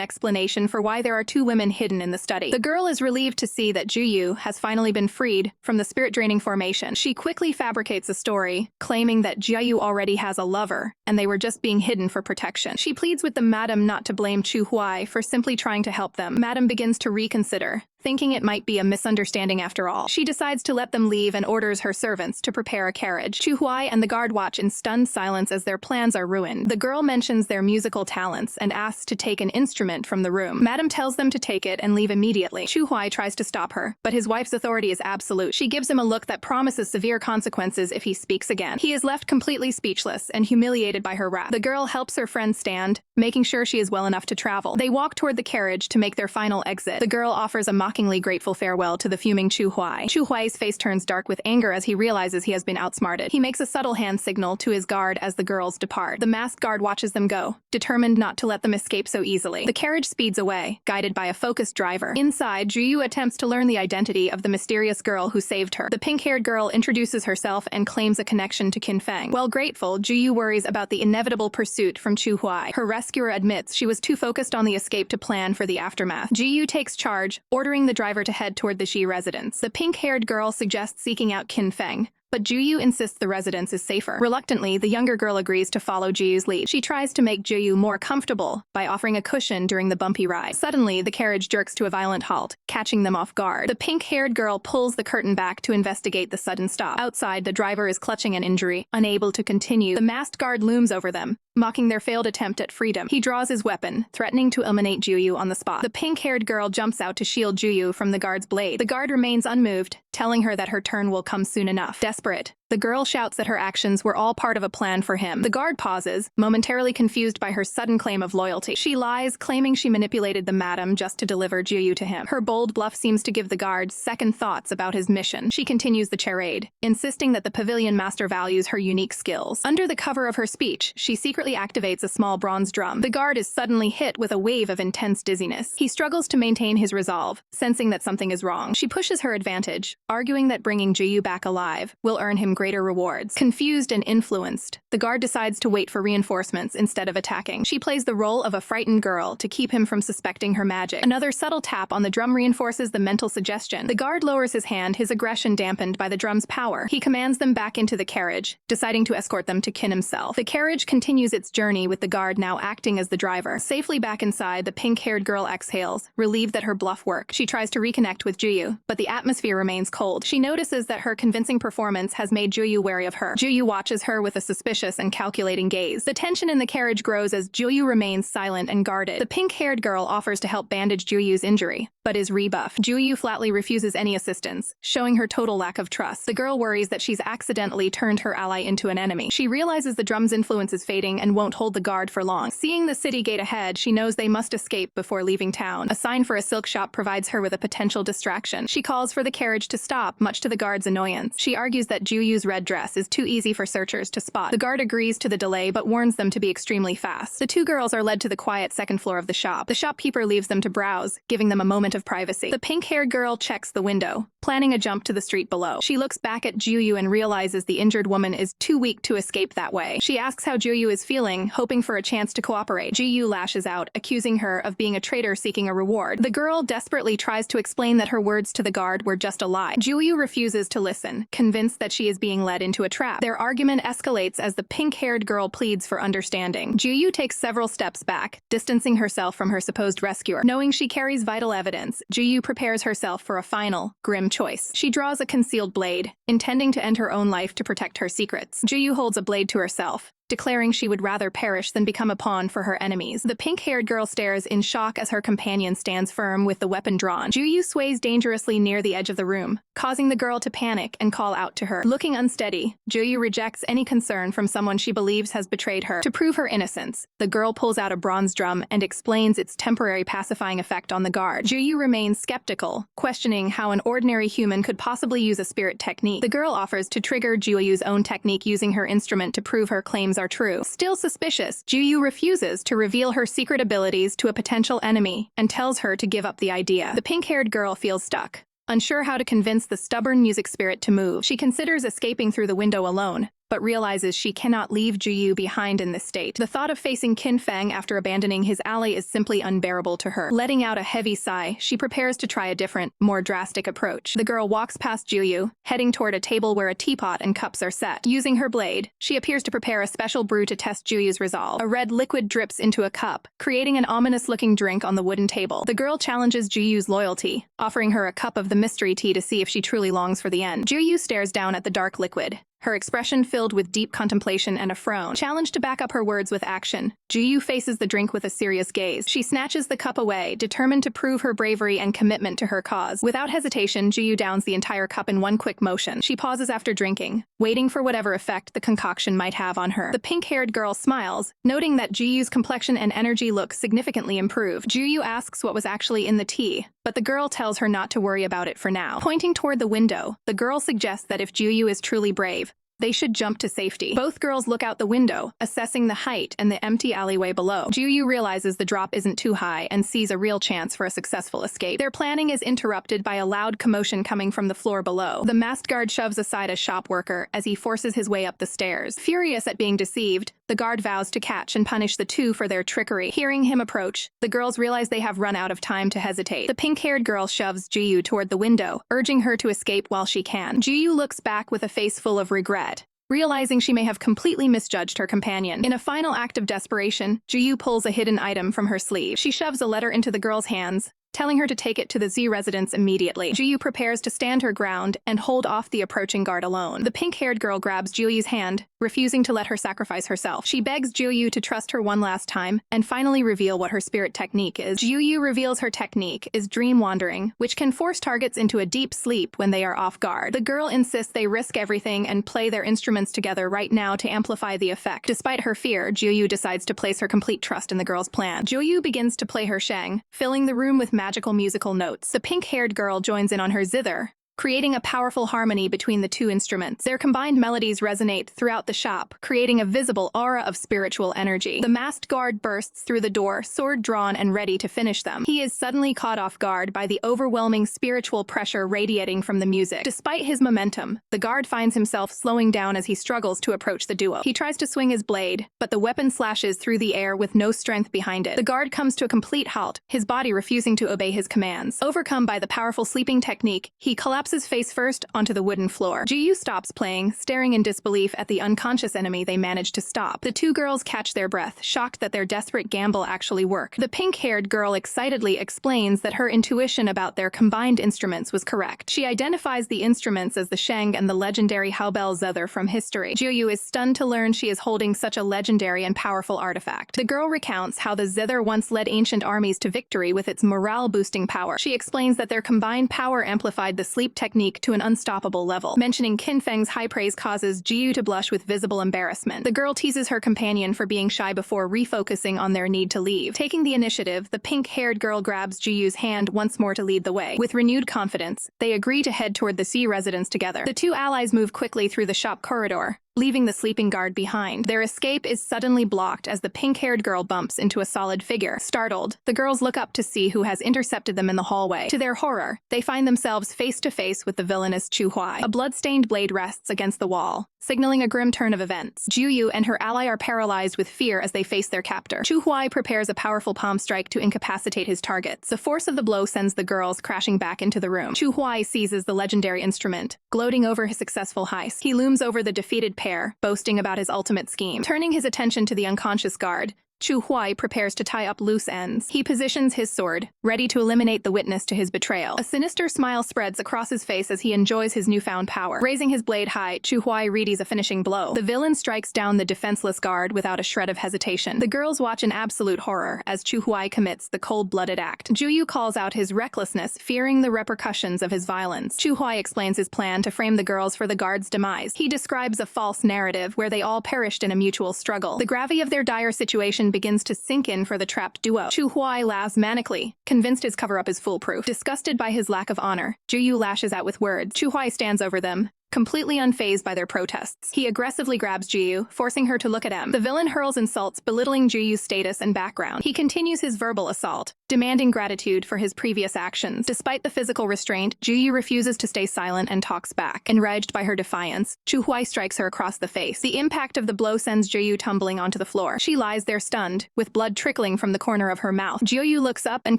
explanation for why there are two women hidden in the study. The girl is relieved to see that Juyu has finally been freed from the spirit-draining formation. She quickly fabricates a story, claiming that Juyu already has a lover, and they were just being hidden for protection. She pleads with the madam not to blame Chu Huai for simply trying to help them. Madam begins to reconsider, thinking it might be a misunderstanding after all. She decides to let them leave and orders her servants to prepare a carriage. Chu Huai and the guard watch in stunned silence as their plans are ruined. The girl mentions their musical talents and asks to take an instrument from the room. Madam tells them to take it and leave immediately. Chu Huai tries to stop her, but his wife's authority is absolute. She gives him a look that promises severe consequences if he speaks again. He is left completely speechless and humiliated by her wrath. The girl helps her friend stand, making sure she is well enough to travel. They walk toward the carriage to make their final exit. The girl offers a mockingly grateful farewell to the fuming Chu Huai. Chu Huai's face turns dark with anger as he realizes he has been outsmarted. He makes a subtle hand signal to his guard as the girls depart. The masked guard watches them go, determined not to let them escape so easily. The carriage speeds away, guided by a focused driver. Inside, Juyu attempts to learn the identity of the mysterious girl who saved her. The pink-haired girl introduces herself and claims a connection to Qin Feng. While grateful, Juyu worries about the inevitable pursuit from Chu Huai. Her rescuer admits she was too focused on the escape to plan for the aftermath. Juyu takes charge, ordering the driver to head toward the Xi residence. The pink-haired girl suggests seeking out Qin Feng, but Juyu insists the residence is safer. Reluctantly, the younger girl agrees to follow Juyu's lead. She tries to make Juyu more comfortable by offering a cushion during the bumpy ride. Suddenly, the carriage jerks to a violent halt, catching them off guard. The pink-haired girl pulls the curtain back to investigate the sudden stop. Outside, the driver is clutching an injury, unable to continue. The masked guard looms over them, mocking their failed attempt at freedom. He draws his weapon, threatening to eliminate Juyu on the spot. The pink-haired girl jumps out to shield Juyu from the guard's blade. The guard remains unmoved, telling her that her turn will come soon enough. Desperate, the girl shouts that her actions were all part of a plan for him. The guard pauses, momentarily confused by her sudden claim of loyalty. She lies, claiming she manipulated the madam just to deliver Juyu to him. Her bold bluff seems to give the guard second thoughts about his mission. She continues the charade, insisting that the pavilion master values her unique skills. Under the cover of her speech, she secretly activates a small bronze drum. The guard is suddenly hit with a wave of intense dizziness. He struggles to maintain his resolve, sensing that something is wrong. She pushes her advantage, arguing that bringing Juyu back alive will earn him greater rewards. Confused and influenced, the guard decides to wait for reinforcements instead of attacking. She plays the role of a frightened girl to keep him from suspecting her magic. Another subtle tap on the drum reinforces the mental suggestion. The guard lowers his hand, his aggression dampened by the drum's power. He commands them back into the carriage, deciding to escort them to Qin himself. The carriage continues its journey with the guard now acting as the driver. Safely back inside, the pink-haired girl exhales, relieved that her bluff worked. She tries to reconnect with Juyu, but the atmosphere remains cold. She notices that her convincing performance has made Juyu wary of her. Juyu watches her with a suspicious and calculating gaze. The tension in the carriage grows as Juyu remains silent and guarded. The pink-haired girl offers to help bandage Juyu's injury, but is rebuffed. Juyu flatly refuses any assistance, showing her total lack of trust. The girl worries that she's accidentally turned her ally into an enemy. She realizes the drum's influence is fading and won't hold the guard for long. Seeing the city gate ahead, she knows they must escape before leaving town. A sign for a silk shop provides her with a potential distraction. She calls for the carriage to stop, much to the guard's annoyance. She argues that Juyu's red dress is too easy for searchers to spot. The guard agrees to the delay but warns them to be extremely fast. The two girls are led to the quiet second floor of the shop. The shopkeeper leaves them to browse, giving them a moment moment of privacy. The pink-haired girl checks the window, planning a jump to the street below. She looks back at Juyu and realizes the injured woman is too weak to escape that way. She asks how Juyu is feeling, hoping for a chance to cooperate. Juyu lashes out, accusing her of being a traitor seeking a reward. The girl desperately tries to explain that her words to the guard were just a lie. Juyu refuses to listen, convinced that she is being led into a trap. Their argument escalates as the pink-haired girl pleads for understanding. Juyu takes several steps back, distancing herself from her supposed rescuer. Knowing she carries vital evidence, Juyu prepares herself for a final, grim choice. She draws a concealed blade, intending to end her own life to protect her secrets. Juyu holds a blade to herself, declaring she would rather perish than become a pawn for her enemies. The pink-haired girl stares in shock as her companion stands firm with the weapon drawn. Juyu sways dangerously near the edge of the room, causing the girl to panic and call out to her. Looking unsteady, Juyu rejects any concern from someone she believes has betrayed her. To prove her innocence, the girl pulls out a bronze drum and explains its temporary pacifying effect on the guard. Juyu remains skeptical, questioning how an ordinary human could possibly use a spirit technique. The girl offers to trigger Juyu's own technique using her instrument to prove her claims are true. Still suspicious, Juyu refuses to reveal her secret abilities to a potential enemy and tells her to give up the idea. The pink-haired girl feels stuck, unsure how to convince the stubborn music spirit to move. She considers escaping through the window alone, but realizes she cannot leave Juyu behind in this state. The thought of facing Qin Feng after abandoning his ally is simply unbearable to her. Letting out a heavy sigh, she prepares to try a different, more drastic approach. The girl walks past Juyu, heading toward a table where a teapot and cups are set. Using her blade, she appears to prepare a special brew to test Juyu's resolve. A red liquid drips into a cup, creating an ominous-looking drink on the wooden table. The girl challenges Juyu's loyalty, offering her a cup of the mystery tea to see if she truly longs for the end. Juyu stares down at the dark liquid, her expression filled with deep contemplation and a frown. Challenged to back up her words with action, Juyu faces the drink with a serious gaze. She snatches the cup away, determined to prove her bravery and commitment to her cause. Without hesitation, Juyu downs the entire cup in one quick motion. She pauses after drinking, waiting for whatever effect the concoction might have on her. The pink-haired girl smiles, noting that Juyu's complexion and energy look significantly improved. Juyu asks what was actually in the tea, but the girl tells her not to worry about it for now. Pointing toward the window, the girl suggests that if Juyu is truly brave, they should jump to safety. Both girls look out the window, assessing the height and the empty alleyway below. Juyu realizes the drop isn't too high and sees a real chance for a successful escape. Their planning is interrupted by a loud commotion coming from the floor below. The masked guard shoves aside a shop worker as he forces his way up the stairs. Furious at being deceived, the guard vows to catch and punish the two for their trickery. Hearing him approach, the girls realize they have run out of time to hesitate. The pink-haired girl shoves Juyu toward the window, urging her to escape while she can. Juyu looks back with a face full of regret, realizing she may have completely misjudged her companion. In a final act of desperation, Juyu pulls a hidden item from her sleeve. She shoves a letter into the girl's hands, telling her to take it to the Z residence immediately. Juyu prepares to stand her ground and hold off the approaching guard alone. The pink-haired girl grabs Juyu's hand, refusing to let her sacrifice herself. She begs Juyu to trust her one last time and finally reveal what her spirit technique is. Juyu reveals her technique is dream wandering, which can force targets into a deep sleep when they are off guard. The girl insists they risk everything and play their instruments together right now to amplify the effect. Despite her fear, Juyu decides to place her complete trust in the girl's plan. Juyu begins to play her sheng, filling the room with magical musical notes. The pink-haired girl joins in on her zither, creating a powerful harmony between the two instruments. Their combined melodies resonate throughout the shop, creating a visible aura of spiritual energy. The masked guard bursts through the door, sword drawn and ready to finish them. He is suddenly caught off guard by the overwhelming spiritual pressure radiating from the music. Despite his momentum, the guard finds himself slowing down as he struggles to approach the duo. He tries to swing his blade, but the weapon slashes through the air with no strength behind it. The guard comes to a complete halt, his body refusing to obey his commands. Overcome by the powerful sleeping technique, he collapses face first onto the wooden floor. Juyu stops playing, staring in disbelief at the unconscious enemy they managed to stop. The two girls catch their breath, shocked that their desperate gamble actually worked. The pink-haired girl excitedly explains that her intuition about their combined instruments was correct. She identifies the instruments as the sheng and the legendary Haobel zither from history. Juyu is stunned to learn she is holding such a legendary and powerful artifact. The girl recounts how the zither once led ancient armies to victory with its morale-boosting power. She explains that their combined power amplified the sleep technique to an unstoppable level. Mentioning Qin Feng's high praise causes Juyu to blush with visible embarrassment. The girl teases her companion for being shy before refocusing on their need to leave. Taking the initiative, the pink-haired girl grabs Juyu's hand once more to lead the way. With renewed confidence, they agree to head toward the C residence together. The two allies move quickly through the shop corridor, leaving the sleeping guard behind. Their escape is suddenly blocked as the pink-haired girl bumps into a solid figure. Startled, the girls look up to see who has intercepted them in the hallway. To their horror, they find themselves face-to-face with the villainous Chu Huai. A blood-stained blade rests against the wall, signaling a grim turn of events. Juyu and her ally are paralyzed with fear as they face their captor. Chu Huai prepares a powerful palm strike to incapacitate his targets. The force of the blow sends the girls crashing back into the room. Chu Huai seizes the legendary instrument, gloating over his successful heist. He looms over the defeated pair, boasting about his ultimate scheme. Turning his attention to the unconscious guard, Chu Huai prepares to tie up loose ends. He positions his sword, ready to eliminate the witness to his betrayal. A sinister smile spreads across his face as he enjoys his newfound power. Raising his blade high, Chu Huai readies a finishing blow. The villain strikes down the defenseless guard without a shred of hesitation. The girls watch in absolute horror as Chu Huai commits the cold-blooded act. Juyu calls out his recklessness, fearing the repercussions of his violence. Chu Huai explains his plan to frame the girls for the guard's demise. He describes a false narrative where they all perished in a mutual struggle. The gravity of their dire situation begins to sink in for the trapped duo. Chu Huai laughs manically, convinced his cover-up is foolproof. Disgusted by his lack of honor, Juyu lashes out with words. Chu Huai stands over them, completely unfazed by their protests. He aggressively grabs Juyu, forcing her to look at him. The villain hurls insults, belittling Juyu's status and background. He continues his verbal assault, demanding gratitude for his previous actions. Despite the physical restraint, Juyu refuses to stay silent and talks back. Enraged by her defiance, Chu Huai strikes her across the face. The impact of the blow sends Juyu tumbling onto the floor. She lies there stunned, with blood trickling from the corner of her mouth. Juyu looks up and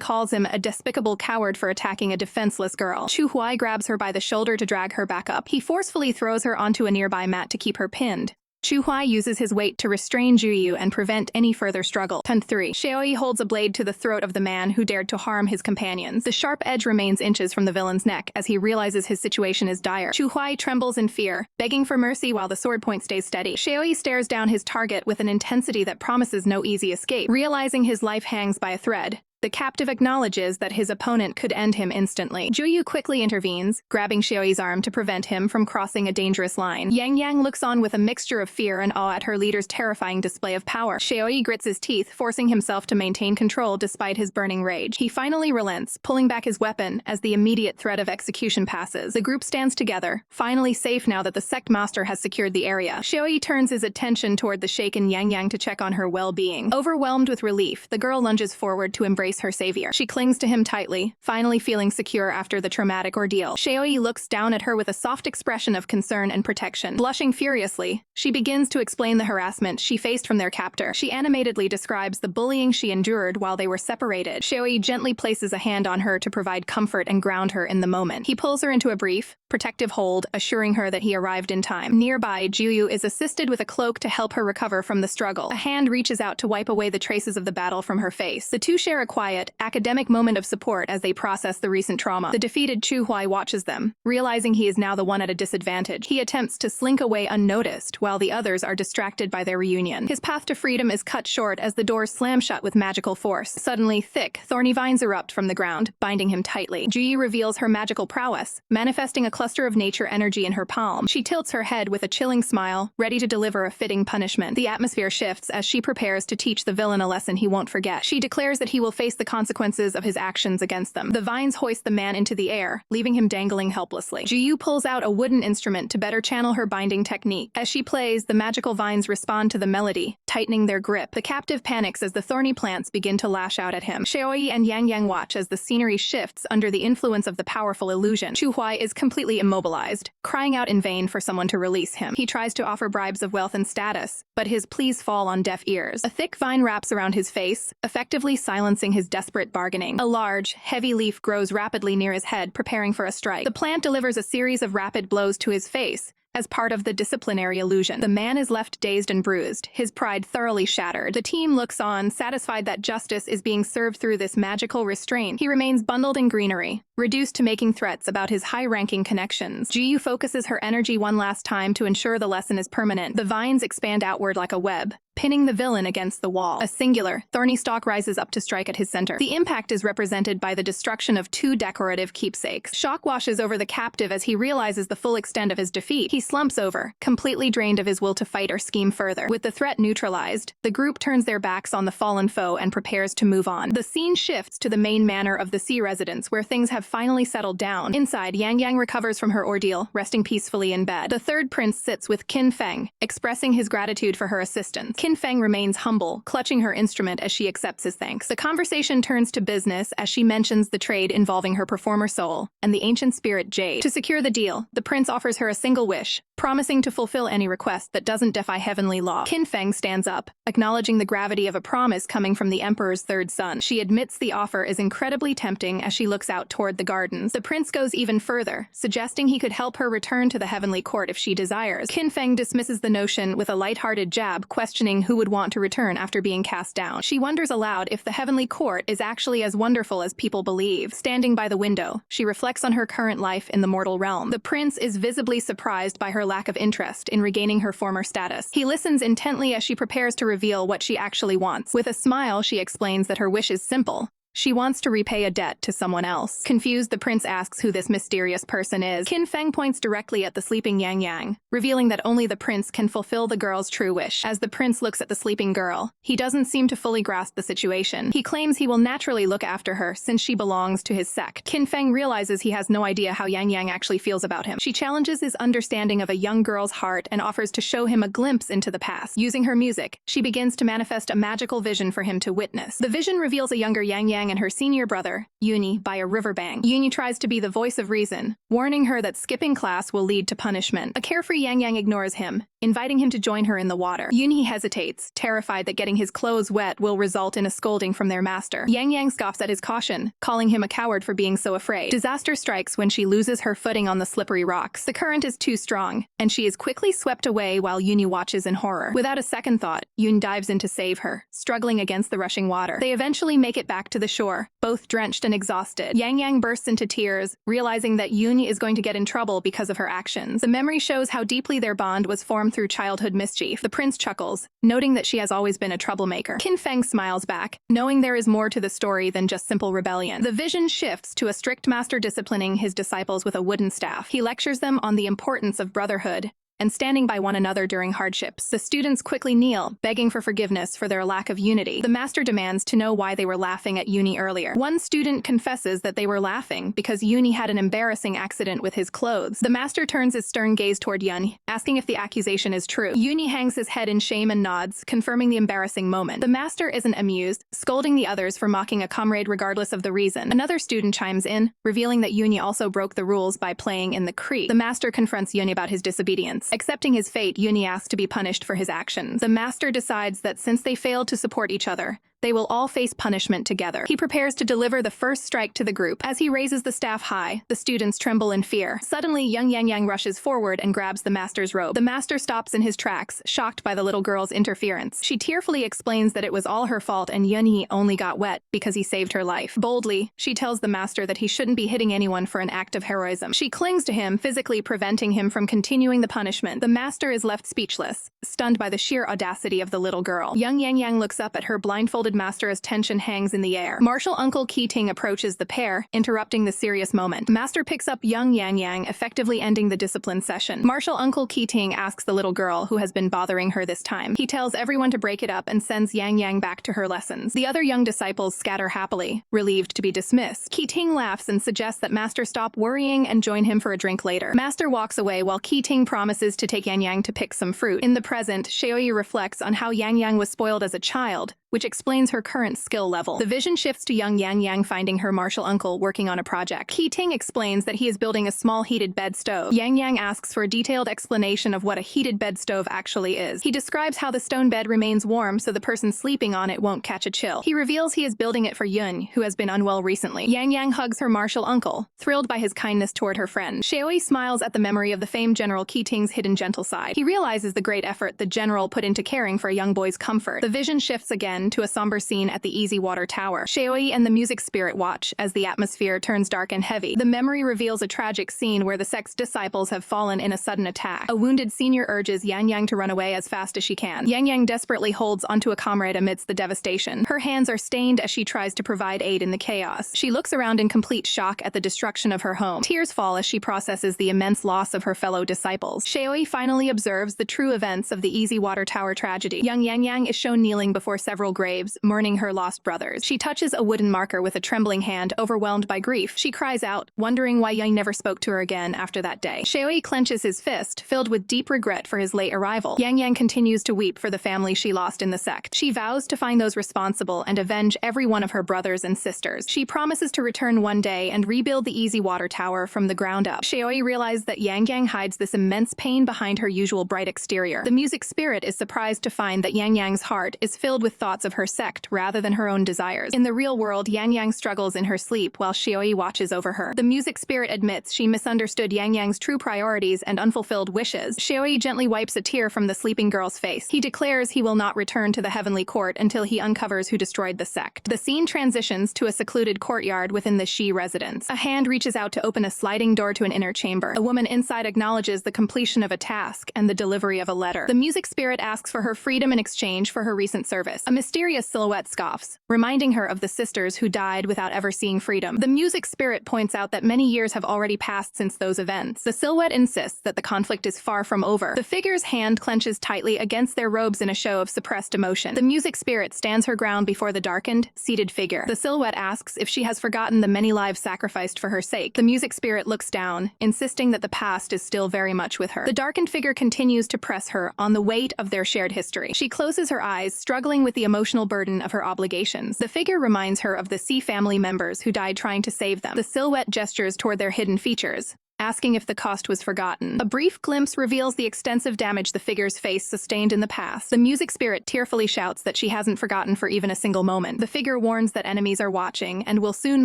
calls him a despicable coward for attacking a defenseless girl. Chu Huai grabs her by the shoulder to drag her back up. He forcefully throws her onto a nearby mat to keep her pinned. Chu Huai uses his weight to restrain Juyu and prevent any further struggle. 3. Xiaoyi holds a blade to the throat of the man who dared to harm his companions. The sharp edge remains inches from the villain's neck as he realizes his situation is dire. Chu Huai trembles in fear, begging for mercy while the sword point stays steady. Xiaoyi stares down his target with an intensity that promises no easy escape. Realizing his life hangs by a thread, the captive acknowledges that his opponent could end him instantly. Juyu quickly intervenes, grabbing Xiaoyi's arm to prevent him from crossing a dangerous line. Yangyang looks on with a mixture of fear and awe at her leader's terrifying display of power. Xiaoyi grits his teeth, forcing himself to maintain control despite his burning rage. He finally relents, pulling back his weapon as the immediate threat of execution passes. The group stands together, finally safe now that the sect master has secured the area. Xiaoyi turns his attention toward the shaken Yangyang to check on her well-being. Overwhelmed with relief, the girl lunges forward to embrace her savior. She clings to him tightly, finally feeling secure after the traumatic ordeal. Xiaoyi looks down at her with a soft expression of concern and protection. Blushing furiously, she begins to explain the harassment she faced from their captor. She animatedly describes the bullying she endured while they were separated. Xiaoyi gently places a hand on her to provide comfort and ground her in the moment. He pulls her into a brief, protective hold, assuring her that he arrived in time. Nearby, Juyu is assisted with a cloak to help her recover from the struggle. A hand reaches out to wipe away the traces of the battle from her face. The two share a quiet, academic moment of support as they process the recent trauma. The defeated Chu Huai watches them, realizing he is now the one at a disadvantage. He attempts to slink away unnoticed, while the others are distracted by their reunion. His path to freedom is cut short as the doors slam shut with magical force. Suddenly, thick, thorny vines erupt from the ground, binding him tightly. Juyi reveals her magical prowess, manifesting a cluster of nature energy in her palm. She tilts her head with a chilling smile, ready to deliver a fitting punishment. The atmosphere shifts as she prepares to teach the villain a lesson he won't forget. She declares that he will face the consequences of his actions against them. The vines hoist the man into the air, leaving him dangling helplessly. Juyu pulls out a wooden instrument to better channel her binding technique. As she plays, the magical vines respond to the melody, tightening their grip. The captive panics as the thorny plants begin to lash out at him. Xiaoyi and Yangyang watch as the scenery shifts under the influence of the powerful illusion. Chu Huai is completely immobilized, crying out in vain for someone to release him. He tries to offer bribes of wealth and status, but his pleas fall on deaf ears. A thick vine wraps around his face, effectively silencing his desperate bargaining. A large, heavy leaf grows rapidly near his head, preparing for a strike. The plant delivers a series of rapid blows to his face, as part of the disciplinary illusion. The man is left dazed and bruised, his pride thoroughly shattered. The team looks on, satisfied that justice is being served through this magical restraint. He remains bundled in greenery, reduced to making threats about his high-ranking connections. Jiyu focuses her energy one last time to ensure the lesson is permanent. The vines expand outward like a web, pinning the villain against the wall. A singular, thorny stalk rises up to strike at his center. The impact is represented by the destruction of 2 decorative keepsakes. Shock washes over the captive as he realizes the full extent of his defeat. He slumps over, completely drained of his will to fight or scheme further. With the threat neutralized, the group turns their backs on the fallen foe and prepares to move on. The scene shifts to the main manor of the sea residence, where things have have finally settled down. Inside, Yangyang recovers from her ordeal, resting peacefully in bed. The third prince sits with Qin Feng, expressing his gratitude for her assistance. Qin Feng remains humble, clutching her instrument as she accepts his thanks. The conversation turns to business as she mentions the trade involving her performer soul and the ancient spirit Jade. To secure the deal, the prince offers her a single wish, promising to fulfill any request that doesn't defy heavenly law. Qin Feng stands up, acknowledging the gravity of a promise coming from the emperor's third son. She admits the offer is incredibly tempting as she looks out toward the gardens. The prince goes even further, suggesting he could help her return to the heavenly court if she desires. Qin Feng dismisses the notion with a light-hearted jab, questioning who would want to return after being cast down. She wonders aloud if the heavenly court is actually as wonderful as people believe. Standing by the window, she reflects on her current life in the mortal realm. The prince is visibly surprised by her lack of interest in regaining her former status. He listens intently as she prepares to reveal what she actually wants. With a smile, she explains that her wish is simple. She wants to repay a debt to someone else. Confused, the prince asks who this mysterious person is. Qin Feng points directly at the sleeping Yangyang, revealing that only the prince can fulfill the girl's true wish. As the prince looks at the sleeping girl, he doesn't seem to fully grasp the situation. He claims he will naturally look after her since she belongs to his sect. Qin Feng realizes he has no idea how Yangyang actually feels about him. She challenges his understanding of a young girl's heart and offers to show him a glimpse into the past. Using her music, she begins to manifest a magical vision for him to witness. The vision reveals a younger Yangyang and her senior brother, Yuni, by a riverbank. Yuni tries to be the voice of reason, warning her that skipping class will lead to punishment. A carefree Yangyang ignores him, inviting him to join her in the water. Yuni hesitates, terrified that getting his clothes wet will result in a scolding from their master. Yangyang scoffs at his caution, calling him a coward for being so afraid. Disaster strikes when she loses her footing on the slippery rocks. The current is too strong, and she is quickly swept away while Yuni watches in horror. Without a second thought, Yun dives in to save her, struggling against the rushing water. They eventually make it back to the shore, both drenched and exhausted. Yangyang bursts into tears, realizing that Yun is going to get in trouble because of her actions. The memory shows how deeply their bond was formed through childhood mischief. The prince chuckles, noting that she has always been a troublemaker. Qin Feng smiles back, knowing there is more to the story than just simple rebellion. The vision shifts to a strict master disciplining his disciples with a wooden staff. He lectures them on the importance of brotherhood and standing by one another during hardships. The students quickly kneel, begging for forgiveness for their lack of unity. The master demands to know why they were laughing at Yuni earlier. One student confesses that they were laughing because Yuni had an embarrassing accident with his clothes. The master turns his stern gaze toward Yun, asking if the accusation is true. Yuni hangs his head in shame and nods, confirming the embarrassing moment. The master isn't amused, scolding the others for mocking a comrade regardless of the reason. Another student chimes in, revealing that Yuni also broke the rules by playing in the creek. The master confronts Yuni about his disobedience. Accepting his fate, Yuni asks to be punished for his actions. The master decides that since they failed to support each other, they will all face punishment together. He prepares to deliver the first strike to the group. As he raises the staff high, the students tremble in fear. Suddenly, young Yangyang rushes forward and grabs the master's robe. The master stops in his tracks, shocked by the little girl's interference. She tearfully explains that it was all her fault and Yuni only got wet because he saved her life. Boldly, she tells the master that he shouldn't be hitting anyone for an act of heroism. She clings to him, physically preventing him from continuing the punishment. The master is left speechless, stunned by the sheer audacity of the little girl. Young Yangyang looks up at her blindfolded master as tension hangs in the air. Martial Uncle Qi approaches the pair, interrupting the serious moment. Master picks up young Yangyang, effectively ending the discipline session. Martial Uncle Qi asks the little girl who has been bothering her this time. He tells everyone to break it up and sends Yangyang back to her lessons. The other young disciples scatter happily, relieved to be dismissed. Qi laughs and suggests that Master stop worrying and join him for a drink later. Master walks away while Qi promises to take Yangyang to pick some fruit. In the present, Xiaoyi reflects on how Yangyang was spoiled as a child, which explains her current skill level. The vision shifts to young Yangyang finding her martial uncle working on a project. Qi explains that he is building a small heated bed stove. Yangyang asks for a detailed explanation of what a heated bed stove actually is. He describes how the stone bed remains warm so the person sleeping on it won't catch a chill. He reveals he is building it for Yun, who has been unwell recently. Yangyang hugs her martial uncle, thrilled by his kindness toward her friend. Xiaoyi smiles at the memory of the famed General Qi hidden gentle side. He realizes the great effort the general put into caring for a young boy's comfort. The vision shifts again to a somber scene at the Easy Water Tower. Xiaoyi and the music spirit watch as the atmosphere turns dark and heavy. The memory reveals a tragic scene where the sect's disciples have fallen in a sudden attack. A wounded senior urges Yangyang to run away as fast as she can. Yangyang desperately holds onto a comrade amidst the devastation. Her hands are stained as she tries to provide aid in the chaos. She looks around in complete shock at the destruction of her home. Tears fall as she processes the immense loss of her fellow disciples. Xiaoyi finally observes the true events of the Easy Water Tower tragedy. Young Yangyang is shown kneeling before several graves, mourning her lost brothers. She touches a wooden marker with a trembling hand, overwhelmed by grief. She cries out, wondering why Yang never spoke to her again after that day. Xiaoyi clenches his fist, filled with deep regret for his late arrival. Yangyang continues to weep for the family she lost in the sect. She vows to find those responsible and avenge every one of her brothers and sisters. She promises to return one day and rebuild the Easy Water Tower from the ground up. Xiaoyi realizes that Yangyang hides this immense pain behind her usual bright exterior. The music spirit is surprised to find that Yangyang's heart is filled with thoughts of her sect rather than her own desires. In the real world, Yangyang struggles in her sleep while Xiaoyi watches over her. The music spirit admits she misunderstood Yangyang's true priorities and unfulfilled wishes. Xiaoyi gently wipes a tear from the sleeping girl's face. He declares he will not return to the heavenly court until he uncovers who destroyed the sect. The scene transitions to a secluded courtyard within the Shi residence. A hand reaches out to open a sliding door to an inner chamber. A woman inside acknowledges the completion of a task and the delivery of a letter. The music spirit asks for her freedom in exchange for her recent service. A mysterious silhouette scoffs, reminding her of the sisters who died without ever seeing freedom. The music spirit points out that many years have already passed since those events. The silhouette insists that the conflict is far from over. The figure's hand clenches tightly against their robes in a show of suppressed emotion. The music spirit stands her ground before the darkened, seated figure. The silhouette asks if she has forgotten the many lives sacrificed for her sake. The music spirit looks down, insisting that the past is still very much with her. The darkened figure continues to press her on the weight of their shared history. She closes her eyes, struggling with the emotional burden of her obligations. The figure reminds her of the C family members who died trying to save them. The silhouette gestures toward their hidden features, asking if the cost was forgotten. A brief glimpse reveals the extensive damage the figure's face sustained in the past. The music spirit tearfully shouts that she hasn't forgotten for even a single moment. The figure warns that enemies are watching and will soon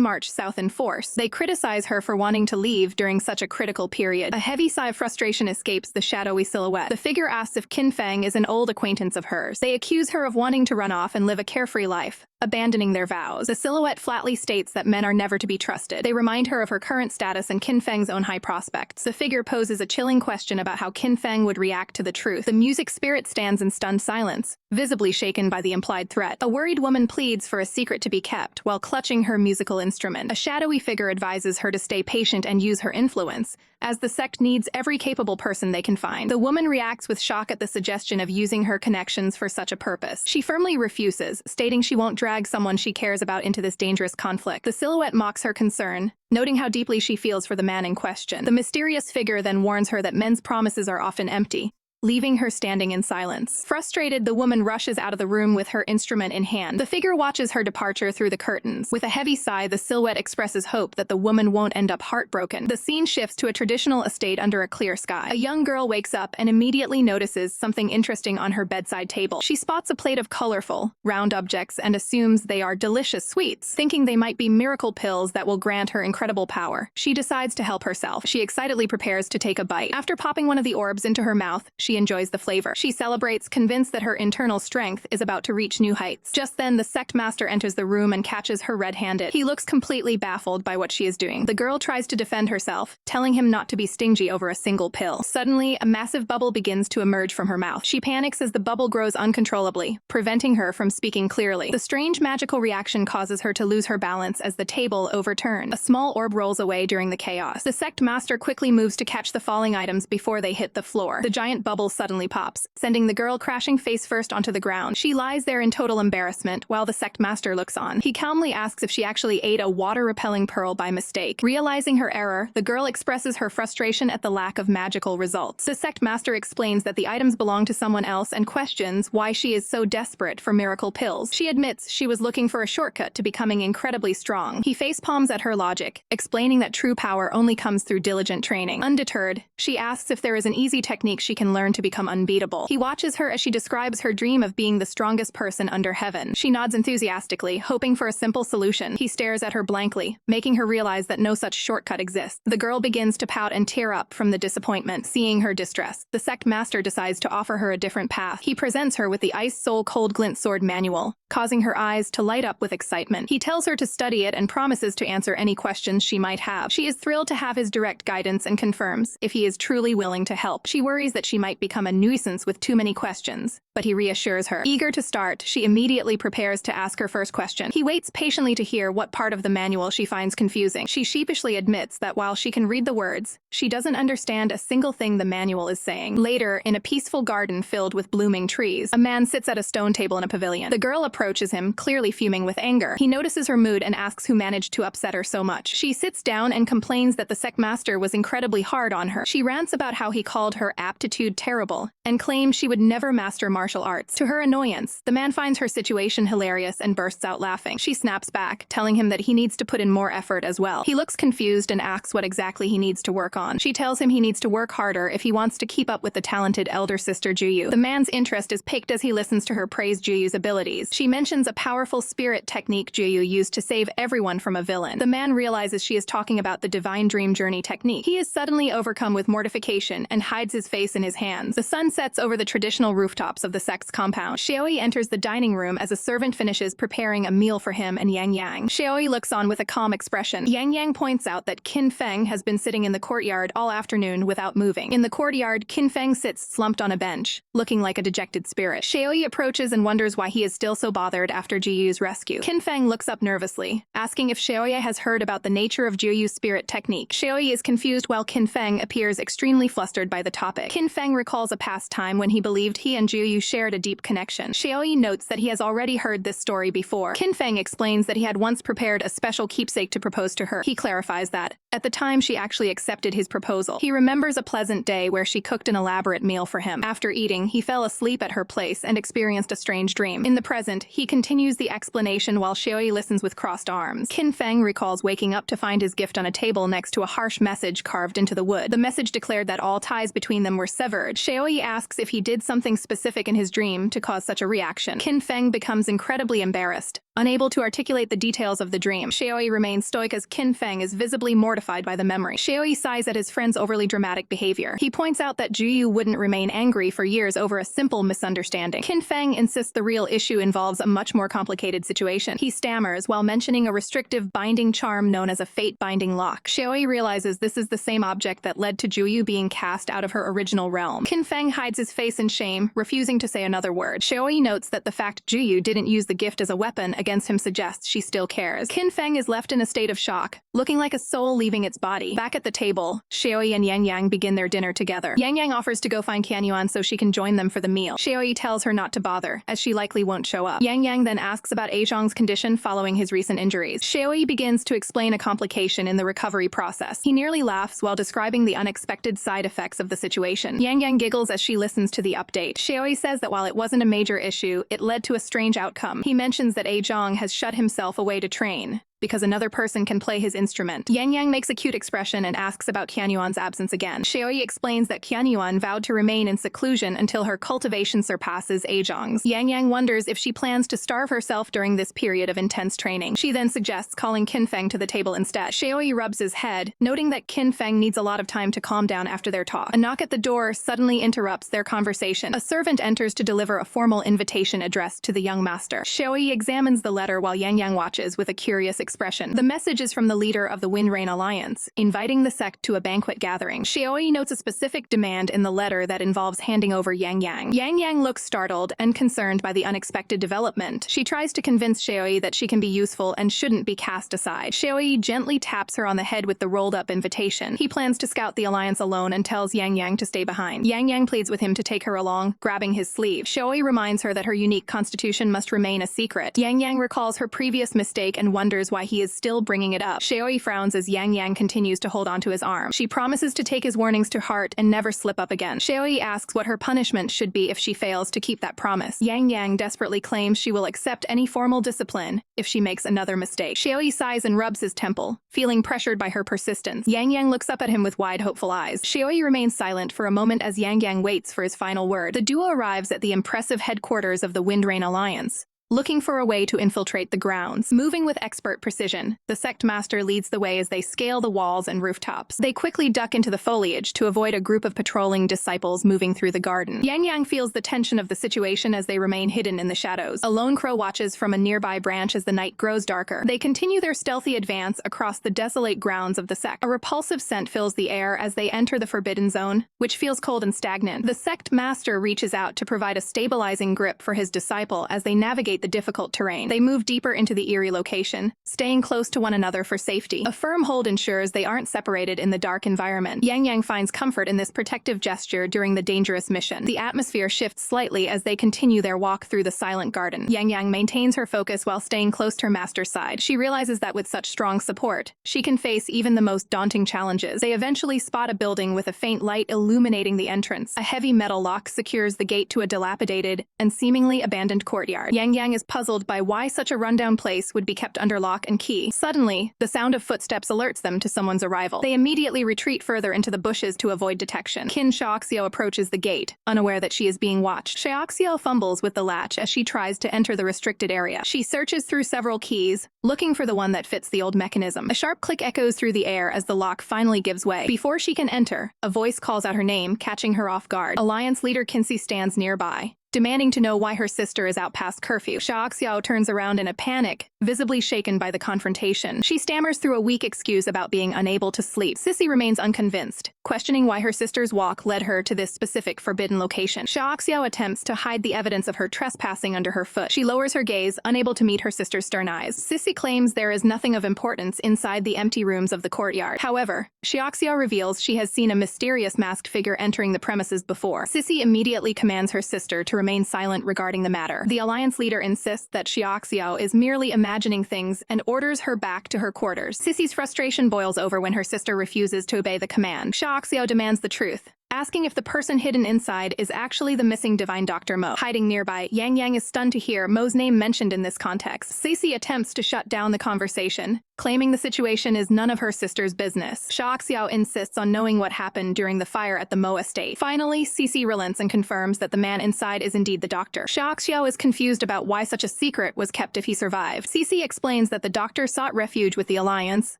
march south in force. They criticize her for wanting to leave during such a critical period. A heavy sigh of frustration escapes the shadowy silhouette. The figure asks if Qin Feng is an old acquaintance of hers. They accuse her of wanting to run off and live a carefree life, abandoning their vows. The silhouette flatly states that men are never to be trusted. They remind her of her current status and Qin Feng's own high prospects. The figure poses a chilling question about how Qin Feng would react to the truth. The music spirit stands in stunned silence, visibly shaken by the implied threat. A worried woman pleads for a secret to be kept while clutching her musical instrument. A shadowy figure advises her to stay patient and use her influence, as the sect needs every capable person they can find. The woman reacts with shock at the suggestion of using her connections for such a purpose. She firmly refuses, stating she won't drag someone she cares about into this dangerous conflict. The silhouette mocks her concern, noting how deeply she feels for the man in question. The mysterious figure then warns her that men's promises are often empty, leaving her standing in silence. Frustrated, the woman rushes out of the room with her instrument in hand. The figure watches her departure through the curtains. With a heavy sigh, the silhouette expresses hope that the woman won't end up heartbroken. The scene shifts to a traditional estate under a clear sky. A young girl wakes up and immediately notices something interesting on her bedside table. She spots a plate of colorful, round objects and assumes they are delicious sweets. Thinking they might be miracle pills that will grant her incredible power, she decides to help herself. She excitedly prepares to take a bite. After popping one of the orbs into her mouth, she enjoys the flavor. She celebrates, convinced that her internal strength is about to reach new heights. Just then, the sect master enters the room and catches her red-handed. He looks completely baffled by what she is doing. The girl tries to defend herself, telling him not to be stingy over a single pill. Suddenly, a massive bubble begins to emerge from her mouth. She panics as the bubble grows uncontrollably, preventing her from speaking clearly. The strange magical reaction causes her to lose her balance as the table overturns. A small orb rolls away during the chaos. The sect master quickly moves to catch the falling items before they hit the floor. The giant bubble suddenly pops, sending the girl crashing face first onto the ground. She lies there in total embarrassment while the sect master looks on. He calmly asks if she actually ate a water-repelling pearl by mistake. Realizing her error, the girl expresses her frustration at the lack of magical results. The sect master explains that the items belong to someone else and questions why she is so desperate for miracle pills. She admits she was looking for a shortcut to becoming incredibly strong. He facepalms at her logic, explaining that true power only comes through diligent training. Undeterred, she asks if there is an easy technique she can learn to become unbeatable. He watches her as she describes her dream of being the strongest person under heaven. She nods enthusiastically, hoping for a simple solution. He stares at her blankly, making her realize that no such shortcut exists. The girl begins to pout and tear up from the disappointment. Seeing her distress, the sect master decides to offer her a different path. He presents her with the Ice Soul Cold Glint Sword manual, causing her eyes to light up with excitement. He tells her to study it and promises to answer any questions she might have. She is thrilled to have his direct guidance and confirms if he is truly willing to help. She worries that she might become a nuisance with too many questions, but he reassures her. Eager to start, she immediately prepares to ask her first question. He waits patiently to hear what part of the manual she finds confusing. She sheepishly admits that while she can read the words, she doesn't understand a single thing the manual is saying. Later, in a peaceful garden filled with blooming trees, a man sits at a stone table in a pavilion. The girl approaches him, clearly fuming with anger. He notices her mood and asks who managed to upset her so much. She sits down and complains that the sect master was incredibly hard on her. She rants about how he called her aptitude terrible and claims she would never master martial arts. To her annoyance, the man finds her situation hilarious and bursts out laughing. She snaps back, telling him that he needs to put in more effort as well. He looks confused and asks what exactly he needs to work on. She tells him he needs to work harder if he wants to keep up with the talented elder sister Juyu. The man's interest is piqued as he listens to her praise Juyu's abilities. She mentions a powerful spirit technique Juyu used to save everyone from a villain. The man realizes she is talking about the divine dream journey technique. He is suddenly overcome with mortification and hides his face in his hands. The sun sets over the traditional rooftops of the sect's compound. Xiaoi enters the dining room as a servant finishes preparing a meal for him and Yangyang. Xiaoi looks on with a calm expression. Yangyang points out that Qin Feng has been sitting in the courtyard all afternoon without moving. In the courtyard, Qin Feng sits slumped on a bench, looking like a dejected spirit. Xiaoi approaches and wonders why he is still so bothered after Jiyu's rescue. Qin Feng looks up nervously, asking if Xiaoi has heard about the nature of Jiyu's spirit technique. Xiaoi is confused while Qin Feng appears extremely flustered by the topic. Qin Feng recalls a past time when he believed he and Jiyu shared a deep connection. Xiaoi notes that he has already heard this story before. Qin Feng explains that he had once prepared a special keepsake to propose to her. He clarifies that, at the time, she actually accepted his proposal. He remembers a pleasant day where she cooked an elaborate meal for him. After eating, he fell asleep at her place and experienced a strange dream. In the present, he continues the explanation while Xiaoi listens with crossed arms. Qin Feng recalls waking up to find his gift on a table next to a harsh message carved into the wood. The message declared that all ties between them were severed. Xiaoi asks if he did something specific in his dream to cause such a reaction. Qin Feng becomes incredibly embarrassed, unable to articulate the details of the dream. Xiaoi remains stoic as Qin Feng is visibly mortified by the memory. Xiaoi sighs at his friend's overly dramatic behavior. He points out that Juyu wouldn't remain angry for years over a simple misunderstanding. Qin Feng insists the real issue involves a much more complicated situation. He stammers while mentioning a restrictive binding charm known as a fate-binding lock. Xiaoi realizes this is the same object that led to Juyu being cast out of her original realm. Qin Feng hides his face in shame, refusing to say another word. Xiaoi notes that the fact Juyu didn't use the gift as a weapon against him suggests she still cares. Qin Feng is left in a state of shock, looking like a soul leaving its body. Back at the table, Xiaoi and Yangyang begin their dinner together. Yangyang offers to go find Qianyuan so she can join them for the meal. Xiaoi tells her not to bother, as she likely won't show up. Yangyang then asks about Zhang's condition following his recent injuries. Xiaoi begins to explain a complication in the recovery process. He nearly laughs while describing the unexpected side effects of the situation. Yangyang giggles as she listens to the update. Xiaoi says that while it wasn't a major issue, it led to a strange outcome. He mentions that Zhang has shut himself away to train, because another person can play his instrument. Yangyang makes a cute expression and asks about Qianyuan's absence again. Xiaoi explains that Qianyuan vowed to remain in seclusion until her cultivation surpasses Zhang's. Yangyang wonders if she plans to starve herself during this period of intense training. She then suggests calling Qin Feng to the table instead. Xiaoi rubs his head, noting that Qin Feng needs a lot of time to calm down after their talk. A knock at the door suddenly interrupts their conversation. A servant enters to deliver a formal invitation addressed to the young master. Xiaoi examines the letter while Yangyang watches with a curious expression. The message is from the leader of the Wind Rain Alliance, inviting the sect to a banquet gathering. Xiaoi notes a specific demand in the letter that involves handing over Yangyang. Yangyang looks startled and concerned by the unexpected development. She tries to convince Xiaoi that she can be useful and shouldn't be cast aside. Xiaoi gently taps her on the head with the rolled-up invitation. He plans to scout the alliance alone and tells Yangyang to stay behind. Yangyang pleads with him to take her along, grabbing his sleeve. Xiaoi reminds her that her unique constitution must remain a secret. Yangyang recalls her previous mistake and wonders why he is still bringing it up. Xiaoi frowns as Yangyang continues to hold onto his arm. She promises to take his warnings to heart and never slip up again. Xiaoi asks what her punishment should be if she fails to keep that promise. Yangyang desperately claims she will accept any formal discipline if she makes another mistake. Xiaoi sighs and rubs his temple, feeling pressured by her persistence. Yangyang looks up at him with wide, hopeful eyes. Xiaoi remains silent for a moment as Yangyang waits for his final word. The duo arrives at the impressive headquarters of the Wind Rain Alliance, looking for a way to infiltrate the grounds. Moving with expert precision, the sect master leads the way as they scale the walls and rooftops. They quickly duck into the foliage to avoid a group of patrolling disciples moving through the garden. Yangyang feels the tension of the situation as they remain hidden in the shadows. A lone crow watches from a nearby branch as the night grows darker. They continue their stealthy advance across the desolate grounds of the sect. A repulsive scent fills the air as they enter the forbidden zone, which feels cold and stagnant. The sect master reaches out to provide a stabilizing grip for his disciple as they navigate the difficult terrain. They move deeper into the eerie location, staying close to one another for safety. A firm hold ensures they aren't separated in the dark environment. Yangyang finds comfort in this protective gesture during the dangerous mission. The atmosphere shifts slightly as they continue their walk through the silent garden. Yangyang maintains her focus while staying close to her master's side. She realizes that with such strong support, she can face even the most daunting challenges. They eventually spot a building with a faint light illuminating the entrance. A heavy metal lock secures the gate to a dilapidated and seemingly abandoned courtyard. Yangyang is puzzled by why such a rundown place would be kept under lock and key. Suddenly, the sound of footsteps alerts them to someone's arrival. They immediately retreat further into the bushes to avoid detection. Qin Shaoxiao approaches the gate, unaware that she is being watched. Shaoxiao fumbles with the latch as she tries to enter the restricted area. She searches through several keys, looking for the one that fits the old mechanism. A sharp click echoes through the air as the lock finally gives way. Before she can enter, a voice calls out her name, catching her off guard. Alliance leader Kinsey stands nearby, demanding to know why her sister is out past curfew. Shaoxiao turns around in a panic, visibly shaken by the confrontation. She stammers through a weak excuse about being unable to sleep. Sissy remains unconvinced, questioning why her sister's walk led her to this specific forbidden location. Shaoxiao attempts to hide the evidence of her trespassing under her foot. She lowers her gaze, unable to meet her sister's stern eyes. Sissy claims there is nothing of importance inside the empty rooms of the courtyard. However, Shaoxiao reveals she has seen a mysterious masked figure entering the premises before. Sissy immediately commands her sister to remain silent regarding the matter. The Alliance leader insists that Shaoxiao is merely imagining things and orders her back to her quarters. Sissy's frustration boils over when her sister refuses to obey the command. Shaoxiao demands the truth, asking if the person hidden inside is actually the missing divine Dr. Mo. Hiding nearby, Yangyang is stunned to hear Mo's name mentioned in this context. Sissy attempts to shut down the conversation, claiming the situation is none of her sister's business. Shaoxiao insists on knowing what happened during the fire at the Mo estate. Finally, Sissy relents and confirms that the man inside is indeed the doctor. Shaoxiao is confused about why such a secret was kept if he survived. Sissy explains that the doctor sought refuge with the Alliance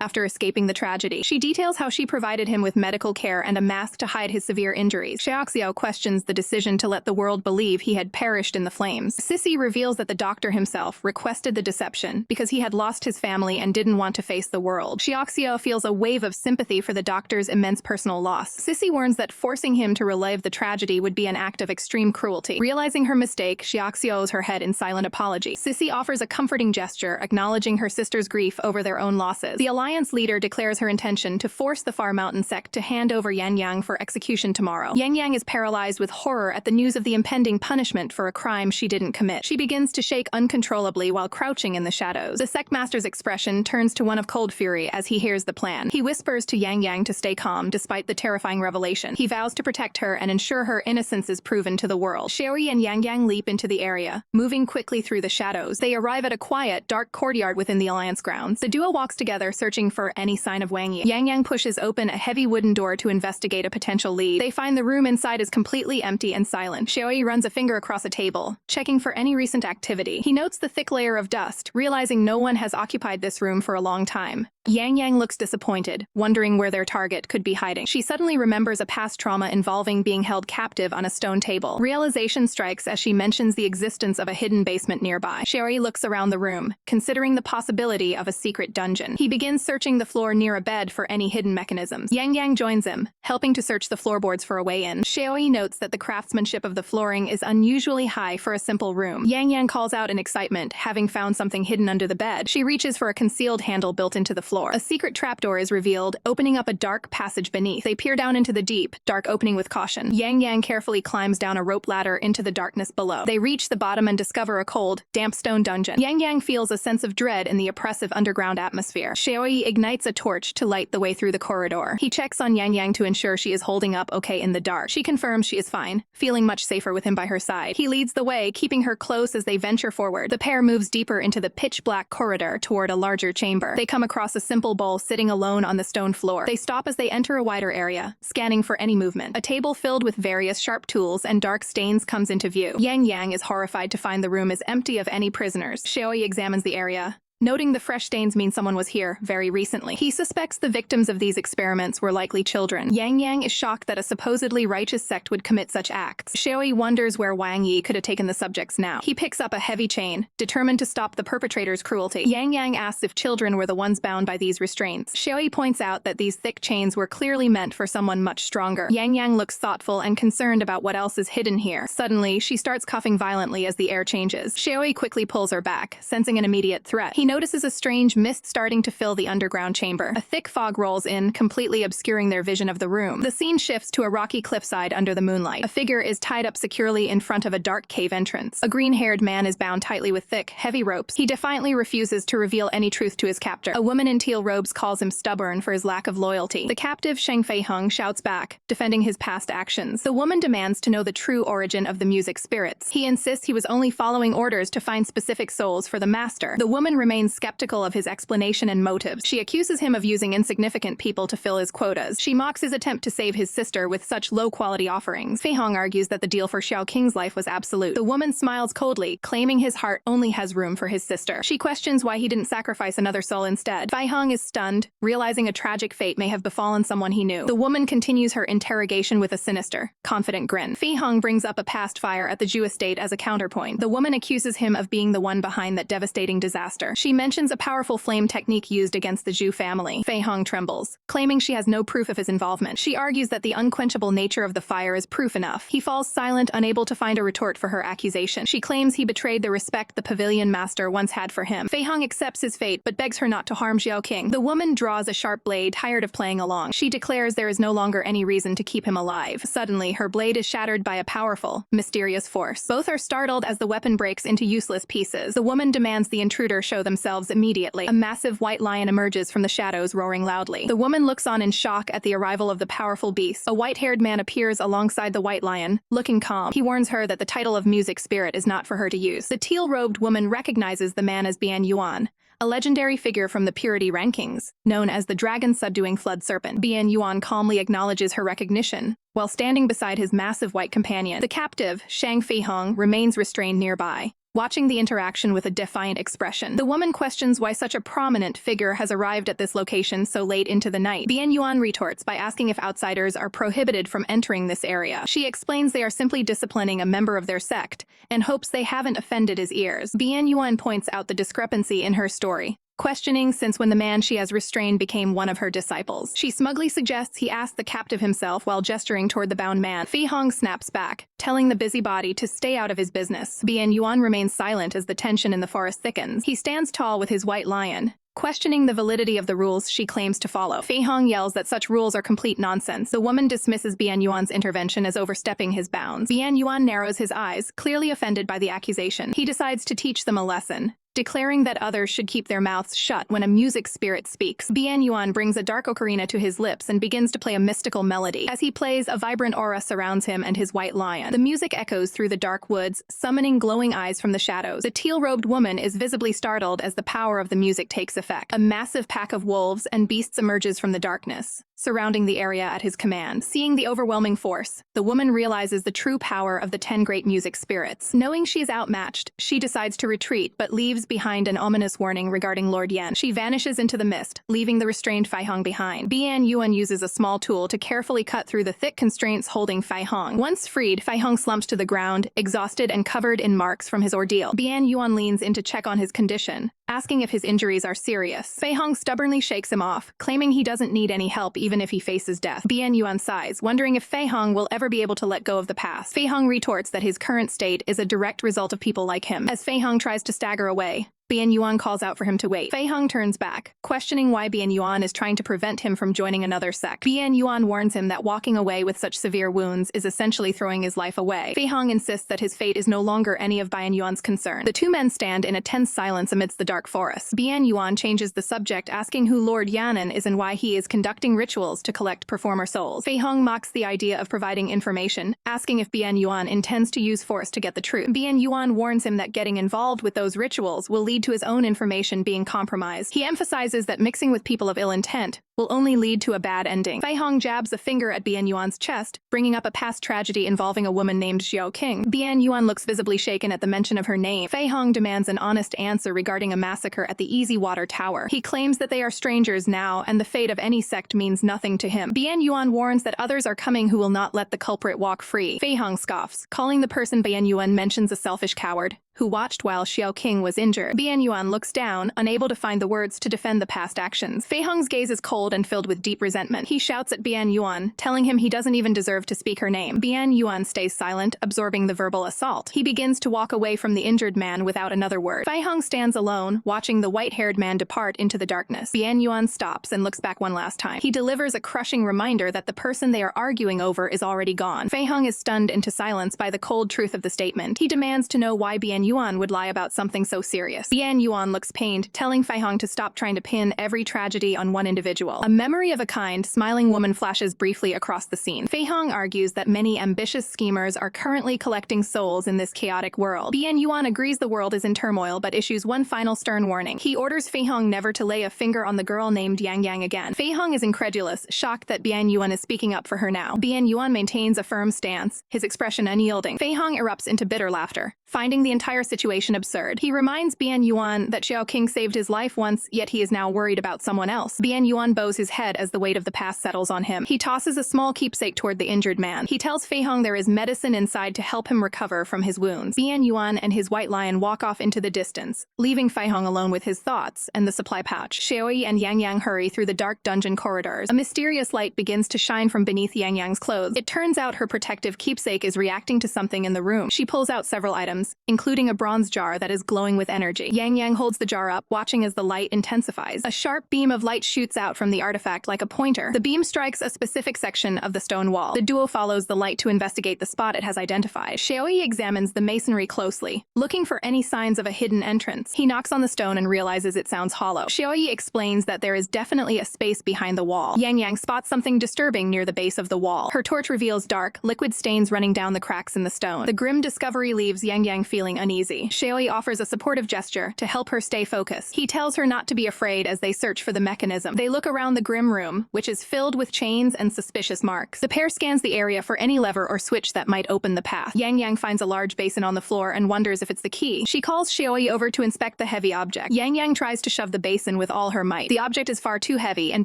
after escaping the tragedy. She details how she provided him with medical care and a mask to hide his severe injuries. Shaoxiao questions the decision to let the world believe he had perished in the flames. Sissy reveals that the doctor himself requested the deception because he had lost his family and didn't want to face the world. Shaoxiao feels a wave of sympathy for the doctor's immense personal loss. Sissy warns that forcing him to relive the tragedy would be an act of extreme cruelty. Realizing her mistake, Shaoxiao owes her head in silent apology. Sissy offers a comforting gesture, acknowledging her sister's grief over their own losses. The Alliance leader declares her intention to force the Far Mountain sect to hand over Yangyang for execution tomorrow. Yangyang is paralyzed with horror at the news of the impending punishment for a crime she didn't commit. She begins to shake uncontrollably while crouching in the shadows. The sect master's expression turns to one of cold fury as he hears the plan. He whispers to Yangyang to stay calm despite the terrifying revelation. He vows to protect her and ensure her innocence is proven to the world. Sherry and Yangyang leap into the area, moving quickly through the shadows. They arrive at a quiet, dark courtyard within the Alliance grounds. The duo walks together, searching for any sign of Wang Yi. Yangyang pushes open a heavy wooden door to investigate a potential lead. They find the room inside is completely empty and silent. Sherry runs a finger across a table, checking for any recent activity. He notes the thick layer of dust, realizing no one has occupied this room for a long time. Yangyang looks disappointed, wondering where their target could be hiding. She suddenly remembers a past trauma involving being held captive on a stone table. Realization strikes as she mentions the existence of a hidden basement nearby. Sherry looks around the room, considering the possibility of a secret dungeon. He begins searching the floor near a bed for any hidden mechanisms. Yangyang joins him, helping to search the floorboards for a way in. Sherry notes that the craftsmanship of the flooring is unusually high for a simple room. Yangyang calls out in excitement, having found something hidden under the bed. She reaches for a concealed handle built into the floor. A secret trapdoor is revealed, opening up a dark passage beneath. They peer down into the deep, dark opening with caution. Yangyang carefully climbs down a rope ladder into the darkness below. They reach the bottom and discover a cold, damp stone dungeon. Yangyang feels a sense of dread in the oppressive underground atmosphere. Xiaoyi ignites a torch to light the way through the corridor. He checks on Yangyang to ensure she is holding up okay in the dark. She confirms she is fine, feeling much safer with him by her side. He leads the way, keeping her close as they venture forward. The pair moves deeper into the pitch-black corridor toward a larger chamber. They come across a simple bowl sitting alone on the stone floor. They stop as they enter a wider area, scanning for any movement. A table filled with various sharp tools and dark stains comes into view. Yangyang is horrified to find the room is empty of any prisoners. Xiaoi examines the area, noting the fresh stains mean someone was here very recently. He suspects the victims of these experiments were likely children. Yangyang is shocked that a supposedly righteous sect would commit such acts. Xiaoi wonders where Wang Yi could have taken the subjects now. He picks up a heavy chain, determined to stop the perpetrator's cruelty. Yangyang asks if children were the ones bound by these restraints. Xiaoi points out that these thick chains were clearly meant for someone much stronger. Yangyang looks thoughtful and concerned about what else is hidden here. Suddenly, she starts coughing violently as the air changes. Xiaoi quickly pulls her back, sensing an immediate threat. He notices a strange mist starting to fill the underground chamber. A thick fog rolls in, completely obscuring their vision of the room. The scene shifts to a rocky cliffside under the moonlight. A figure is tied up securely in front of a dark cave entrance. A green-haired man is bound tightly with thick, heavy ropes. He defiantly refuses to reveal any truth to his captor. A woman in teal robes calls him stubborn for his lack of loyalty. The captive Sheng Feiheng shouts back, defending his past actions. The woman demands to know the true origin of the music spirits. He insists he was only following orders to find specific souls for the master. The woman remains skeptical of his explanation and motives. She accuses him of using insignificant people to fill his quotas. She mocks his attempt to save his sister with such low-quality offerings. Fei Hong argues that the deal for Xiao Qing's life was absolute. The woman smiles coldly, claiming his heart only has room for his sister. She questions why he didn't sacrifice another soul instead. Fei Hong is stunned, realizing a tragic fate may have befallen someone he knew. The woman continues her interrogation with a sinister, confident grin. Fei Hong brings up a past fire at the Zhu estate as a counterpoint. The woman accuses him of being the one behind that devastating disaster. She mentions a powerful flame technique used against the Zhu family. Fei Hong trembles, claiming she has no proof of his involvement. She argues that the unquenchable nature of the fire is proof enough. He falls silent, unable to find a retort for her accusation. She claims he betrayed the respect the pavilion master once had for him. Fei Hong accepts his fate, but begs her not to harm Xiao Qing. The woman draws a sharp blade, tired of playing along. She declares there is no longer any reason to keep him alive. Suddenly, her blade is shattered by a powerful, mysterious force. Both are startled as the weapon breaks into useless pieces. The woman demands the intruder show themselves immediately. A massive white lion emerges from the shadows, roaring loudly. The woman looks on in shock at the arrival of the powerful beast. A white-haired man appears alongside the white lion, looking calm. He warns her that the title of music spirit is not for her to use. The teal-robed woman recognizes the man as Bian Yuan, a legendary figure from the purity rankings, known as the dragon subduing flood serpent. Bian Yuan calmly acknowledges her recognition, while standing beside his massive white companion. The captive, Shang Feihong, remains restrained nearby, watching the interaction with a defiant expression. The woman questions why such a prominent figure has arrived at this location so late into the night. Bian Yuan retorts by asking if outsiders are prohibited from entering this area. She explains they are simply disciplining a member of their sect, and hopes they haven't offended his ears. Bian Yuan points out the discrepancy in her story, questioning since when the man she has restrained became one of her disciples. She smugly suggests he asked the captive himself while gesturing toward the bound man. Fei Hong snaps back, telling the busybody to stay out of his business. Bian Yuan remains silent as the tension in the forest thickens. He stands tall with his white lion, questioning the validity of the rules she claims to follow. Fei Hong yells that such rules are complete nonsense. The woman dismisses Bian Yuan's intervention as overstepping his bounds. Bian Yuan narrows his eyes, clearly offended by the accusation. He decides to teach them a lesson, declaring that others should keep their mouths shut when a music spirit speaks. Bian Yuan brings a dark ocarina to his lips and begins to play a mystical melody. As he plays, a vibrant aura surrounds him and his white lion. The music echoes through the dark woods, summoning glowing eyes from the shadows. The teal-robed woman is visibly startled as the power of the music takes effect. A massive pack of wolves and beasts emerges from the darkness, surrounding the area at his command. Seeing the overwhelming force, the woman realizes the true power of the 10 great music spirits. Knowing she is outmatched, she decides to retreat, but leaves behind an ominous warning regarding Lord Yan. She vanishes into the mist, leaving the restrained Fei Hong behind. Bian Yuan uses a small tool to carefully cut through the thick constraints holding Fei Hong. Once freed, Fei Hong slumps to the ground, exhausted and covered in marks from his ordeal. Bian Yuan leans in to check on his condition, asking if his injuries are serious. Fei Hong stubbornly shakes him off, claiming he doesn't need any help even if he faces death. Bian Yuan sighs, wondering if Fei Hong will ever be able to let go of the past. Fei Hong retorts that his current state is a direct result of people like him. As Fei Hong tries to stagger away, Bian Yuan calls out for him to wait. Fei Hong turns back, questioning why Bian Yuan is trying to prevent him from joining another sect. Bian Yuan warns him that walking away with such severe wounds is essentially throwing his life away. Fei Hong insists that his fate is no longer any of Bian Yuan's concern. The two men stand in a tense silence amidst the dark forest. Bian Yuan changes the subject, asking who Lord Yanan is and why he is conducting rituals to collect performer souls. Fei Hong mocks the idea of providing information, asking if Bian Yuan intends to use force to get the truth. Bian Yuan warns him that getting involved with those rituals will lead lead to his own information being compromised. He emphasizes that mixing with people of ill intent will only lead to a bad ending. Fei Hong jabs a finger at Bian Yuan's chest, bringing up a past tragedy involving a woman named Xiao King. Bian Yuan looks visibly shaken at the mention of her name. Fei Hong demands an honest answer regarding a massacre at the Easy Water Tower. He claims that they are strangers now, and the fate of any sect means nothing to him. Bian Yuan warns that others are coming who will not let the culprit walk free. Fei Hong scoffs, calling the person Bian Yuan mentions a selfish coward who watched while Xiao King was injured. Bian Yuan looks down, unable to find the words to defend the past actions. Fei Hong's gaze is cold and filled with deep resentment. He shouts at Bian Yuan, telling him he doesn't even deserve to speak her name. Bian Yuan stays silent, absorbing the verbal assault. He begins to walk away from the injured man without another word. Fei Hong stands alone, watching the white-haired man depart into the darkness. Bian Yuan stops and looks back one last time. He delivers a crushing reminder that the person they are arguing over is already gone. Fei Hong is stunned into silence by the cold truth of the statement. He demands to know why Bian Yuan would lie about something so serious. Bian Yuan looks pained, telling Fei Hong to stop trying to pin every tragedy on one individual. A memory of a kind, smiling woman flashes briefly across the scene. Fei Hong argues that many ambitious schemers are currently collecting souls in this chaotic world. Bian Yuan agrees the world is in turmoil, but issues one final stern warning. He orders Fei Hong never to lay a finger on the girl named Yangyang again. Fei Hong is incredulous, shocked that Bian Yuan is speaking up for her now. Bian Yuan maintains a firm stance, his expression unyielding. Fei Hong erupts into bitter laughter, finding the entire situation absurd. He reminds Bian Yuan that Xiao King saved his life once, yet he is now worried about someone else. Bian Yuan bows his head as the weight of the past settles on him. He tosses a small keepsake toward the injured man. He tells Fei Hong there is medicine inside to help him recover from his wounds. Bian Yuan and his white lion walk off into the distance, leaving Fei Hong alone with his thoughts and the supply pouch. Xiaoyi and Yangyang hurry through the dark dungeon corridors. A mysterious light begins to shine from beneath Yangyang's clothes. It turns out her protective keepsake is reacting to something in the room. She pulls out several items, including a bronze jar that is glowing with energy. Yangyang holds the jar up, watching as the light intensifies. A sharp beam of light shoots out from the artifact like a pointer. The beam strikes a specific section of the stone wall. The duo follows the light to investigate the spot it has identified. Xiaoyi examines the masonry closely, looking for any signs of a hidden entrance. He knocks on the stone and realizes it sounds hollow. Xiaoyi explains that there is definitely a space behind the wall. Yangyang spots something disturbing near the base of the wall. Her torch reveals dark, liquid stains running down the cracks in the stone. The grim discovery leaves Yangyang feeling uneasy. Xiaoyi offers a supportive gesture to help her stay focused. He tells her not to be afraid as they search for the mechanism. They look around the grim room, which is filled with chains and suspicious marks. The pair scans the area for any lever or switch that might open the path. Yangyang finds a large basin on the floor and wonders if it's the key. She calls Xiaoyi over to inspect the heavy object. Yangyang tries to shove the basin with all her might. The object is far too heavy and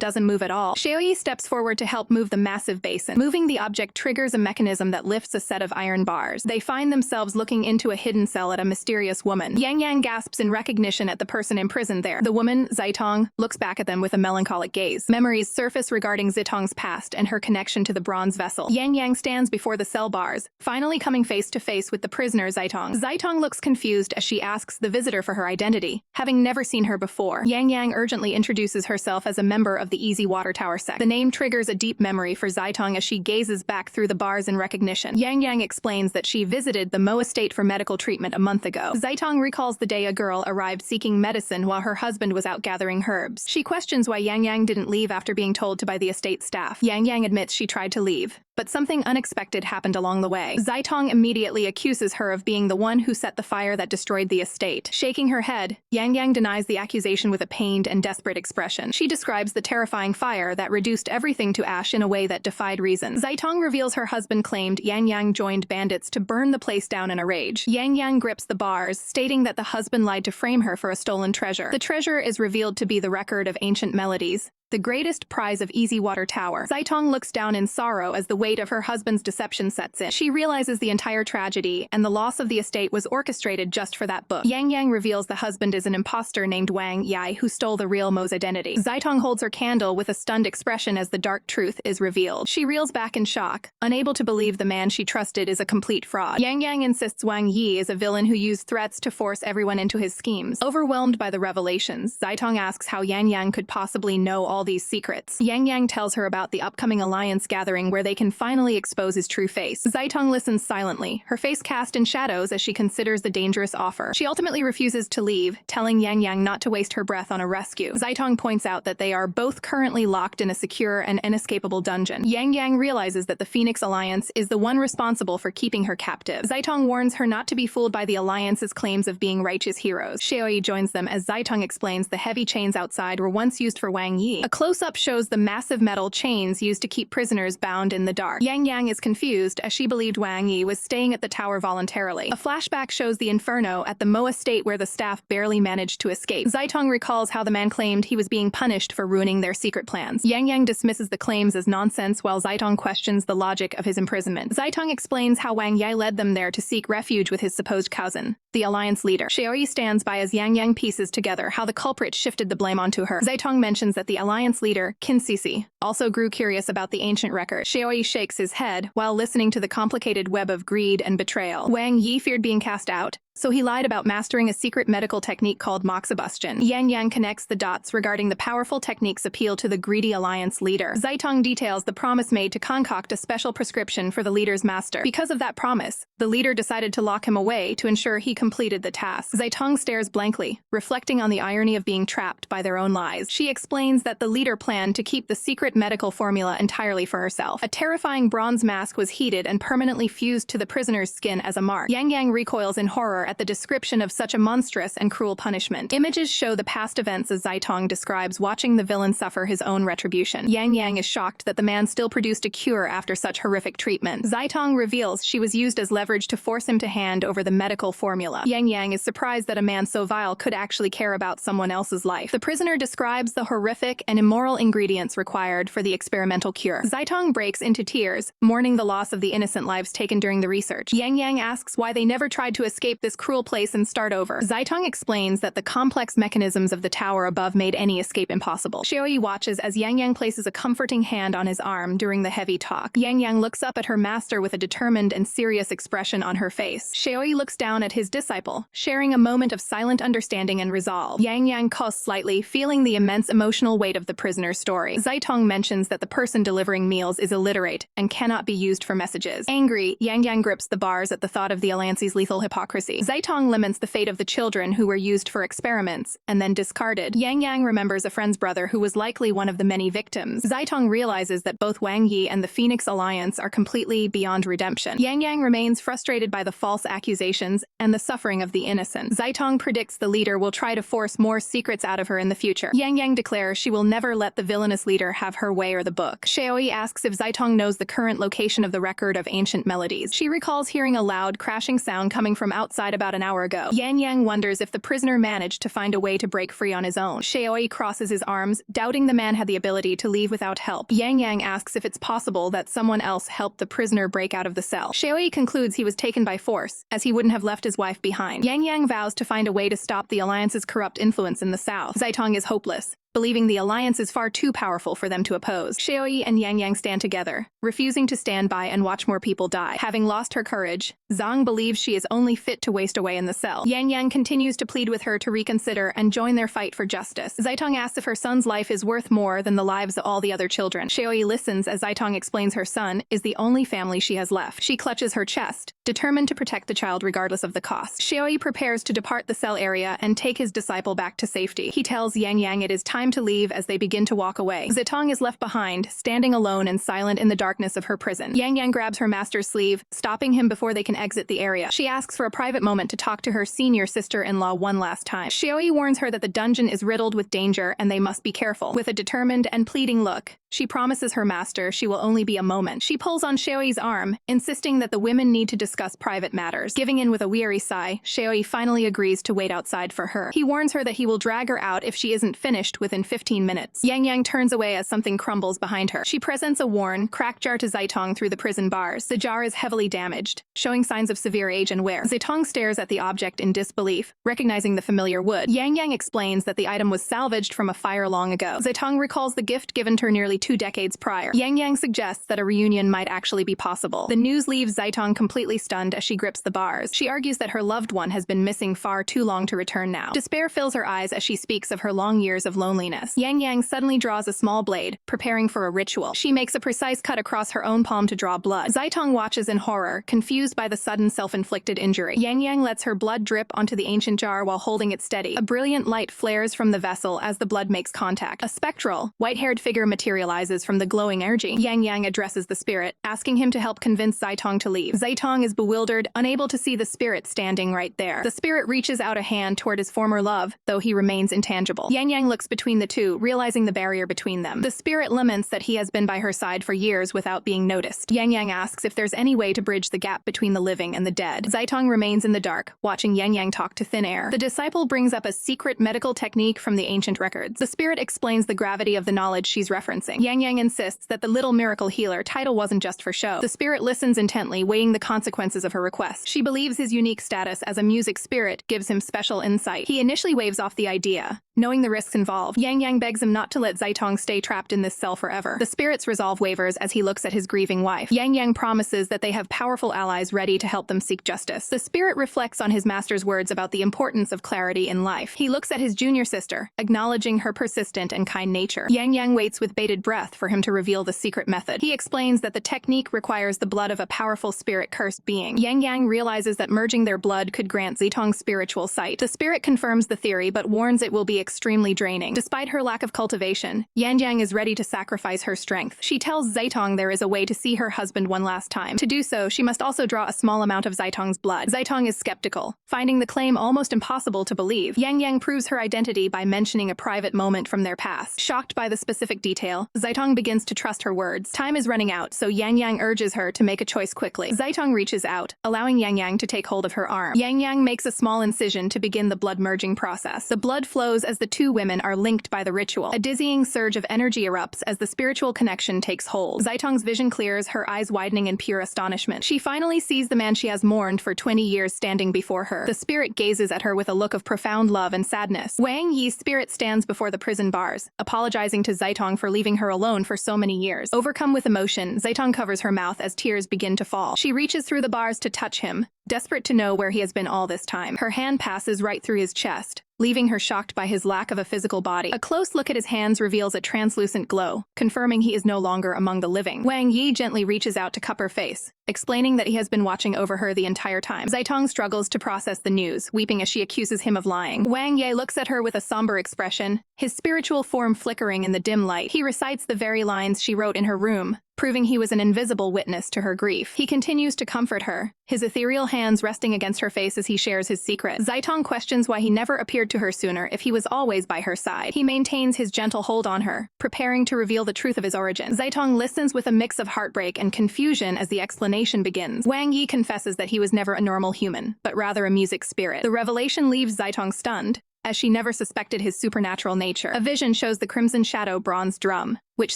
doesn't move at all. Xiaoyi steps forward to help move the massive basin. Moving the object triggers a mechanism that lifts a set of iron bars. They find themselves looking into a hidden cell at a mysterious woman. Yangyang gasps in recognition at the person imprisoned there. The woman, Zitong, looks back at them with a melancholic gaze. Memories surface regarding Zitong's past and her connection to the bronze vessel. Yangyang stands before the cell bars, finally coming face to face with the prisoner Zitong. Zitong looks confused as she asks the visitor for her identity, having never seen her before. Yangyang urgently introduces herself as a member of the Easy Water Tower sect. The name triggers a deep memory for Zitong as she gazes back through the bars in recognition. Yangyang explains that she visited the Mo estate for medical treatment a month ago. Zitong recalls the day a girl arrived seeking medicine while her husband was out gathering herbs. She questions why Yangyang didn't leave after being told to by the estate staff. Yangyang admits she tried to leave, but something unexpected happened along the way. Zitong immediately accuses her of being the one who set the fire that destroyed the estate. Shaking her head, Yangyang denies the accusation with a pained and desperate expression. She describes the terrifying fire that reduced everything to ash in a way that defied reason. Zitong reveals her husband claimed Yangyang joined bandits to burn the place down in a rage. Yangyang grips the bars, stating that the husband lied to frame her for a stolen treasure. The treasure is revealed to be the record of ancient melodies, the greatest prize of Easy Water Tower. Zitong looks down in sorrow as the weight of her husband's deception sets in. She realizes the entire tragedy and the loss of the estate was orchestrated just for that book. Yangyang reveals the husband is an imposter named Wang Yai who stole the real Mo's identity. Zitong holds her candle with a stunned expression as the dark truth is revealed. She reels back in shock, unable to believe the man she trusted is a complete fraud. Yangyang insists Wang Yi is a villain who used threats to force everyone into his schemes. Overwhelmed by the revelations, Zitong asks how Yangyang could possibly know all all these secrets. Yangyang tells her about the upcoming alliance gathering where they can finally expose his true face. Zaitong listens silently, her face cast in shadows as she considers the dangerous offer. She ultimately refuses to leave, telling Yangyang not to waste her breath on a rescue. Zaitong points out that they are both currently locked in a secure and inescapable dungeon. Yangyang realizes that the Phoenix Alliance is the one responsible for keeping her captive. Zaitong warns her not to be fooled by the Alliance's claims of being righteous heroes. Xiaoyi joins them as Zaitong explains the heavy chains outside were once used for Wang Yi. A close-up shows the massive metal chains used to keep prisoners bound in the dark. Yangyang is confused as she believed Wang Yi was staying at the tower voluntarily. A flashback shows the inferno at the Mo estate where the staff barely managed to escape. Zaitong recalls how the man claimed he was being punished for ruining their secret plans. Yangyang dismisses the claims as nonsense while Zaitong questions the logic of his imprisonment. Zaitong explains how Wang Yi led them there to seek refuge with his supposed cousin, the alliance leader. Xiaoyi stands by as Yangyang pieces together how the culprit shifted the blame onto her. Zaitong mentions that the alliance leader, Qin Sisi, also grew curious about the ancient record. Xiaoyi shakes his head while listening to the complicated web of greed and betrayal. Wang Yi feared being cast out, so he lied about mastering a secret medical technique called moxibustion. Yangyang connects the dots regarding the powerful technique's appeal to the greedy alliance leader. Zaitong details the promise made to concoct a special prescription for the leader's master. Because of that promise, the leader decided to lock him away to ensure he completed the task. Zaitong stares blankly, reflecting on the irony of being trapped by their own lies. She explains that the leader planned to keep the secret medical formula entirely for herself. A terrifying bronze mask was heated and permanently fused to the prisoner's skin as a mark. Yangyang recoils in horror at the description of such a monstrous and cruel punishment. Images show the past events as Zaitong describes watching the villain suffer his own retribution. Yangyang is shocked that the man still produced a cure after such horrific treatment. Zaitong reveals she was used as leverage to force him to hand over the medical formula. Yangyang is surprised that a man so vile could actually care about someone else's life. The prisoner describes the horrific and immoral ingredients required for the experimental cure. Zaitong breaks into tears, mourning the loss of the innocent lives taken during the research. Yangyang asks why they never tried to escape this cruel place and start over. Zaitong explains that the complex mechanisms of the tower above made any escape impossible. Xiaoyi watches as Yangyang places a comforting hand on his arm during the heavy talk. Yangyang looks up at her master with a determined and serious expression on her face. Xiaoyi looks down at his disciple, sharing a moment of silent understanding and resolve. Yangyang coughs slightly, feeling the immense emotional weight of the prisoner's story. Zaitong mentions that the person delivering meals is illiterate and cannot be used for messages. Angry, Yangyang grips the bars at the thought of the Alliance's lethal hypocrisy. Zaitong laments the fate of the children who were used for experiments and then discarded. Yangyang remembers a friend's brother who was likely one of the many victims. Zaitong realizes that both Wang Yi and the Phoenix Alliance are completely beyond redemption. Yangyang remains frustrated by the false accusations and the suffering of the innocent. Zaitong predicts the leader will try to force more secrets out of her in the future. Yangyang declares she will never let the villainous leader have her way or the book. Xiaoyi asks if Zaitong knows the current location of the record of ancient melodies. She recalls hearing a loud, crashing sound coming from outside about an hour ago. Yangyang wonders if the prisoner managed to find a way to break free on his own. Xiaoyi crosses his arms, doubting the man had the ability to leave without help. Yangyang asks if it's possible that someone else helped the prisoner break out of the cell. Xiaoyi concludes he was taken by force, as he wouldn't have left his wife behind. Yangyang vows to find a way to stop the Alliance's corrupt influence in the south. Zaitong is hopeless, believing the alliance is far too powerful for them to oppose. Xiaoyi and Yangyang stand together, refusing to stand by and watch more people die. Having lost her courage, Zhang believes she is only fit to waste away in the cell. Yangyang continues to plead with her to reconsider and join their fight for justice. Zaitong asks if her son's life is worth more than the lives of all the other children. Xiaoyi listens as Zaitong explains her son is the only family she has left. She clutches her chest, determined to protect the child regardless of the cost. Xiaoyi prepares to depart the cell area and take his disciple back to safety. He tells Yangyang it is time to leave as they begin to walk away. Zaitong is left behind, standing alone and silent in the darkness of her prison. Yangyang grabs her master's sleeve, stopping him before they can exit the area. She asks for a private moment to talk to her senior sister-in-law one last time. Xiaoyi warns her that the dungeon is riddled with danger and they must be careful. With a determined and pleading look, she promises her master she will only be a moment. She pulls on Xiaoyi's arm, insisting that the women need to discuss private matters. Giving in with a weary sigh, Xiaoyi finally agrees to wait outside for her. He warns her that he will drag her out if she isn't finished within 15 minutes. Yangyang turns away as something crumbles behind her. She presents a worn, cracked jar to Zaitong through the prison bars. The jar is heavily damaged, showing signs of severe age and wear. Zaitong stares at the object in disbelief, recognizing the familiar wood. Yangyang explains that the item was salvaged from a fire long ago. Zaitong recalls the gift given to her nearly 2 decades prior. Yangyang suggests that a reunion might actually be possible. The news leaves Zaitong completely stunned as she grips the bars. She argues that her loved one has been missing far too long to return now. Despair fills her eyes as she speaks of her long years of loneliness loneliness. Yangyang suddenly draws a small blade, preparing for a ritual. She makes a precise cut across her own palm to draw blood. Zaitong watches in horror, confused by the sudden self-inflicted injury. Yangyang lets her blood drip onto the ancient jar while holding it steady. A brilliant light flares from the vessel as the blood makes contact. A spectral, white-haired figure materializes from the glowing energy. Yangyang addresses the spirit, asking him to help convince Zaitong to leave. Zaitong is bewildered, unable to see the spirit standing right there. The spirit reaches out a hand toward his former love, though he remains intangible. Yangyang looks between the two, realizing the barrier between them. The spirit laments that he has been by her side for years without being noticed. Yangyang asks if there's any way to bridge the gap between the living and the dead. Zaitong remains in the dark, watching Yangyang talk to thin air. The disciple brings up a secret medical technique from the ancient records. The spirit explains the gravity of the knowledge she's referencing. Yangyang insists that the little miracle healer title wasn't just for show. The spirit listens intently, weighing the consequences of her request. She believes his unique status as a music spirit gives him special insight. He initially waves off the idea, knowing the risks involved. Yangyang begs him not to let Zaitong stay trapped in this cell forever. The spirit's resolve wavers as he looks at his grieving wife. Yangyang promises that they have powerful allies ready to help them seek justice. The spirit reflects on his master's words about the importance of clarity in life. He looks at his junior sister, acknowledging her persistent and kind nature. Yangyang waits with bated breath for him to reveal the secret method. He explains that the technique requires the blood of a powerful spirit-cursed being. Yangyang realizes that merging their blood could grant Zaitong spiritual sight. The spirit confirms the theory, but warns it will be extremely draining. Despite her lack of cultivation, Yangyang is ready to sacrifice her strength. She tells Zaitong there is a way to see her husband one last time. To do so, she must also draw a small amount of Zaitong's blood. Zaitong is skeptical, finding the claim almost impossible to believe. Yangyang proves her identity by mentioning a private moment from their past. Shocked by the specific detail, Zaitong begins to trust her words. Time is running out, so Yangyang urges her to make a choice quickly. Zaitong reaches out, allowing Yangyang to take hold of her arm. Yangyang makes a small incision to begin the blood merging process. The blood flows as the two women are linked by the ritual. A dizzying surge of energy erupts as the spiritual connection takes hold. Zaitong's vision clears, her eyes widening in pure astonishment. She finally sees the man she has mourned for 20 years standing before her. The spirit gazes at her with a look of profound love and sadness. Wang Yi's spirit stands before the prison bars, apologizing to Zaitong for leaving her alone for so many years. Overcome with emotion, Zaitong covers her mouth as tears begin to fall. She reaches through the bars to touch him, desperate to know where he has been all this time. Her hand passes right through his chest, leaving her shocked by his lack of a physical body. A close look at his hands reveals a translucent glow, confirming he is no longer among the living. Wang Yi gently reaches out to cup her face, explaining that he has been watching over her the entire time. Zaitong struggles to process the news, weeping as she accuses him of lying. Wang Yi looks at her with a somber expression, his spiritual form flickering in the dim light. He recites the very lines she wrote in her room, proving he was an invisible witness to her grief. He continues to comfort her, his ethereal hands resting against her face as he shares his secret. Zaitong questions why he never appeared to her sooner if he was always by her side. He maintains his gentle hold on her, preparing to reveal the truth of his origin. Zaitong listens with a mix of heartbreak and confusion as the explanation begins. Wang Yi confesses that he was never a normal human, but rather a music spirit. The revelation leaves Zaitong stunned, as she never suspected his supernatural nature. A vision shows the Crimson Shadow bronze drum, which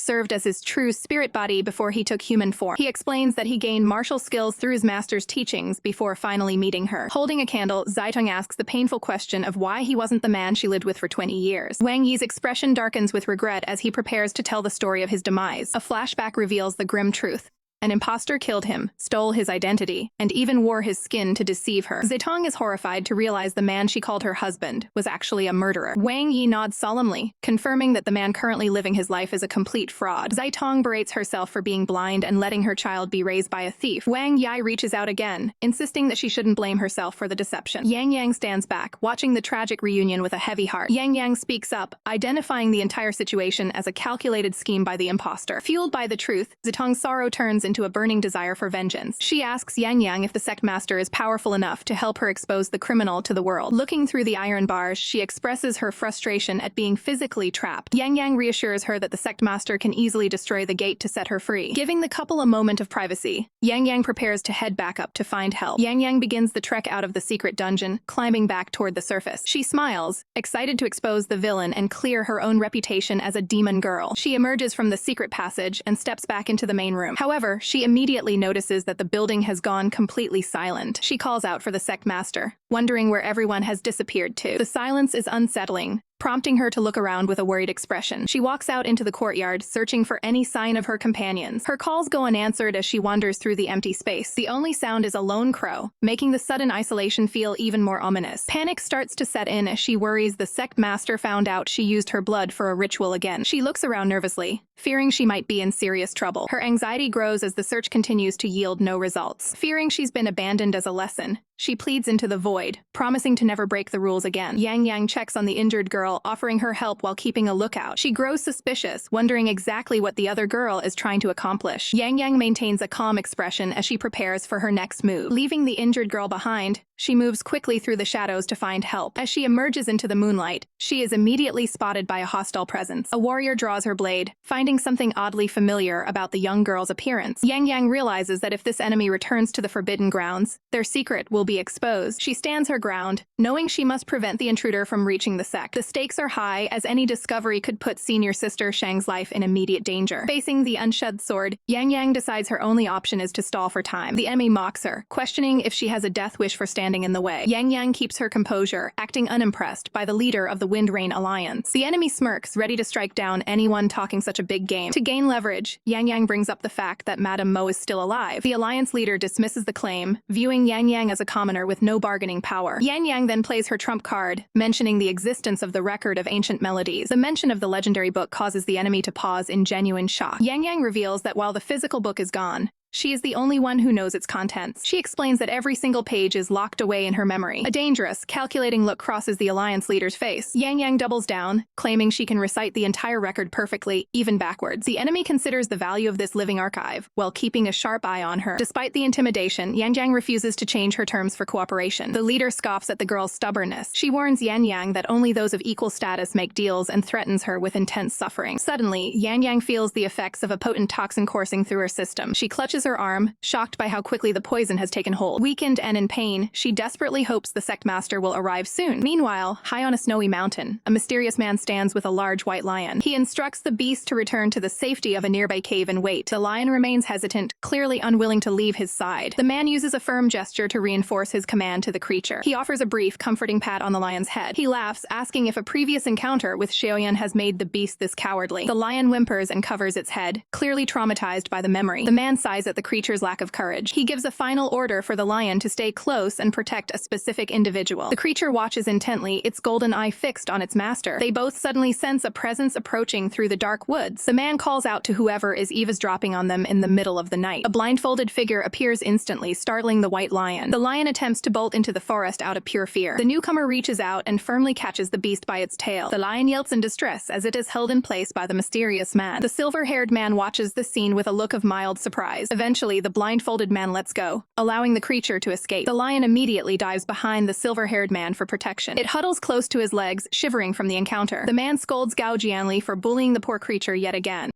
served as his true spirit body before he took human form. He explains that he gained martial skills through his master's teachings before finally meeting her. Holding a candle, Zaitong asks the painful question of why he wasn't the man she lived with for 20 years. Wang Yi's expression darkens with regret as he prepares to tell the story of his demise. A flashback reveals the grim truth. An imposter killed him, stole his identity, and even wore his skin to deceive her. Zaitong is horrified to realize the man she called her husband was actually a murderer. Wang Yi nods solemnly, confirming that the man currently living his life is a complete fraud. Zaitong berates herself for being blind and letting her child be raised by a thief. Wang Yi reaches out again, insisting that she shouldn't blame herself for the deception. Yangyang stands back, watching the tragic reunion with a heavy heart. Yangyang speaks up, identifying the entire situation as a calculated scheme by the imposter. Fueled by the truth, Zaitong's sorrow turns into a burning desire for vengeance. She asks Yangyang if the sect master is powerful enough to help her expose the criminal to the world. Looking through the iron bars, she expresses her frustration at being physically trapped. Yangyang reassures her that the sect master can easily destroy the gate to set her free. Giving the couple a moment of privacy, Yangyang prepares to head back up to find help. Yangyang begins the trek out of the secret dungeon, climbing back toward the surface. She smiles, excited to expose the villain and clear her own reputation as a demon girl. She emerges from the secret passage and steps back into the main room. However, she immediately notices that the building has gone completely silent. She calls out for the sect master, wondering where everyone has disappeared to. The silence is unsettling, prompting her to look around with a worried expression. She walks out into the courtyard, searching for any sign of her companions. Her calls go unanswered as she wanders through the empty space. The only sound is a lone crow, making the sudden isolation feel even more ominous. Panic starts to set in as she worries the sect master found out she used her blood for a ritual again. She looks around nervously, fearing she might be in serious trouble. Her anxiety grows as the search continues to yield no results. Fearing she's been abandoned as a lesson, she pleads into the void, promising to never break the rules again. Yangyang checks on the injured girl, offering her help while keeping a lookout. She grows suspicious, wondering exactly what the other girl is trying to accomplish. Yangyang maintains a calm expression as she prepares for her next move. Leaving the injured girl behind, she moves quickly through the shadows to find help. As she emerges into the moonlight, she is immediately spotted by a hostile presence. A warrior draws her blade, finding something oddly familiar about the young girl's appearance. Yangyang realizes that if this enemy returns to the Forbidden Grounds, their secret will be exposed. She stands her ground, knowing she must prevent the intruder from reaching the sect. The stakes are high, as any discovery could put senior sister Shang's life in immediate danger. Facing the unshed sword, Yangyang decides her only option is to stall for time. The enemy mocks her, questioning if she has a death wish for standing in the way. Yangyang keeps her composure, acting unimpressed by the leader of the Wind Rain Alliance. The enemy smirks, ready to strike down anyone talking such a big game. To gain leverage, Yangyang brings up the fact that Madame Mo is still alive. The alliance leader dismisses the claim, viewing Yangyang as a commoner with no bargaining power. Yangyang then plays her trump card, mentioning the existence of the record of ancient melodies. The mention of the legendary book causes the enemy to pause in genuine shock. Yangyang reveals that while the physical book is gone, she is the only one who knows its contents. She explains that every single page is locked away in her memory. A dangerous, calculating look crosses the alliance leader's face. Yangyang doubles down, claiming she can recite the entire record perfectly, even backwards. The enemy considers the value of this living archive, while keeping a sharp eye on her. Despite the intimidation, Yangyang refuses to change her terms for cooperation. The leader scoffs at the girl's stubbornness. She warns Yangyang that only those of equal status make deals and threatens her with intense suffering. Suddenly, Yangyang feels the effects of a potent toxin coursing through her system. She clutches her arm, shocked by how quickly the poison has taken hold. Weakened and in pain, she desperately hopes the sect master will arrive soon. Meanwhile, high on a snowy mountain, a mysterious man stands with a large white lion. He instructs the beast to return to the safety of a nearby cave and wait. The lion remains hesitant, clearly unwilling to leave his side. The man uses a firm gesture to reinforce his command to the creature. He offers a brief, comforting pat on the lion's head. He laughs, asking if a previous encounter with Xiaoyan has made the beast this cowardly. The lion whimpers and covers its head, clearly traumatized by the memory. The man sighs at the creature's lack of courage. He gives a final order for the lion to stay close and protect a specific individual. The creature watches intently, its golden eye fixed on its master. They both suddenly sense a presence approaching through the dark woods. The man calls out to whoever is eavesdropping on them in the middle of the night. A blindfolded figure appears instantly, startling the white lion. The lion attempts to bolt into the forest out of pure fear. The newcomer reaches out and firmly catches the beast by its tail. The lion yelps in distress as it is held in place by the mysterious man. The silver-haired man watches the scene with a look of mild surprise. Eventually, the blindfolded man lets go, allowing the creature to escape. The lion immediately dives behind the silver-haired man for protection. It huddles close to his legs, shivering from the encounter. The man scolds Gao Jianli for bullying the poor creature yet again.